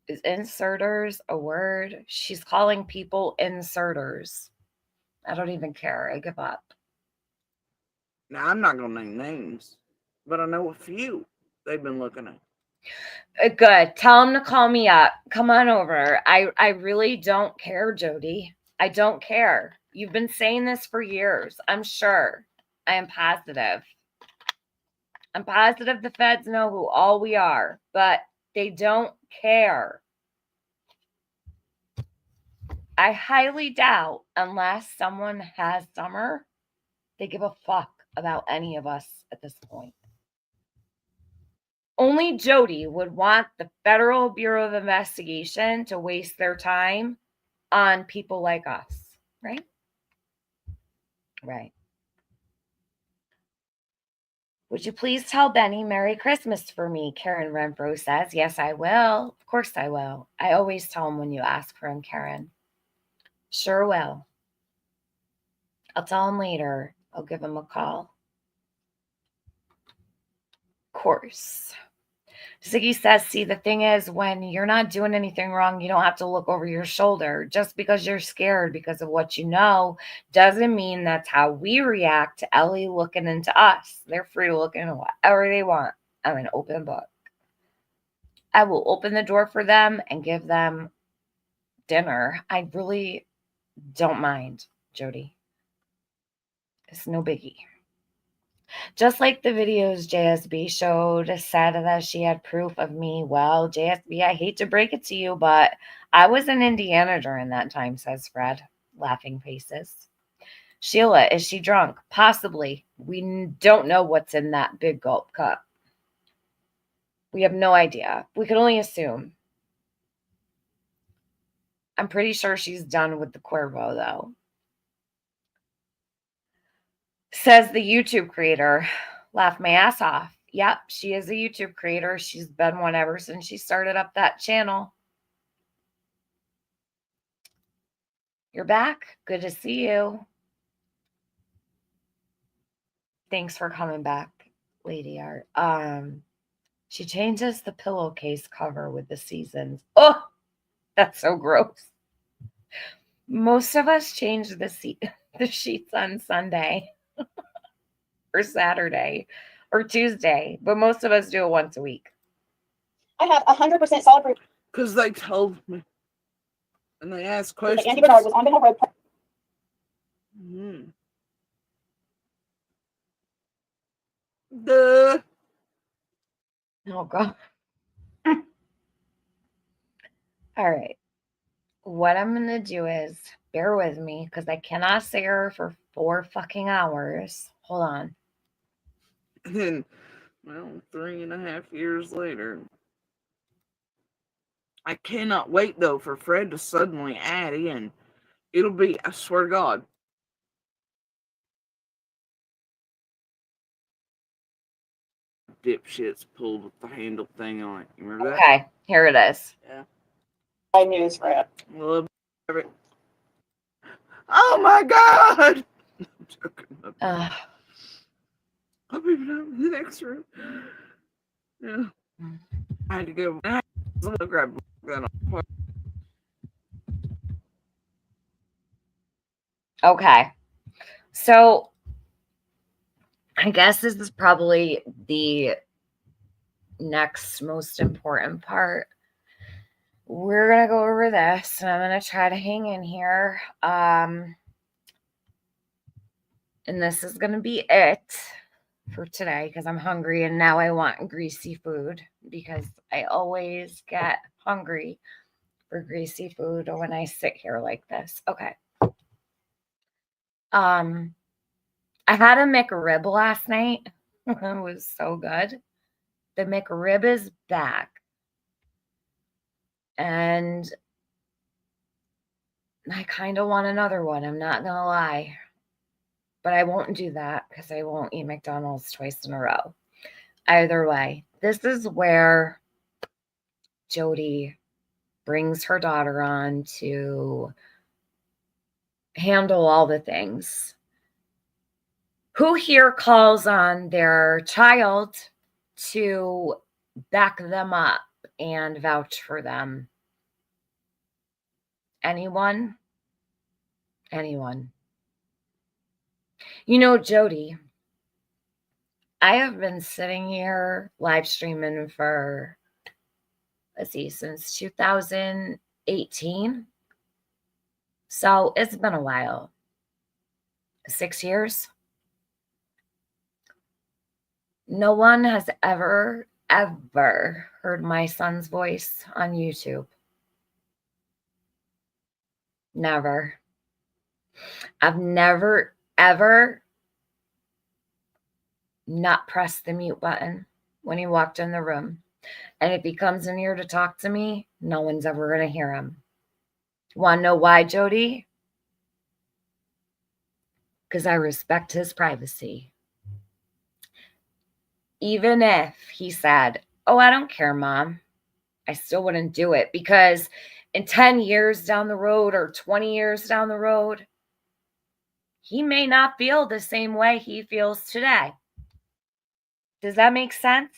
Is inserters a word? She's calling people inserters. I don't even care. I give up. Now, I'm not going to name names, but I know a few they've been looking at. Good. Tell them to call me up. Come on over. I really don't care, Jody. I don't care. You've been saying this for years. I'm sure. I am positive. I'm positive the feds know who all we are, but they don't care. I highly doubt, unless someone has Summer, they give a fuck about any of us at this point. Only Jody would want the Federal Bureau of Investigation to waste their time on people like us, right? Right. Would you please tell Benny Merry Christmas for me? Karen Renfro says. Yes, I will. Of course I will. I always tell him when you ask for him, Karen. Sure will. I'll tell him later. I'll give him a call. Of course. Ziggy says, see, the thing is, when you're not doing anything wrong, you don't have to look over your shoulder. Just because you're scared because of what you know doesn't mean that's how we react to Ellie looking into us. They're free to look into whatever they want. I'm an open book. I will open the door for them and give them dinner. I really don't mind, Jody. It's no biggie. Just like the videos JSB showed, said that she had proof of me. Well, JSB, I hate to break it to you, but I was in Indiana during that time, says Fred, laughing faces. Sheila, is she drunk? Possibly. We don't know what's in that big gulp cup. We have no idea. We can only assume. I'm pretty sure she's done with the Cuervo, though. Says the YouTube creator. Laugh my ass off. Yep, she is a YouTube creator. She's been one ever since she started up that channel. You're back. Good to see you. Thanks for coming back, Lady Art. She changes the pillowcase cover with the seasons. Oh, that's so gross. Most of us change the sheets on Sunday or Saturday or Tuesday, but most of us do it once a week. I have 100% solid proof. Because they told me. And they asked questions. Andy Bernard was on Ben Hill Road. Duh. Oh, God. All right. What I'm going to do is bear with me because I cannot stay here for 4 fucking hours. Hold on. And then, well, 3.5 years later. I cannot wait, though, for Fred to suddenly add in. It'll be, I swear to God. Dipshits pulled with the handle thing on it. You remember that? Okay, here it is. Yeah. I news, Fred. A little bit of it. Oh my God! I'm joking. I'll be down in the next room. Yeah. I had to go. I had to grab that on. Okay. So I guess this is probably the next most important part. We're going to go over this and I'm going to try to hang in here. And this is going to be it for today because I'm hungry and now I want greasy food because I always get hungry for greasy food when I sit here like this. Okay. I had a McRib last night. It was so good. The McRib is back. And I kind of want another one. I'm not going to lie. But I won't do that because I won't eat McDonald's twice in a row. Either way, this is where Jody brings her daughter on to handle all the things. Who here calls on their child to back them up and vouch for them? Anyone? Anyone? You know, Jody, I have been sitting here live streaming for, let's see, since 2018. So it's been a while. 6 years. No one has ever heard my son's voice on YouTube. Never. I've never, ever not pressed the mute button when he walked in the room. And if he comes in here to talk to me, no one's ever going to hear him. Want to know why, Jody? Because I respect his privacy. Even if he said, oh, I don't care, Mom, I still wouldn't do it because in 10 years down the road or 20 years down the road, he may not feel the same way he feels today. Does that make sense?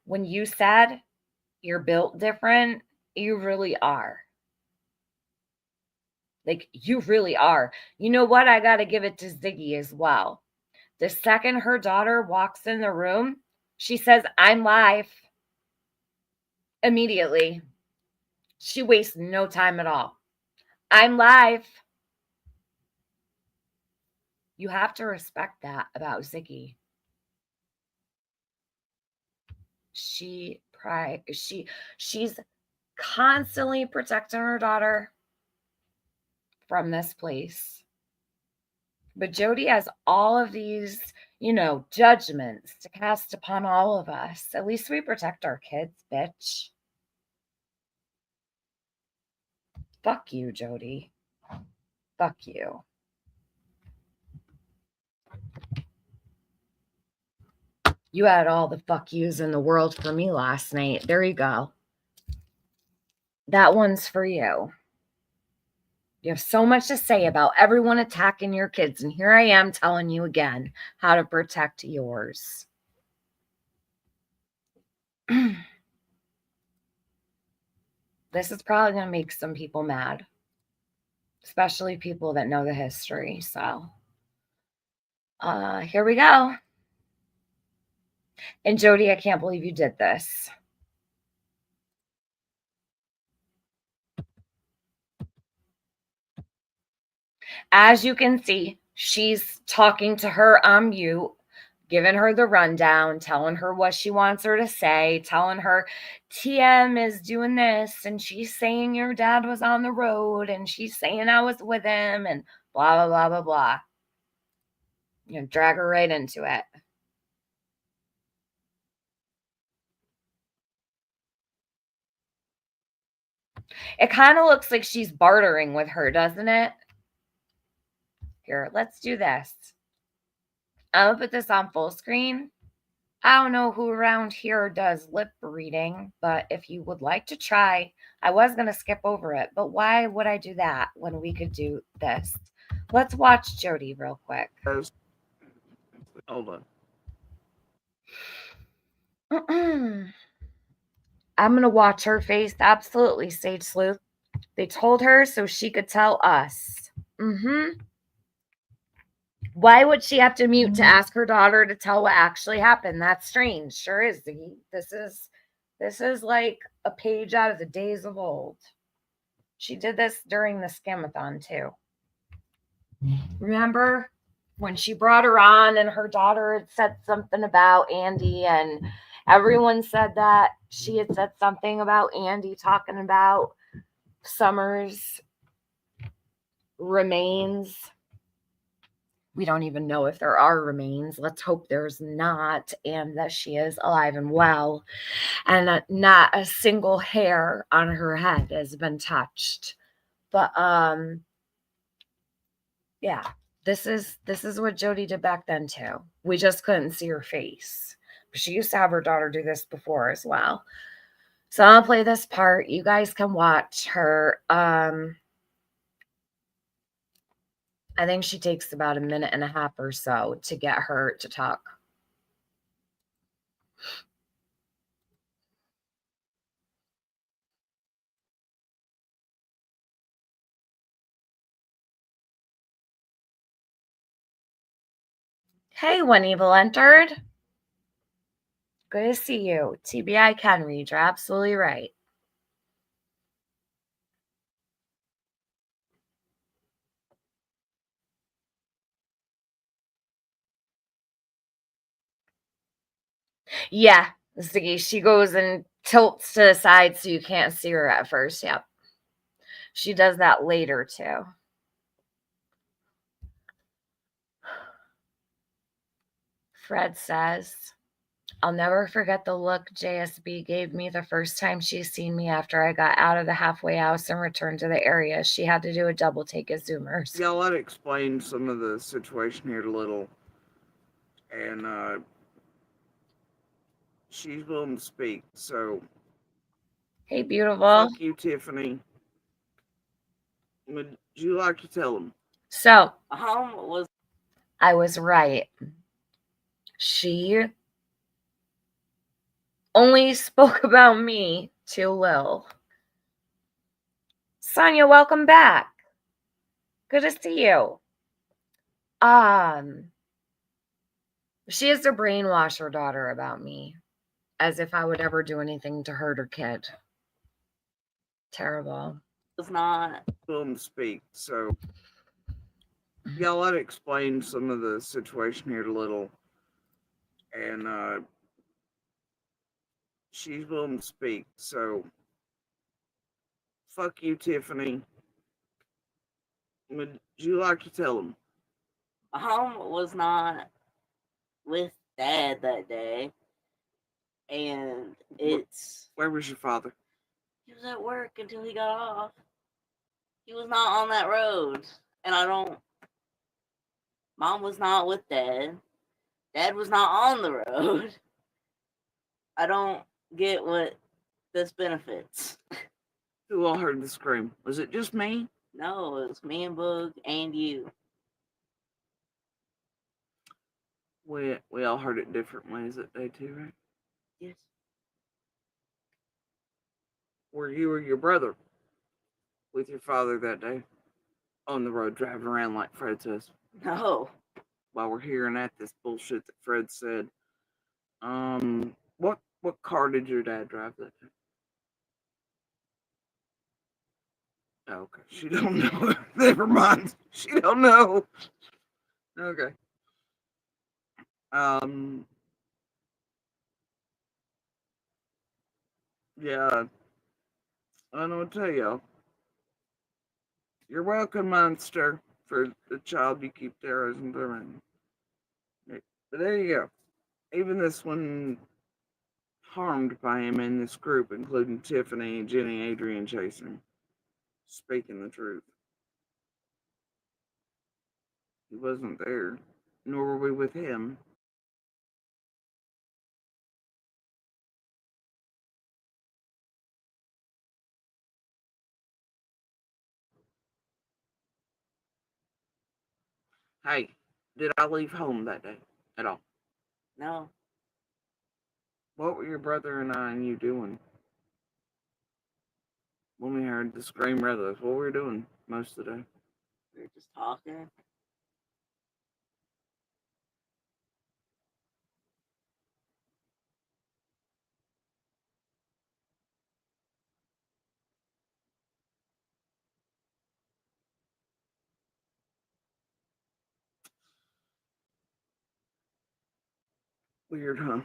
When you said you're built different, you really are. Like, you really are. You know what? I got to give it to Ziggy as well. The second her daughter walks in the room, she says, I'm live. Immediately. She wastes no time at all. I'm live. You have to respect that about Ziggy. She's constantly protecting her daughter from this place. But Jody has all of these, judgments to cast upon all of us. At least we protect our kids, bitch. Fuck you, Jody. Fuck you. You had all the fuck yous in the world for me last night. There you go. That one's for you. You have so much to say about everyone attacking your kids. And here I am telling you again how to protect yours. This is probably going to make some people mad, especially people that know the history. So here we go. And Jody, I can't believe you did this. As you can see, she's talking to her on mute. giving her the rundown, telling her what she wants her to say, telling her TM is doing this, and she's saying your dad was on the road, and she's saying I was with him, and blah, blah, blah, blah, blah. You know, drag her right into it. It kind of looks like she's bartering with her, doesn't it? Here, let's do this. I'm gonna put this on full screen. I don't know who around here does lip reading, but if you would like to try, I was going to skip over it, but why would I do that when we could do this? Let's watch Jody real quick. Hold on. I'm going to watch her face. Absolutely, Sage Sleuth. They told her so she could tell us. Why would she have to mute to ask her daughter to tell what actually happened? That's strange. Sure is, Ziggy. This is like a page out of the days of old. She did this during the scamathon too. Remember when she brought her on and her daughter had said something about Andy, and everyone said that she had said something about Andy talking about Summer's remains. We don't even know if there are remains. Let's hope there's not, and that she is alive and well, and not a single hair on her head has been touched. But yeah, this is what Jody did back then too. We just couldn't see her face. She used to have her daughter do this before as well. So I'll play this part. You guys can watch her. I think she takes about a minute and a half or so to get her to talk. Hey, When Evil Entered. Good to see you. TBI can read. You're absolutely right. Yeah, Ziggy, she goes and tilts to the side so you can't see her at first. Yep. She does that later too. Fred says, I'll never forget the look JSB gave me the first time she seen me after I got out of the halfway house and returned to the area. She had to do a double take of Zoomers. Yeah, I'll explain some of the situation here a little. And she's willing to speak, so. Hey, beautiful. Fuck you, Tiffany. Would you like to tell him? So, I was right. She only spoke about me to Lil. Sonia, welcome back. Good to see you. She has to brainwash her daughter about me, as if I would ever do anything to hurt her kid. Terrible. It's not willing to speak, so. Yeah, I'll explain some of the situation here a little. And she's willing to speak, so. Fuck you, Tiffany. Would you like to tell him? Was not with Dad that day, and it's. Where was your father? He was at work until he got off. He was not on that road, and I don't. Mom was not with Dad. Dad was not on the road. I don't get what this benefits. Who all heard the scream? Was it just me? No, it was me and Boog and you. We all heard it different ways that day too, right? Yes. Were you or your brother with your father that day on the road driving around like Fred says? No. While we're hearing at this bullshit that Fred said, what car did your dad drive that day? Oh, okay, she don't know. Never mind. She don't know. Okay. Yeah, I don't know what to tell y'all. You're welcome, monster, for the child you keep terrorizing. But there you go. Even this one harmed by him in this group, including Tiffany, Jenny, Adrian, Jason. Speaking the truth. He wasn't there, nor were we with him. Hey, did I leave home that day at all? No. What were your brother and I and you doing? When we heard the scream brothers, what were we doing most of the day? We were just talking. Weird, huh?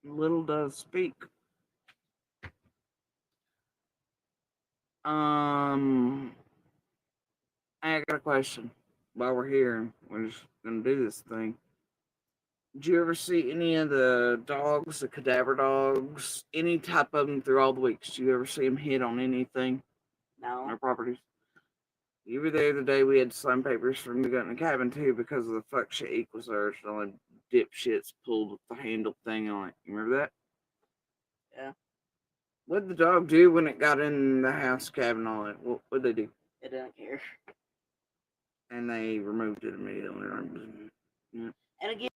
Little does speak. I got a question. While we're here, we're just gonna do this thing. Did you ever see any of the dogs, the cadaver dogs, any type of them through all the weeks? Did you ever see them hit on anything on No. our properties? You were there the day we had to sign papers for them to go in the cabin too because of the fuck shit equal search and all the dipshits pulled the handle thing on it. You remember that? Yeah. What'd the dog do when it got in the house cabin on it? What'd they do? It didn't care. And they removed it immediately. Yeah. And again,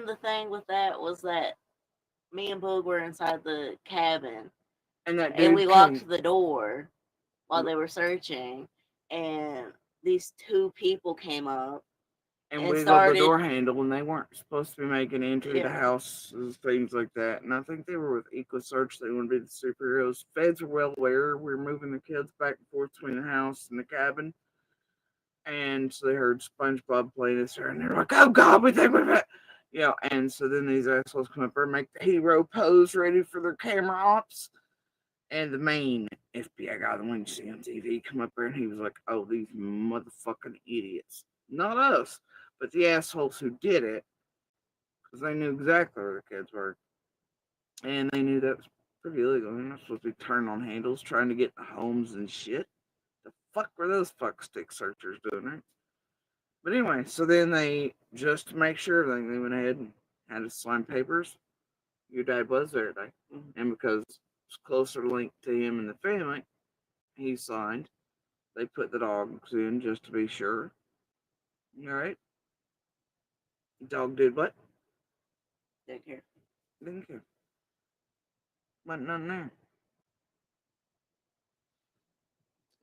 the thing with that was that me and Boog were inside the cabin, And we locked the door while they were searching, and these two people came up and and wiggled the door handle, and they weren't supposed to be making entry to houses, things like that. And I think they were with EcoSearch. They want to be the superheroes. Feds were well aware we were moving the kids back and forth between the house and the cabin. And so they heard SpongeBob playing this, and they're like, "Oh God, we think we're and so then these assholes come up there and make the hero pose ready for their camera ops. And the main FBI guy, the one you see on TV, come up there and he was like, "Oh, these motherfucking idiots. Not us, but the assholes who did it, because they knew exactly where the kids were. And they knew that was pretty illegal. They're not supposed to be turning on handles, trying to get the homes and shit. The fuck were those fuck stick searchers doing, right? But anyway, so then they, just to make sure everything, they went ahead and had to sign papers. Your dad was there today. And because it's closer linked to him and the family, he signed. They put the dogs in just to be sure. All right. Dog did what? didn't care. Didn't care. Wasn't nothing there.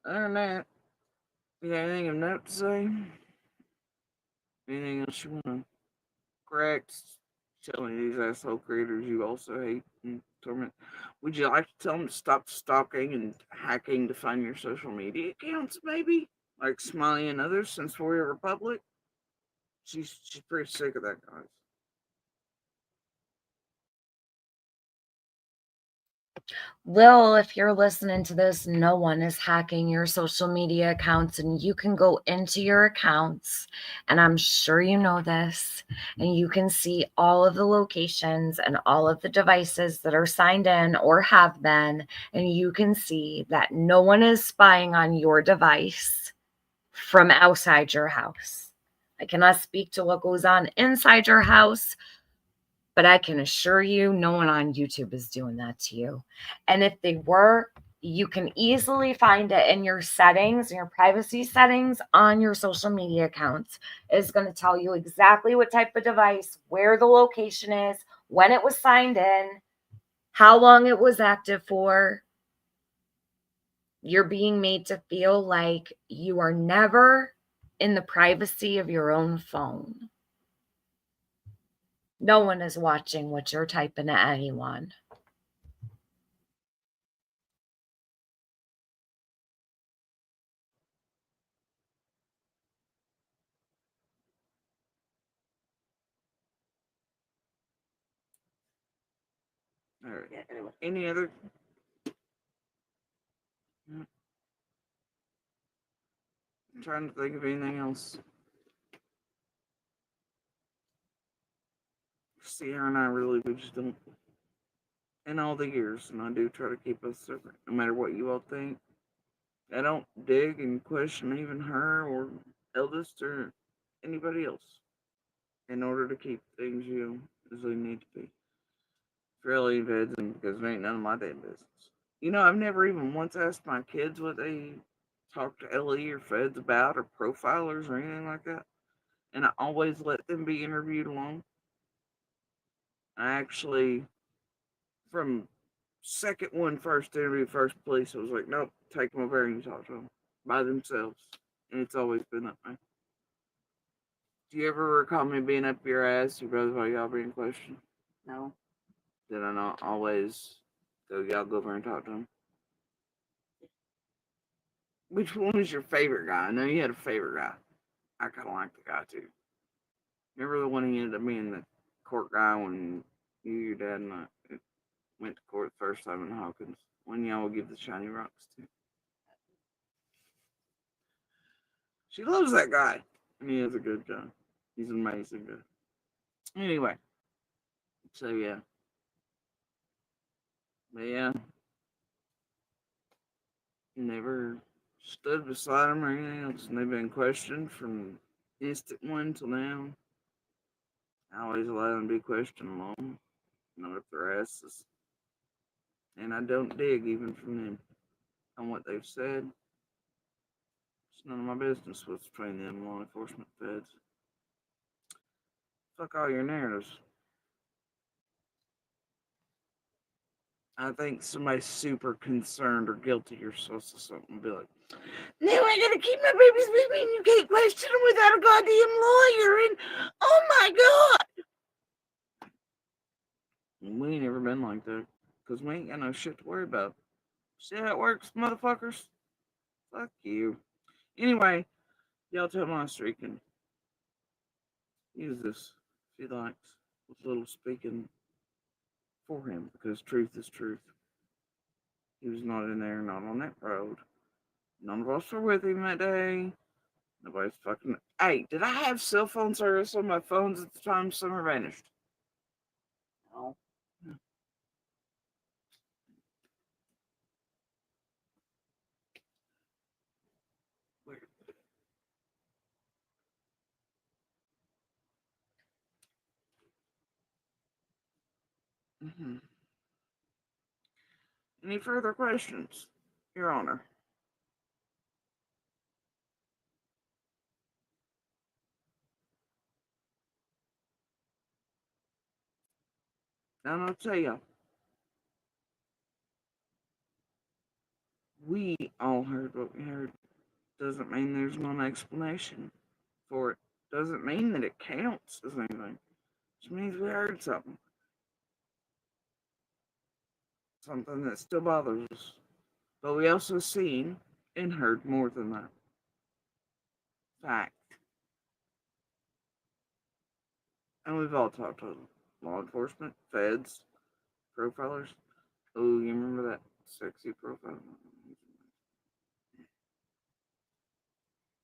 Other than that, you got anything of note to say? Anything else you want to correct? Tell me these asshole creators you also hate and torment. Would you like to tell them to stop stalking and hacking to find your social media accounts, maybe? Like Smiley and others, since we're a republic? She's pretty sick of that, guys. Lil, if you're listening to this, no one is hacking your social media accounts, and you can go into your accounts, and I'm sure you know this, and you can see all of the locations and all of the devices that are signed in or have been, and you can see that no one is spying on your device from outside your house. I cannot speak to what goes on inside your house, but I can assure you, no one on YouTube is doing that to you. And if they were, you can easily find it in your settings, in your privacy settings on your social media accounts. It's going to tell you exactly what type of device, where the location is, when it was signed in, how long it was active for. You're being made to feel like you are never in the privacy of your own phone. No one is watching what you're typing at anyone. All right. Yeah, anyway. Any other? I'm trying to think of anything else. Sierra and I really, we just don't. In all the years, and I do try to keep us separate, no matter what you all think. I don't dig and question even her or eldest or anybody else in order to keep things, as they need to be. Really, Feds, and because it ain't none of my damn business. I've never even once asked my kids what they talk to LE or Feds about or profilers or anything like that. And I always let them be interviewed alone. I actually, from second one, first interview, first police, I was like, nope, take them over and you talk to them by themselves. And it's always been that way. Do you ever recall me being up your ass, your brothers while y'all being questioned? No. Did I not always y'all go over and talk to him? Which one was your favorite guy? I know you had a favorite guy. I kind of like the guy too. Remember the one he ended up being the court guy when your dad, and I went to court the first time in Hawkins? When y'all would give the shiny rocks to. She loves that guy. And he is a good guy. He's an amazing guy. Anyway. So yeah. But yeah. Never stood beside him or anything else. And they've been questioned from instant one till now. I always allow them to be questioned alone. Not up their asses. And I don't dig even from them on what they've said. It's none of my business what's between them and law enforcement feds. Fuck all your narratives. I think somebody's super concerned or guilty or supposed to something be like, now I gotta keep my babies with me and you can't question them without a goddamn lawyer and oh my god. We ain't ever been like that. Cause we ain't got no shit to worry about. See how it works, motherfuckers? Fuck you. Anyway, y'all tell Monster he can use this if he likes. With little speaking for him, because truth is truth. He was not in there, not on that road. None of us were with him that day. Nobody's fucking. Hey, did I have cell phone service on my phones at the time Summer vanished? No. Weird. Mm-hmm. Any further questions, Your Honor? And I'll tell you, we all heard what we heard. Doesn't mean there's no explanation for it. Doesn't mean that it counts as anything. Just means we heard something. Something that still bothers us. But we also seen and heard more than that. Fact. And we've all talked to law enforcement, feds, profilers. Oh, you remember that sexy profile?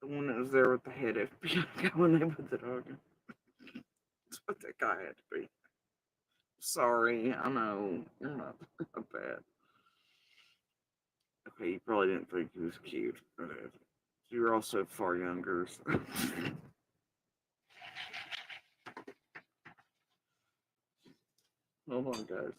The one that was there with the head FBI guy when they put the dog in. That's what that guy had to be. Sorry, I know. You're not bad. Okay, you probably didn't think he was cute. You were also far younger. So. Hold on, guys.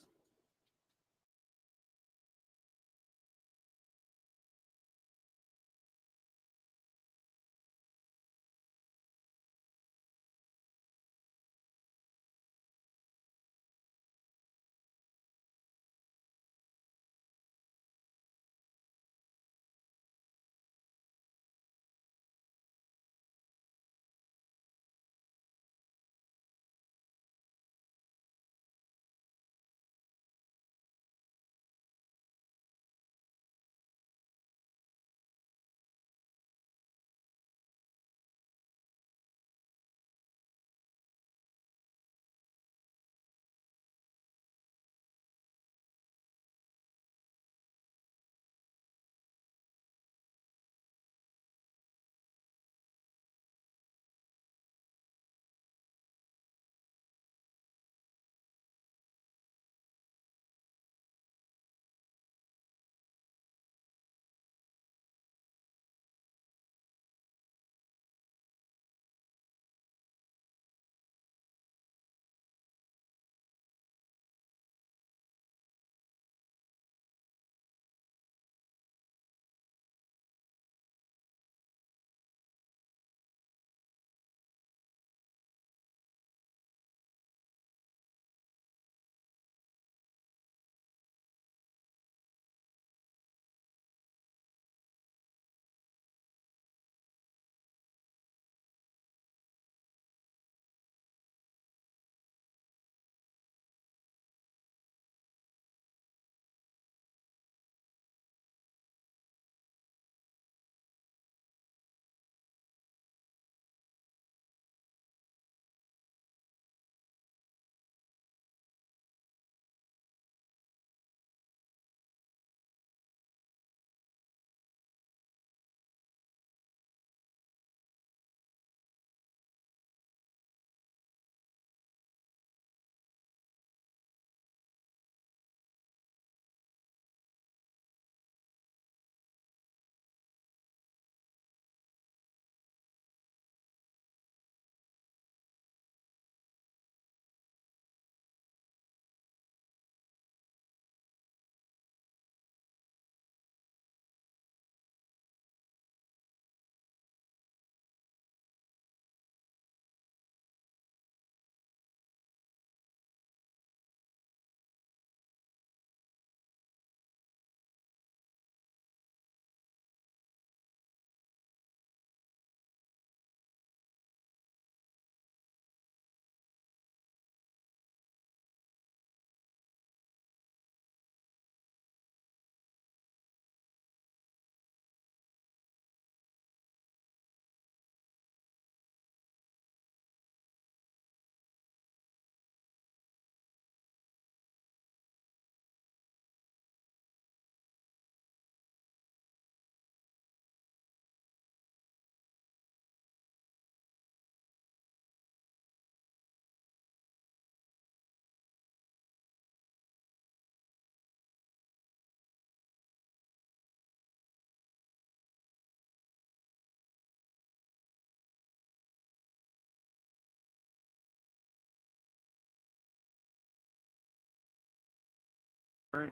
Right.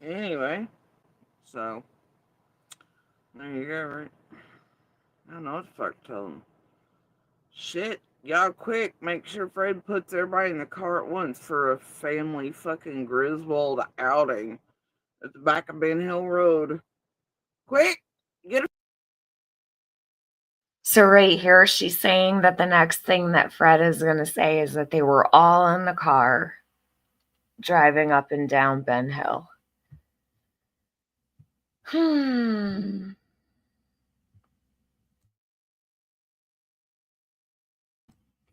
Anyway, so there you go, right? I don't know what the fuck to tell them. Shit, y'all quick, make sure Fred puts everybody in the car at once for a family fucking Griswold outing at the back of Ben Hill Road. Quick, get a... So right here, she's saying that the next thing that Fred is going to say is that they were all in the car driving up and down Ben Hill.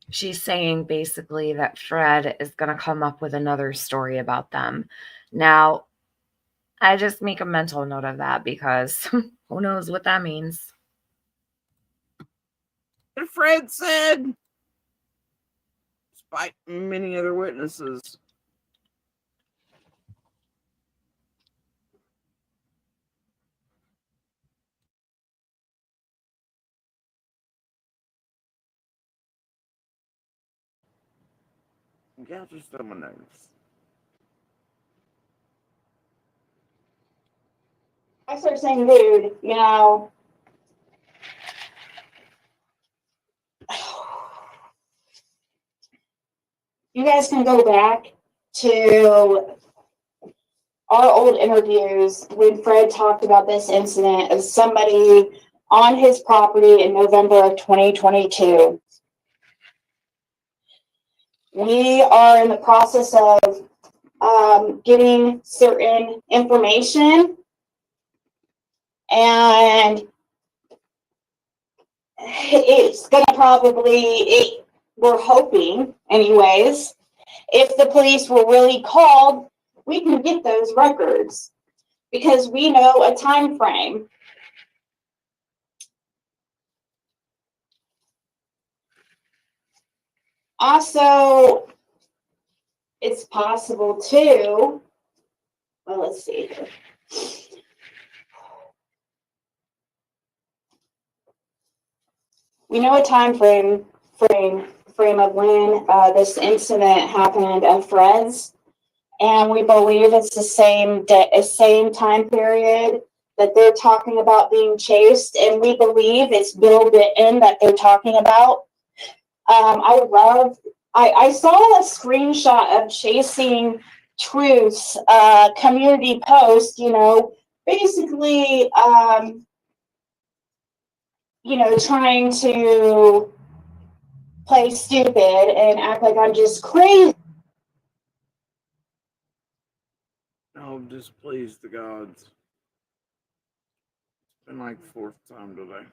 She's saying basically that Fred is going to come up with another story about them. Now, I just make a mental note of that because who knows what that means. Fred said, despite many other witnesses. Yeah, just someone knows. I started saying, dude, you know, you guys can go back to our old interviews when Fred talked about this incident of somebody on his property in November of 2022. We are in the process of getting certain information, and it's going to probably, we're hoping anyways, if the police were really called, we can get those records because we know a time frame. Also, it's possible too, well, let's see here. We know a time frame of when this incident happened at Fred's, and we believe it's the same time period that they're talking about being chased, and we believe it's built in that they're talking about. I saw a screenshot of Chasing Truth's community post, you know, basically, you know, trying to play stupid and act like I'm just crazy. Oh, displease the gods. It's been like the fourth time today.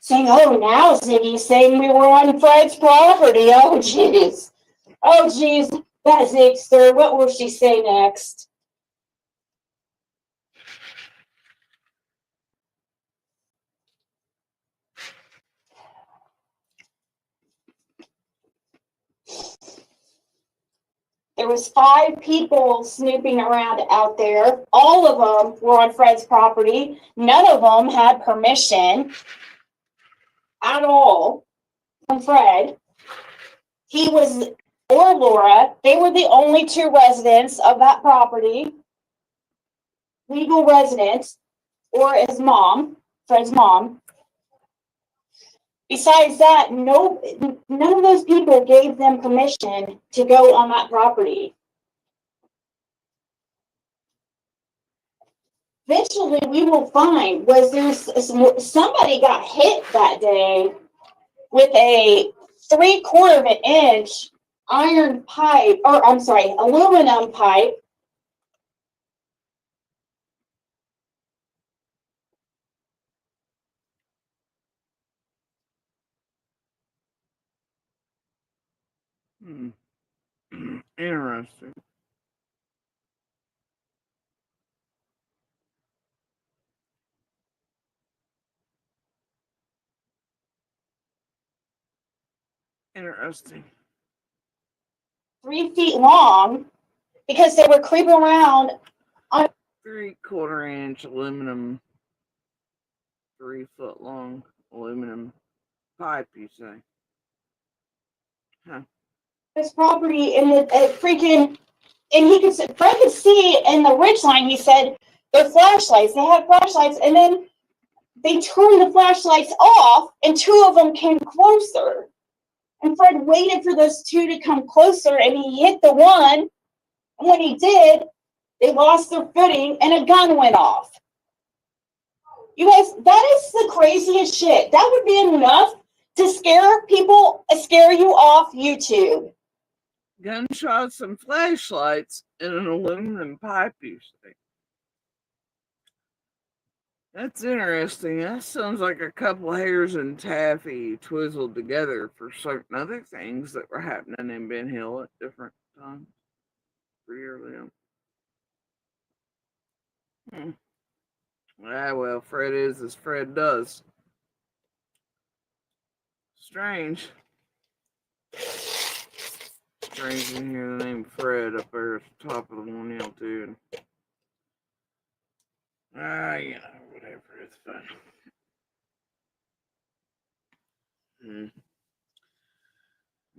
Saying, oh, now Ziggy's saying we were on Fred's property. Oh, jeez. Oh, jeez. That Zigster. What will she say next? There was 5 people snooping around out there. All of them were on Fred's property. None of them had permission at all from Fred. He was, or Laura, they were the only 2 residents of that property, legal residents, or his mom, Fred's mom. Besides that, none of those people gave them permission to go on that property. Eventually, we will find, somebody got hit that day with a 3/4 of an inch iron pipe, or I'm sorry, aluminum pipe. Interesting. Interesting. 3 feet long because they were creeping around on 3/4 inch aluminum, 3 foot long aluminum pipe, you say? Huh. His property and the freaking, and Fred could see in the ridge line, he said, their flashlights, they had flashlights, and then they turned the flashlights off, and two of them came closer. And Fred waited for those two to come closer, and he hit the one, and when he did, they lost their footing, and a gun went off. You guys, that is the craziest shit. That would be enough to scare you off YouTube. Gunshots and flashlights in an aluminum pipe, you say? That's interesting. That sounds like a couple hairs and taffy twizzled together for certain other things that were happening in Ben Hill at different times. Pretty early on. Well, Fred is as Fred does. Strange. Strange to hear the name Fred up there at the top of the 1 hill, too. Whatever, it's fine.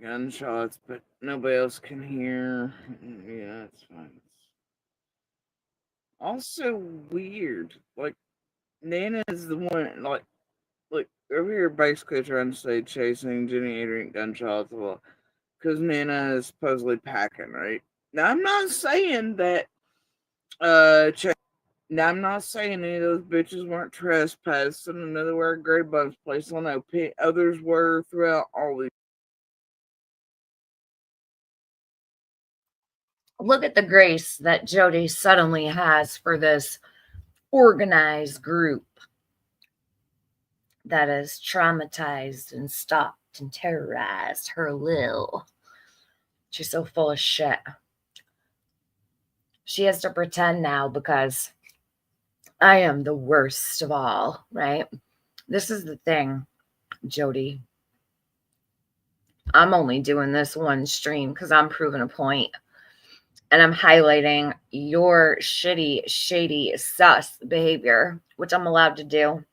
Gunshots, but nobody else can hear. Yeah, it's fine. Also weird. Like, Nana's the one, like, over here basically trying to say chasing Jenny Adrian gunshots, well, because Nana is supposedly packing, right? Now, I'm not saying that, now, I'm not saying any of those bitches weren't trespassing. Another word, Grey Bum's place. I know others were throughout all these. Look at the grace that Jody suddenly has for this organized group that has traumatized and stalked and terrorized her Lil. She's so full of shit. She has to pretend now because I am the worst of all, right? This is the thing, Jody. I'm only doing this one stream because I'm proving a point. And I'm highlighting your shitty, shady, sus behavior, which I'm allowed to do.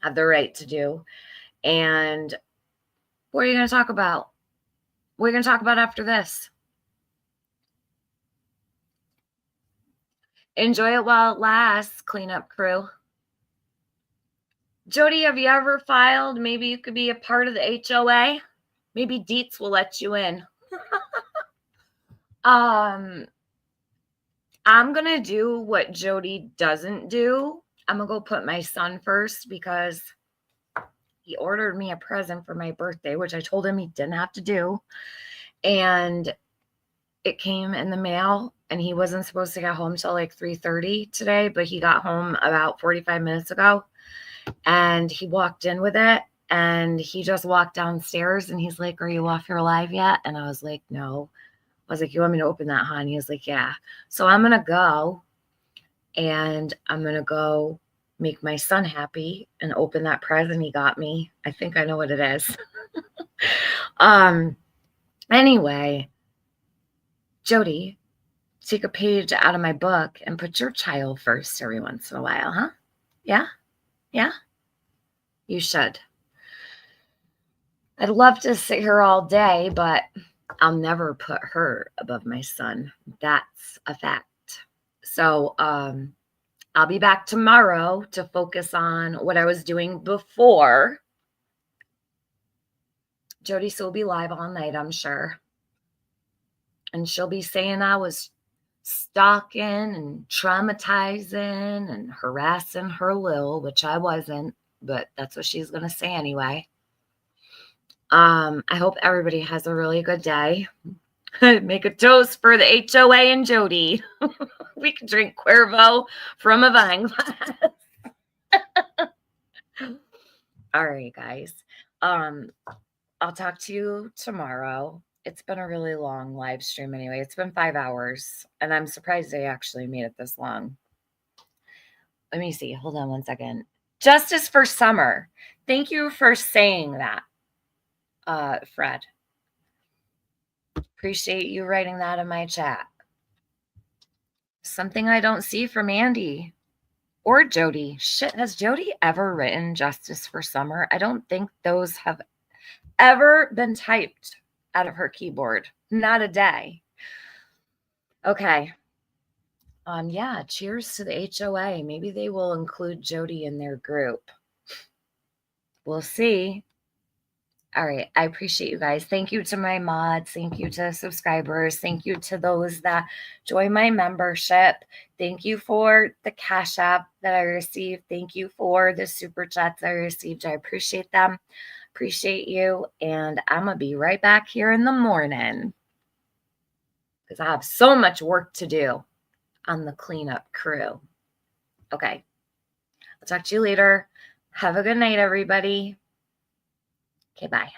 I have the right to do. And what are you going to talk about? What are you going to talk about after this? Enjoy it while it lasts, cleanup crew. Jody, have you ever filed? Maybe you could be a part of the HOA. Maybe Dietz will let you in. I'm going to do what Jody doesn't do. I'm going to go put my son first because he ordered me a present for my birthday, which I told him he didn't have to do. And it came in the mail, and he wasn't supposed to get home till like 3:30 today, but he got home about 45 minutes ago. And he walked in with it, and he just walked downstairs, and he's like, "Are you off your live yet?" And I was like, "No." I was like, "You want me to open that, hon?" He was like, "Yeah." So I'm going to go, and I'm going to go make my son happy and open that present he got me. I think I know what it is. Anyway, Jody, take a page out of my book and put your child first every once in a while, huh? Yeah? Yeah? You should. I'd love to sit here all day, but I'll never put her above my son. That's a fact. So, I'll be back tomorrow to focus on what I was doing before. Jody still will be live all night, I'm sure. And she'll be saying I was stalking and traumatizing and harassing her Lil, which I wasn't, but that's what she's going to say anyway. I hope everybody has a really good day. Make a toast for the HOA and Jody. We can drink Cuervo from a vine glass. All right, guys. I'll talk to you tomorrow. It's been a really long live stream anyway. It's been 5 hours, and I'm surprised I actually made it this long. Let me see. Hold on one second. Justice for Summer. Thank you for saying that, Fred. Appreciate you writing that in my chat. Something I don't see from Andy or Jody. Shit, has Jody ever written Justice for Summer? I don't think those have ever been typed out of her keyboard. Not a day. Okay. Yeah, cheers to the HOA. Maybe they will include Jody in their group. We'll see. All right. I appreciate you guys. Thank you to my mods. Thank you to subscribers. Thank you to those that join my membership. Thank you for the Cash App that I received. Thank you for the Super Chats I received. I appreciate them. Appreciate you. And I'm going to be right back here in the morning because I have so much work to do on the cleanup crew. Okay. I'll talk to you later. Have a good night, everybody. Okay, bye.